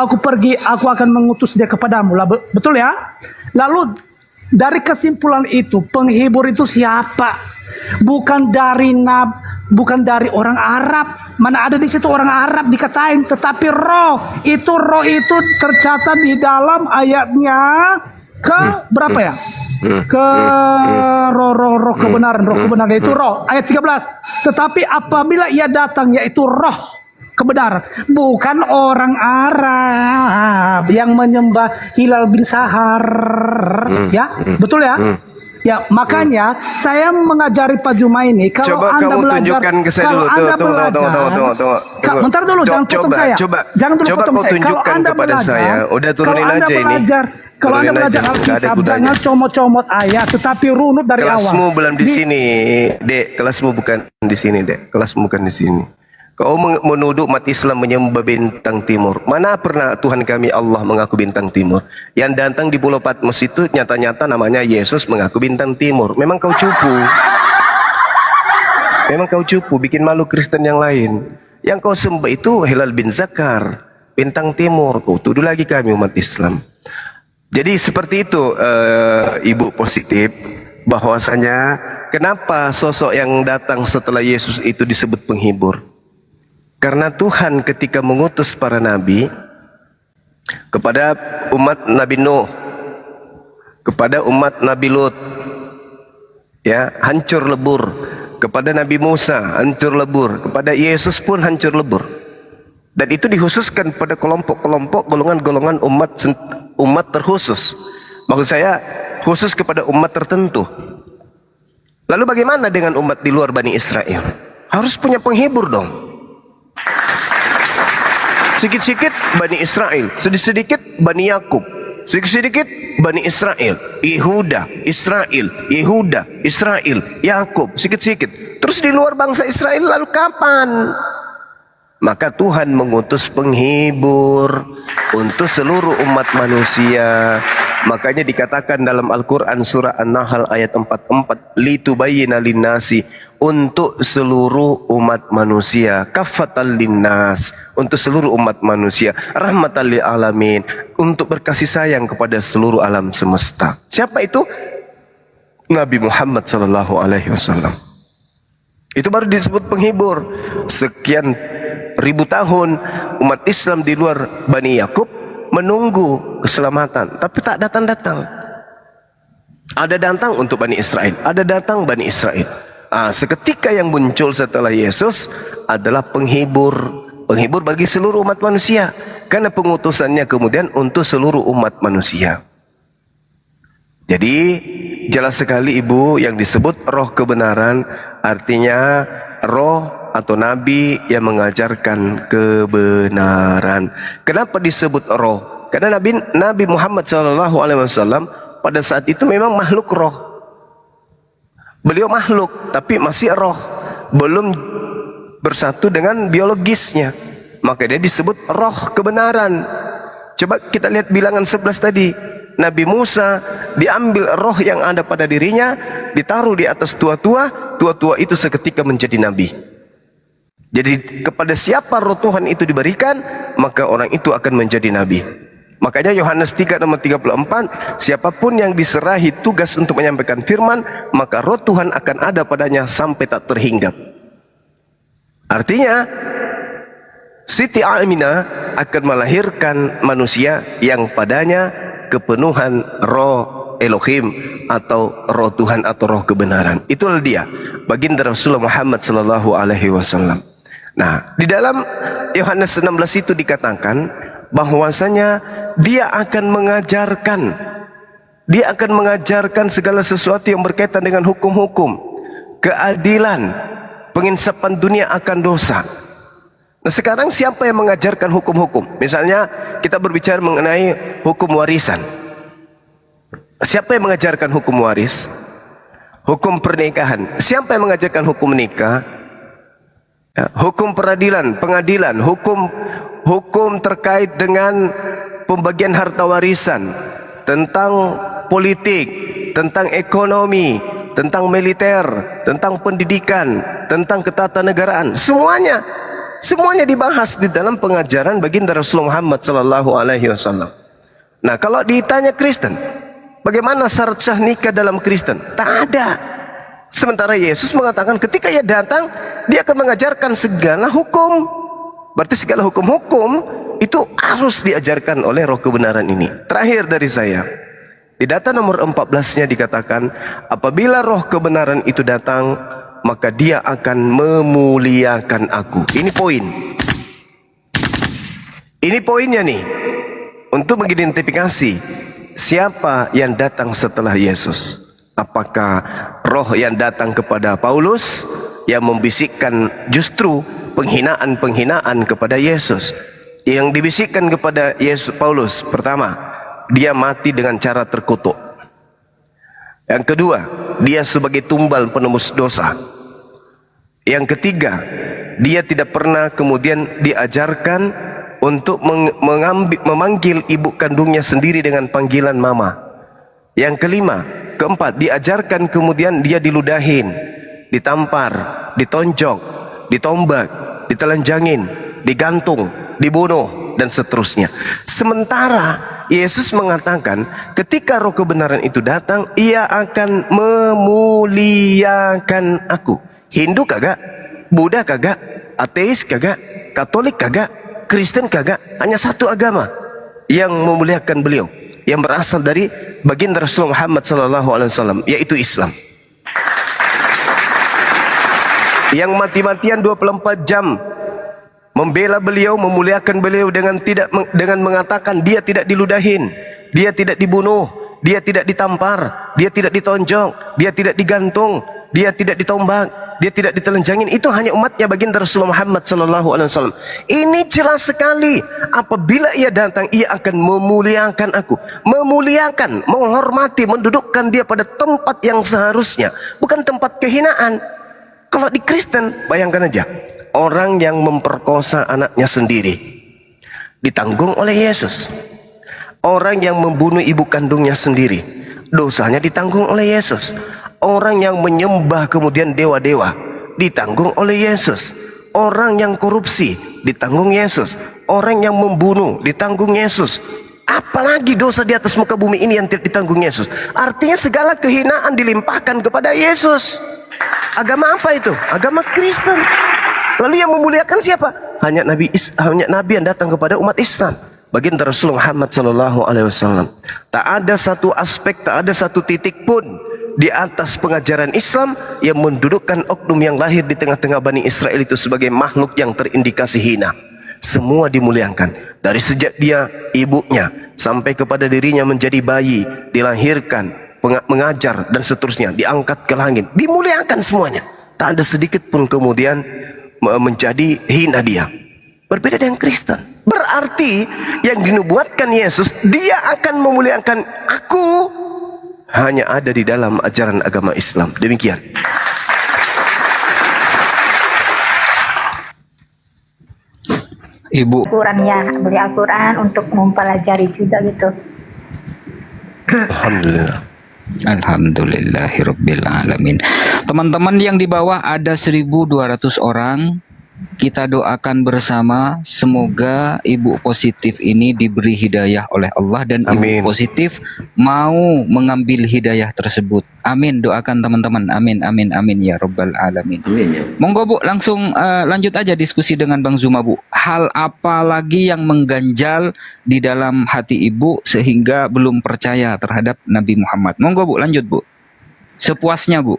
aku pergi, aku akan mengutus dia kepadamu. Betul ya? Lalu dari kesimpulan itu, penghibur itu siapa? Bukan dari orang Arab. Mana ada di situ orang Arab dikatain, tetapi roh itu tercatat di dalam ayatnya ke berapa ya? Ke roh kebenaran itu roh ayat 13. Tetapi apabila ia datang, yaitu roh kebenaran, bukan orang Arab yang menyembah Hilal bin Sahar, ya betul ya? Ya, makanya saya mengajari Pak Juma ini, kalau coba Anda kamu belajar, tunjukkan ke saya dulu. Tunggu. Bentar dulu, jangan potong saya. Jangan dulu Coba potong kau saya. Kalau tunjukkan Anda kepada belajar, saya. Udah turunin aja ini. Kalau Anda belajar Alkitab, jangan comot-comot ayat, tetapi runut dari awal. Kelasmu belum di sini, Dek. Kelasmu bukan di sini, Dek. Kelasmu bukan di sini. Kau menuduh umat Islam menyembah bintang timur. Mana pernah Tuhan kami Allah mengaku bintang timur? Yang datang di Pulau Patmos itu nyata-nyata namanya Yesus mengaku bintang timur. Memang kau cupu. Memang kau cupu, bikin malu Kristen yang lain. Yang kau sembah itu Hilal bin Zakar, bintang timur. Kau tuduh lagi kami umat Islam. Jadi seperti itu, Ibu positif, bahwasanya kenapa sosok yang datang setelah Yesus itu disebut penghibur? Karena Tuhan ketika mengutus para nabi kepada umat Nabi Nuh, kepada umat Nabi Lut, ya hancur lebur, kepada Nabi Musa hancur lebur, kepada Yesus pun hancur lebur. Dan itu dikhususkan pada kelompok-kelompok golongan-golongan umat terkhusus. Maksud saya khusus kepada umat tertentu. Lalu bagaimana dengan umat di luar Bani Israel? Harus punya penghibur dong. Sedikit-sedikit Bani Israel, sedikit-sedikit Bani Yakub, sedikit-sedikit Bani Israel, Yehuda, Israel, Yehuda, Israel, Yakub, sedikit-sedikit. Terus di luar bangsa Israel lalu kapan? Maka Tuhan mengutus penghibur untuk seluruh umat manusia. Makanya dikatakan dalam Al-Quran surah An-Nahl ayat 44, litubayyina linnasi, untuk seluruh umat manusia, kafatal linnas, untuk seluruh umat manusia, rahmatan lil alamin, untuk berkasih sayang kepada seluruh alam semesta. Siapa itu? Nabi Muhammad sallallahu alaihi wasallam. Itu baru disebut penghibur. Sekian ribu tahun umat Islam di luar Bani Yakub menunggu keselamatan, tapi tak datang-datang. Ada datang untuk Bani Israel, ada datang Bani Israel. Seketika yang muncul setelah Yesus adalah penghibur, penghibur bagi seluruh umat manusia, karena pengutusannya kemudian untuk seluruh umat manusia. Jadi jelas sekali Ibu, yang disebut roh kebenaran artinya roh atau nabi yang mengajarkan kebenaran. Kenapa disebut roh? Karena Nabi Muhammad SAW pada saat itu memang makhluk roh. Beliau makhluk tapi masih roh, belum bersatu dengan biologisnya. Maka dia disebut roh kebenaran. Coba kita lihat bilangan 11 tadi. Nabi Musa diambil roh yang ada pada dirinya, ditaruh di atas tua-tua, tua-tua itu seketika menjadi nabi. Jadi kepada siapa roh Tuhan itu diberikan, maka orang itu akan menjadi nabi. Makanya Yohanes 3 nomor 34, siapapun yang diserahi tugas untuk menyampaikan firman, maka roh Tuhan akan ada padanya sampai tak terhinggap. Artinya Siti Aminah akan melahirkan manusia yang padanya kepenuhan roh Elohim atau roh Tuhan atau roh kebenaran. Itulah dia, baginda Rasulullah Muhammad sallallahu alaihi wasallam. Nah, di dalam Yohanes 16 itu dikatakan bahwasanya dia akan mengajarkan segala sesuatu yang berkaitan dengan hukum-hukum, keadilan, penginsapan dunia akan dosa. Nah, sekarang siapa yang mengajarkan hukum-hukum? Misalnya kita berbicara mengenai hukum warisan. Siapa yang mengajarkan hukum waris? Hukum pernikahan. Siapa yang mengajarkan hukum nikah? Ya, hukum peradilan, pengadilan, hukum terkait dengan pembagian harta warisan, tentang politik, tentang ekonomi, tentang militer, tentang pendidikan, tentang ketatanegaraan, semuanya dibahas di dalam pengajaran baginda Rasulullah Muhammad sallallahu alaihi wasallam. Nah, kalau ditanya Kristen, bagaimana syarat sah nikah dalam Kristen? Tak ada. Sementara Yesus mengatakan ketika ia datang, dia akan mengajarkan segala hukum. Berarti segala hukum-hukum itu harus diajarkan oleh roh kebenaran ini. Terakhir dari saya, di data nomor 14-nya dikatakan, apabila roh kebenaran itu datang, maka dia akan memuliakan aku. Ini poin. Ini poinnya nih, untuk mengidentifikasi siapa yang datang setelah Yesus. Apakah roh yang datang kepada Paulus yang membisikkan justru penghinaan-penghinaan kepada Yesus? Yang dibisikkan kepada Yesus Paulus, pertama, dia mati dengan cara terkutuk. Yang kedua, dia sebagai tumbal penembus dosa. Yang ketiga, dia tidak pernah kemudian diajarkan untuk memanggil ibu kandungnya sendiri dengan panggilan mama. Yang kelima, keempat, diajarkan kemudian dia diludahin, ditampar, ditonjok, ditombak, ditelanjangin, digantung, dibunuh, dan seterusnya. Sementara Yesus mengatakan ketika roh kebenaran itu datang, ia akan memuliakan aku. Hindu kagak, Buddha kagak, ateis kagak, Katolik kagak, Kristen kagak, hanya satu agama yang memuliakan beliau, yang berasal dari baginda Rasulullah Muhammad SAW, yaitu Islam. Yang mati-matian 24 jam membela beliau, memuliakan beliau dengan mengatakan dia tidak diludahin, dia tidak dibunuh, dia tidak ditampar, dia tidak ditonjok, dia tidak digantung, dia tidak ditombak, dia tidak ditelanjangin. Itu hanya umatnya baginda Rasulullah Muhammad sallallahu alaihi wasallam. Ini jelas sekali. Apabila ia datang, ia akan memuliakan aku, memuliakan, menghormati, mendudukkan dia pada tempat yang seharusnya, bukan tempat kehinaan. Kalau di Kristen, bayangkan aja, orang yang memperkosa anaknya sendiri ditanggung oleh Yesus. Orang yang membunuh ibu kandungnya sendiri, dosanya ditanggung oleh Yesus. Orang yang menyembah kemudian dewa-dewa, ditanggung oleh Yesus. Orang yang korupsi, ditanggung Yesus. Orang yang membunuh, ditanggung Yesus. Apalagi dosa di atas muka bumi ini yang tidak ditanggung Yesus? Artinya segala kehinaan dilimpahkan kepada Yesus. Agama apa itu? Agama Kristen. Lalu yang memuliakan siapa? Hanya Nabi yang datang kepada umat Islam, baginda Rasulullah Muhammad sallallahu alaihi wasallam. Tak ada satu aspek, tak ada satu titik pun di atas pengajaran Islam yang mendudukkan oknum yang lahir di tengah-tengah Bani Israel itu sebagai makhluk yang terindikasi hina. Semua dimuliakan, dari sejak dia ibunya sampai kepada dirinya menjadi bayi, dilahirkan, mengajar dan seterusnya, diangkat ke langit, dimuliakan semuanya. Tak ada sedikit pun kemudian menjadi hina dia. Berbeda dengan Kristen. Berarti yang dinubuatkan Yesus, dia akan memuliakan aku, hanya ada di dalam ajaran agama Islam. Demikian. Ibu. Al-Quran ya, beli Al-Quran untuk mempelajari juga gitu. Alhamdulillah. Alhamdulillahirabbil alamin. Teman-teman yang di bawah ada 1.200 orang. Kita doakan bersama semoga ibu positif ini diberi hidayah oleh Allah dan Amin. ibu positif mau mengambil hidayah tersebut. Amin. Doakan teman-teman. Amin, amin, amin ya rabbal alamin. Amin, ya. Monggo Bu, langsung lanjut aja diskusi dengan Bang Zuma Bu. Hal apa lagi yang mengganjal di dalam hati ibu sehingga belum percaya terhadap Nabi Muhammad? Monggo Bu, lanjut Bu. Sepuasnya Bu.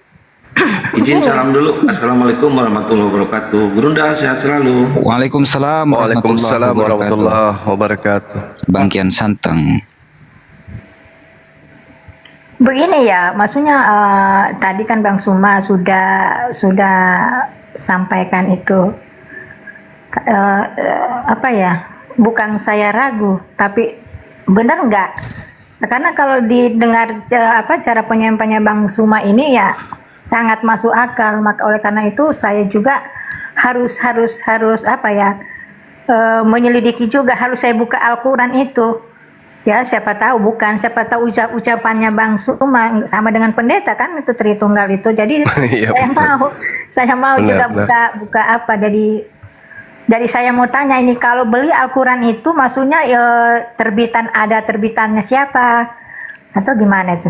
Izin salam dulu. Assalamualaikum warahmatullahi wabarakatuh. Gurunda sehat selalu. Waalaikumsalam Waalaikumsalam warahmatullahi wabarakatuh. Bang Kian Santeng. Begini ya, maksudnya tadi kan Bang Suma sudah sampaikan itu apa ya? Bukan saya ragu, tapi benar nggak? Karena kalau didengar cara penyampaiannya Bang Suma ini ya sangat masuk akal. Maka oleh karena itu saya juga harus apa ya? Menyelidiki juga, harus saya buka Al-Quran itu. Ya, siapa tahu ucapannya Bang Suma sama dengan pendeta kan itu Tritunggal itu. Jadi Iya, saya mau benar, juga benar. buka apa. Jadi saya mau tanya ini, kalau beli Al-Quran itu maksudnya terbitannya siapa atau gimana itu?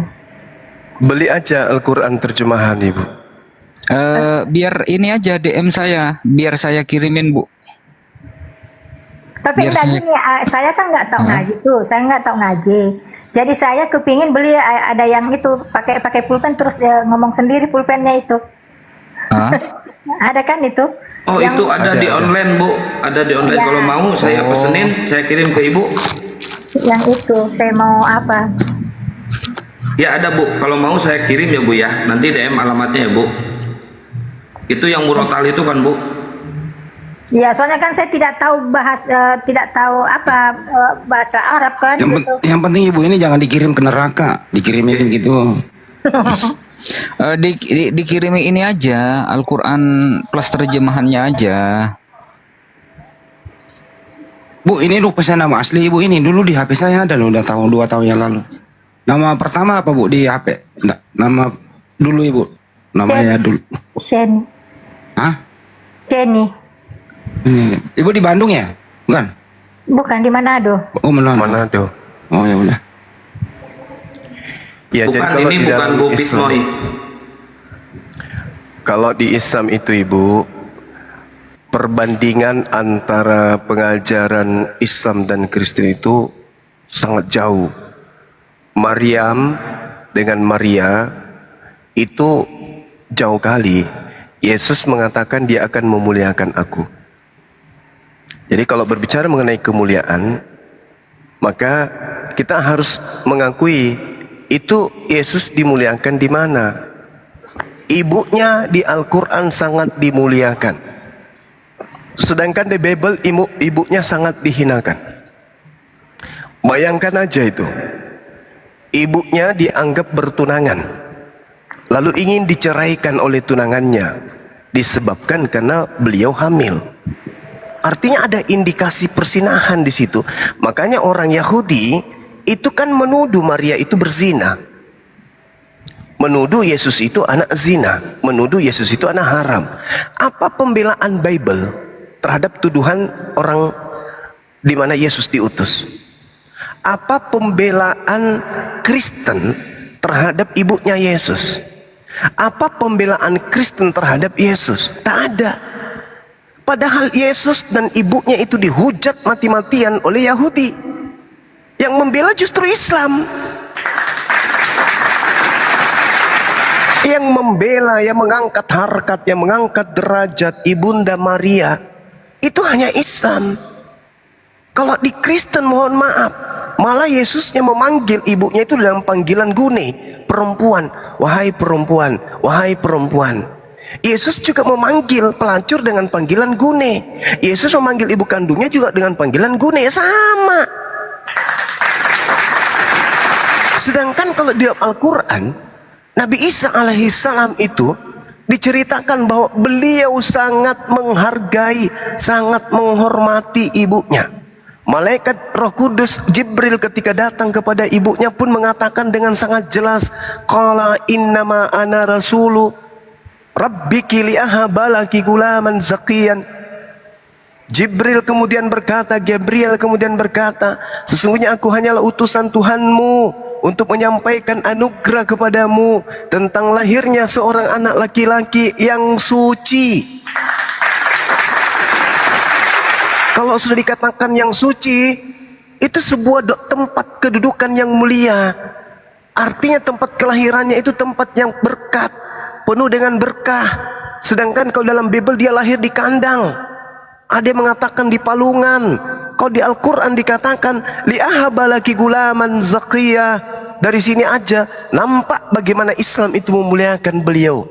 Beli aja Al-Quran terjemahan Ibu. Biar ini aja DM saya, biar saya kirimin Bu. Tapi Biar enggak gini, saya kan nggak tahu ngaji tuh, saya nggak tahu ngaji. Jadi saya kepingin beli ada yang itu pakai pulpen terus ngomong sendiri pulpennya itu. Ada kan itu? Oh, yang, itu ada di online Bu, ada di online. Ya. Kalau mau saya pesenin, saya kirim ke Ibu. Yang itu saya mau apa? Ya ada Bu, kalau mau saya kirim ya Bu ya. Nanti DM alamatnya ya Bu. Itu yang murotal itu kan Bu. Ya, soalnya kan saya tidak tahu bahasa Arab kan. Yang penting Ibu ini jangan dikirim ke neraka, dikirimin gitu. Dikirimin ini aja, Al-Quran plus terjemahannya aja. Bu, ini lu pesan nama asli Ibu ini dulu di HP saya ada loh, udah tahun 2 tahun yang lalu. Nama pertama apa Bu di HP? Nggak, nama dulu Ibu. Namanya dulu. Sheni. Hah? Sheni. Ini. Ibu di Bandung ya? Bukan? Bukan, di Manado. Oh, Manado. Oh ya udah. Ya, Bukan, jadi kalau ini di bukan dalam Bu Islam, Bismoi. kalau di Islam itu Ibu, perbandingan antara pengajaran Islam dan Kristen itu sangat jauh. Maryam dengan Maria itu jauh kali. Yesus mengatakan dia akan memuliakan aku. Jadi kalau berbicara mengenai kemuliaan, maka kita harus mengakui itu Yesus dimuliakan di mana? Ibunya di Al-Quran sangat dimuliakan. Sedangkan di Bible ibunya sangat dihinakan. Bayangkan aja itu. Ibunya dianggap bertunangan, lalu ingin diceraikan oleh tunangannya, disebabkan karena beliau hamil. Artinya ada indikasi persinahan di situ. Makanya orang Yahudi itu kan menuduh Maria itu berzina, menuduh Yesus itu anak zina, menuduh Yesus itu anak haram. Apa pembelaan Bible terhadap tuduhan orang di mana Yesus diutus? Apa pembelaan Kristen terhadap ibunya Yesus? Apa pembelaan Kristen terhadap Yesus? Tak ada. Padahal Yesus dan ibunya itu dihujat mati-matian oleh Yahudi. Yang membela justru Islam. Yang membela, yang mengangkat harkat, yang mengangkat derajat Ibunda Maria, itu hanya Islam. Kalau di Kristen mohon maaf, malah Yesusnya memanggil ibunya itu dalam panggilan gune, perempuan, wahai perempuan, wahai perempuan. Yesus juga memanggil pelacur dengan panggilan gune. Yesus memanggil ibu kandungnya juga dengan panggilan gune, sama. Sedangkan kalau di Al-Quran, Nabi Isa alaihissalam itu diceritakan bahwa beliau sangat menghargai, sangat menghormati ibunya. Malaikat Roh Kudus Jibril ketika datang kepada ibunya pun mengatakan dengan sangat jelas, qala innama ana rasulu rabbiki liahabalaki gulaman zakiyan. Jibril kemudian berkata, Gabriel kemudian berkata, sesungguhnya aku hanyalah utusan Tuhanmu untuk menyampaikan anugerah kepadamu tentang lahirnya seorang anak laki-laki yang suci. Kalau sudah dikatakan yang suci, itu sebuah tempat kedudukan yang mulia. Artinya tempat kelahirannya itu tempat yang berkat, penuh dengan berkah. Sedangkan kalau dalam Bible dia lahir di kandang. Ada yang mengatakan di palungan. Kalau di Al-Quran dikatakan li'ahabalaki gulaman zakiyah. Dari sini aja nampak bagaimana Islam itu memuliakan beliau.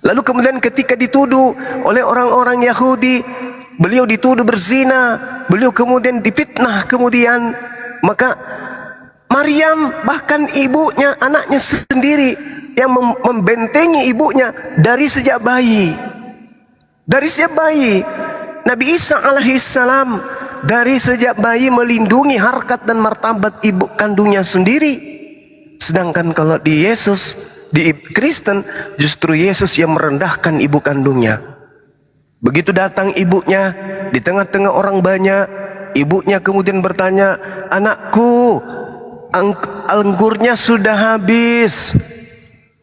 Lalu kemudian ketika dituduh oleh orang-orang Yahudi, beliau dituduh berzina, beliau kemudian difitnah, kemudian maka Maryam bahkan ibunya, anaknya sendiri yang membentengi ibunya dari sejak bayi. Dari sejak bayi, Nabi Isa alaihissalam dari sejak bayi melindungi harkat dan martabat ibu kandungnya sendiri. Sedangkan kalau di Yesus, di Kristen, justru Yesus yang merendahkan ibu kandungnya. Begitu datang ibunya di tengah-tengah orang banyak, ibunya kemudian bertanya, anakku, anggurnya sudah habis.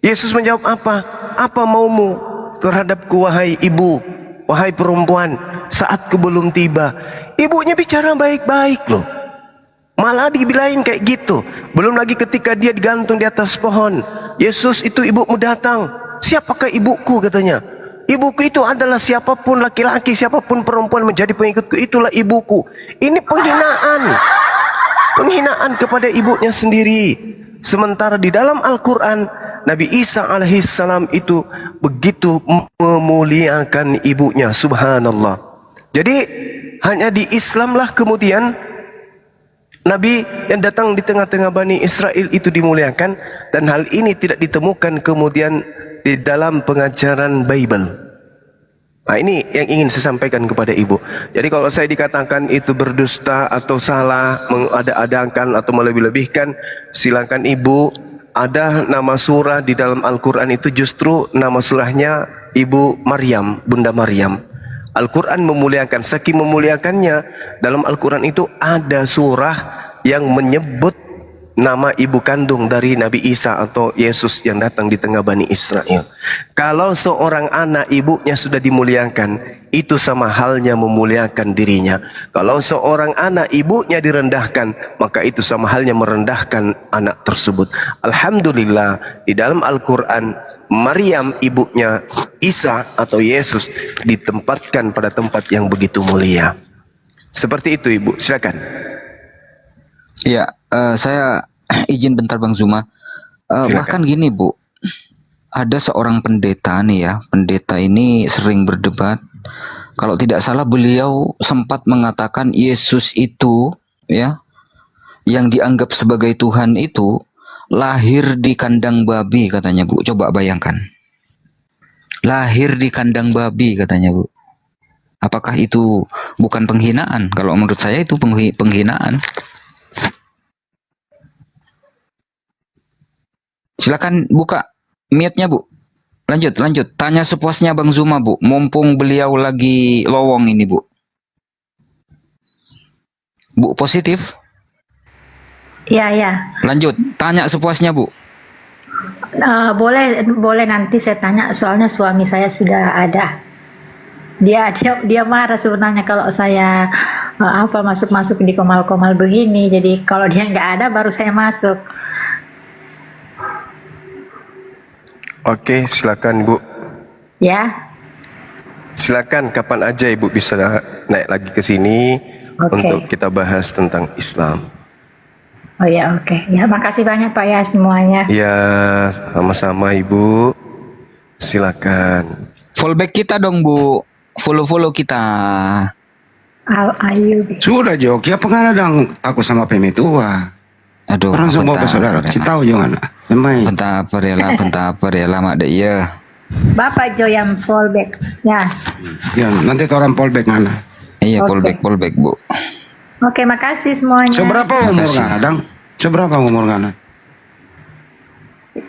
Yesus menjawab apa? Apa maumu terhadapku wahai ibu, wahai perempuan, saatku belum tiba. Ibunya bicara baik-baik loh. Malah dibilangin kayak gitu. Belum lagi ketika dia digantung di atas pohon. Yesus, itu ibumu datang. Siapakah ibuku katanya? Ibuku itu adalah siapapun laki-laki, siapapun perempuan menjadi pengikutku, itulah ibuku. Ini penghinaan. Penghinaan kepada ibunya sendiri. Sementara di dalam Al-Quran, Nabi Isa alaihissalam itu begitu memuliakan ibunya, subhanallah. Jadi hanya di Islamlah kemudian Nabi yang datang di tengah-tengah Bani Israel itu dimuliakan, dan hal ini tidak ditemukan kemudian di dalam pengajaran Bible. Nah, ini yang ingin saya sampaikan kepada ibu. Jadi kalau saya dikatakan itu berdusta atau salah, mengada-adakan atau melebih-lebihkan, silakan ibu. Ada nama surah di dalam Al-Quran itu justru nama surahnya Ibu Maryam, Bunda Maryam. Al-Quran memuliakan, saking memuliakannya, dalam Al-Quran itu ada surah yang menyebut nama ibu kandung dari Nabi Isa atau Yesus yang datang di tengah Bani Israel. Kalau seorang anak ibunya sudah dimuliakan, itu sama halnya memuliakan dirinya. Kalau seorang anak ibunya direndahkan, maka itu sama halnya merendahkan anak tersebut. Alhamdulillah, di dalam Al-Quran, Maryam ibunya Isa atau Yesus ditempatkan pada tempat yang begitu mulia. Seperti itu ibu, silakan. Ya, saya izin bentar Bang Zuma. Bahkan gini Bu, ada seorang pendeta nih ya, pendeta ini sering berdebat. Kalau tidak salah beliau sempat mengatakan Yesus itu ya, yang dianggap sebagai Tuhan itu lahir di kandang babi katanya Bu. Coba bayangkan. Lahir di kandang babi katanya Bu. Apakah itu bukan penghinaan? Kalau menurut saya itu penghinaan. Silakan buka mute-nya Bu. Lanjut. Tanya sepuasnya Bang Zuma Bu. Mumpung beliau lagi lowong ini Bu. Bu positif? Ya, ya. Lanjut. Tanya sepuasnya Bu. Boleh nanti saya tanya, soalnya suami saya sudah ada. Dia marah sebenarnya kalau saya masuk di komal-komal begini. Jadi kalau dia nggak ada baru saya masuk. Oke, silakan Ibu. Ya. Silakan kapan aja Ibu bisa naik lagi ke sini untuk kita bahas tentang Islam. Oh ya, oke. Ya, makasih banyak Pak ya semuanya. Ya, sama-sama Ibu. Silakan. Fallback kita dong Bu. Follow kita. Ayo. Sudah Joki, apa kan ada yang takut sama pemi tua? Aduh. Orang semua saudara, kasih tahu jangan. Memang. Bentar ya lama deh ya. Bapak Jo yang fallback. Ya. Ya, nanti orang fallback mana? Iya, Oke. fallback Bu. Oke, makasih semuanya. Seberapa umur ngana, Dang? Seberapa umur ngana?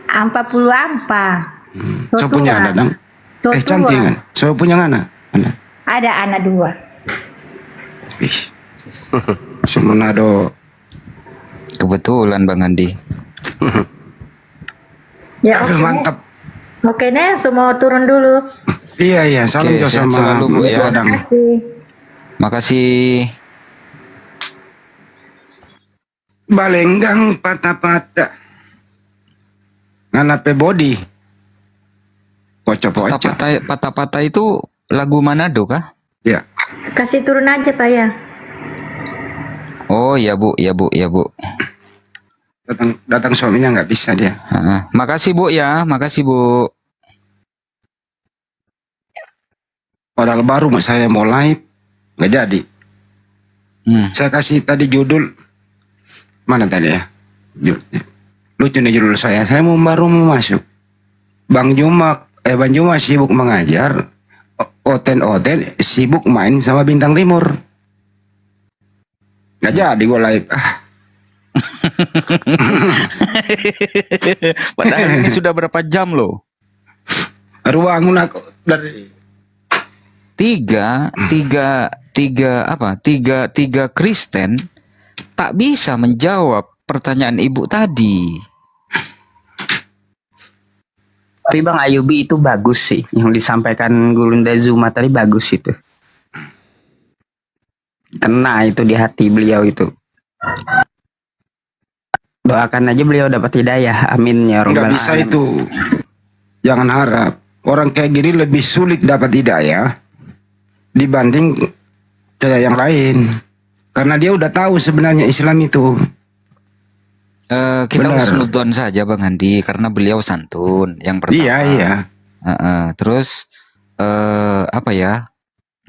44. Saya punya anak, Dang. Tua. Cantik kan? Saya punya anak. Ada anak 2. Semenado. Kebetulan Bang Andi. Ya, Aduh, mantap. Oke nih, semua turun dulu. Iya, salam Oke, jo sehat sama selalu, Bu, ya. Adang. Makasih. Balenggang patah-patah. Nganape body. Pocok-pocok. Patah-patah itu lagu Manado kah? Ya. Kasih turun aja Pak ya. Oh ya Bu. Datang suaminya nggak bisa dia. Makasih Bu ya, makasih Bu. Padahal baru saya mau live nggak jadi. Saya kasih tadi judul mana tadi ya? Lucu nih judul saya. Saya baru mau masuk. Bang Juma sibuk mengajar. Oten sibuk main sama Bintang Timur. Nggak jadi gue live. Padahal ini sudah berapa jam loh? Ruangun aku dari tiga Kristen tak bisa menjawab pertanyaan ibu tadi. Tapi Bang Ayubi itu bagus sih, yang disampaikan Gulunda Zuma tadi bagus itu. Kena itu di hati beliau itu. Doakan aja beliau dapat hidayah, amin ya nggak robbal bisa alamin. itu. Jangan harap. Orang kayak gini lebih sulit dapat hidayah dibanding kayak yang lain. Karena dia udah tahu sebenarnya Islam itu. Kita Benar. husnudon saja Bang Andi karena beliau santun yang pertama. Iya. Terus apa ya?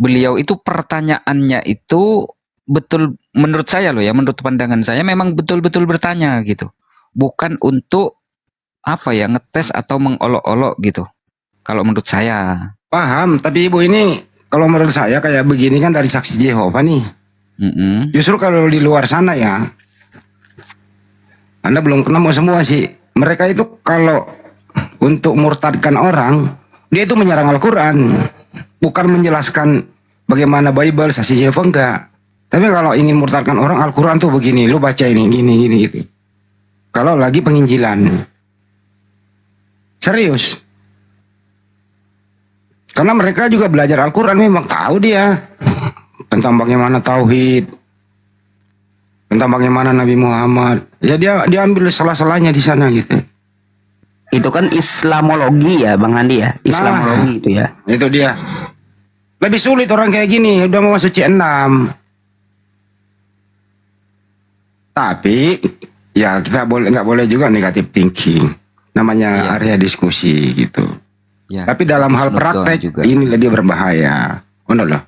Beliau itu pertanyaannya itu betul menurut saya loh ya, menurut pandangan saya memang betul-betul bertanya gitu. Bukan untuk apa ya, ngetes atau mengolok-olok gitu. Kalau menurut saya. Paham, tapi ibu ini kalau menurut saya kayak begini kan dari saksi Jehovah nih. Justru kalau di luar sana ya, Anda belum ketemu semua sih. Mereka itu kalau untuk murtadkan orang, dia itu menyerang Al-Quran, bukan menjelaskan bagaimana Bible, saksi Jehovah enggak. Tapi kalau ingin murtadkan orang, Al-Quran tuh begini, lu baca ini, gini gitu. Kalau lagi penginjilan, serius. Karena mereka juga belajar Al-Quran, memang tahu dia tentang bagaimana tauhid, tentang bagaimana Nabi Muhammad. Ya dia ambil salah-salahnya di sana gitu. Itu kan Islamologi ya Bang Andi ya, Islamologi itu ya. Itu dia. Lebih sulit orang kayak gini, udah mau masuk C6. Tapi ya kita nggak boleh juga negatif thinking. Namanya area diskusi gitu. Ya, Tapi dalam hal menurut Tuhan praktek juga. ini lebih berbahaya. Benar loh.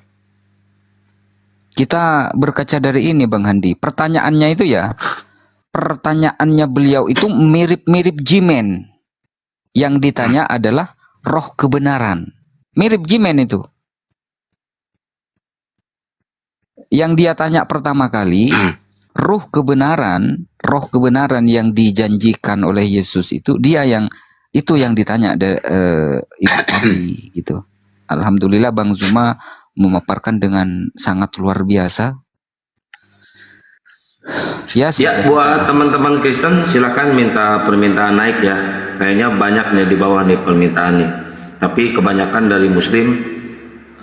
Kita berkaca dari ini Bang Handi. Pertanyaannya itu ya, pertanyaannya beliau itu mirip-mirip Jimen. Yang ditanya adalah roh kebenaran. Mirip Jimen itu. Yang dia tanya pertama kali, roh kebenaran yang dijanjikan oleh Yesus itu itu yang ditanya itu tadi gitu. Alhamdulillah Bang Zuma memaparkan dengan sangat luar biasa. Ya, Ya, buat teman-teman Kristen silakan minta permintaan naik ya. Kayaknya banyak nih di bawah nih permintaan nih. Tapi kebanyakan dari Muslim.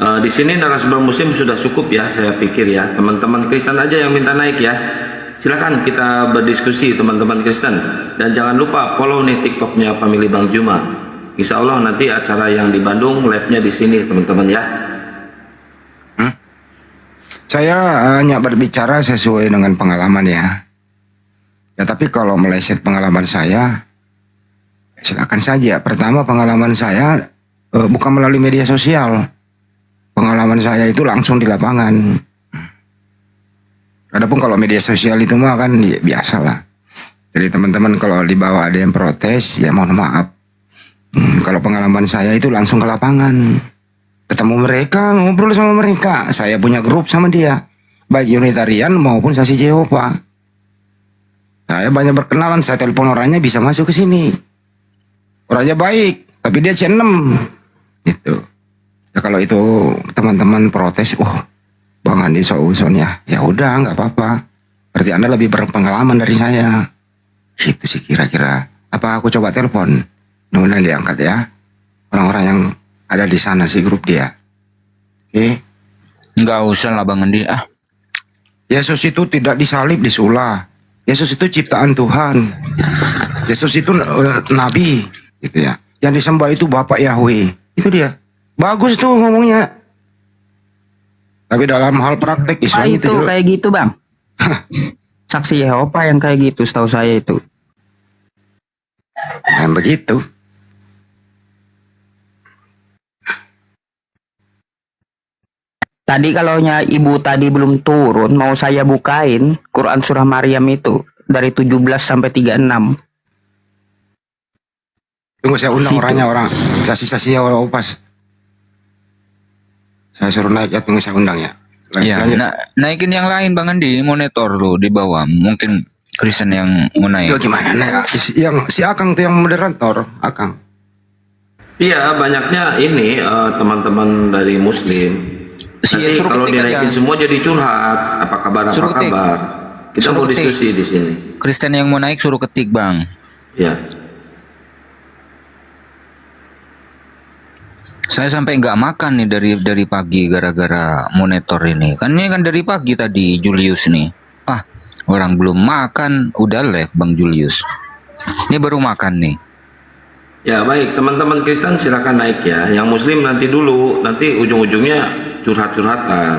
Di sini narasumber Muslim sudah cukup ya, saya pikir ya. Teman-teman Kristen aja yang minta naik ya. Silakan kita berdiskusi teman-teman Kristen. Dan jangan lupa follow nih TikToknya Family Bang Juma. Insya Allah nanti acara yang di Bandung live-nya di sini teman-teman ya. Saya hanya berbicara sesuai dengan pengalaman ya. Ya tapi kalau meleset pengalaman saya, silakan saja. Pertama pengalaman saya bukan melalui media sosial. Pengalaman saya itu langsung di lapangan. Adapun kalau media sosial itu mah kan ya, biasa lah. Jadi teman-teman kalau di bawah ada yang protes, ya mohon maaf. Kalau pengalaman saya itu langsung ke lapangan. Ketemu mereka, ngobrol sama mereka. Saya punya grup sama dia. Baik Unitarian maupun Saksi Jehova. Saya banyak berkenalan, saya telepon orangnya bisa masuk ke sini. Orangnya baik, tapi dia C6. Gitu. Ya kalau itu teman-teman protes, Bang Andi so-son ya. Ya udah, nggak apa-apa. Berarti Anda lebih berpengalaman dari saya. Gitu sih kira-kira. Apa aku coba telepon? Mudah-mudahan diangkat ya. Orang-orang yang ada di sana sih grup dia. Oke. Nggak usah lah Bang Andi. Yesus itu tidak disalib, disulah. Yesus itu ciptaan Tuhan. Yesus itu nabi, gitu ya. Yang disembah itu Bapak Yahweh. Itu dia. Bagus tuh ngomongnya. Tapi dalam hal praktek Islam itu kayak gitu Bang. Saksi Yehova yang kayak gitu setahu saya itu. Yang begitu. Tadi kalau ibu tadi belum turun, mau saya bukain Quran Surah Maryam itu dari 17 sampai 36. Tunggu saya undang orangnya, orang saksi-saksi orang pas. Saya suruh naik ya, tunggu saya undang ya. Ya, naikin yang lain Bang Andi, monitor lo di bawah. Mungkin Kristen yang mau naik. Yo gimana yang si Akang tuh yang moderator, Akang. Iya, banyaknya ini teman-teman dari Muslim. Nanti kalau dinaikin semua jadi curhat, apa kabar, Kita mau diskusi di sini. Kristen yang mau naik suruh ketik Bang. Ya. Saya sampai nggak makan nih dari pagi gara-gara monitor ini. Kan ini kan dari pagi tadi Julius nih. Orang belum makan udah live Bang Julius. Ini baru makan nih. Ya baik, teman-teman Kristen silakan naik ya. Yang Muslim nanti dulu, nanti ujung-ujungnya curhat-curhatan.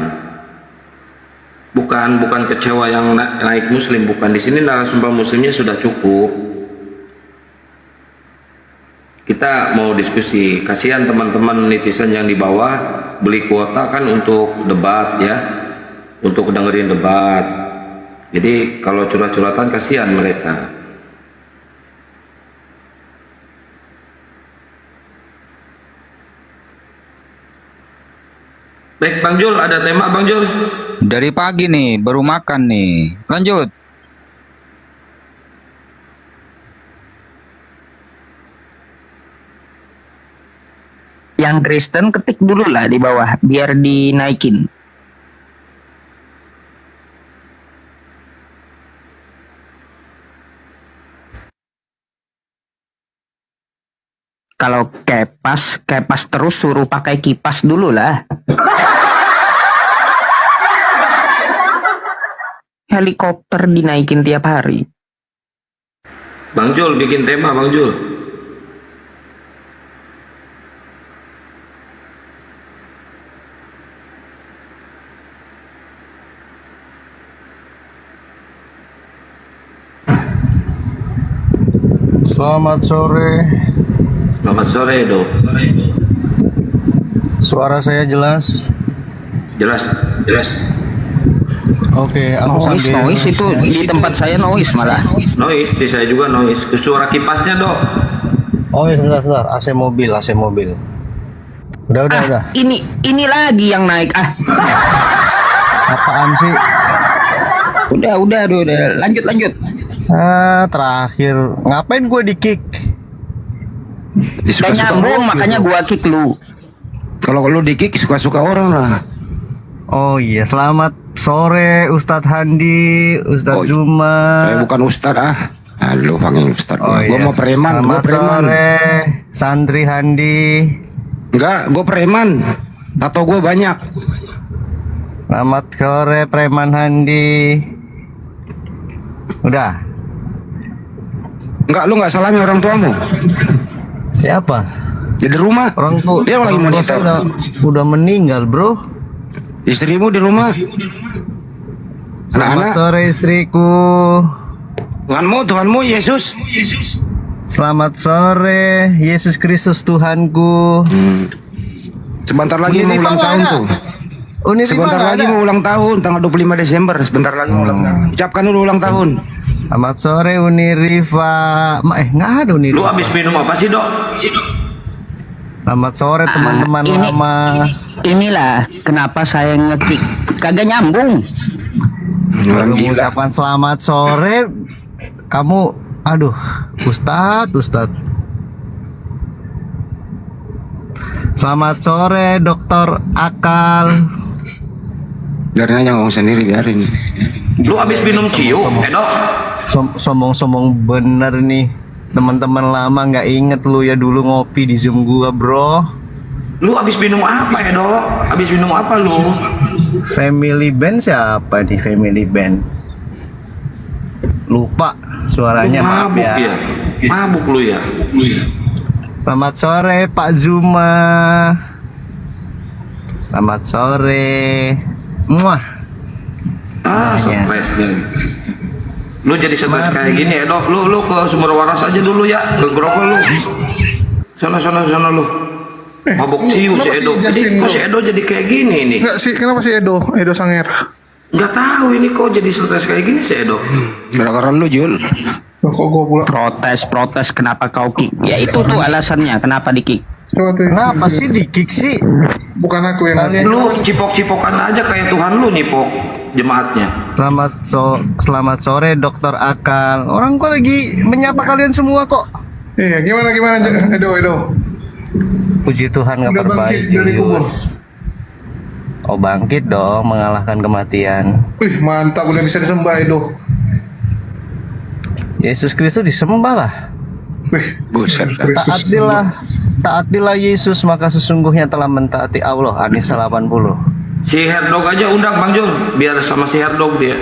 Bukan kecewa yang naik Muslim, bukan. Di sini narasumber Muslimnya sudah cukup. Kita mau diskusi. Kasihan teman-teman netizen yang di bawah beli kuota kan untuk debat ya, untuk dengerin debat. Jadi kalau curhat-curhatan kasihan mereka. Baik Bang Jul, ada tema Bang Jul? Dari pagi nih, baru makan nih. Lanjut. Yang Kristen ketik dulu lah di bawah biar dinaikin. Kalau kepas terus suruh pakai kipas dulu lah. Helikopter dinaikin tiap hari. Bang Jul bikin tema Bang Jul. Selamat sore. Selamat sore, Dok. Suara saya jelas? Jelas, jelas. Oke, aku Noise, sambil noise itu di tempat saya noise malah. Noise, di saya juga noise. Suara kipasnya, Dok. Oh ya, sebentar. AC mobil, AC mobil. Udah. Ini lagi yang naik. Apaan sih? Udah. Lanjut. Terakhir. Ngapain gue di kick? Gak nyambung, makanya gua kick lu. Kalau lu di kick suka-suka orang lah. Oh iya, selamat sore Ustadz Handi, Ustadz Juma. Saya bukan Ustadz Lu panggil Ustadz. Oh, Gue iya. mau preman, gue Selamat preman. sore, Santri Handi. Enggak, gue preman. Tato gue banyak. Selamat sore, Preman Handi. Udah. Enggak, lu nggak salami orang tuamu. Siapa? Di rumah. Orang tua. Dia lagi orang tua monitor. saya udah meninggal, bro. Istrimu di rumah. Selamat Anak-anak. sore istriku. Tuhanmu Yesus. Selamat sore, Yesus Kristus Tuhanku. Sebentar lagi mau ulang tahun tuh. Sebentar lagi mau ulang tahun, tanggal 25 Desember. Sebentar lagi mau ulang tahun. Ucapkan dulu ulang tahun. Selamat sore Uniriva. Nggak ada Uniriva. Lu habis minum apa sih, Dok? Selamat sore teman-teman lama. Inilah kenapa saya ngekick. Kagak nyambung. Baru mengucapkan selamat sore. Kamu, aduh, Ustadz. Selamat sore, Dokter Akal. Biarin aja ngomong sendiri, biarin. Lu habis minum ciu, Dok? Sombong bener nih. Teman-teman lama nggak inget lu ya dulu ngopi di Zoom gua, bro. Lu habis minum apa ya, Dok? Habis minum apa lu? Family Band siapa nih Family Band? Lupa suaranya, Lu maaf mabuk ya. Mabuk lu ya. Selamat sore Pak Zuma. Selamat sore. Muah. Stres nih. Lu jadi stres kayak gini ya, Dok. Lu ke sumber waras aja dulu ya. Ke Grogol lu. Sana lu. Mabuk ciu si Edo. Kok si Edo jadi kayak gini nih? Enggak sih, kenapa si Edo Sanger? Nggak tahu ini kok jadi stres kayak gini si Edo. Gara-gara lu, Jul. Kok gua pula? Protes kenapa kau kick? Ya itu tuh alasannya kenapa di kick. Kenapa sih di kick sih? Bukan aku yang Lu cipok-cipokan aja kayak Tuhan lu nyipok jemaatnya. Selamat sore Dokter Akal. Orang kok lagi menyapa kalian semua kok. Iya, gimana Edo? Puji Tuhan Udah kabar bangkit baik. dari kubur. Oh bangkit dong, mengalahkan kematian. Wih, mantap, udah bisa disembah Edo. Yesus Kristus disembah lah. Wih, buset. Taatilah Yesus maka sesungguhnya telah mentaati Allah. Anisa 80. Si Herdog aja undang Bang Jul, biar sama si Herdog dia.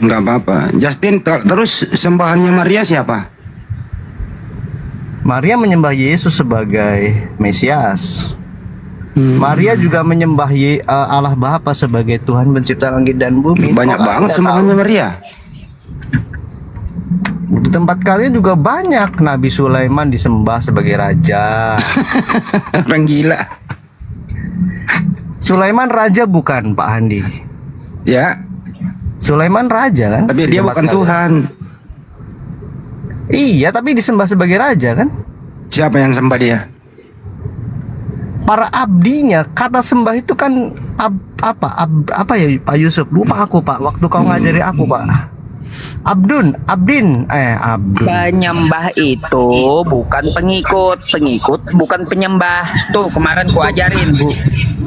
Enggak apa-apa. Justin, terus sembahannya Maria siapa? Maria menyembah Yesus sebagai Mesias. Maria juga menyembah Allah Bapa sebagai Tuhan pencipta langit dan bumi. Banyak banget sembahannya Maria. Di tempat kalian juga banyak. Nabi Sulaiman disembah sebagai raja. Orang gila. Sulaiman raja bukan Pak Handi? Ya. Sulaiman raja kan? Tapi dia bukan Tuhan. Iya, tapi disembah sebagai raja kan? Siapa yang sembah dia? Para abdinya. Kata sembah itu kan apa ya Pak Yusuf? Lupa aku Pak. Waktu kau ngajari aku Pak. Abdun. Penyembah itu bukan pengikut bukan penyembah. Tuh kemarin ku ajarin.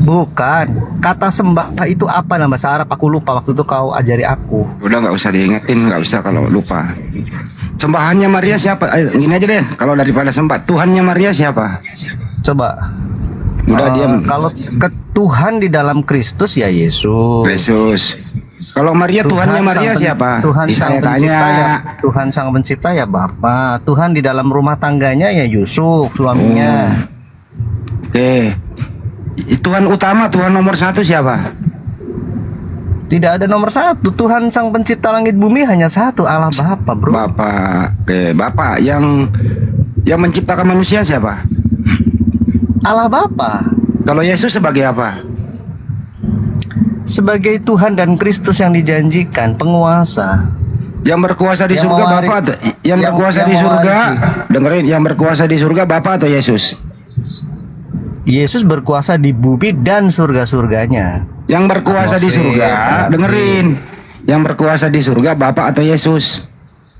Bukan. Kata sembah itu apa nama bahasa Arab? Aku lupa waktu itu kau ajari aku. Udah nggak usah diingetin, nggak usah kalau lupa. Sembahannya Maria siapa? Gini aja deh, kalau daripada sembah, Tuhannya Maria siapa? Coba. Udah diam. Kalau ke Tuhan di dalam Kristus ya Yesus. Yesus. Kalau Maria Tuhannya Maria siapa? Tuhan sang Saya pencipta tanya. ya Tuhan sang pencipta ya Bapa. Tuhan di dalam rumah tangganya ya Yusuf suaminya. Oke. Tuhan utama, Tuhan nomor 1 siapa? Tidak ada nomor 1. Tuhan sang pencipta langit bumi hanya satu, Allah Bapa, bro. Bapak. Oke, Bapak Yang menciptakan manusia siapa? Allah Bapa. Kalau Yesus sebagai apa? Sebagai Tuhan dan Kristus yang dijanjikan, penguasa. Yang berkuasa di Yang surga mewari- Bapa atau yang berkuasa yang di surga? mewarisi. Dengerin, yang berkuasa di surga Bapa atau Yesus? Yesus berkuasa di bumi dan surga-surganya. Yang berkuasa di surga, dengerin. Yang berkuasa di surga Bapa atau Yesus?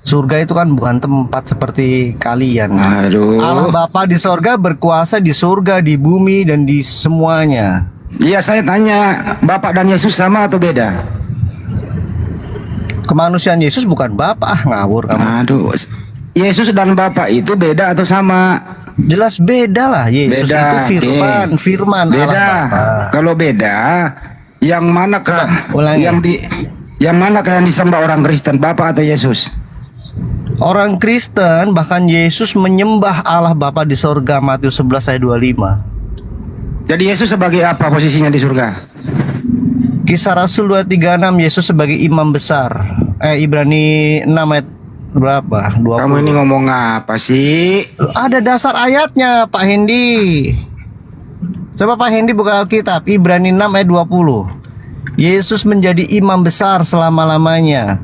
Surga itu kan bukan tempat seperti kalian. Aduh. Allah Bapa di surga berkuasa di surga, di bumi, dan di semuanya. Iya, saya tanya, Bapak dan Yesus sama atau beda? Kemanusiaan Yesus bukan Bapa, ngawur kamu. Aduh, Yesus dan Bapak itu beda atau sama? Jelas beda lah. Yesus Beda, itu firman, oke. firman Beda. Allah Bapa. Kalau beda, yang manakah ulangi. yang manakah yang disembah orang Kristen, Bapak atau Yesus? Orang Kristen bahkan Yesus menyembah Allah Bapa di surga, Matius 11 ayat 25. Jadi Yesus sebagai apa posisinya di surga? Kisah Rasul 236, Yesus sebagai imam besar. Ibrani 6 ayat berapa? 20. Kamu ini ngomong apa sih? Ada dasar ayatnya, Pak Hendi. Coba Pak Hendi buka Alkitab, Ibrani 6 ayat 20. Yesus menjadi imam besar selama-lamanya.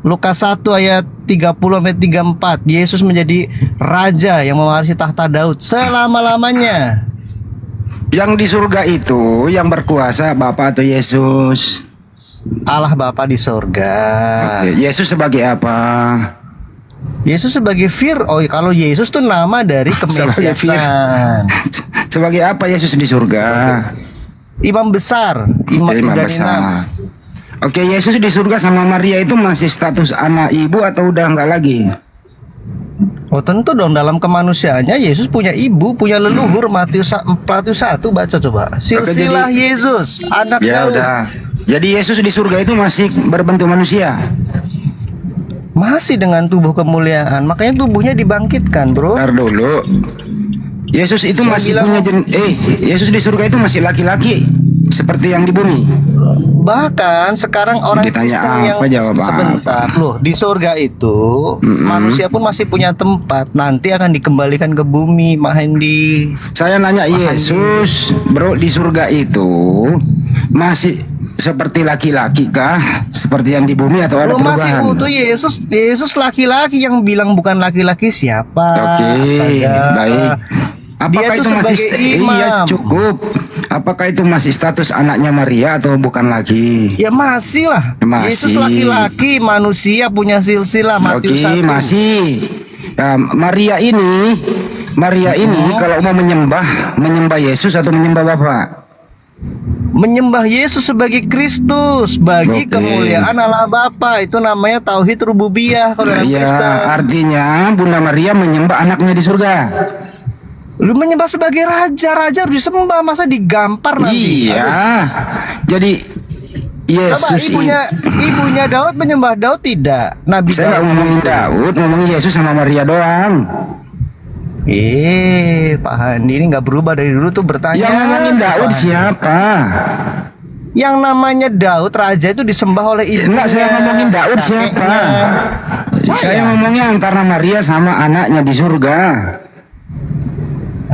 Lukas 1 ayat 30 sampai 34. Yesus menjadi raja yang mewarisi tahta Daud selama-lamanya. Yang di surga itu yang berkuasa Bapak atau Yesus? Allah Bapa di surga. Oke, Yesus sebagai apa? Yesus sebagai kalau Yesus tuh nama dari kemesiasan. Sebagai apa Yesus di surga? Imam besar, Oke, imam besar. Oke, Yesus di surga sama Maria itu masih status anak ibu atau udah enggak lagi? Oh tentu dong, dalam kemanusiaannya Yesus punya ibu, punya leluhur. Matius 1 baca coba. Silsilah jadi- Yesus, anak Ya Daud. udah. Jadi Yesus di surga itu masih berbentuk manusia. Masih dengan tubuh kemuliaan, makanya tubuhnya dibangkitkan, bro. Ntar dulu. Yesus itu Yang masih bilang- punya Yesus di surga itu masih laki-laki seperti yang di bumi. Bahkan sekarang orang Ditanya Kristen yang apa, jawab apa. sebentar loh, di surga itu manusia pun masih punya tempat, nanti akan dikembalikan ke bumi, Mak Hendi. Saya nanya Yesus, bro, di surga itu masih seperti laki-laki kah? Seperti yang di bumi atau ada Lo masih perubahan? utuh Yesus laki-laki, yang bilang bukan laki-laki siapa? Oke, Astaga. baik. Apakah Dia itu tuh masih sebagai imam. iya cukup? Apakah itu masih status anaknya Maria atau bukan lagi? Ya masih lah. Masih. Yesus laki-laki, manusia, punya silsilah. Matius Oke, 1. masih. Ya, Maria ini kalau mau menyembah Yesus atau menyembah Bapa? Menyembah Yesus sebagai Kristus, bagi Oke. kemuliaan Allah Bapa. Itu namanya tauhid rububiyah kalau dalam Ya, Kristen. artinya Bunda Maria menyembah anaknya di surga. Lu menyembah sebagai raja harus disembah, masa digampar nanti? Iya. Aduh. Jadi Coba Yesus ibunya Daud menyembah Daud tidak? Nabi saya nggak ngomongin Daud, ngomongin Yesus sama Maria doang. Pak Handi ini nggak berubah dari dulu tuh bertanya. Yang ngomongin Daud Pak. siapa? Yang namanya Daud raja itu disembah oleh ibunya. Enggak, saya ngomongin Daud siapa? Saya ngomongnya antara Maria sama anaknya di surga.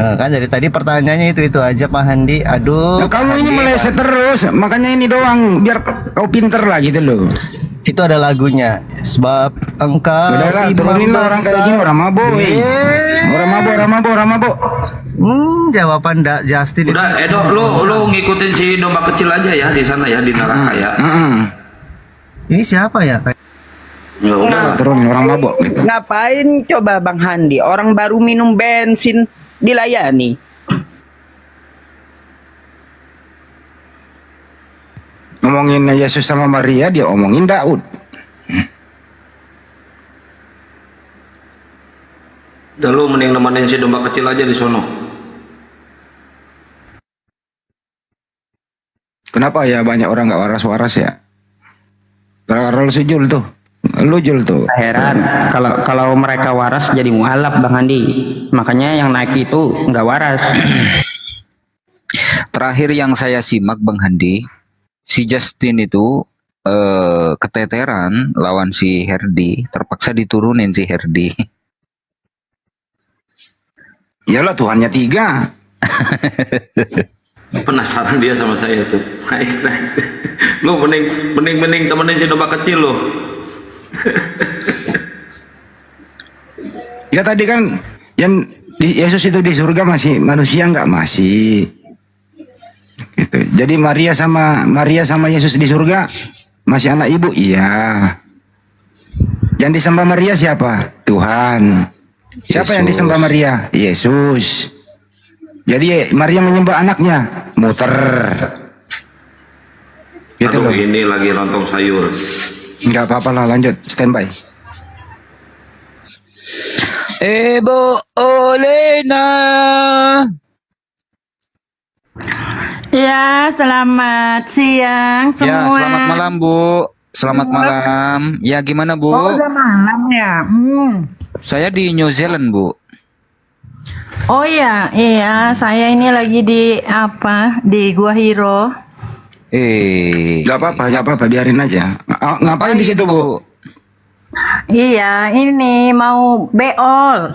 Kan dari tadi pertanyaannya itu aja Pak Handi. Aduh. Nah, kamu ini meleset terus, makanya ini doang biar kau pinter lah gitu loh. Itu ada lagunya. Sebab engkau Udahlah, imam turunin lah orang kayak besar. gini, orang mabuk. Orang mabuk. Jawaban Justin. Udah, Edo, lu ngikutin si domba kecil aja ya di sana ya, di neraka ya. Ini siapa ya? Ya udah, turunin orang mabuk gitu. Ngapain coba Bang Handi? Orang baru minum bensin dilayani. Ngomongin Yesus sama Maria, dia omongin Daud. Udah, lu mending nemenin si domba kecil aja di sono. Kenapa ya banyak orang nggak waras-waras ya? Gara-gara lu sujul tuh. Lu jul tuh. Heran kalau mereka waras jadi mualaf Bang Handi. Makanya yang naik itu nggak waras. Terakhir yang saya simak Bang Handi, si Justin itu keteteran lawan si Herdi, terpaksa diturunin si Herdi. Iyalah Tuhannya 3. Penasaran dia sama saya tuh. Naik. Lu mending temenin si domba kecil lo. Ya tadi kan yang Yesus itu di surga masih manusia nggak masih. Gitu. Jadi Maria sama Yesus di surga masih anak ibu, iya. Yang disembah Maria siapa? Tuhan. Siapa yang disembah Maria? Yesus. Jadi Maria menyembah anaknya, muter. Gitu Aduh, loh. ini lagi lontong sayur. Nggak apa-apa lah, lanjut standby. Ibu Olena. Ya, selamat siang semua. Ya, selamat malam Bu. Selamat malam. Ya, gimana Bu? Oh, udah malam ya. Saya di New Zealand Bu. Oh iya, saya ini lagi di di Gua Hiro. Nggak apa-apa, biarin aja. Ngapain di situ Bu? Iya, ini mau beol.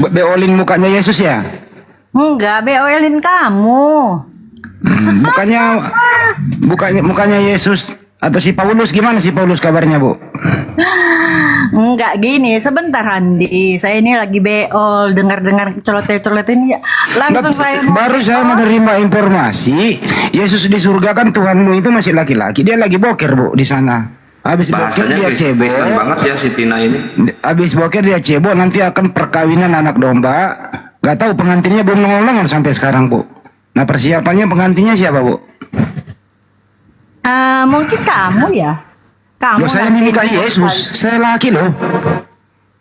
Beolin mukanya Yesus ya? Enggak, beolin kamu. Mukanya Yesus atau si Paulus, gimana si Paulus kabarnya Bu? Enggak gini, sebentar Andi. Saya ini lagi beol, dengar-dengar celoteh-celoteh ini. Langsung Baru saya menerima informasi Yesus di surga kan Tuhanmu itu masih laki-laki. Dia lagi boker Bu di sana. Habis boker Bahasanya dia cebok. Kristen banget ya si Tina ini. Habis boker dia cebok, nanti akan perkawinan anak domba. Gak tahu pengantinnya belum nongol sampai sekarang Bu. Nah persiapannya pengantinnya siapa Bu? Mungkin kamu ya. Kamu Loh, saya nanti menikahi Yesus. Saya laki loh.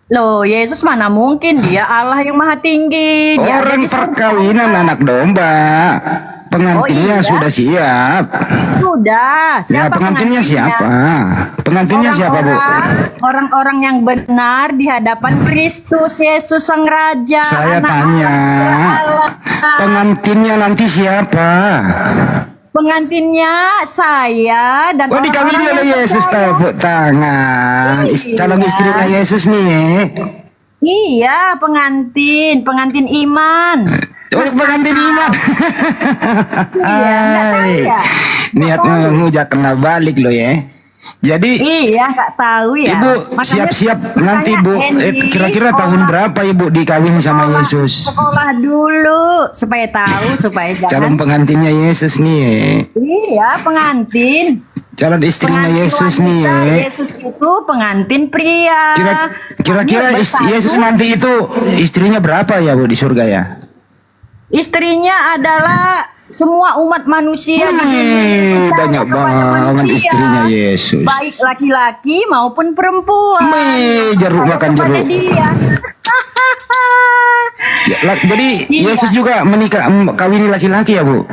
Loh, Yesus mana mungkin, dia Allah yang maha tinggi. Dia ada Orang di surga. perkawinan anak domba. Pengantinnya iya? sudah siap. Sudah. Ya pengantinnya siapa? Pengantinnya siapa Bu? Orang-orang yang benar di hadapan Kristus Yesus Sang Raja. Saya anak tanya, Allah. pengantinnya nanti siapa? Pengantinnya saya dan Oh dikawini orang-orang oleh yang Yesus, percaya. tepuk tangan. Calon Iya. istrinya Yesus nih. Iya, pengantin iman. Oh pengantin iman. Iya, nggak tahu ya? Niat ngujak kena balik lo ya. Jadi Iya, nggak tahu ya. Ibu Makanya- siap-siap nanti Bu. Hendy, Kira-kira tahun berapa Ibu dikawin sama Yesus? sekolah dulu supaya tahu, supaya Calon jangan. pengantinnya Yesus nih ya. Iya, pengantin. Calon istrinya Pengantin Yesus wanita, nih ya. Yesus itu pengantin pria. Kira-kira Kami bersatu. Yesus nanti itu istrinya berapa ya Bu di surga ya? Istrinya adalah semua umat manusia di dunia Wih, banyak banget manusia. istrinya Yesus. Baik laki-laki maupun perempuan. Jeruk makan Kepada jeruk. dia. Jadi Iya. Yesus juga menikah kawini laki-laki ya Bu?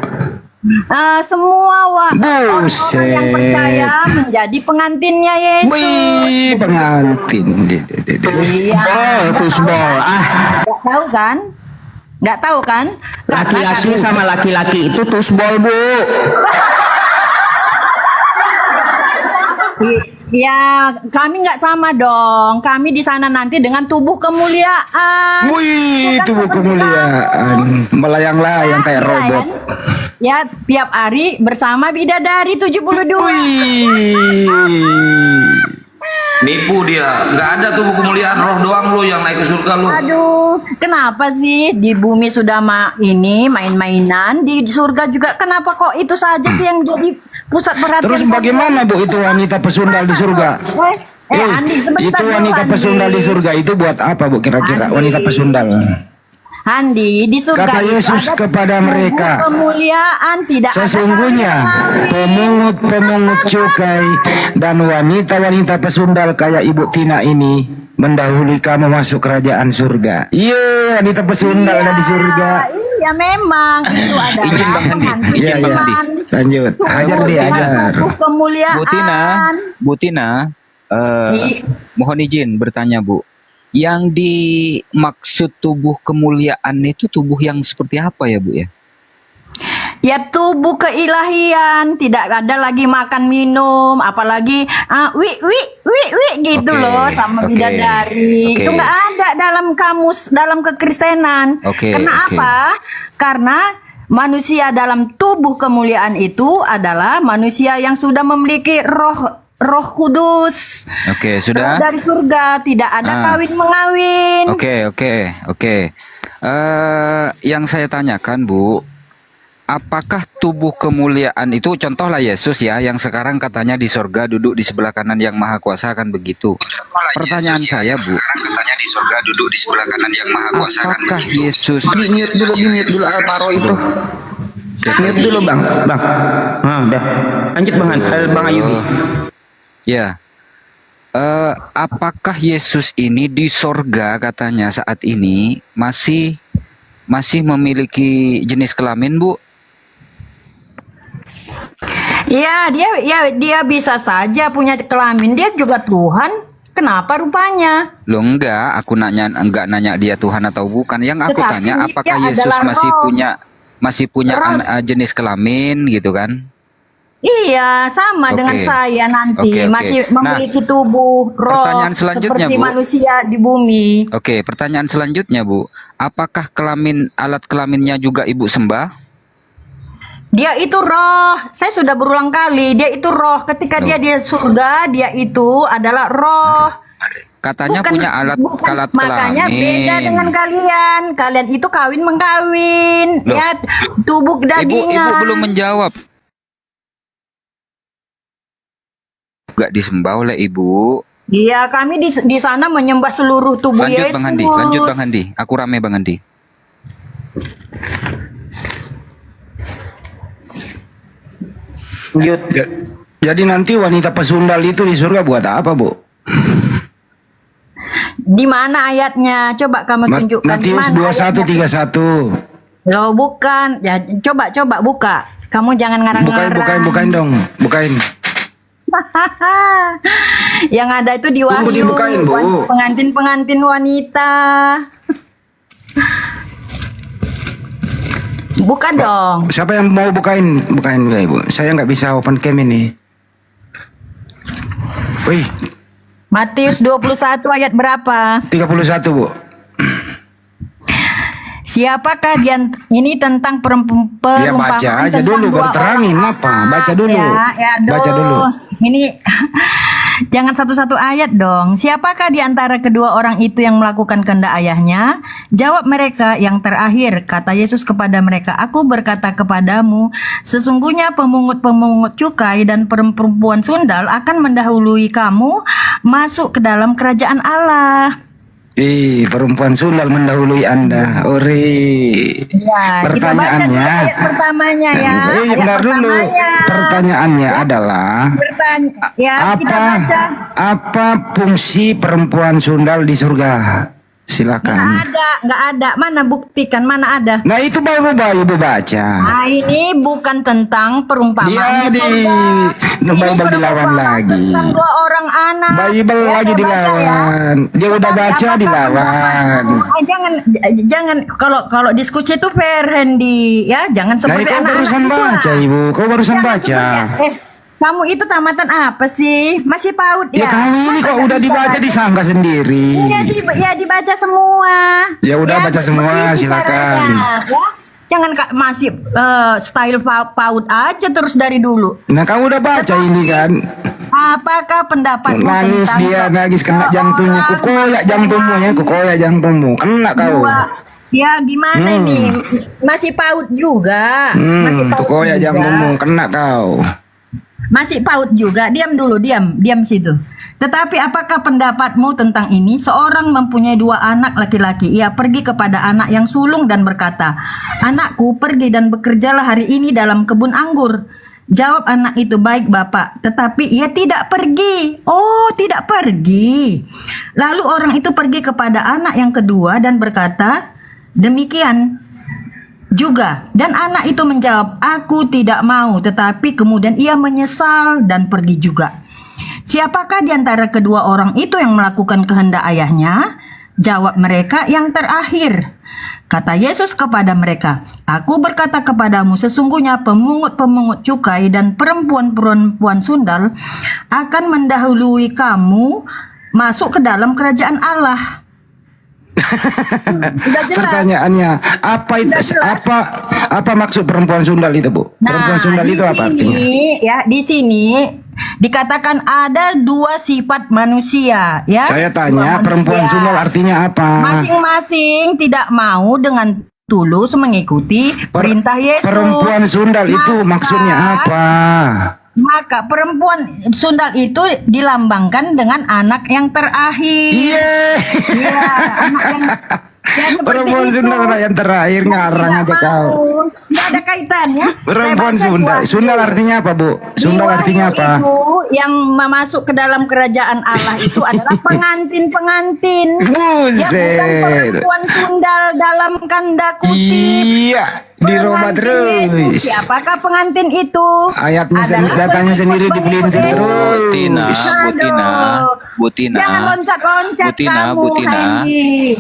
Semua orang-orang yang Buset. percaya menjadi pengantinnya Yesus. Wih, pengantin. Iya. Tusbol. Nggak tahu kan? Nggak tahu kan? Laki-laki sama laki-laki itu tusbol Bu. Ya, kami nggak sama dong. Kami di sana nanti dengan tubuh kemuliaan. Wih, tubuh kemuliaan. Melayang-layang kayak robot. Ya, tiap hari bersama bidadari 72. Nipu dia, nggak ada tuh kemuliaan, roh doang lu yang naik ke surga lu. Aduh, kenapa sih di bumi sudah main-mainan, di surga juga kenapa kok itu saja sih yang jadi pusat perhatian? Terus bagaimana Bu itu wanita pesundal di surga? Andi, sebentar Itu dulu, wanita Andi. pesundal di surga itu buat apa Bu kira-kira wanita pesundal? Andi, di surga Kata itu Yesus ada kepada tubuh mereka, kemuliaan, tidak sesungguhnya pemungut-pemungut cukai dan wanita-wanita pesundal kayak Ibu Tina ini mendahului kamu masuk kerajaan surga. Iya, wanita pesundal ada di surga. Iya memang itu adalah pengantin Iya, iya. iman. Lanjut, ajar dia, ajar. Tubuh kemuliaan. Bu Tina, mohon izin bertanya Bu. Yang dimaksud tubuh kemuliaan itu tubuh yang seperti apa ya Bu ya? Ya tubuh keilahian, tidak ada lagi makan minum, apalagi wi gitu Oke, loh sama oke, bidadari. oke. Itu nggak ada dalam kamus dalam kekristenan. Oke, Karena oke. apa? Karena manusia dalam tubuh kemuliaan itu adalah manusia yang sudah memiliki Roh Kudus. Oke, Roh sudah. dari surga, tidak ada Ah. kawin mengawin. Oke. Yang saya tanyakan, Bu, apakah tubuh kemuliaan itu, contohlah Yesus ya, yang sekarang katanya di sorga duduk di sebelah kanan yang maha kuasa, kan begitu. Pertanyaan saya, Bu, Katanya di surga duduk di sebelah kanan yang maha kuasa kan. apakah Yesus Di mute dulu Alvaro itu. Mute dulu Bang. Udah. Lanjut Bang Ayubi. Ya, apakah Yesus ini di sorga katanya saat ini masih memiliki jenis kelamin, Bu? Iya, dia bisa saja punya kelamin. Dia juga Tuhan. Kenapa rupanya? Loh enggak, aku enggak nanya dia Tuhan atau bukan. Yang aku Tetapi tanya apakah dia Yesus adalah roh. masih punya Roh. jenis kelamin gitu kan? Iya, sama Oke. dengan saya nanti. Oke. Masih Nah, memiliki tubuh, roh, pertanyaan selanjutnya, seperti Bu. manusia di bumi. Oke, pertanyaan selanjutnya, Bu. Apakah alat kelaminnya juga Ibu sembah? Dia itu roh. Saya sudah berulang kali. Dia itu roh. Ketika dia di surga, dia itu adalah roh. Katanya punya alat Makanya beda kelamin. dengan kalian. Kalian itu kawin mengkawin. Loh. Ya, tubuh dagingnya. Ibu belum menjawab. Gak disembah oleh Ibu. Iya, kami di sana menyembah seluruh tubuh Lanjut Yesus. Bang Handi, lanjut Bang Handi. Aku rame Bang Handi. Jadi nanti wanita pesundal itu di surga buat apa, Bu? Di mana ayatnya? Coba kamu tunjukkan di Matius mana ayatnya. 21:31. Loh, bukan. Ya, coba buka. Kamu jangan ngarang-ngarang. Bukain dong. Bukain. Yang ada itu di Tunggu Wahyu. dibukain, Bu. Pengantin-pengantin wanita. Buka dong. Siapa yang mau bukain ya, Ibu. Saya nggak bisa open cam ini. Wih, Matius 21 ayat berapa? 31, Bu. Siapakah dia ini tentang perumpamaan Ya baca aja tentang dulu dua baru terangin orang apa. anak. Baca dulu. Aduh. Baca dulu. Ini jangan satu-satu ayat dong. Siapakah di antara kedua orang itu yang melakukan kehendak ayahnya? Jawab mereka, yang terakhir. Kata Yesus kepada mereka, Aku berkata kepadamu, sesungguhnya pemungut-pemungut cukai dan perempuan sundal akan mendahului kamu masuk ke dalam kerajaan Allah. Perempuan sundal mendahului Anda. Ore. Ya, kita baca dulu ayat pertamanya ya. Ayat Bentar dulu. pertamanya. Pertanyaannya adalah Kita baca. apa fungsi perempuan sundal di surga? Silakan. Nggak ada. Mana buktikan, mana ada? Nah itu baru Ibu baca. Nah, ini bukan tentang perumpamaan Dia Bible dilawan lagi. tentang dua orang anak. Bible Ya, lagi saya baca dilawan. Dia udah baca dilawan. Jangan kalau diskusi itu fair, Hendy, ya. Jangan Nah seperti kau anak-anak barusan itu, baca, ah. Ibu. Kau barusan Jangan baca. kamu itu tamatan apa sih? Masih PAUD Ya ya? kamu ini Masa kok nggak udah bisa dibaca baca? disangka sendiri. Ya dibaca semua. Ya udah baca semua, begitu silakan. caranya, ya. Jangan masih style PAUD aja terus dari dulu. Nah kamu udah baca ini kan. Apakah pendapatmu Nangis tentang dia, nangis kena jantungnya. Kukoyak jantungmu ya, kukoyak jantungmu. Kena kau. Ya gimana ini? Masih PAUD juga. Masih PAUD Kukoyak juga. jantungmu, kena kau. Masih PAUD juga. Diam dulu, diam situ. Tetapi apakah pendapatmu tentang ini? Seorang mempunyai dua anak laki-laki. Ia pergi kepada anak yang sulung dan berkata, Anakku, pergi dan bekerjalah hari ini dalam kebun anggur. Jawab anak itu, Baik Bapak. Tetapi ia tidak pergi. Oh, tidak pergi. Lalu orang itu pergi kepada anak yang kedua dan berkata, demikian juga. Dan anak itu menjawab, Aku tidak mau. Tetapi kemudian ia menyesal dan pergi juga. Siapakah di antara kedua orang itu yang melakukan kehendak ayahnya? Jawab mereka, yang terakhir. Kata Yesus kepada mereka, Aku berkata kepadamu, sesungguhnya pemungut-pemungut cukai dan perempuan-perempuan sundal akan mendahului kamu masuk ke dalam kerajaan Allah. Sudah jelas. Pertanyaannya, apa maksud perempuan sundal itu, Bu? Perempuan sundal itu apa artinya? Ya, di sini dikatakan ada dua sifat manusia, ya. Saya tanya, Dua perempuan manusia. sundal artinya apa? Masing-masing tidak mau dengan tulus mengikuti perintah Yesus. Perempuan sundal itu maksudnya apa? Maka perempuan sundal itu dilambangkan dengan anak yang terakhir. Iya, anak yang perempuan sundal anak yang terakhir, ngarang aja kau. Tidak ada kaitannya. Perempuan Saya baca sundal. di Sundal artinya apa, Bu? Sundal Wahyu artinya apa? Itu yang masuk ke dalam kerajaan Allah itu adalah pengantin-pengantin. Buset. Ya, bukan perempuan sundal dalam kanda kutip. Iya, di Roma Pengantin terus. Yesus. Siapakah pengantin itu? Ayatnya Adalah datanya sendiri pengikut dipelintir Yesus. terus. Butina, Jangan loncat-loncat Butina, kamu, Hendy.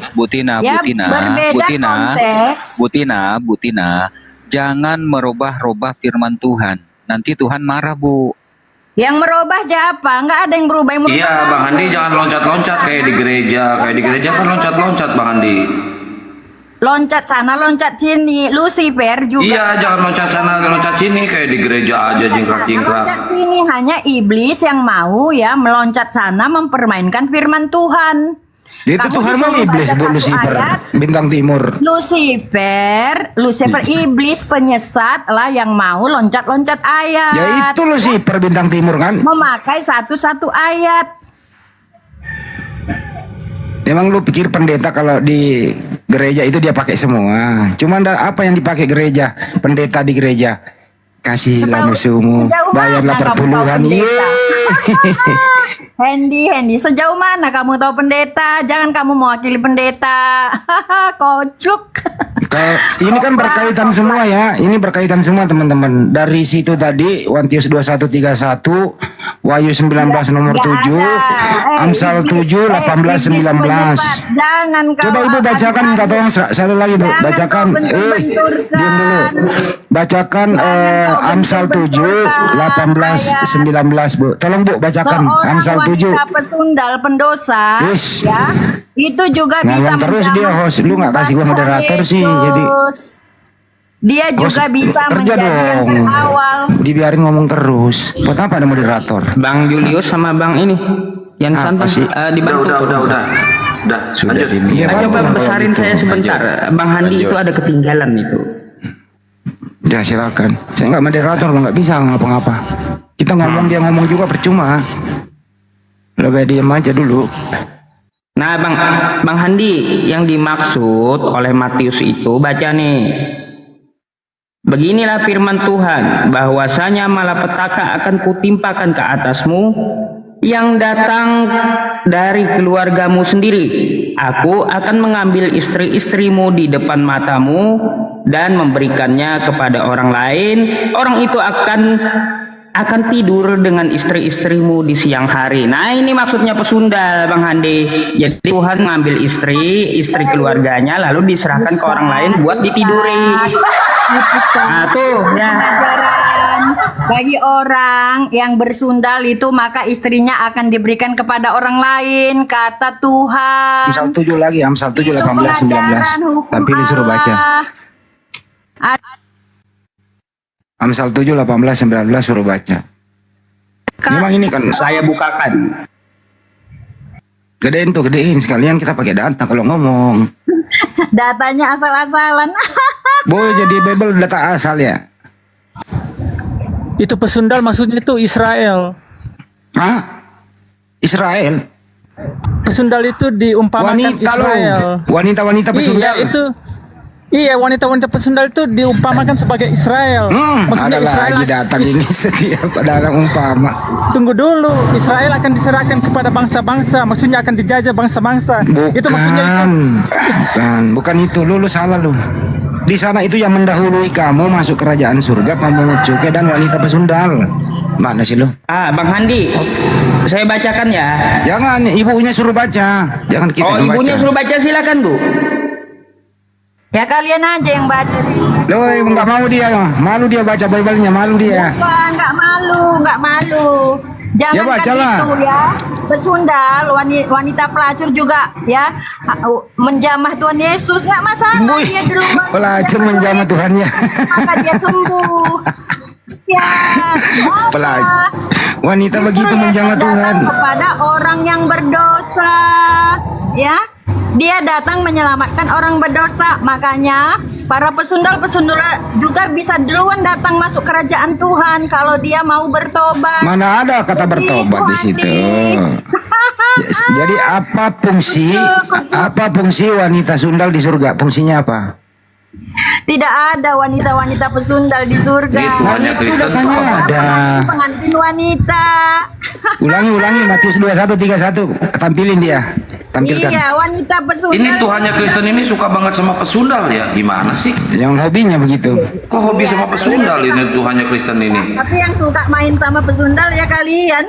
Ya, berbeda konteks. Butina, jangan merubah-rubah firman Tuhan. Nanti Tuhan marah, Bu. Yang merubah siapa? Enggak ada yang berubah. Yang Iya, Bang Andi jangan loncat-loncat kayak di gereja. Kayak di gereja kan loncat-loncat, Bang Andi. Loncat sana, loncat sini. Lucifer juga. Iya, jangan loncat sana, loncat sini kayak di gereja aja jingkrak-jingkrak. Loncat sini hanya iblis yang mau ya meloncat sana mempermainkan firman Tuhan. Itu Kamu Tuhan mau disuruh iblis, baca Bu, satu Lucifer, ayat. bintang timur. Lucifer iblis penyesat lah yang mau loncat-loncat ayat. Ya itu Lucifer bintang timur kan. Memakai satu-satu ayat. Emang lu pikir pendeta kalau di gereja itu dia pakai semua? Cuman apa yang dipakai gereja? Pendeta di gereja kasihlah musuhmu, bayarlah perpuluhan. Hendy, sejauh mana kamu tahu pendeta? Jangan kamu mewakili pendeta. Kocok. Ini kan berkaitan semua ya. Ini berkaitan semua teman-teman. Dari situ tadi Wantius 2131, Wahyu 19 nomor 7, Amsal 7 18 19. Jangan kau Coba Ibu bacakan, minta tolong satu lagi Bu, bacakan. Diam dulu. Bacakan Amsal 7 18 19 Bu. Tolong Bu bacakan Amsal 7. Wanita pesundal pendosa, Yes. ya, itu juga bisa Ngomong terus dia host. Lu nggak kasih gua moderator sih, jadi dia juga host, bisa kerja menjadi yang dong. terawal. Dibiarin ngomong terus. Buat apa ada moderator? Bang Julius sama Bang ini yang santai dibantu. Udah. Sudah lanjut. ini. Coba besarin saya sebentar. Bang Handi itu ada ketinggalan itu. Ya silakan. Saya nggak moderator, nggak bisa ngapa-ngapa. Kita ngomong dia ngomong juga percuma. Lebih diam aja dulu. Nah, Bang Handi, yang dimaksud oleh Matius itu baca nih. Beginilah firman Tuhan, bahwasanya malapetaka akan kutimpakan ke atasmu yang datang dari keluargamu sendiri. Aku akan mengambil istri-istrimu di depan matamu dan memberikannya kepada orang lain. Orang itu akan tidur dengan istri-istrimu di siang hari. Nah, ini maksudnya pesundal, Bang Handi. Jadi Tuhan mengambil istri keluarganya lalu diserahkan ke orang lain buat ditiduri. Nah, tuh ya. Pelajaran bagi orang yang bersundal itu, maka istrinya akan diberikan kepada orang lain, kata Tuhan. Amsal 7 lagi, Amsal 7 18 19. Tapi disuruh baca. Amsal 7 18 19 suruh baca. Memang ini kan saya bukakan. Gedein sekalian kita pakai data kalau ngomong. Datanya asal-asalan. Boy jadi Bible data asal ya. Itu pesundal maksudnya itu Israel. Hah? Israel? Pesundal itu diumpamakan Wanita Israel. Wanita-wanita pesundal. Iya, itu. Iya, wanita-wanita pesundal itu diumpamakan sebagai Israel. Ada Maksudnya Israel lagi data gini setiap ada umpama. Tunggu dulu, Israel akan diserahkan kepada bangsa-bangsa, maksudnya akan dijajah bangsa-bangsa. Itu maksudnya Bukan itu. Lu salah lu. Di sana itu yang mendahului kamu masuk kerajaan surga pemungut cukai dan wanita pesundal. Mana sih lo? Bang Handi, saya bacakan ya. Jangan, ibunya suruh baca. Jangan kita Oh, yang ibunya baca. suruh baca, silakan Bu. Ya kalian aja yang baca. Loh, nggak mau dia, malu dia baca Bible-nya, malu dia. Bukan, nggak malu. Jangan Ya, bacalah. gitu ya. Pesundal, wanita pelacur juga ya menjamah Tuhan Yesus, nggak masalah. Dia duluan. Pelacur menjamah Tuhannya. Maka dia sembuh. Ya, Wanita begitu menjamah Tuhan. Kepada orang yang berdosa, ya. Dia datang menyelamatkan orang berdosa. Makanya para pesundal-pesundal juga bisa duluan datang masuk kerajaan Tuhan kalau dia mau bertobat. Mana ada kata bertobat di situ. Jadi apa fungsi wanita sundal di surga? Fungsinya apa? Tidak ada wanita-wanita pesundal di surga. Itu udah kan ada. Pengantin wanita. Ulangi Matius 21:31. Tampilin dia. Tampilkan. Iya, wanita pesundal. Ini Tuhannya Kristen ini suka banget sama pesundal ya? Gimana sih? Yang hobinya begitu. Kok hobi sama pesundal ini Tuhannya Kristen ini? Tapi yang suka main sama pesundal ya kalian.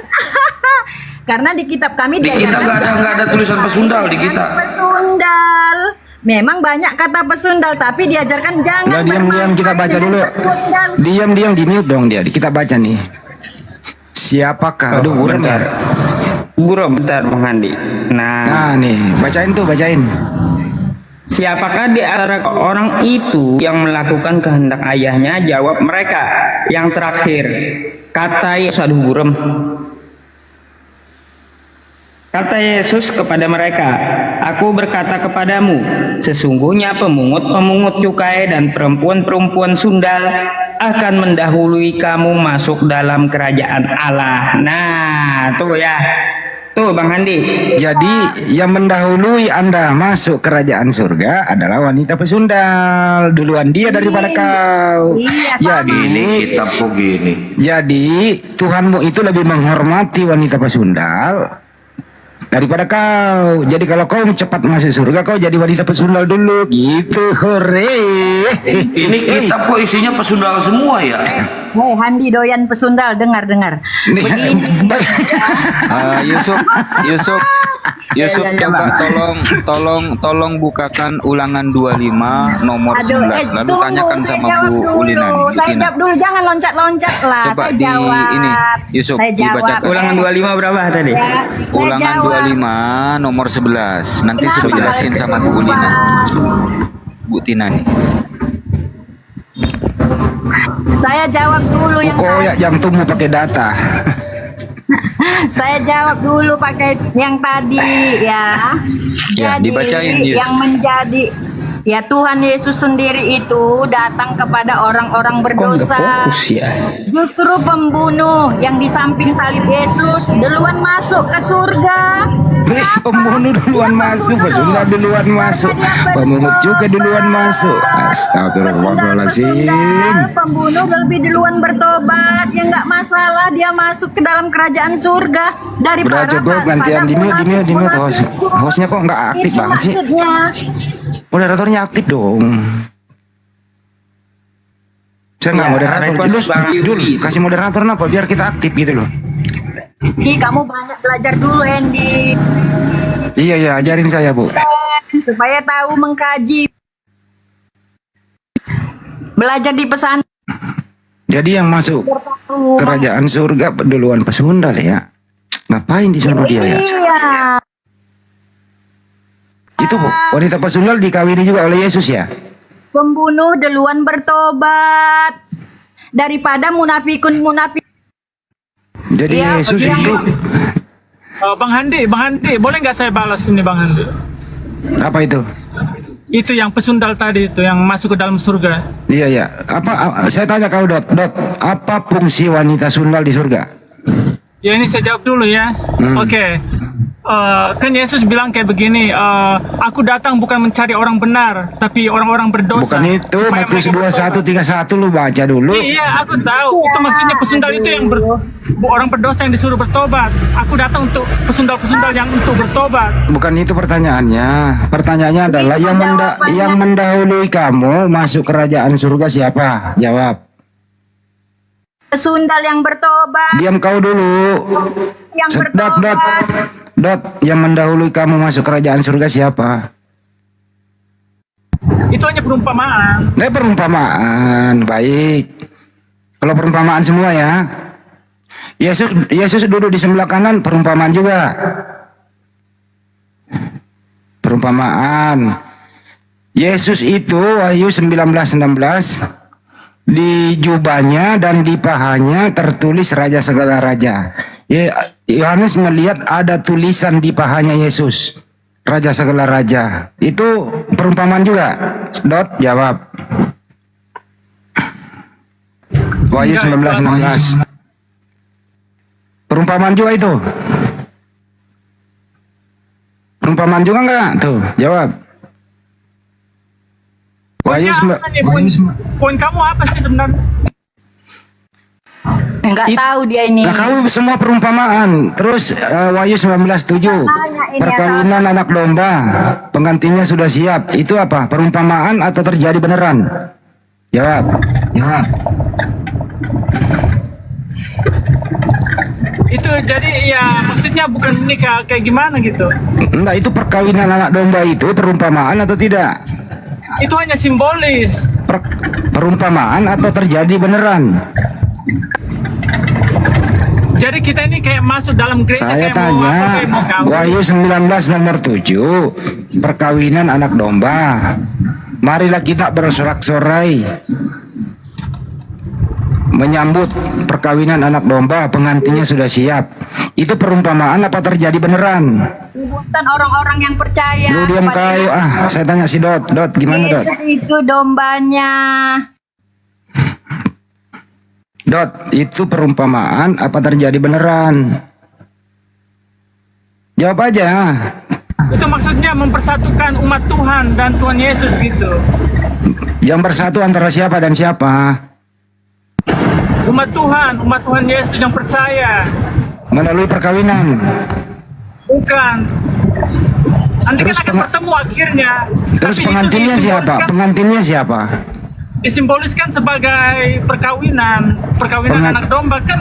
Karena di kitab kami Di kita nggak ada tulisan pesundal di kita. Pesundal. Memang banyak kata pesundal, tapi diajarkan jangan. Udah diam-diam kita baca dulu. Diam-diam di mute dong dia. Kita baca nih. Siapakah? Aduh, buram ya. Buram, bentar Bang Handi. Nah nih, bacain. Siapakah di antara orang itu yang melakukan kehendak ayahnya? Jawab mereka. Yang terakhir, kata Yesus, aduh buram. Kata Yesus kepada mereka, Aku berkata kepadamu, sesungguhnya pemungut-pemungut cukai dan perempuan-perempuan sundal akan mendahului kamu masuk dalam kerajaan Allah. Nah, tuh ya. Tuh Bang Handi. Jadi yang mendahului Anda masuk kerajaan surga adalah wanita pesundal. Duluan dia daripada kau. Jadi Ini kitab kok gini. Jadi Tuhanmu itu lebih menghormati wanita pesundal daripada kau. Jadi kalau kau cepat masuk surga, kau jadi wanita pesundal dulu. Gitu, hore. Ini kitab kok isinya pesundal semua ya? Hei Handi doyan pesundal, dengar. Begini. Yusuf coba tolong bukakan ulangan 25 nomor 11 lalu tanyakan sama Bu Ulina. Saya jawab dulu, jangan loncat-loncat lah. Coba Saya jawab. ini Yusuf Saya jawab. dibacakan. Ulangan 25 berapa tadi? Ya, saya Ulangan jawab. 25 nomor 11. Nanti Kenapa suruh jelasin sama Bu Ulina. Bu Tina nih. Saya jawab dulu yang Koyak yang tumbuh pakai data. Saya jawab dulu pakai yang tadi ya. Ya, Jadi dibacain, Yus. yang menjadi ya Tuhan Yesus sendiri itu datang kepada orang-orang berdosa. ya. Justru pembunuh yang di samping salib Yesus duluan masuk ke surga. Pembunuh duluan masuk, pesundal duluan masuk, pemungut juga duluan masuk. Astagfirullahaladzim. Pembunuh lebih duluan bertobat, ya nggak masalah dia masuk ke dalam kerajaan surga Udah daripada cukup, nanti yang di mute hostnya kok nggak aktif Itu banget sih. maksudnya. Moderatornya aktif dong. Saya nggak Ya, moderator. Jul, kasih moderator apa biar kita aktif gitu loh. Ih, kamu banyak belajar dulu Andy Iya, ajarin saya Bu. supaya tahu mengkaji. Belajar di pesantren. Jadi yang masuk kerajaan surga duluan pesundal ya. Ngapain di sana dia ya? Iya. Itu Bu, wanita pesundal dikawini juga oleh Yesus ya. Pembunuh duluan bertobat daripada munafikun. Jadi Yesus itu Bang Handi, boleh nggak saya balas ini Bang Handi? apa itu? Itu yang pesundal tadi itu yang masuk ke dalam surga. Iya. Apa saya tanya kau Dot, apa fungsi wanita sundal di surga? Ya ini saya jawab dulu ya. Oke. Kan Yesus bilang kayak begini, aku datang bukan mencari orang benar, tapi orang-orang berdosa. Bukan itu, Matius 21:31 lu baca dulu. Iya, aku tahu. Itu maksudnya pesundal itu yang orang berdosa yang disuruh bertobat. Aku datang untuk pesundal-pesundal yang untuk bertobat. Bukan itu pertanyaannya. Pertanyaannya adalah yang mendahului kamu masuk kerajaan surga siapa? Jawab. Sundal yang bertobat. Diam kau dulu. Yang Dot, bertobat. Dot, yang mendahului kamu masuk kerajaan surga siapa? Itu hanya perumpamaan. Nah, perumpamaan, baik. Kalau perumpamaan semua ya. Yesus duduk di sebelah kanan, perumpamaan juga. Perumpamaan. Yesus itu Wahyu 19:16 di jubahnya dan di pahanya tertulis Raja segala raja. Yohanes melihat ada tulisan di pahanya Yesus, Raja segala raja. Itu perumpamaan juga. Dot, jawab. Wahyu 19:16. Perumpamaan juga itu. Perumpamaan juga enggak? Tuh, jawab. Wahyu Poin kamu apa sih sebenarnya? Enggak tahu dia ini. Nah, kamu semua perumpamaan. Terus Wahyu 19:7. Perkawinan anak domba, pengantinnya sudah siap. Itu apa? Perumpamaan atau terjadi beneran? Jawab. Jawab. Itu jadi ya maksudnya bukan nikah kayak gimana gitu. Enggak, itu perkawinan anak domba itu perumpamaan atau tidak? Itu hanya simbolis. Perumpamaan atau terjadi beneran? Jadi kita ini kayak masuk dalam gereja Saya kayak mau tanya, apa, kayak mau kawin. Wahyu 19 nomor 7, perkawinan anak domba. Marilah kita bersorak-sorai menyambut perkawinan anak domba, pengantinnya sudah siap. Itu perumpamaan apa terjadi beneran? Buatan orang-orang yang percaya. Lu diam kau. Saya tanya si Dot. Dot, gimana Dot? Yesus itu dombanya. Dot, itu perumpamaan apa terjadi beneran? Jawab aja. Itu maksudnya mempersatukan umat Tuhan dan Tuhan Yesus gitu. Yang bersatu antara siapa dan siapa? Umat Tuhan Yesus yang percaya. Melalui perkawinan. Bukan. Nanti Terus kan akan bertemu akhirnya. Terus Tapi itu pengantinnya siapa? disimboliskan- Pengantinnya siapa? Disimboliskan sebagai perkawinan anak domba kan.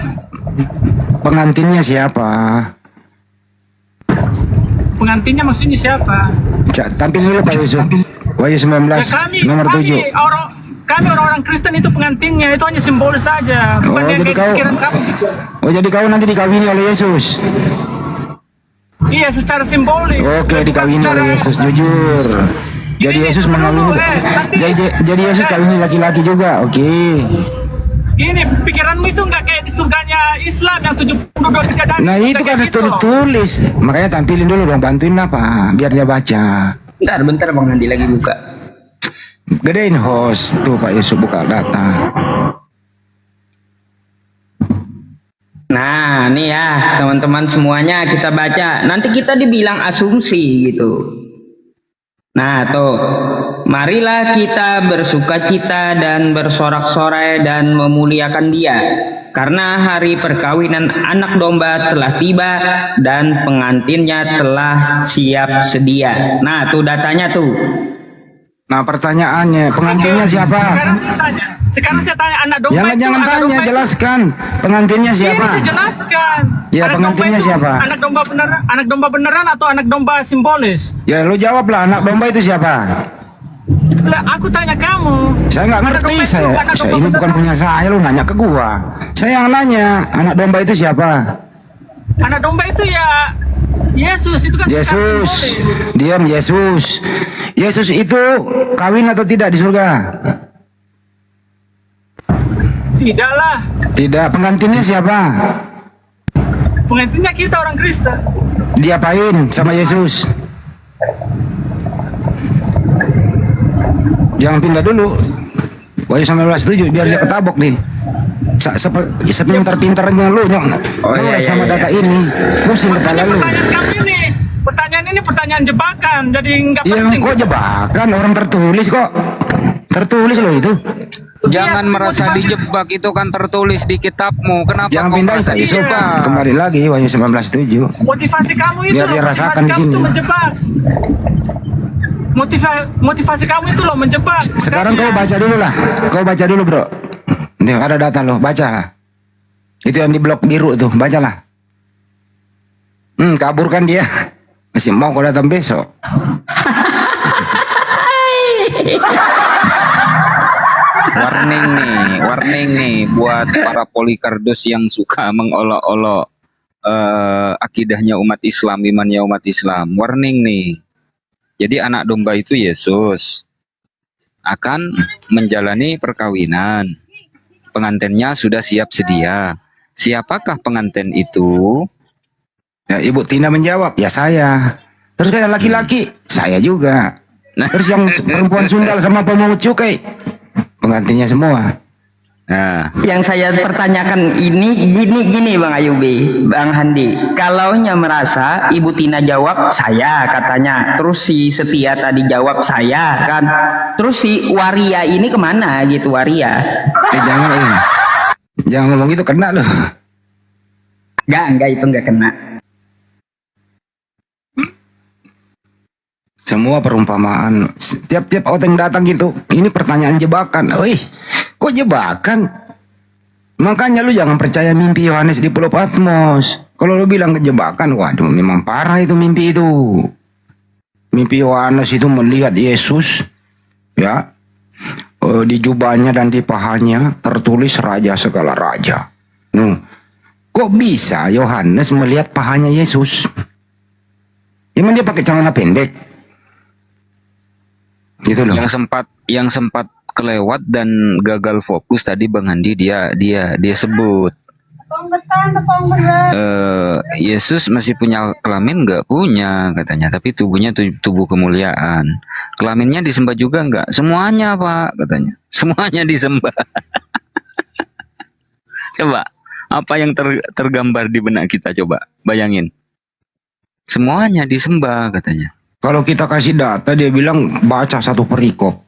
Pengantinnya siapa? Pengantinnya maksudnya siapa? Tampil dulu Pak Yusuf. Wahyu 19 nomor 7. Kami orang-orang Kristen itu pengantinnya, itu hanya simbolis saja. Bukan yang jadi kayak kau- pikiran kamu gitu. Oh, jadi kau nanti dikawini oleh Yesus. Iya, secara simbolis. Oke, Bukan dikawini secara- oleh Yesus, jujur. Jadi Yesus mengawini. Jadi Yesus kawini laki-laki juga. Oke. Gini, pikiranmu itu nggak kayak di surganya Islam yang 72 bidadari. Nah, itu kan gitu. tulis. Makanya tampilin dulu dong, bantuin apa? Biar dia baca. Bentar Bang Handi lagi buka. Gedein host tuh Pak Yusuf buka data. Nah, nih ya teman-teman semuanya kita baca. Nanti kita dibilang asumsi gitu. Nah, tuh. Marilah kita bersukacita dan bersorak-sorai dan memuliakan Dia. Karena hari perkawinan anak domba telah tiba dan pengantinnya telah siap sedia. Nah, tuh datanya tuh. Nah, pertanyaannya, pengantinnya siapa? Sekarang saya tanya anak domba itu. Jangan anak tanya, domba itu- jelaskan. Pengantinnya siapa? Ini saya jelaskan. Ya, Anak pengantinnya domba itu siapa? Anak domba beneran atau anak domba simbolis? Ya, lu jawablah, anak domba itu siapa? Lah, aku tanya kamu. Saya nggak Anak ngerti, domba itu saya anak domba ini bukan beneran. punya saya, lu nanya ke gua. Saya yang nanya, anak domba itu siapa? Anak domba itu ya Yesus, itu kan secara Yesus. simbolis. Diam, Yesus. Yesus itu kawin atau tidak di surga? Tidaklah. Tidak. Pengantinnya siapa? Pengantinnya kita orang Kristen. Diapain sama Yesus? Jangan pindah dulu. Wahyu 19:7 biar dia ketabok nih. Sepintar-pintarnya lu nyok. Sama data ini pusing kepala lu. Pertanyaan ini pertanyaan jebakan, jadi nggak Iya, penting. kok jebakan, orang tertulis kok. Tertulis loh itu. Jangan merasa dijebak, itu kan tertulis di kitabmu. Kenapa Jangan kau pindah merasa Pak Yusuf. dijebak? Kembali lagi Wahyu 19:7. Motivasi kamu itu Biar loh, dia motivasi rasakan di kamu sini. itu menjebak. Motivasi kamu itu loh menjebak. Sekarang kau baca dulu lah. Kau baca dulu, Bro. Nih, ada data lo, baca lah. Itu yang di blok biru tuh, bacalah. Kabur kan dia. Masih mau kau datang besok. Warning nih buat para Polikardos yang suka mengolok-olok akidahnya umat Islam, imannya umat Islam. Warning nih. Jadi anak domba itu Yesus akan menjalani perkawinan. Pengantennya sudah siap sedia. Siapakah pengantin itu? Ya, Ibu Tina menjawab, ya saya. Terus kayak laki-laki, saya juga. Terus yang perempuan sundal sama pemungut cukai, pengantinnya semua. Nah, yang saya pertanyakan ini gini Bang Ayubi, Bang Handi. Kalaunya merasa Ibu Tina jawab saya katanya, terus si Setia tadi jawab saya kan, terus si Waria ini kemana gitu Waria? Jangan ngomong gitu, kena loh. Enggak itu enggak kena. Semua perumpamaan. Tiap-tiap orang datang gitu, ini pertanyaan jebakan. Wih, kok jebakan? Makanya lu jangan percaya mimpi Yohanes di Pulau Patmos. Kalau lu bilang kejebakan, waduh memang parah itu mimpi itu. Mimpi Yohanes itu melihat Yesus, ya, di jubahnya dan di pahanya tertulis Raja segala raja. Kok bisa Yohanes melihat pahanya Yesus? Emang dia pakai celana pendek? Gitu loh. Yang sempat kelewat dan gagal fokus tadi Bang Handi dia sebut Yesus masih punya kelamin, nggak punya katanya, tapi tubuhnya tubuh kemuliaan. Kelaminnya disembah juga nggak? Semuanya Pak katanya, semuanya disembah. Coba apa yang tergambar di benak kita, coba bayangin. Semuanya disembah katanya. Kalau kita kasih data, dia bilang baca satu perikop.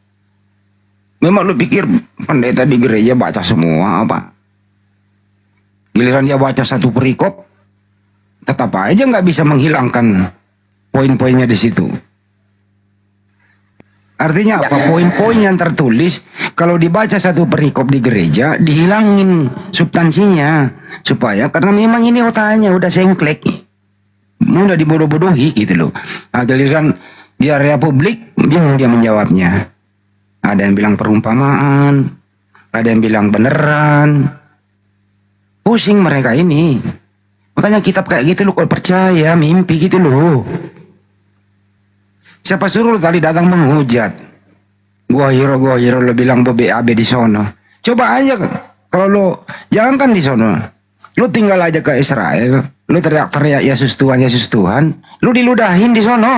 Memang lu pikir pendeta di gereja baca semua apa? Giliran dia baca satu perikop, tetap aja nggak bisa menghilangkan poin-poinnya di situ. Artinya apa? Poin-poin yang tertulis kalau dibaca satu perikop di gereja dihilangin substansinya, supaya karena memang ini otaknya udah sengklek. Udah dibodoh-bodohi gitu loh. Giliran di area publik, bingung dia menjawabnya. Ada yang bilang perumpamaan, ada yang bilang beneran. Pusing mereka ini. Makanya kitab kayak gitu loh, kalau percaya mimpi gitu loh. Siapa suruh lu tadi datang menghujat? Gua hero lo bilang BAB di sono. Coba aja kalau lo jangan kan di sono. Lu tinggal aja ke Israel, lu teriak-teriak Yesus Tuhan, lu diludahin di sono.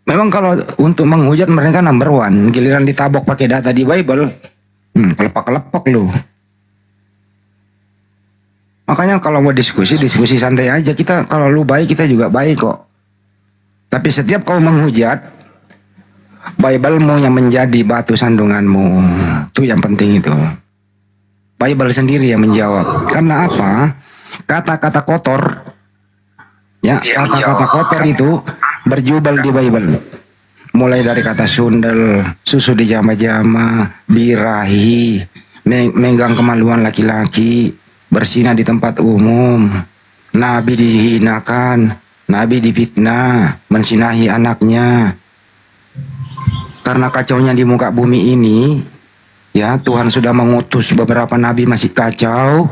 Memang kalau untuk menghujat mereka number one, giliran ditabok pakai data di Bible, kelepak-kelepak lu. Makanya kalau mau diskusi santai aja. Kita kalau lu baik, kita juga baik kok. Tapi setiap kau menghujat, Bible-mu yang menjadi batu sandunganmu. Itu yang penting itu. Bible sendiri yang menjawab. Karena apa? Kata-kata kotor, ya, kata-kata kotor itu berjubel di Bible. Mulai dari kata sundel, susu di jama-jama, birahi, megang kemaluan laki-laki, bersinah di tempat umum, nabi dihinakan, nabi difitnah, mensinahi anaknya. Karena kacaunya di muka bumi ini, ya, Tuhan sudah mengutus beberapa nabi masih kacau.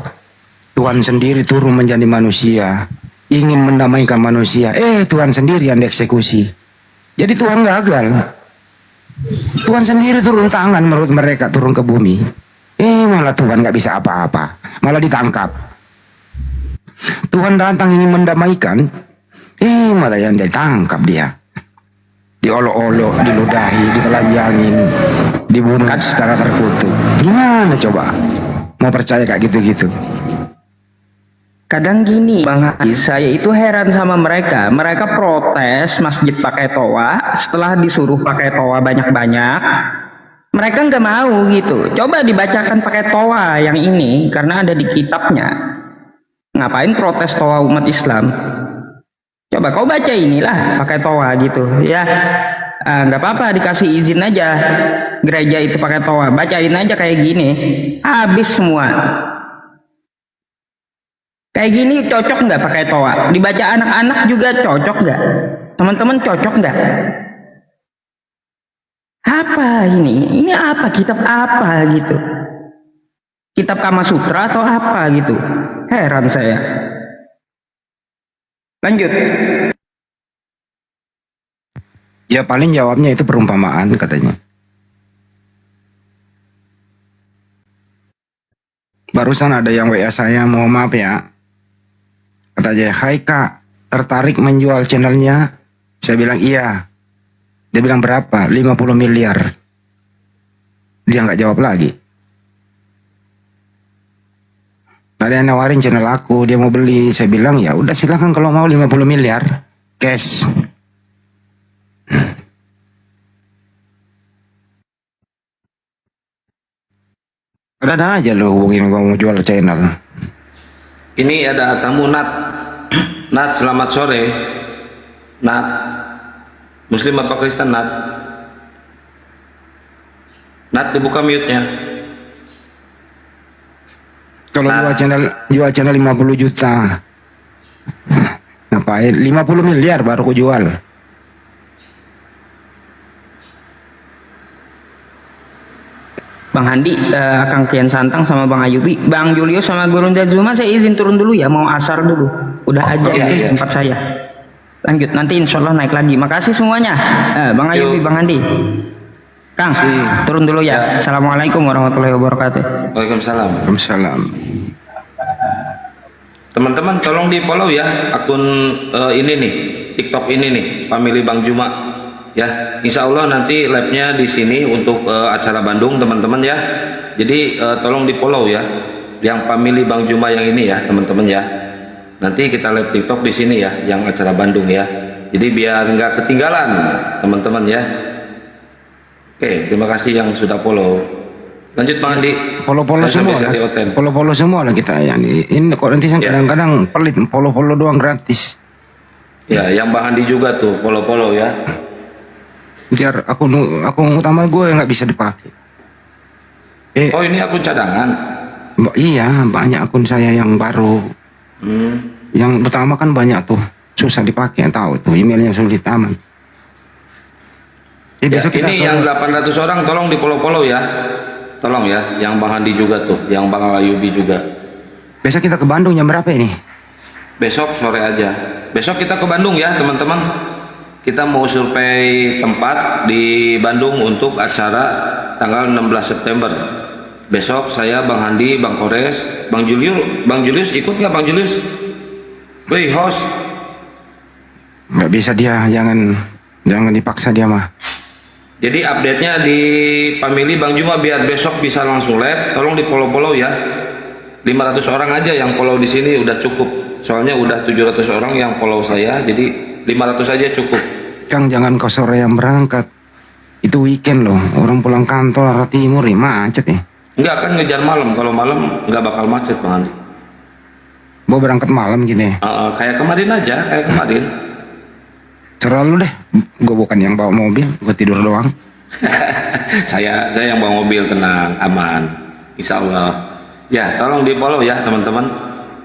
Tuhan sendiri turun menjadi manusia, ingin mendamaikan manusia. Tuhan sendiri yang dieksekusi. Jadi Tuhan gagal. Tuhan sendiri turun tangan menurut mereka, turun ke bumi. Malah Tuhan nggak bisa apa-apa, malah ditangkap. Tuhan datang ingin mendamaikan, malah yang ditangkap dia. Diolok-olok, diludahi, ditelanjangin, dibunuh secara terkutuk. Gimana coba mau percaya kayak gitu-gitu? Kadang gini Bang Haji, saya itu heran sama mereka. Mereka protes masjid pakai toa, setelah disuruh pakai toa banyak-banyak, mereka nggak mau gitu. Coba dibacakan pakai toa yang ini, karena ada di kitabnya. Ngapain protes toa umat Islam? Coba kau baca inilah pakai toa gitu ya. nggak apa-apa, dikasih izin aja gereja itu pakai toa, bacain aja kayak gini, habis semua. Kayak gini cocok nggak pakai toa? Dibaca anak-anak juga cocok nggak? Teman-teman cocok nggak? Apa ini? Ini apa? Kitab apa gitu? Kitab Kama Sutra atau apa gitu? Heran saya. Lanjut. Ya paling jawabnya itu perumpamaan katanya. Barusan ada yang WA saya, mohon maaf ya. Katanya, hai kak, tertarik menjual channelnya? Saya bilang iya. Dia bilang berapa? 50 miliar. Dia nggak jawab lagi. Ada yang nawarin channel aku, dia mau beli. Saya bilang ya udah silakan kalau mau 50 miliar cash. Ada aja lo hubungin gua mau jual channel. Ini ada tamu Nat. Nat, selamat sore. Nat, Muslim apa Kristen Nat? Nat, dibuka mute-nya. Kalau jual channel 50 juta. Ngapain? 50 miliar baru ku jual. Bang Handi, Kang Kian Santang sama Bang Ayubi, Bang Julius sama Gurunda Zuma, saya izin turun dulu ya, mau asar dulu. Udah aja di tempat saya. Lanjut, nanti insya Allah naik lagi. Makasih semuanya. Bang Ayubi, Bang Handi. Kang, turun dulu ya. Assalamualaikum warahmatullahi wabarakatuh. Waalaikumsalam. Waalaikumsalam. Teman-teman tolong di follow ya akun ini nih, TikTok ini nih, Family Bang Juma. Ya, insya Allah nanti live-nya di sini untuk acara Bandung teman-teman ya. Jadi tolong di follow ya, yang Family Bang Juma yang ini ya teman-teman ya. Nanti kita live TikTok di sini ya, yang acara Bandung ya. Jadi biar nggak ketinggalan teman-teman ya. Oke, terima kasih yang sudah follow. Lanjut Bang Andi. Follow semua lah. Follow semua lah kita ya. Ini kok nanti kadang-kadang pelit follow doang gratis. Ya, yang Bang Andi juga tuh follow ya. Biar akun utama gue nggak bisa dipakai. Oh ini akun cadangan? Iya, banyak akun saya yang baru. Yang pertama kan banyak tuh, susah dipakai, tahu tuh emailnya sulit aman. Besok ini yang 800 orang tolong di follow ya. Tolong ya, yang Bang Handi juga tuh, yang Bang Ayubi juga. Besok kita ke Bandung jam berapa ini? Besok sore aja. Besok kita ke Bandung ya teman-teman. Kita mau survei tempat di Bandung untuk acara tanggal 16 September. Besok saya, Bang Handi, Bang Kores, Bang Julius ikut nggak Bang Julius? Woi host. Nggak bisa dia, jangan dipaksa dia mah. Jadi update-nya di Family Bang Juma biar besok bisa langsung live. Tolong di follow ya. 500 orang aja yang follow di sini udah cukup. Soalnya udah 700 orang yang follow saya, jadi 500 aja cukup. Kang jangan kau sore yang berangkat. Itu weekend loh, orang pulang kantor arah timur ya macet ya. Enggak kan ngejar malam, kalau malam nggak bakal macet Bang Andi. Mau berangkat malam gitu ya? Kayak kemarin aja, kayak kemarin. Terlalu deh, gue bukan yang bawa mobil, gue tidur doang. saya yang bawa mobil, tenang, aman, insya Allah. Ya, tolong di follow ya teman-teman.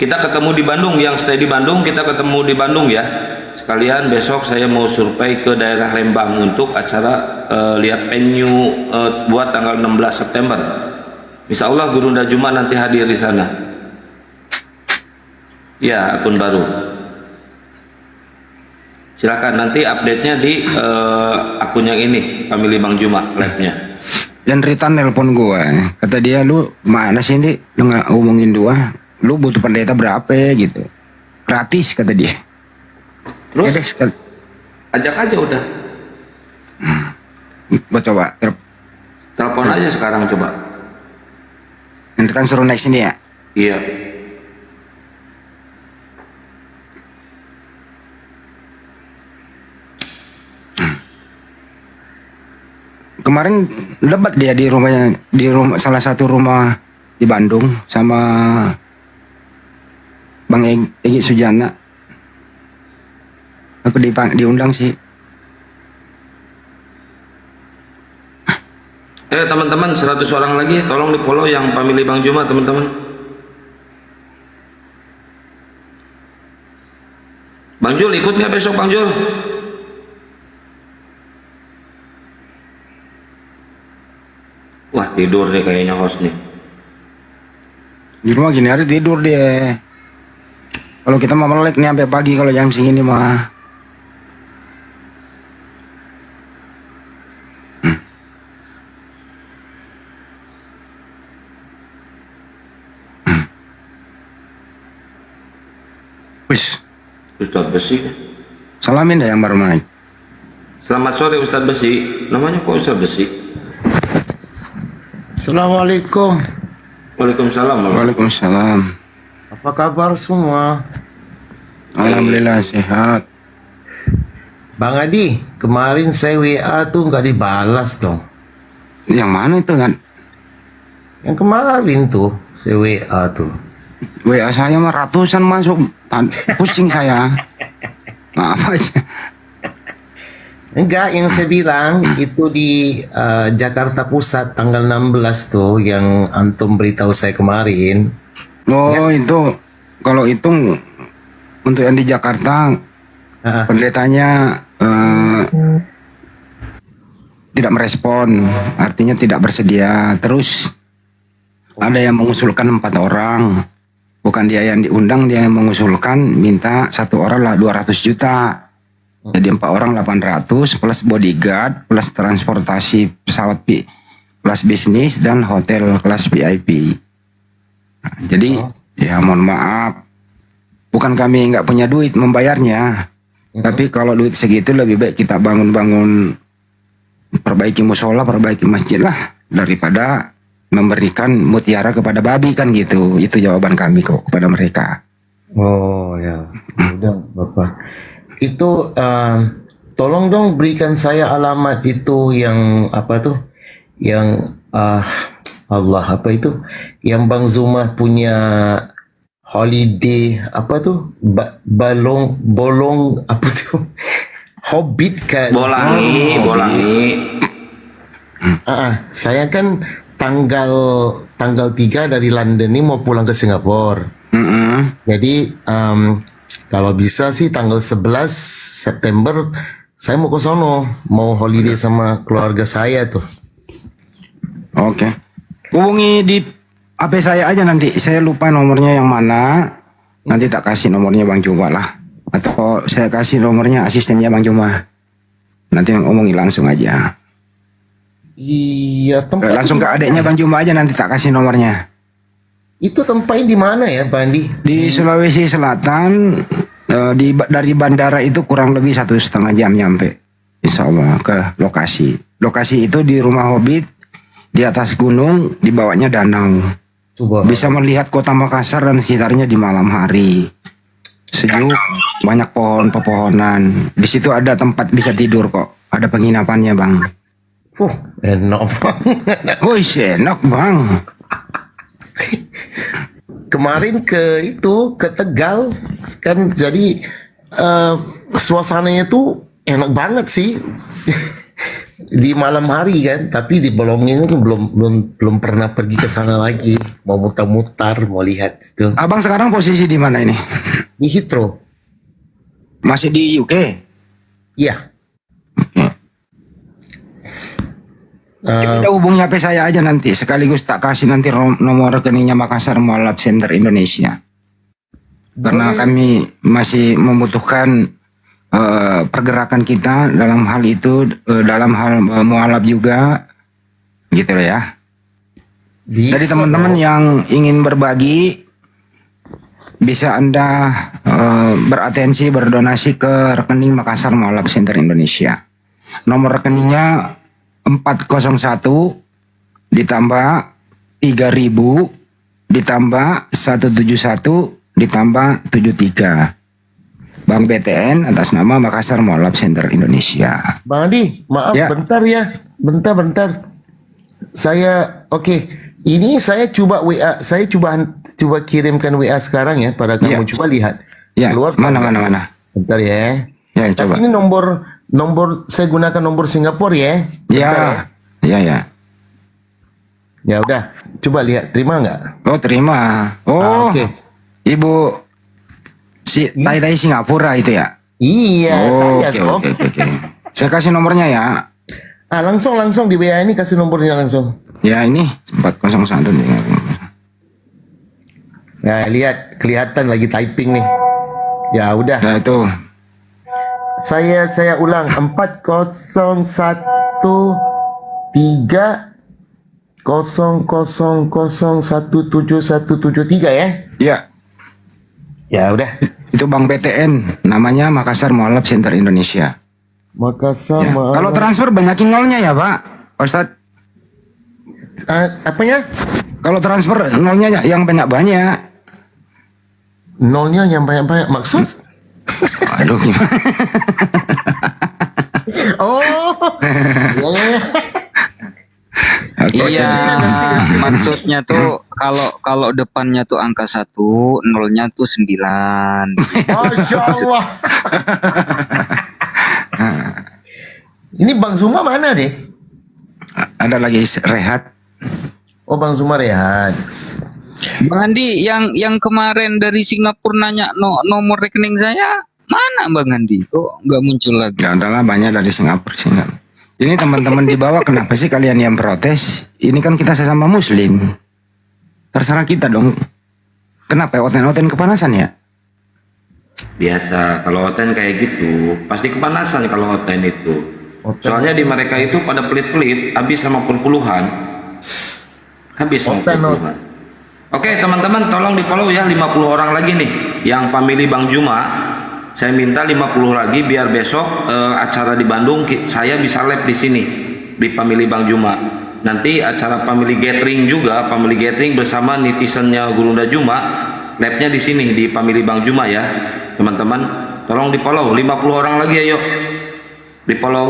Kita ketemu di Bandung, yang stay di Bandung kita ketemu di Bandung ya. Sekalian besok saya mau survei ke daerah Lembang untuk acara lihat venue buat tanggal 16 September. Insya Allah Gurunda Juma nanti hadir di sana. Ya, akun baru. Silakan nanti update-nya di akun yang ini, Family Bang Juma live-nya. Dan Rita nelpon gue, kata dia, lu mana sih Ndi? Lu nggak ngomongin dua, lu butuh pendeta berapa gitu? Gratis kata dia. Terus? Ya deh, sekali. Ajak aja udah. Gua coba. Telepon aja sekarang coba. Rita suruh naik sini ya? Iya. Kemarin debat dia di rumahnya, di rumah salah satu rumah di Bandung sama Bang Egy Sujana. Aku diundang sih. Teman-teman 100 orang lagi tolong di follow yang family Bang Juma teman-teman. Bang Jul ikut nggak besok Bang Jul? Wah tidur deh kayaknya host nih. Di rumah gini hari tidur dia. Kalau kita mau melek nih sampai pagi kalau jam segini mah. Wis. Ustadz Besi. Salamin dah yang baru naik. Selamat sore Ustadz Besi. Namanya kok Ustadz Besi? Assalamualaikum. Waalaikumsalam. Waalaikumsalam. Apa kabar semua? Alhamdulillah sehat. Bang Adi, kemarin saya WA tuh nggak dibalas dong. Yang mana itu kan? Yang kemarin tuh saya WA tuh. WA saya mah ratusan masuk. Pusing saya. Maaf aja. Enggak, yang saya bilang itu di Jakarta Pusat tanggal 16 tuh yang antum beritahu saya kemarin. Oh itu, kalau itu untuk yang di Jakarta pendetanya tidak merespon, artinya tidak bersedia. Terus ada yang mengusulkan 4 orang, bukan dia yang diundang, dia yang mengusulkan minta 1 orang lah 200 juta. Jadi 4 orang 800 plus bodyguard plus transportasi pesawat kelas bisnis dan hotel kelas VIP. Nah, jadi ya mohon maaf, bukan kami nggak punya duit membayarnya, tapi kalau duit segitu lebih baik kita bangun-bangun, perbaiki musola, perbaiki masjid lah daripada memberikan mutiara kepada babi kan gitu. Itu jawaban kami kok kepada mereka. Oh ya, udah Bapak. Itu tolong dong berikan saya alamat itu yang apa tuh, yang Allah apa itu, yang Bang Zuma punya holiday apa tuh, bolong apa tuh, Hobbit kan? Bolangi. Saya kan tanggal 3 dari London ini mau pulang ke Singapura. Jadi kalau bisa sih tanggal 11 September saya mau ke sono, mau holiday sama keluarga saya tuh. Oke. Hubungi di HP saya aja nanti. Saya lupa nomornya yang mana. Nanti tak kasih nomornya Bang Juma lah. Atau saya kasih nomornya asistennya Bang Juma. Nanti ngomongin langsung aja. Iya, langsung ke adiknya Bang Juma aja, nanti tak kasih nomornya. Itu tempatnya di mana ya, Pak Andi? Di Sulawesi Selatan, dari bandara itu kurang lebih 1,5 jam nyampe. Insya Allah ke lokasi. Lokasi itu di rumah Hobbit, di atas gunung, di bawahnya danau. Bisa melihat kota Makassar dan sekitarnya di malam hari. Sejuk, banyak pohon-pepohonan. Di situ ada tempat bisa tidur kok. Ada penginapannya Bang. Enak banget. Enak Bang. Kemarin ke Tegal kan, jadi suasananya tuh enak banget sih di malam hari kan, tapi di Bolongnya itu belum pernah pergi ke sana lagi, mau mutar-mutar, mau lihat itu. Abang sekarang posisi di mana ini? Di Heathrow. Masih di UK? Iya. Kita hubungi HP saya aja nanti, sekaligus tak kasih nanti nomor rekeningnya Makassar Mualaf Center Indonesia. Karena kami masih membutuhkan pergerakan kita dalam hal itu, dalam hal mualaf juga, gitu loh ya. Jadi teman-teman yang ingin berbagi, bisa Anda beratensi, berdonasi ke rekening Makassar Mualaf Center Indonesia. Nomor rekeningnya 401 ditambah 3000 ditambah 171 ditambah 73. Bank BTN atas nama Makassar Mualaf Center Indonesia. Bang Adi, maaf bentar ya. Bentar. Saya ini saya coba WA, saya coba kirimkan WA sekarang ya pada kamu, coba lihat. Ya, Keluar mana. Bentar ya. Ya, coba. Ini nomor saya gunakan nomor Singapura ya. Ya. Ya udah, coba lihat, terima nggak? Oh, terima. Oh, oke. Ibu si Tai Singapura itu ya? Iya, Oh, saya oke, dong. oke, oke, oke. Saya kasih nomornya ya. Langsung di WA ini kasih nomornya langsung. Ya, ini 401 nih. Nah, lihat kelihatan lagi typing nih. Ya udah. Nah, itu. Saya ulang 40113 00017173 ya. Iya. Ya udah. Itu Bank BTN, namanya Makassar Mualaf Center Indonesia. Makassar. Ya. Kalau transfer banyakin nolnya ya, Pak Ustadz. Apanya? Kalau transfer nolnya yang banyak-banyak. Nolnya yang banyak-banyak maksud? Aduh, gimana? Oh. Ya. Iya, maksudnya tuh kalau depannya tuh angka 1, nolnya tuh 9. Masya Allah. Ini Bang Zuma mana deh? Ada lagi rehat. Oh, Bang Zuma rehat. Bang Andi, yang kemarin dari Singapura nanya nomor rekening saya, mana Bang Andi? Kok nggak muncul lagi? Ya adalah banyak dari Singapura. Ini teman-teman di bawah, kenapa sih kalian yang protes? Ini kan kita sesama Muslim. Terserah kita dong. Kenapa oten-oten kepanasan ya? Biasa, kalau oten kayak gitu, pasti kepanasan kalau oten itu. Soalnya di mereka itu pada pelit-pelit, habis sama puluhan. Habis sama puluhan. Oke teman-teman, tolong di follow ya 50 orang lagi nih yang family Bang Juma. Saya minta 50 lagi biar besok acara di Bandung saya bisa live di sini di family Bang Juma. Nanti acara family gathering juga, family gathering bersama netizennya Gurunda Juma, live-nya di sini di family Bang Juma ya. Teman-teman, tolong di follow 50 orang lagi ayo. Di follow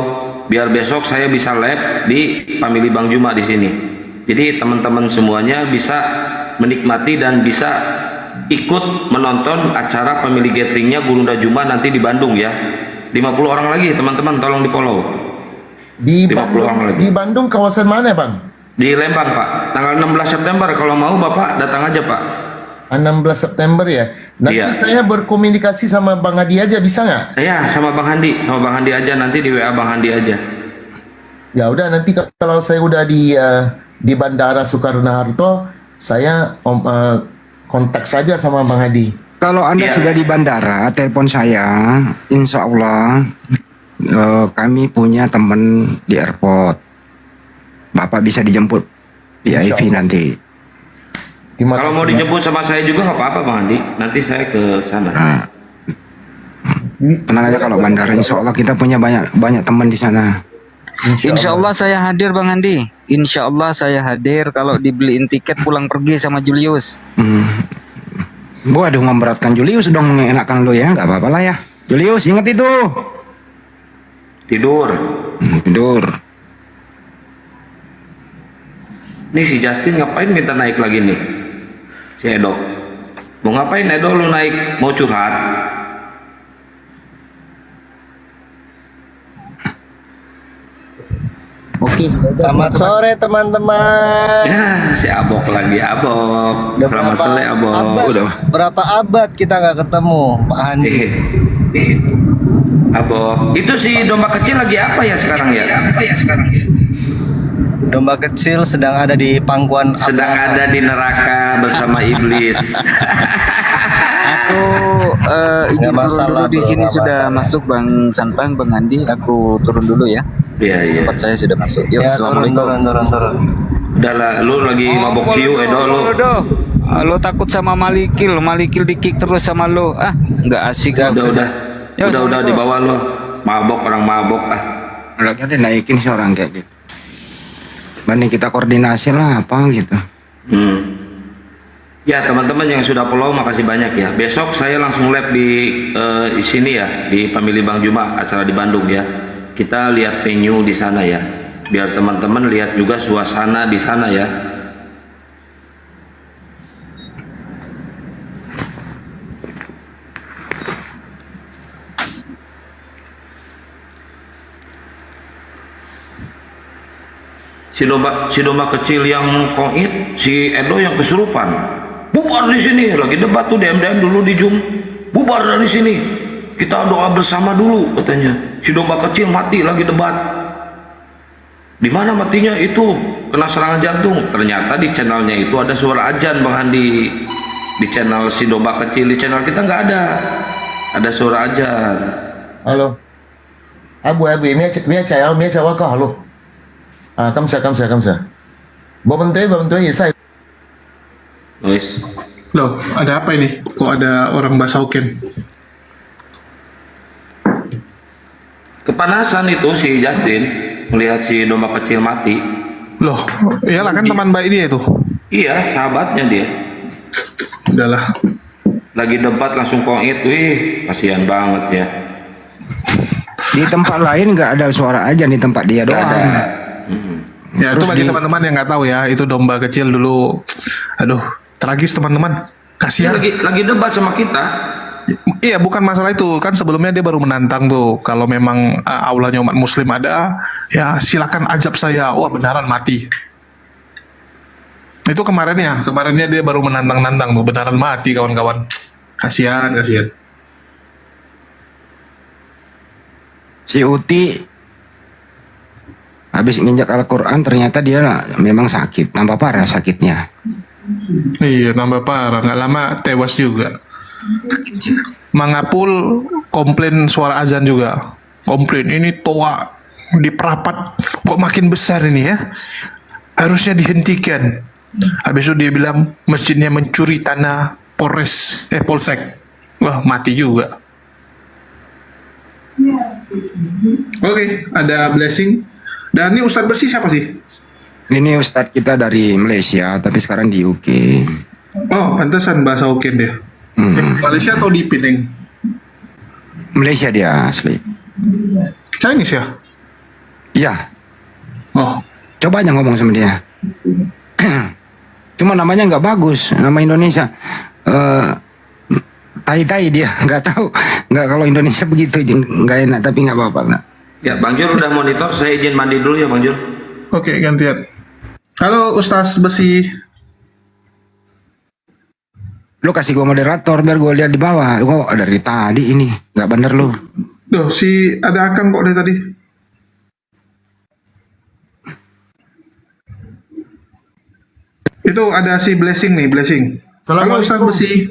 biar besok saya bisa live di family Bang Juma di sini. Jadi teman-teman semuanya bisa menikmati dan bisa ikut menonton acara family gatheringnya Gurunda Juma nanti di Bandung ya. 50 orang lagi teman-teman, tolong di follow. Di 50 Bandung, orang lagi. di Bandung kawasan mana Bang? Di Lembang Pak, tanggal 16 September. Kalau mau Bapak datang aja Pak. 16 September ya. Nanti Iya. saya berkomunikasi sama Bang Hadi aja, bisa nggak? Ya sama Bang Handi aja, nanti di WA Bang Handi aja. Ya udah, nanti kalau saya udah di Bandara Soekarno-Hatta, saya kontak saja sama Bang Hadi. Kalau Anda Iya. sudah di bandara, telepon saya. Insya Allah kami punya teman di airport. Bapak bisa dijemput VIP nanti. Kalau mau dijemput sama saya juga nggak apa-apa Bang Handi, nanti saya ke sana. Tenang aja, kalau bandara Insya Allah kita punya banyak teman di sana. Insya Allah saya hadir Bang Andi. Insya Allah saya hadir kalau dibeliin tiket pulang pergi sama Julius. Waduh, memberatkan Julius dong, mengenakan lo ya, nggak apa-apa lah ya. Julius, ingat itu. Tidur. Tidur. Nih si Justin ngapain minta naik lagi nih? Si Edo. Mau ngapain Edo lu naik? Mau curhat? Oke, selamat sore teman-teman. Ya, si Abok lagi, Abok. Selamat sore, Abok. Berapa abad kita nggak ketemu, Pak Handi? Abok. Itu si domba kecil lagi apa ya sekarang ya? Domba kecil sedang ada di pangkuan. Sedang ada di neraka bersama iblis. Aku izin turun dulu di sini sudah masuk Bang Santang, Bang Andi. Aku turun dulu ya. Iya, iya. Tempat saya sudah masuk. Yuk, Ya, assalamualaikum. turun. Udah lah, lu lagi mabok ciu, Edo lu. Lo takut sama Malikil di-kick terus sama lo. Ah, nggak asik. Udah di bawah lu. Mabok, orang mabok ah. Lagi dinaikin sih orang kayak gitu. Banding kita koordinasi lah apa gitu. Ya teman-teman yang sudah follow makasih banyak ya. Besok saya langsung live di sini ya, di Family Bang Juma, acara di Bandung ya. Kita lihat venue di sana ya, biar teman-teman lihat juga suasana di sana ya. si domba kecil yang koit, si Edo yang kesurupan. Bubar di sini, lagi debat tuh DM dulu di Zoom. Bubar dari sini. Kita doa bersama dulu katanya. Si domba kecil mati lagi debat. Di mana matinya? Itu kena serangan jantung. Ternyata di channelnya itu ada suara azan Bang Handi. Di channel si domba kecil, di channel kita nggak ada. Ada suara azan. Halo. Abu mia cawa kau halo. Kamsa. Bantuan ya saya. Wis. Loh, ada apa ini? Kok ada orang bahasa Hokkien? Kepanasan itu si Justin melihat si domba kecil mati. Loh, iyalah kan teman baik dia itu. Iya, sahabatnya dia. Udahlah. Lagi debat langsung koit, wih, kasihan banget ya. Di tempat lain nggak ada suara aja, di tempat dia doang. Ya, itu bagi teman-teman yang nggak tahu ya, itu domba kecil dulu. Aduh, tragis teman-teman. Kasihan. Lagi debat sama kita. Iya, bukan masalah itu. Kan sebelumnya dia baru menantang tuh. Kalau memang aulanya umat muslim ada, ya silakan ajab saya. Wah, beneran mati. Itu kemarinnya dia baru menantang-nantang tuh. Beneran mati kawan-kawan. Kasihan. Si Uti habis nginjak Al-Quran ternyata dia memang sakit, tambah parah sakitnya. Iya, tambah parah. Nggak lama tewas juga. Mangapul komplain suara azan juga. Komplain ini toa di perapat kok makin besar ini ya. Harusnya dihentikan. Habis itu dia bilang masjidnya mencuri tanah polsek. Wah, mati juga. Oke, ada blessing. Dan ini Ustadz Bersih siapa sih? Ini Ustadz kita dari Malaysia, tapi sekarang di UK. Oh, pantesan bahasa Hokkien dia. Malaysia atau di Penang? Malaysia dia asli. Chinese ya? Iya. Oh. Coba aja ngomong sama dia. Cuma namanya nggak bagus, nama Indonesia. Tai dia, nggak tahu. Nggak, kalau Indonesia begitu, nggak enak, tapi nggak apa-apa. Nggak. Ya, Bang Jur udah monitor, saya izin mandi dulu ya Bang Jur. Oke, gantian. Halo Ustaz Besi. Lu kasih gua moderator biar gua lihat di bawah. Kok dari tadi ini nggak bener lu. Duh, si ada Akang kok dari tadi. Itu ada si Blessing nih, Blessing. Halo Ustaz Besi.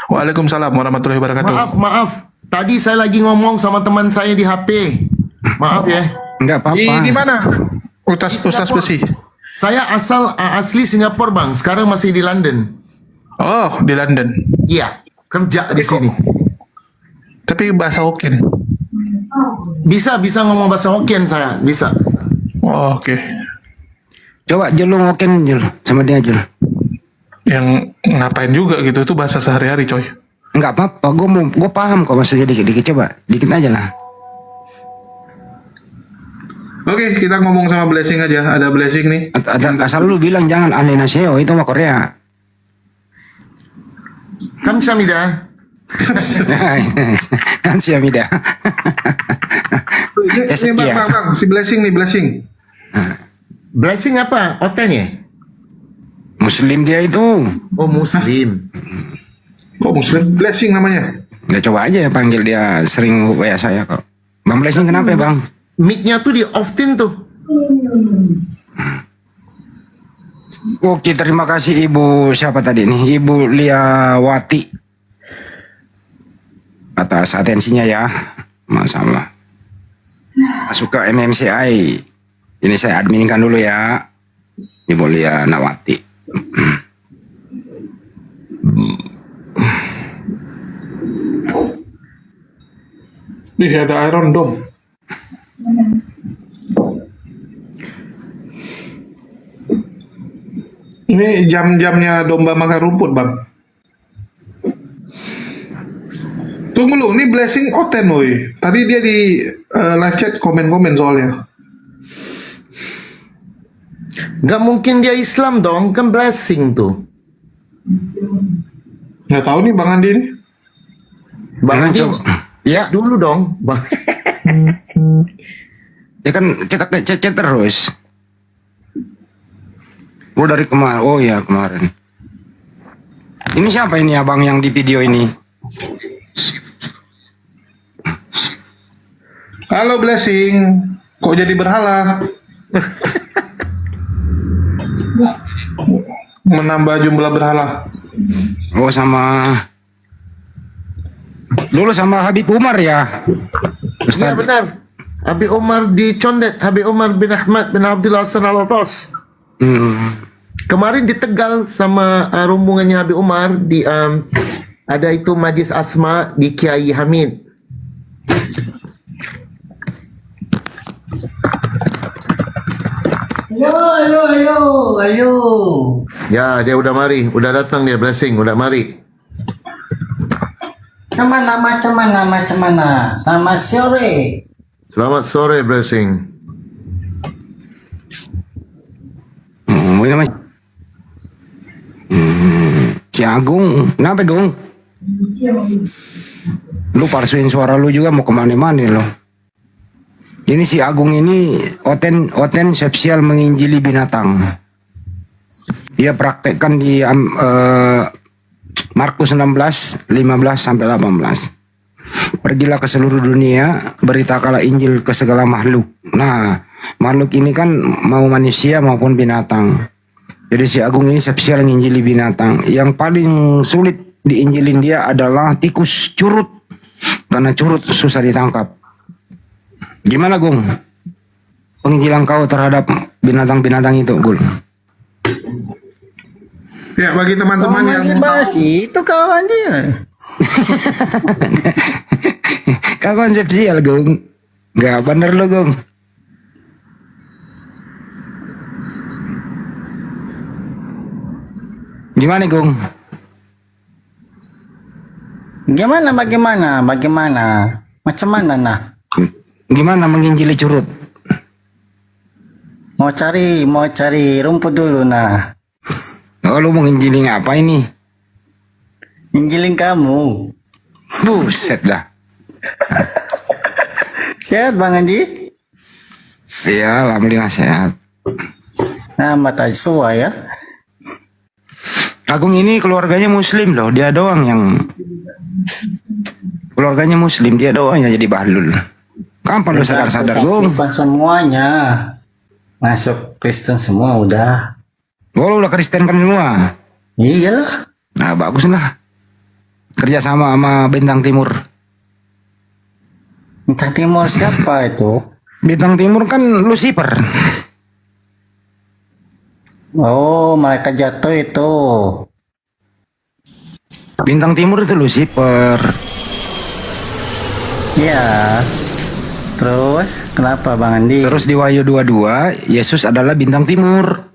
Waalaikumsalam warahmatullahi wabarakatuh. Maaf. Tadi saya lagi ngomong sama teman saya di HP. Maaf ya. Enggak apa-apa. Di mana? Ustaz Besi. Saya asli Singapura, Bang. Sekarang masih di London. Oh, di London. Iya, kerja di sini. Tapi bahasa Hokkien. Bisa ngomong bahasa Hokkien saya, bisa. Oh, oke. Coba Jul lu Hokkien Jul sama dia Jul. Yang ngapain juga gitu, itu bahasa sehari-hari coy. Enggak apa-apa, gue paham kok maksudnya dikit-dikit, coba dikit aja lah. Oke, kita ngomong sama Blessing aja. Ada Blessing nih. Asal lu bilang jangan Annyeonghaseyo, itu mah Korea. Kamsahamnida. Kamsahamnida. Ini bang, si Blessing nih, Blessing. Blessing apa? Oten ya? Muslim dia itu. Oh, Muslim. Kok Muslim? Blessing namanya? Ya coba aja ya panggil dia, sering WA saya kok. Bang Blessing kenapa ya Bang? Mic-nya tuh di off-tin tuh. Oke, terima kasih Ibu siapa tadi nih? Ibu Liawati atas atensinya ya. Masalah. Masuk ke MMCI. Ini saya adminkan dulu ya. Ibu Liawati. Ih, ada Iron Dome. Ini jam-jamnya domba makan rumput, Bang. Tunggu lu, ini Blessing Oten, woy. Tadi dia di live chat komen-komen soalnya. Gak mungkin dia Islam dong, kan Blessing tuh. Nggak tahu nih Bang Andi ini. Bang Andi, ya dulu dong, Bang. Ya kan kita chat terus. Oh dari kemarin. Oh ya kemarin. Ini siapa ini abang yang di video ini? Halo Blessing, kok jadi berhala? Menambah jumlah berhala. Oh sama dulu sama Habib Umar ya. Iya benar. Habib Umar di Condet, Habib Umar bin Ahmad bin Abdullah Hasan Al-Atas. Kemarin di Tegal sama rombongannya Habib Umar di ada itu Majlis Asma di Kiai Hamid. Ayo. Ya, dia udah mari, udah datang dia Blessing, udah mari. Macam mana? Sama sore. Selamat sore Blessing. Ini mas. Si Agung, kenapa Gung? Lu parsuin suara lu juga mau kemana-mana lo. Ini si Agung ini oten sepsial menginjili binatang. Dia praktekkan di Markus 16, 15 sampai 18. Pergilah ke seluruh dunia, beritakanlah Injil ke segala makhluk. Nah, makhluk ini kan mau manusia maupun binatang. Jadi si Agung ini spesial menginjili binatang. Yang paling sulit diinjilin dia adalah tikus curut. Karena curut susah ditangkap. Gimana Gung? Penginjilan kau terhadap binatang-binatang itu, Gul? Ya, bagi teman-teman yang itu kawan dia. Kau konsepsial, Gung. Gak bener lo, Gung. Gimana, Gung? Bagaimana? Macam mana nah? Gimana menginjili curut? Mau cari rumput dulu nah. Oh, lu mau nginjili apa ini? Injilin kamu. Buset dah. Sehat Bang Andi? Iya, alhamdulillah sehat. Nah, mata sua ya. Agung ini keluarganya muslim loh, dia doang yang keluarganya muslim, dia doang yang jadi bahlul. Kapan lu sadar-sadar, Gung? Bukan semuanya. Masuk Kristen semua udah. Oh, lu udah Kristen kan semua? Iyalah. Nah, bagus lah. Kerja sama Bintang Timur. Bintang Timur siapa itu? Bintang Timur kan Lucifer. Oh, mereka jatuh itu. Bintang Timur itu Lucifer. Ya. Terus kenapa Bang Andi? Terus di Wahyu 22, Yesus adalah Bintang Timur.